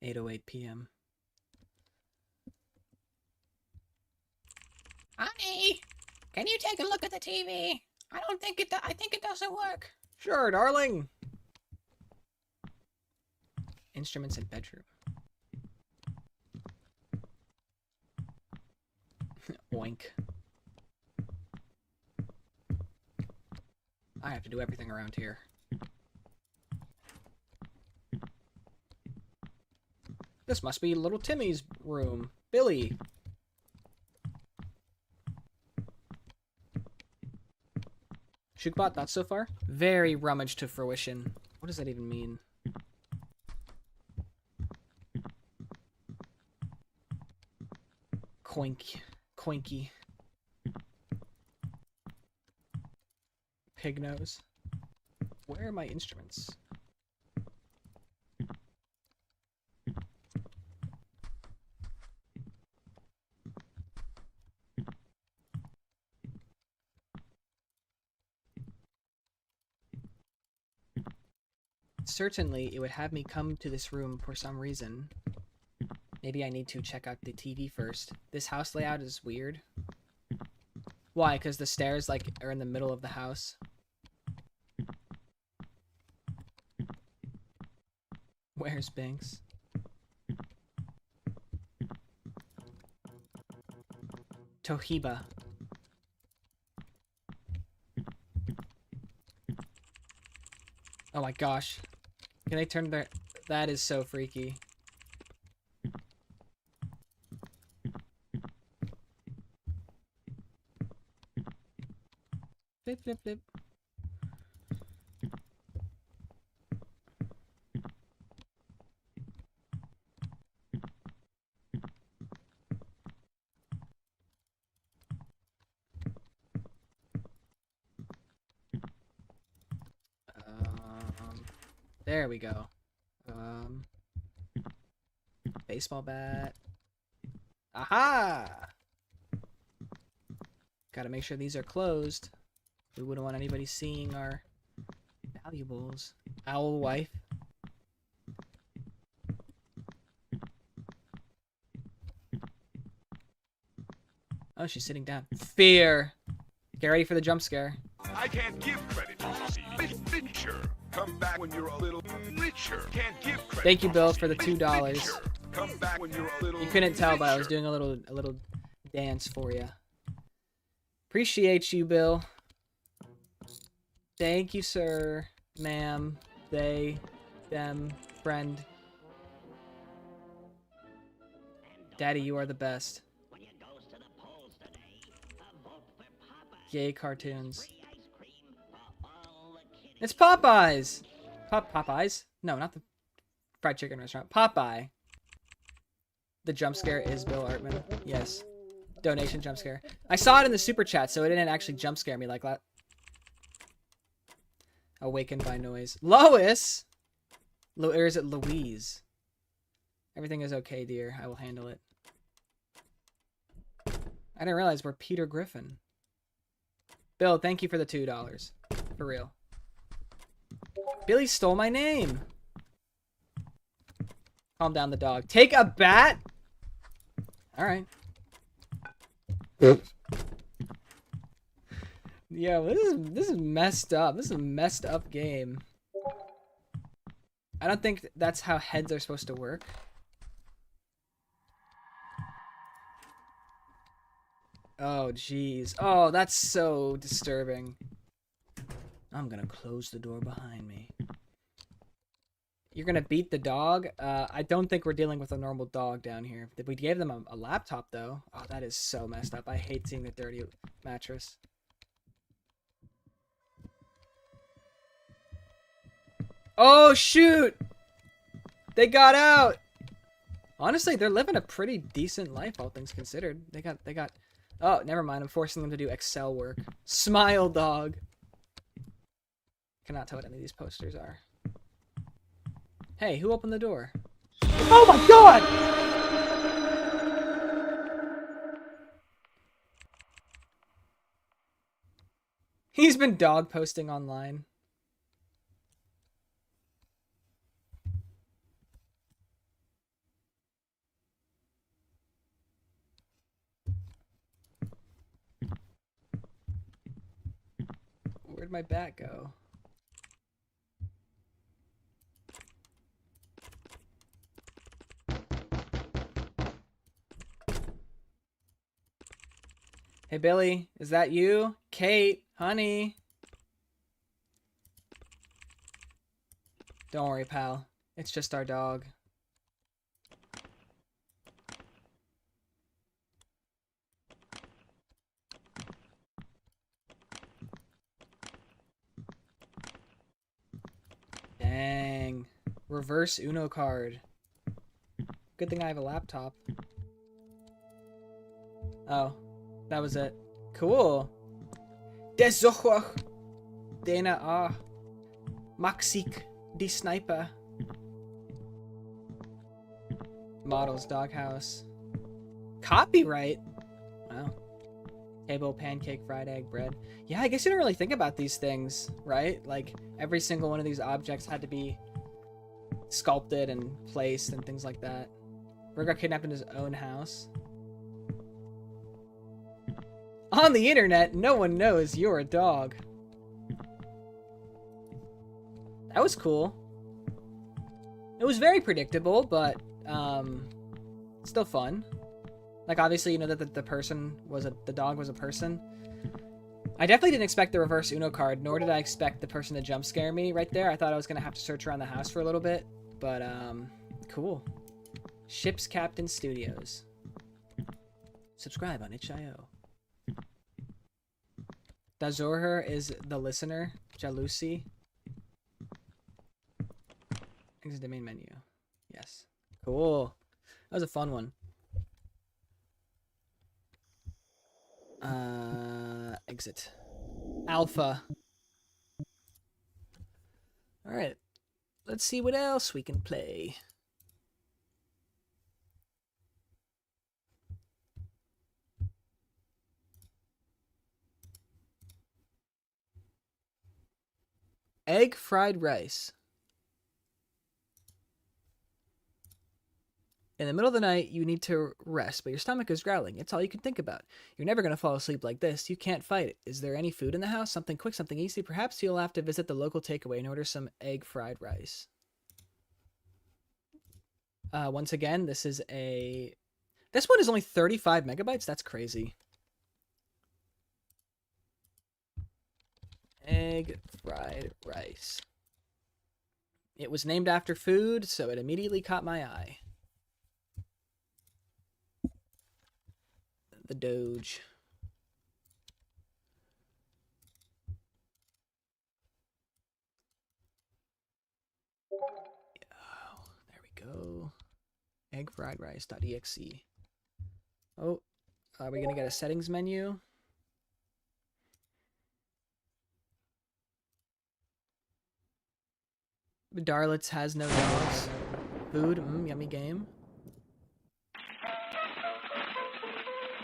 8:08 p.m. Honey, can you take a look at the TV? I don't think it. I think it doesn't work. Sure, darling. Instruments in bedroom. Oink. I have to do everything around here. This must be little Timmy's room. Billy. Shookbot, thoughts so far? Very rummage to fruition. What does that even mean? Coink. Coinky. Pig nose. Where are my instruments? Certainly, it would have me come to this room for some reason. Maybe I need to check out the TV first. This house layout is weird. Why? Because the stairs, like, are in the middle of the house. Where's Binks? Tohiba. Oh my gosh. Can they turn their... That is so freaky. Flip, flip, flip. There we go. Baseball bat. Aha! Gotta make sure these are closed. We wouldn't want anybody seeing our valuables. Owl wife. Oh, she's sitting down. Fear! Get ready for the jump scare. I can't give credit to the picture. Come back when you're a little richer. Can't give credit. Thank you, Bill, for the $2. Come back when you're a little You couldn't tell, but I was doing a little dance for you. Appreciate you, Bill. Thank you, sir, ma'am, they, them, friend. Daddy, you are the best. Yay, cartoons. It's Popeyes! Popeyes? No, not the fried chicken restaurant. Popeye. The jump scare is Bill Artman. Yes. Donation jump scare. I saw it in the super chat, so it didn't actually jump scare me like that. Awakened by noise. Lois! Or is it Louise? Everything is okay, dear. I will handle it. I didn't realize we're Peter Griffin. Bill, thank you for the $2. For real. Billy stole my name. Calm down the dog. Take a bat? Alright. Yeah, this is messed up. This is a messed up game. I don't think that's how heads are supposed to work. Oh, jeez. Oh, that's so disturbing. I'm gonna close the door behind me. You're gonna beat the dog? I don't think we're dealing with a normal dog down here. We gave them a laptop, though. Oh, that is so messed up. I hate seeing the dirty mattress. Oh, shoot! They got out! Honestly, they're living a pretty decent life, all things considered. They got Oh, never mind. I'm forcing them to do Excel work. Smile dog. Cannot tell what any of these posters are. Hey, who opened the door? Oh my god! He's been dog posting online. Where'd my bat go? Hey, Billy, is that you? Kate, honey. Don't worry, pal. It's just our dog. Dang. Reverse Uno card. Good thing I have a laptop. Oh, that was it. Cool. Der Sucher. Dena A. Maxik. Die Sniper. Models Doghouse. Copyright? Wow. Table, pancake, fried egg, bread. Yeah, I guess you don't really think about these things, right? Like, every single one of these objects had to be sculpted and placed and things like that. Bird got kidnapped in his own house. On the internet, no one knows you're a dog. That was cool. It was very predictable, but still fun. Like, obviously, you know that the dog was a person. I definitely didn't expect the reverse Uno card, nor did I expect the person to jump scare me right there. I thought I was gonna have to search around the house for a little bit, but cool. Ship's Captain Studios. Subscribe on itch.io. Dazorher is the listener. Jalousie. Exit the main menu. Yes. Cool. That was a fun one. Exit. Alpha. Alright. Let's see what else we can play. Egg fried rice. In the middle of the night, you need to rest, but your stomach is growling. It's all you can think about. You're never going to fall asleep like this. You can't fight it. Is there any food in the house? Something quick, something easy? Perhaps you'll have to visit the local takeaway and order some egg fried rice. Once again, this one is only 35 megabytes? That's crazy. Egg fried rice. It was named after food, so it immediately caught my eye. The Doge. Oh, there we go. Egg fried rice.exe. Oh, are we gonna get a settings menu? Darlets has no dogs. Food, yummy game.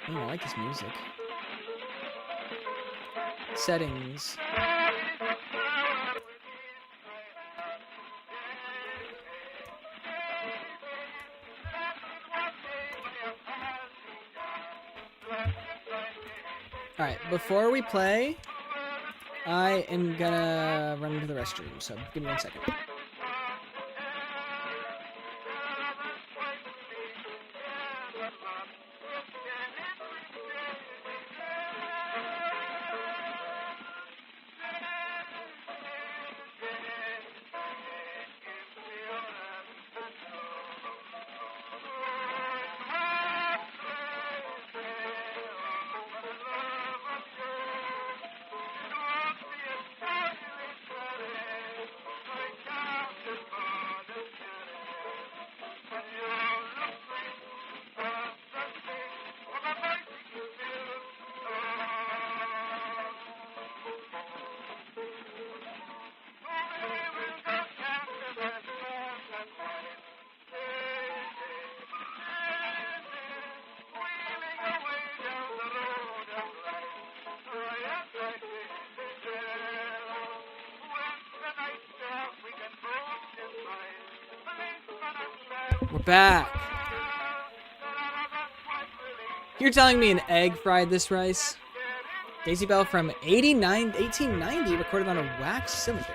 Oh, I like this music. Settings. Alright, before we play, I am gonna run to the restroom, so give me 1 second. We're back. You're telling me an egg fried this rice? Daisy Bell from 1890, recorded on a wax cylinder.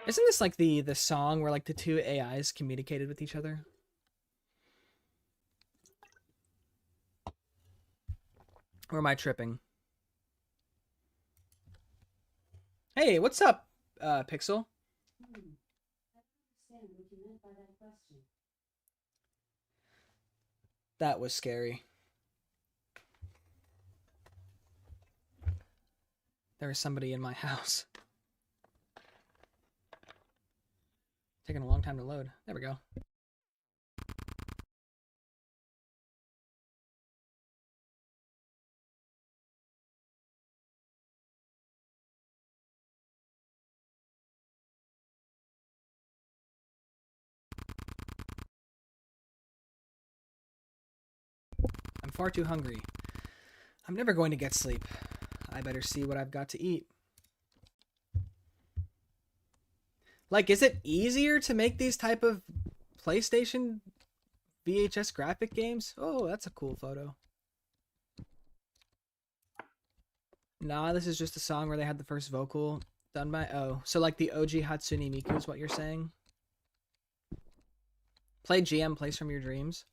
Isn't this like the song where like the two AIs communicated with each other? Or am I tripping? Hey, what's up, Pixel? That was scary. There was somebody in my house. Taking a long time to load. There we go. I'm far too hungry. I'm never going to get sleep. I better see what I've got to eat. Like, is it easier to make these type of PlayStation VHS graphic games? Oh, that's a cool photo. Nah, this is just a song where they had the first vocal done by... Oh, so like the OG Hatsune Miku is what you're saying? Play GM Place from Your Dreams.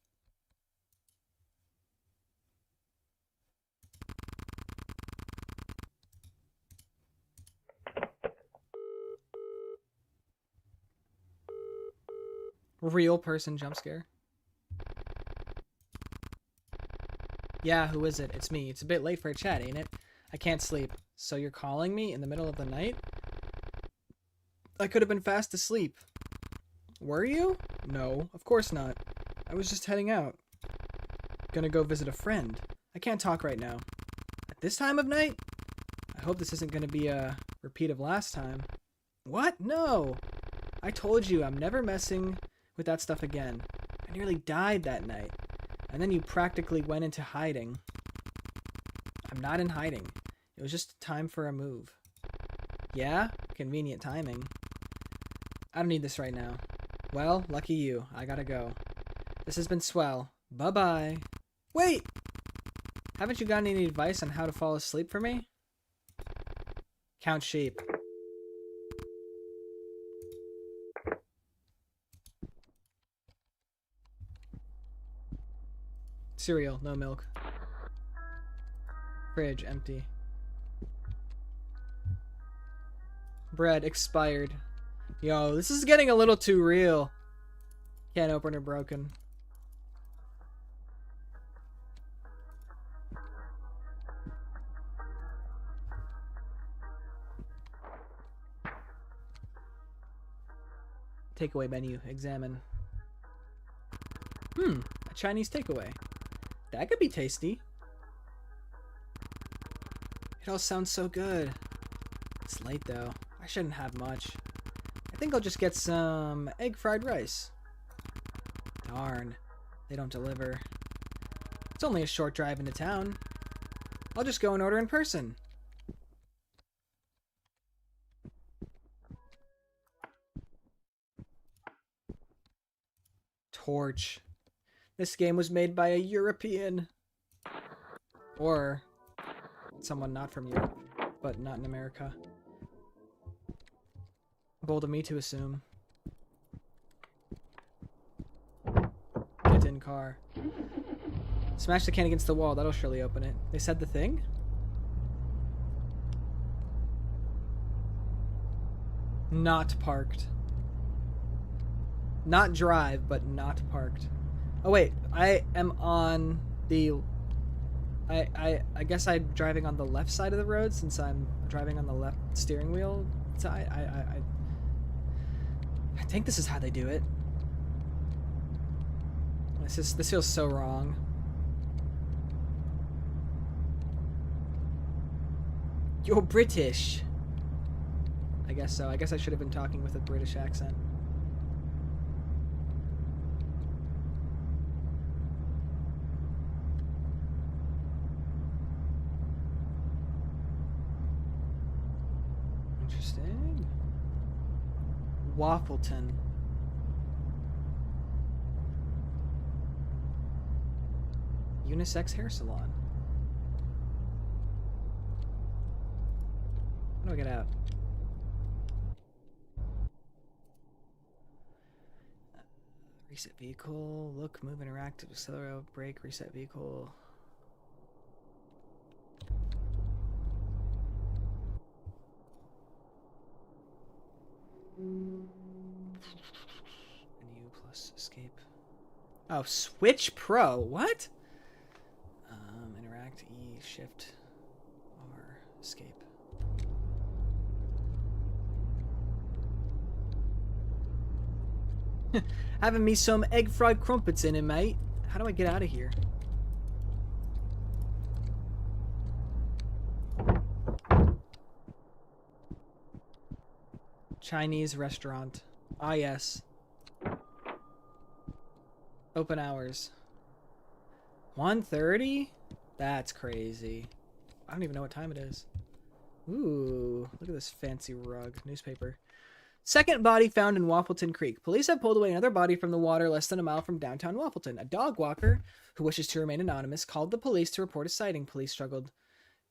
Real person jump scare. Yeah, who is it? It's me. It's a bit late for a chat, ain't it? I can't sleep. So you're calling me in the middle of the night? I could have been fast asleep. Were you? No, of course not. I was just heading out. Gonna go visit a friend. I can't talk right now. At this time of night? I hope this isn't gonna be a repeat of last time. What? No! I told you I'm never messing with that stuff again. I nearly died that night. And then you practically went into hiding. I'm not in hiding. It was just time for a move. Yeah? Convenient timing. I don't need this right now. Well, lucky you. I gotta go. This has been swell. Bye-bye. Wait! Haven't you got any advice on how to fall asleep for me? Count sheep. Cereal, no milk. Fridge, empty. Bread, expired. Yo, this is getting a little too real. Can opener broken. Takeaway menu, examine. A Chinese takeaway. That could be tasty. It all sounds so good. It's late though. I shouldn't have much. I think I'll just get some egg fried rice. Darn, they don't deliver. It's only a short drive into town. I'll just go and order in person. Torch. This game was made by a European. Or someone not from Europe, but not in America. Bold of me to assume. Get in car. Smash the can against the wall, that'll surely open it. They said the thing? Not parked. Not drive, but not parked. Oh wait, I am on the... I guess I'm driving on the left side of the road since I'm driving on the left steering wheel side. I think this is how they do it. This feels so wrong. You're British. I guess so. I guess I should have been talking with a British accent. Interesting. Waffleton. Unisex hair salon. How do I get out? Reset vehicle. Look, move, interact, accelerate, brake, reset vehicle. Menu plus escape. Oh, Switch Pro. What? Interact, E, shift, R, escape. Having me some egg fried crumpets in it, mate. How do I get out of here? Chinese restaurant. Ah, yes. Open hours. 1:30? That's crazy. I don't even know what time it is. Ooh, look at this fancy rug. Newspaper. Second body found in Waffleton Creek. Police have pulled away another body from the water less than a mile from downtown Waffleton. A dog walker, who wishes to remain anonymous, called the police to report a sighting. Police struggled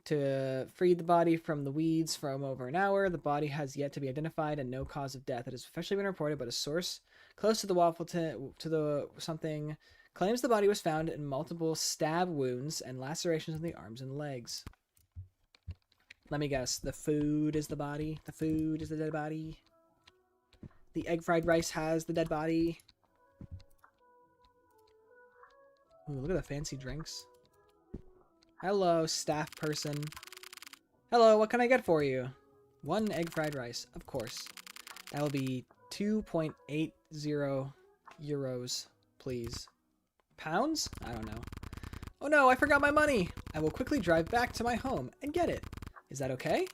to free the body from the weeds for over an hour. The body has yet to be identified and no cause of death. It has officially been reported, but a source close to the something claims the body was found in multiple stab wounds and lacerations in the arms and legs. Let me guess. The food is the body. The food is the dead body. The egg fried rice has the dead body. Ooh, look at the fancy drinks. Hello, staff person. Hello, what can I get for you? 1 egg fried rice, of course. That will be 2.80 euros, please. Pounds? I don't know. Oh no, I forgot my money! I will quickly drive back to my home and get it. Is that okay?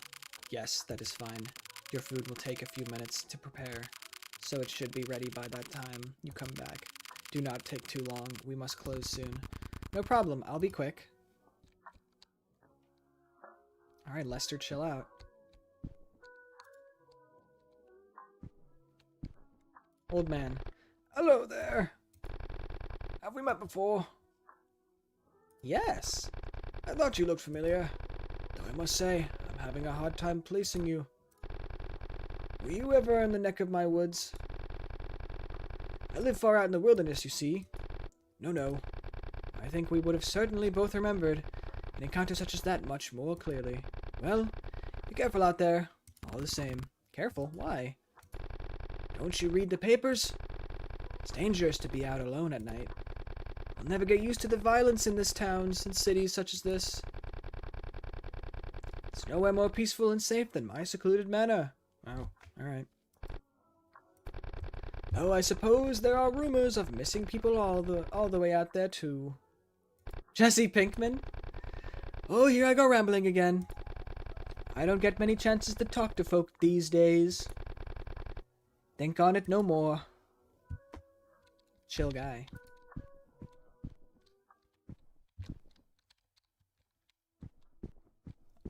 Yes, that is fine. Your food will take a few minutes to prepare, so it should be ready by that time you come back. Do not take too long. We must close soon. No problem. I'll be quick. Alright, Lester, chill out. Old man. Hello there. Have we met before? Yes. I thought you looked familiar. Though I must say, I'm having a hard time placing you. Were you ever in the neck of my woods? I live far out in the wilderness, you see. No. I think we would have certainly both remembered an encounter such as that much more clearly. Well, be careful out there, all the same. Careful? Why? Don't you read the papers? It's dangerous to be out alone at night. I'll never get used to the violence in this towns and cities such as this. It's nowhere more peaceful and safe than my secluded manor. Oh, alright. Oh, I suppose there are rumors of missing people all the way out there too. Jesse Pinkman? Oh, here I go rambling again. I don't get many chances to talk to folk these days. Think on it no more. Chill guy.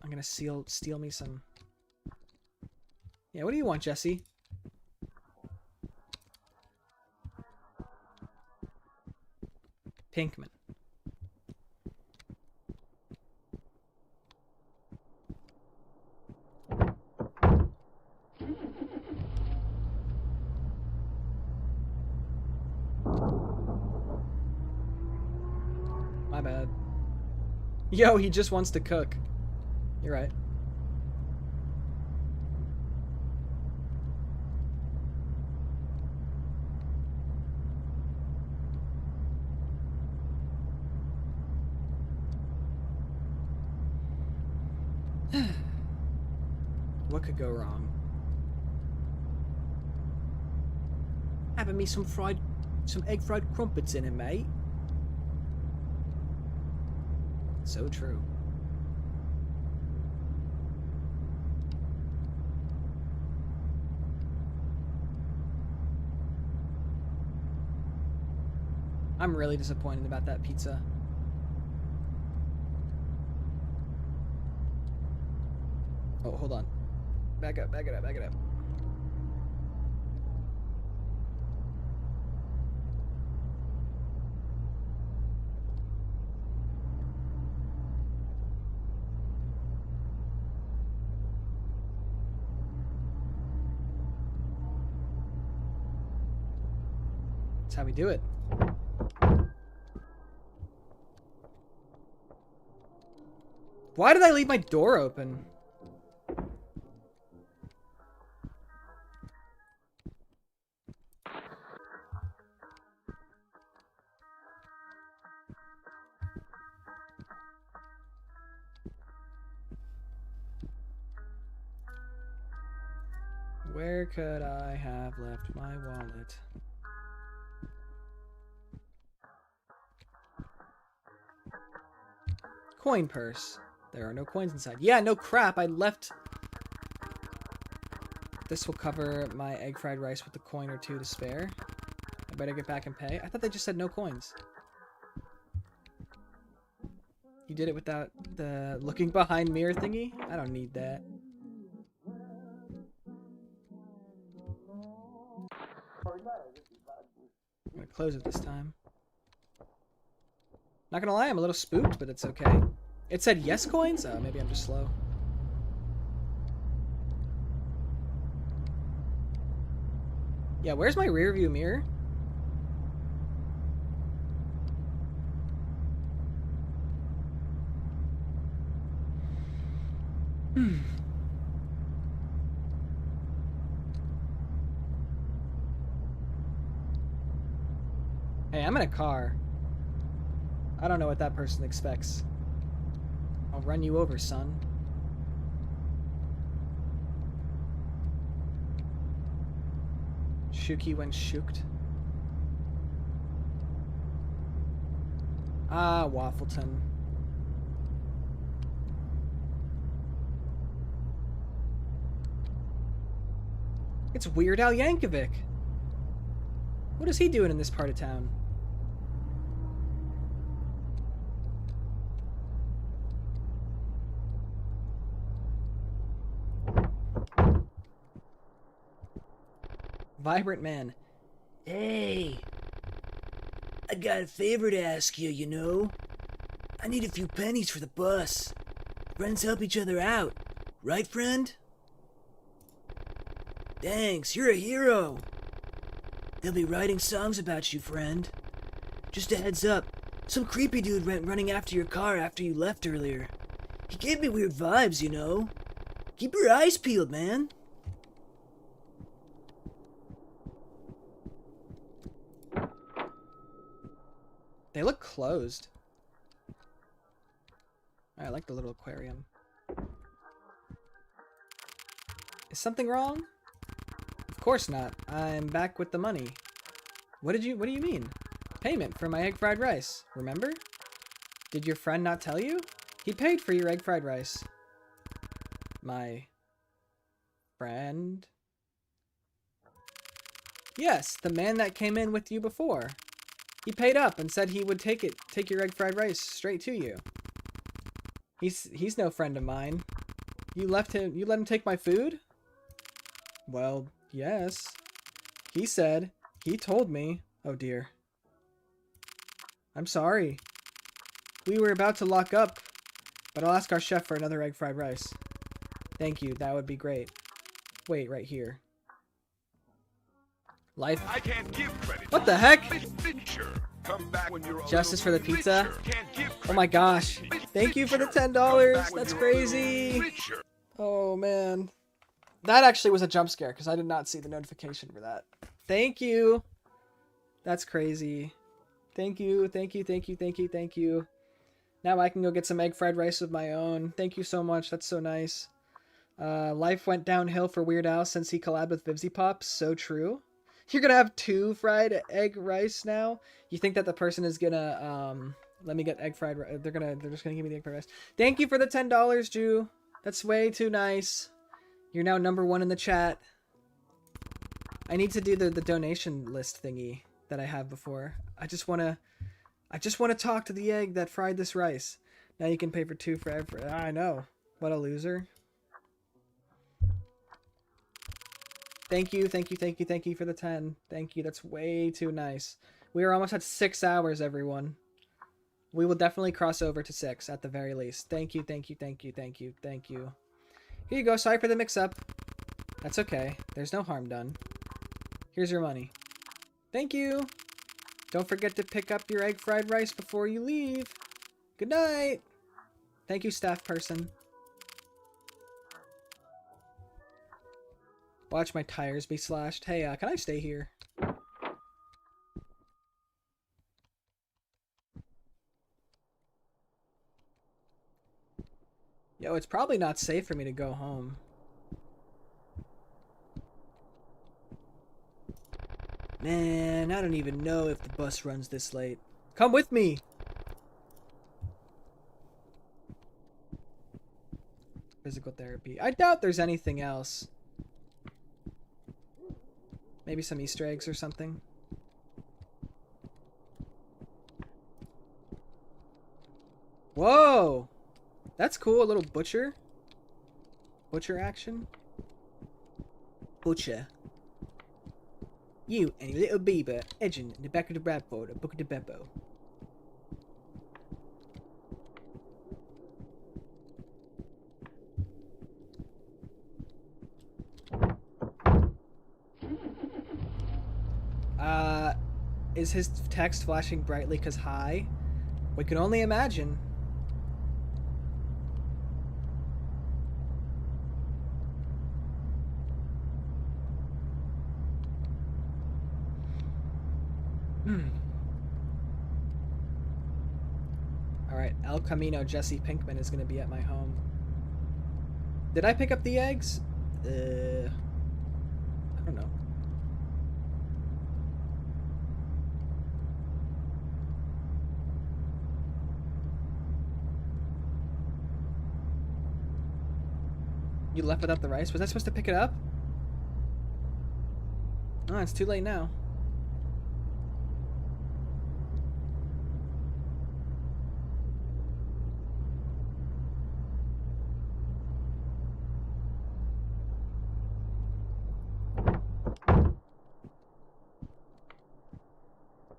I'm gonna steal me some. Yeah, what do you want, Jesse? Pinkman. My bad. Yo, he just wants to cook. You're right. What could go wrong? Having me some egg fried crumpets in it, mate. So true. I'm really disappointed about that pizza. Oh, hold on. Back up. how we do it. Why did I leave my door open? Where could I have left my wallet? Coin purse. There are no coins inside. Yeah, no crap. I left. This will cover my egg fried rice with a coin or two to spare. I better get back and pay. I thought they just said no coins. You did it without the looking behind mirror thingy? I don't need that. I'm gonna close it this time. Not gonna lie, I'm a little spooked, but it's okay. It said yes coins? Oh, maybe I'm just slow. Yeah, where's my rear view mirror? Hey, I'm in a car. I don't know what that person expects. I'll run you over, son. Shookey when shooked. Ah, Waffleton. It's Weird Al Yankovic. What is he doing in this part of town? Vibrant man. Hey, I got a favor to ask you, you know? I need a few pennies for the bus. Friends help each other out. Right, friend? Thanks, you're a hero. They'll be writing songs about you, friend. Just a heads up, some creepy dude went running after your car after you left earlier. He gave me weird vibes, you know? Keep your eyes peeled, man. They look closed. I like the little aquarium. Is something wrong? Of course not. I'm back with the money. What do you mean? Payment for my egg fried rice, remember? Did your friend not tell you? He paid for your egg fried rice. My friend? Yes, the man that came in with you before. He paid up and said he would take your egg fried rice straight to you. He's no friend of mine. You let him take my food? Well, yes. He told me. Oh dear. I'm sorry. We were about to lock up, but I'll ask our chef for another egg fried rice. Thank you, that would be great. Wait, right here. Life. I can't give credit. What the heck? Come back when you're Justice for the pizza? Oh my gosh. Thank you for the $10. That's crazy. Oh man. That actually was a jump scare because I did not see the notification for that. Thank you. That's crazy. Thank you, thank you, thank you, thank you, thank you. Now I can go get some egg fried rice of my own. Thank you so much. That's so nice. Life went downhill for Weird Al since he collabed with Vivzy Pop. So true. You're gonna have 2 fried egg rice now? You think that the person is gonna let me get egg fried rice? They're just gonna give me the egg fried rice. Thank you for the $10, Jew. That's way too nice. You're now #1 in the chat. I need to do the donation list thingy that I have before. I just wanna talk to the egg that fried this rice. Now you can pay for 2 for every. I know. What a loser. Thank you, thank you, thank you, thank you for the 10. Thank you, that's way too nice. We are almost at 6 hours, everyone. We will definitely cross over to 6 at the very least. Thank you, thank you, thank you, thank you, thank you. Here you go, sorry for the mix-up. That's okay, there's no harm done. Here's your money. Thank you. Don't forget to pick up your egg fried rice before you leave. Good night. Thank you, staff person. Watch my tires be slashed. Hey, can I stay here? Yo, it's probably not safe for me to go home. Man, I don't even know if the bus runs this late. Come with me! Physical therapy. I doubt there's anything else. Maybe some Easter eggs or something. Whoa! That's cool, a little butcher. Butcher action. Butcher. You and your little beaver edging in the back of the Bradford, a book of the Beppo. Is his text flashing brightly because high? We can only imagine. Alright, El Camino Jesse Pinkman is going to be at my home. Did I pick up the eggs? I don't know. You left without the rice? Was I supposed to pick it up? Oh, it's too late now.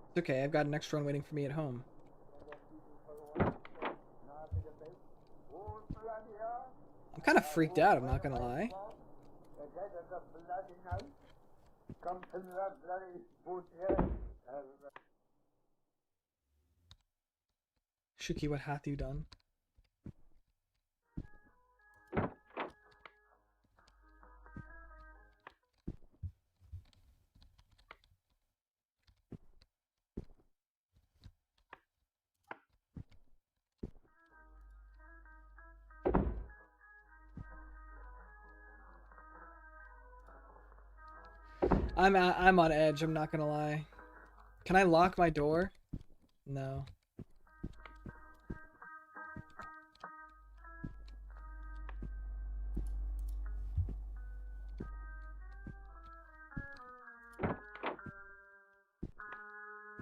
It's okay, I've got an extra one waiting for me at home. I'm kind of freaked out, I'm not gonna lie. Shookey, what hath you done? I'm on edge, I'm not gonna lie. Can I lock my door? No.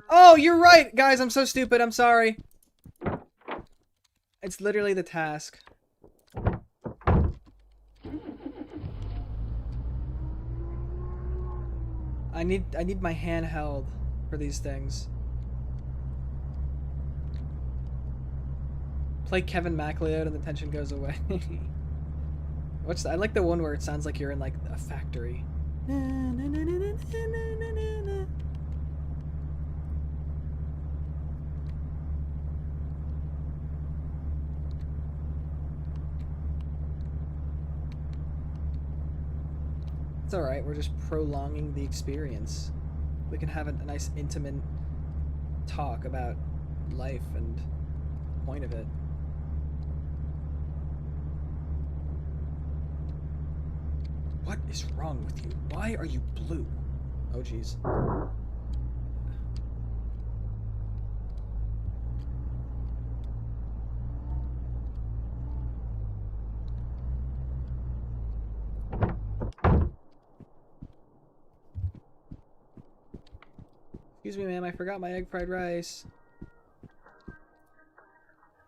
Oh, you're right! Guys, I'm so stupid, I'm sorry. It's literally the task. I need my hand held for these things. Play Kevin MacLeod and the tension goes away. What's that? I like the one where it sounds like you're in like a factory. It's alright, we're just prolonging the experience. We can have a nice intimate talk about life and the point of it. What is wrong with you? Why are you blue? Oh jeez. Excuse me, ma'am, I forgot my egg fried rice.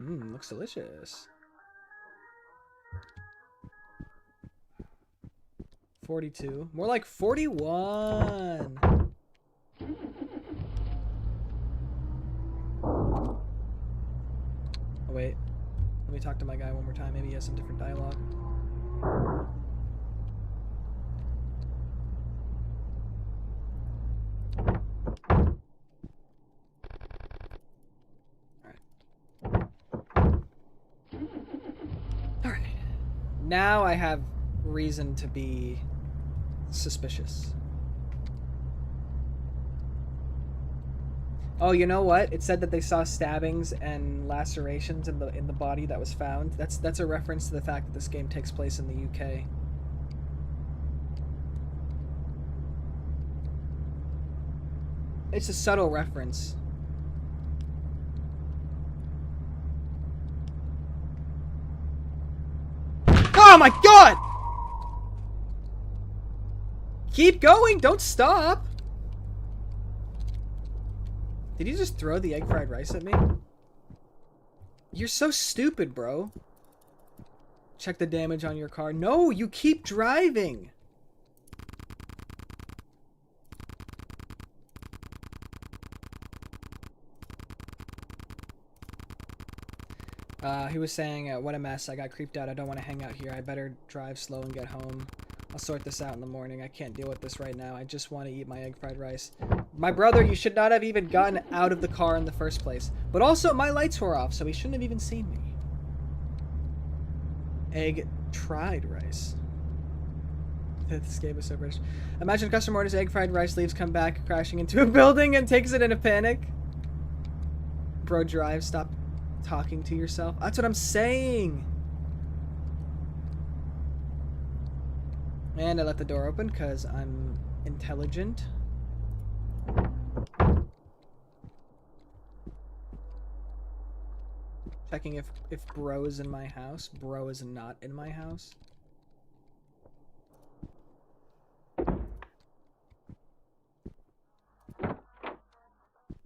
Mmm, looks delicious. 42. More like 41. Oh, wait. Let me talk to my guy one more time. Maybe he has some different dialogue. Now I have reason to be suspicious. Oh, you know what? It said that they saw stabbings and lacerations in the body that was found. That's a reference to the fact that this game takes place in the UK. It's a subtle reference. Oh my god! Keep going, don't stop! Did you just throw the egg fried rice at me? You're so stupid, bro. Check the damage on your car. No, you keep driving! He was saying, what a mess, I got creeped out, I don't want to hang out here, I better drive slow and get home. I'll sort this out in the morning, I can't deal with this right now, I just want to eat my egg fried rice. My brother, you should not have even gotten out of the car in the first place. But also, my lights were off, so he shouldn't have even seen me. Egg fried rice. This game is so British. Imagine a customer orders egg fried rice, leaves, come back, crashing into a building, and takes it in a panic. Bro, drive, stop talking to yourself. That's what I'm saying. And I let the door open because I'm intelligent. Checking if bro is in my house. Bro is not in my house.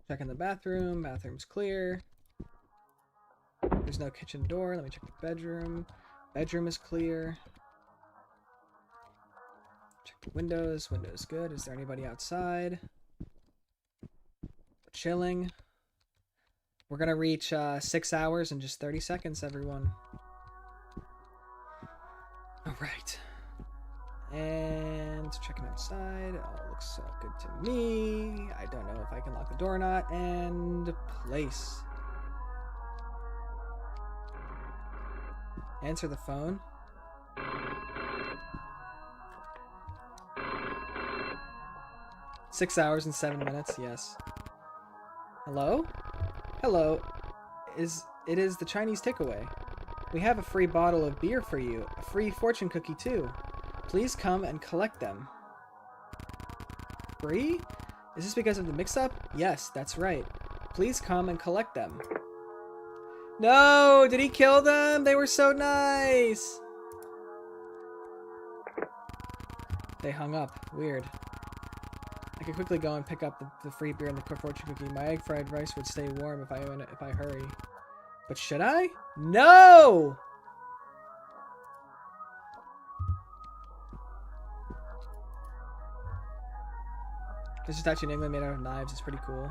Checking the bathroom. Bathroom's clear. There's no kitchen door. Let me check the bedroom. Bedroom is clear. Check the windows. Windows good. Is there anybody outside? We're chilling. We're gonna reach 6 hours in just 30 seconds, everyone. Alright. And checking outside. All looks good to me. I don't know if I can lock the door or not. And place. Answer the phone. Six hours and 7 minutes, yes. Hello? Hello. It is the Chinese takeaway. We have a free bottle of beer for you. A free fortune cookie, too. Please come and collect them. Free? Is this because of the mix-up? Yes, that's right. Please come and collect them. No! Did he kill them? They were so nice! They hung up. Weird. I could quickly go and pick up the free beer and the fortune cookie. My egg fried rice would stay warm if I hurry. But should I? No! This statue in England made out of knives. It's pretty cool.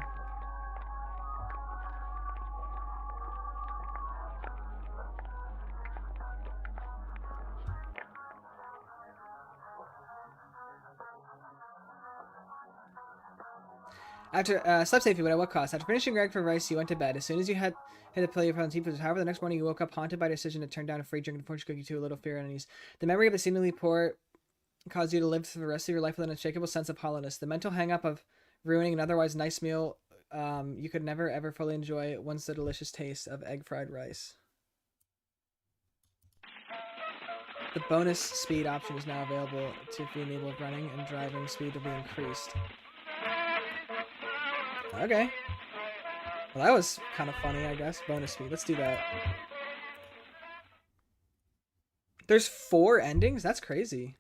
After slept safely, but at what cost? After finishing egg fried rice, you went to bed. As soon as you had hit the play on TV, however, the next morning you woke up haunted by a decision to turn down a free drink and fortune cookie to a little fear and unease. The memory of the seemingly poor caused you to live for the rest of your life with an unshakable sense of hollowness. The mental hang-up of ruining an otherwise nice meal you could never ever fully enjoy once the delicious taste of egg fried rice. The bonus speed option is now available to be enabled running and driving speed will be increased. Okay. Well, that was kind of funny, I guess. Bonus speed. Let's do that. There's 4 endings? That's crazy.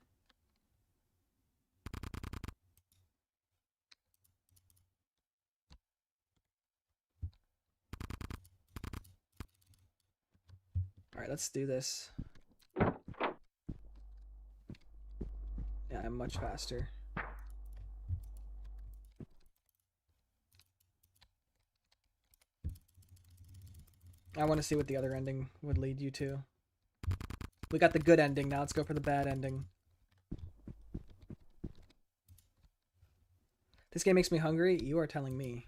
Alright, let's do this. Yeah, I'm much faster. I want to see what the other ending would lead you to. We got the good ending, now let's go for the bad ending. This game makes me hungry? You are telling me.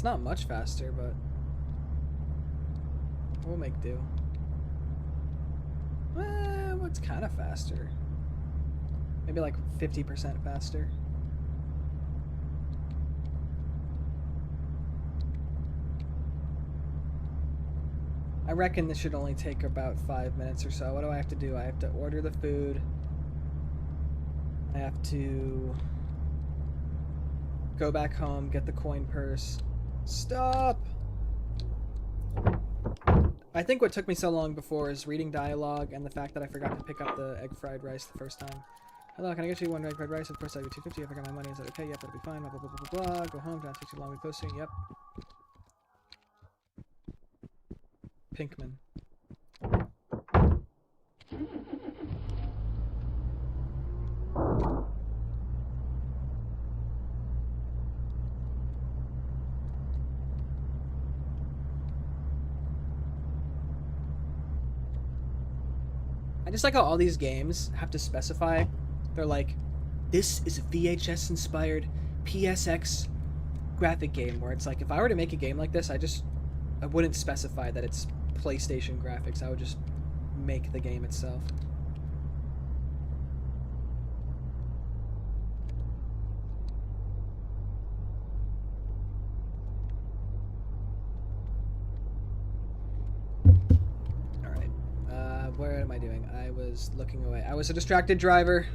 not much faster, but we'll make do. What's kind of faster? Maybe like 50% faster. I reckon this should only take about 5 minutes or so. What do I have to do? I have to order the food. I have to go back home, get the coin purse. Stop! I think what took me so long before is reading dialogue and the fact that I forgot to pick up the egg fried rice the first time. Hello, can I get you one egg fried rice? Of course, I'll give you $2.50. I forgot my money. Is that okay? Yep, that'll be fine. Blah, blah, blah, blah, blah, blah. Go home. Do not take too long. We close soon. Yep. Pinkman. I just like how all these games have to specify. They're like, this is a VHS inspired PSX graphic game, where it's like, if I were to make a game like this, I wouldn't specify that it's PlayStation graphics. I would just make the game itself. Alright. Where am I doing? I was looking away. I was a distracted driver.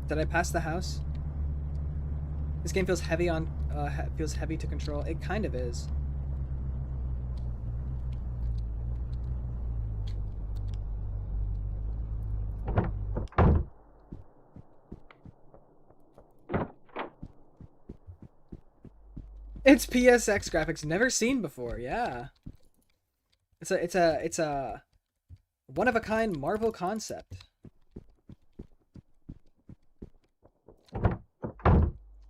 Did I pass the house? This game feels heavy on, feels heavy to control. It kind of is. It's PSX graphics, never seen before. Yeah, it's a one of a kind Marvel concept.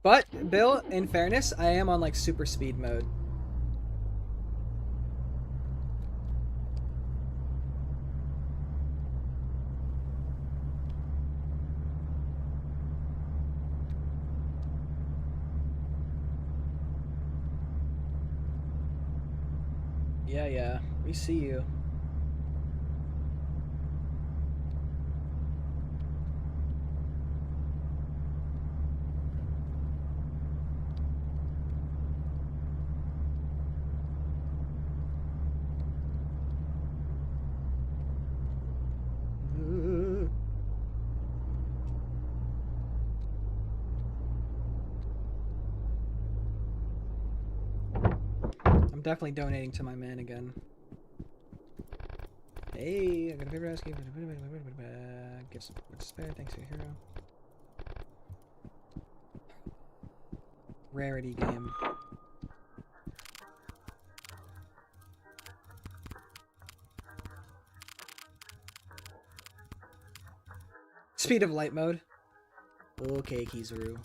But, Bill, in fairness, I am on, like, super speed mode. Yeah, we see you. I'm definitely donating to my man again. Hey, I got a favorite ask. Get some spare. Thanks to your hero. Rarity game. Speed of light mode. Okay, Kizaru.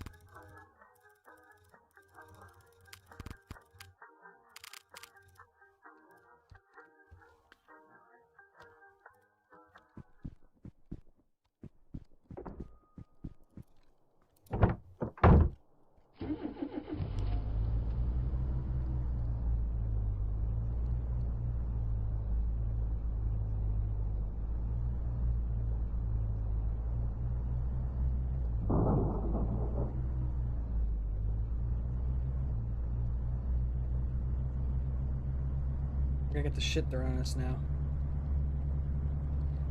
We're gonna get the shit thrown at us now.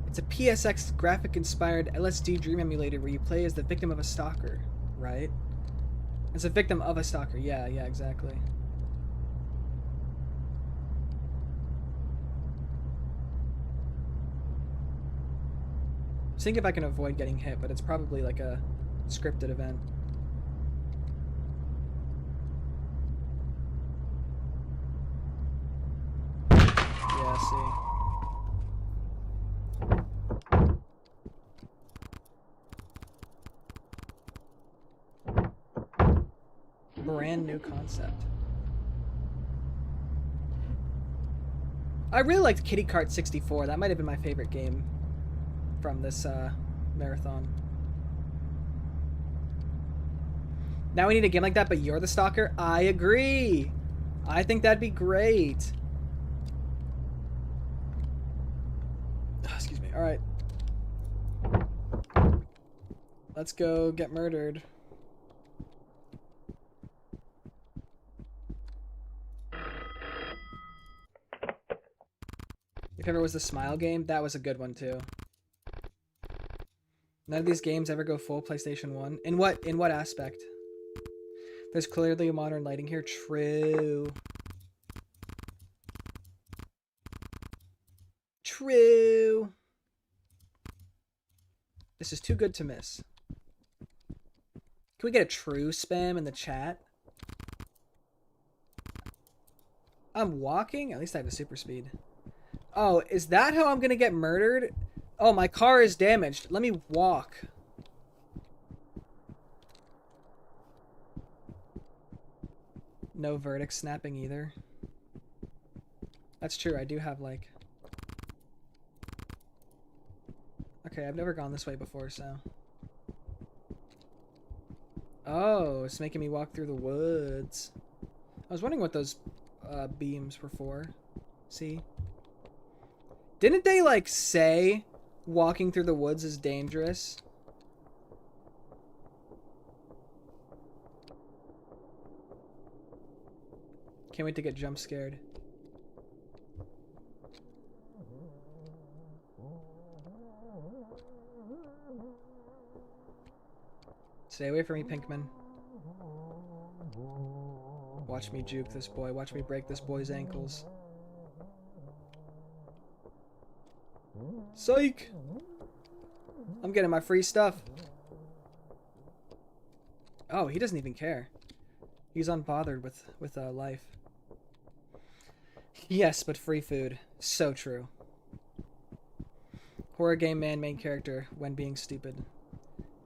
It's a PSX graphic-inspired LSD dream emulator where you play as the victim of a stalker, right? As a victim of a stalker, yeah, exactly. Seeing if I can avoid getting hit, but it's probably like a scripted event. Yeah, see. Brand new concept. I really liked Kitty Kart 64. That might have been my favorite game from this marathon. Now we need a game like that, but you're the stalker? I agree. I think that'd be great. Excuse me. All right. Let's go get murdered. If ever was the Smile game, that was a good one too. None of these games ever go full PlayStation 1. In what aspect? There's clearly a modern lighting here. True. True. This is too good to miss. Can we get a true spam in the chat? I'm walking? At least I have a super speed. Oh, is that how I'm gonna get murdered? Oh, my car is damaged. Let me walk. No verdict snapping either. That's true, I do have like... Okay, I've never gone this way before, so... Oh, it's making me walk through the woods. I was wondering what those beams were for. See? Didn't they, like, say walking through the woods is dangerous? Can't wait to get jump scared. Stay away from me, Pinkman. Watch me juke this boy. Watch me break this boy's ankles. Psych! I'm getting my free stuff. Oh, he doesn't even care. He's unbothered with life. Yes, but free food. So true. Horror game man main character when being stupid.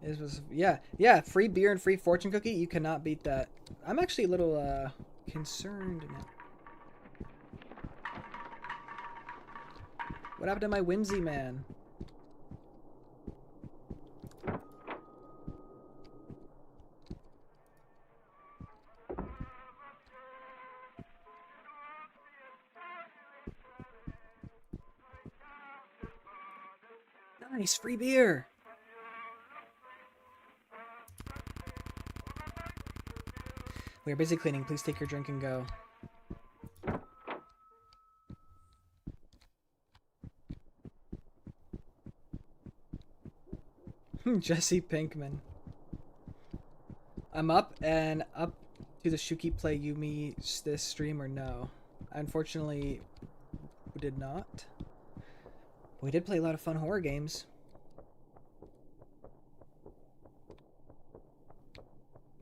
It was yeah, free beer and free fortune cookie. You cannot beat that. I'm actually a little concerned now. What happened to my whimsy man? Nice, free beer. We are busy cleaning. Please take your drink and go. Jesse Pinkman. I'm up and up to the Shookey play Yumi this stream or no? Unfortunately, we did not. We did play a lot of fun horror games.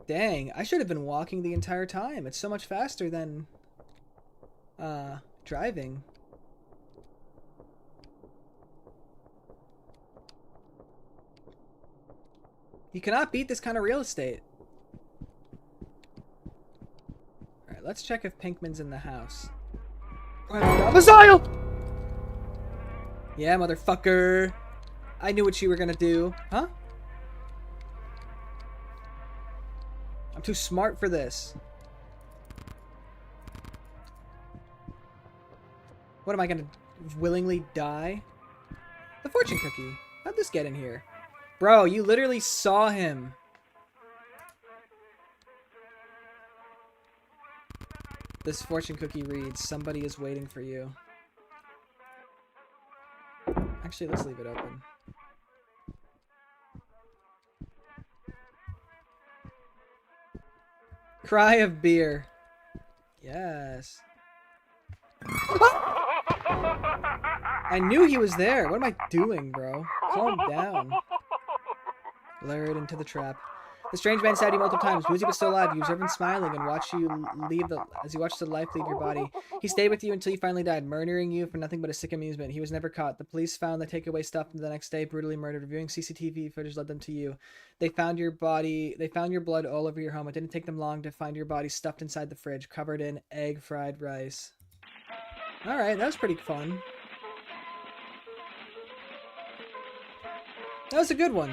Dang, I should have been walking the entire time. It's so much faster than driving. You cannot beat this kind of real estate. Alright, let's check if Pinkman's in the house. Domicile! Yeah, motherfucker. I knew what you were gonna do. Huh? I'm too smart for this. What am I gonna willingly die? The fortune cookie. How'd this get in here? Bro, you literally saw him. This fortune cookie reads, somebody is waiting for you. Actually, let's leave it open. Cry of beer. Yes. I knew he was there. What am I doing, bro? Calm down. Lured into the trap. The strange man stabbed you multiple times. Woozy but still alive. You observed him smiling and watched you leave as you watched the life leave your body. He stayed with you until you finally died, murdering you for nothing but a sick amusement. He was never caught. The police found the takeaway stuff the next day, brutally murdered. Reviewing CCTV footage led them to you. They found your body. They found your blood all over your home. It didn't take them long to find your body stuffed inside the fridge, covered in egg fried rice. All right, that was pretty fun. That was a good one.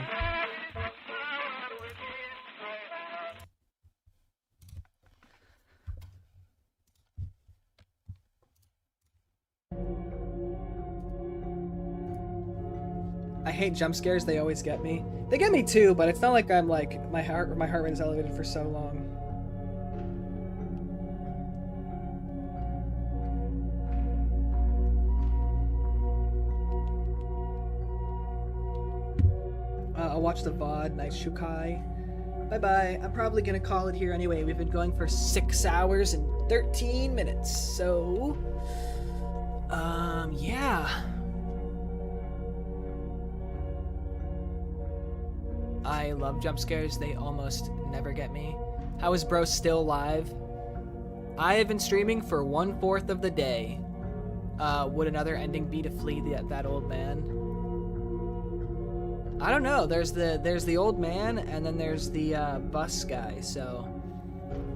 I hate jump scares. They always get me. They get me too, but it's not like I'm like my heart rate is elevated for so long. I'll watch the VOD. Nice Shookey. Bye-bye. I'm probably gonna call it here anyway. We've been going for 6 hours and 13 minutes. So, yeah. I love jump scares. They almost never get me. How is bro still live? I have been streaming for 1/4 of the day. Would another ending be to flee that old man? I don't know. There's the old man, and then there's the bus guy. So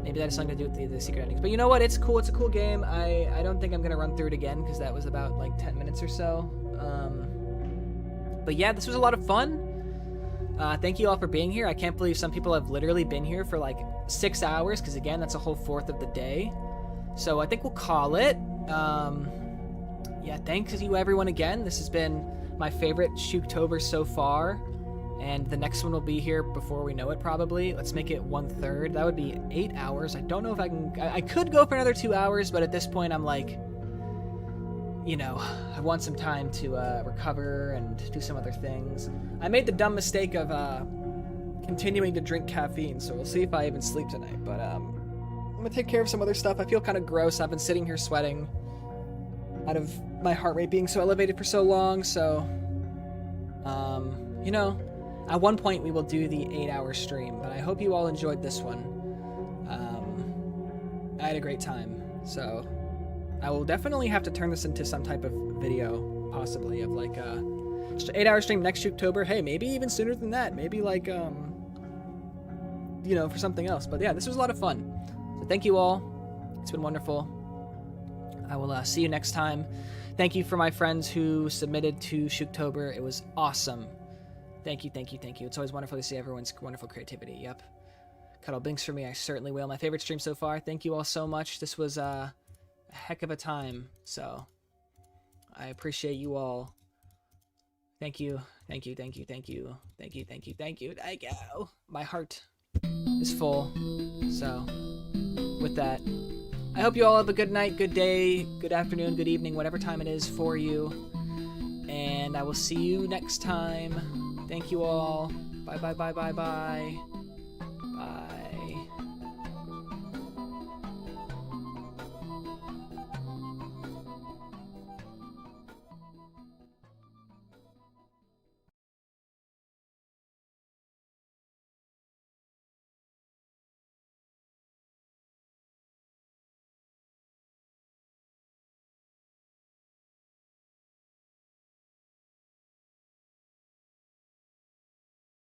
maybe that has something to do with the secret endings. But you know what? It's cool. It's a cool game. I don't think I'm gonna run through it again because that was about like 10 minutes or so. But yeah, this was a lot of fun. Thank you all for being here. I can't believe some people have literally been here for like 6 hours because again, that's a whole 1/4 of the day. So I think we'll call it. Yeah, thanks to you everyone again. This has been my favorite Shooktober so far, and the next one will be here before we know it probably. Let's make it 1/3. That would be 8 hours. I don't know if I could go for another 2 hours, but at this point I'm like, you know, I want some time to recover and do some other things. I made the dumb mistake of continuing to drink caffeine, so we'll see if I even sleep tonight, but I'm gonna take care of some other stuff. I feel kind of gross. I've been sitting here sweating out of my heart rate being so elevated for so long, so you know, at one point we will do the 8-hour stream, but I hope you all enjoyed this one. I had a great time, so I will definitely have to turn this into some type of video, possibly, of like a 8-hour stream next Shooktober. Hey, maybe even sooner than that, maybe like you know, for something else. But yeah, this was a lot of fun, so thank you all. It's been wonderful. I will see you next time. Thank you for my friends who submitted to Shooktober. It was awesome. Thank you, thank you, thank you. It's always wonderful to see everyone's wonderful creativity. Yep. Cuddle Binks for me, I certainly will. My favorite stream so far. Thank you all so much. This was a heck of a time, so I appreciate you all. Thank you, thank you, thank you, thank you, thank you, thank you, thank you, thank you. My heart is full, so with that, I hope you all have a good night, good day, good afternoon, good evening, whatever time it is for you. And I will see you next time. Thank you all. Bye, bye, bye, bye, bye.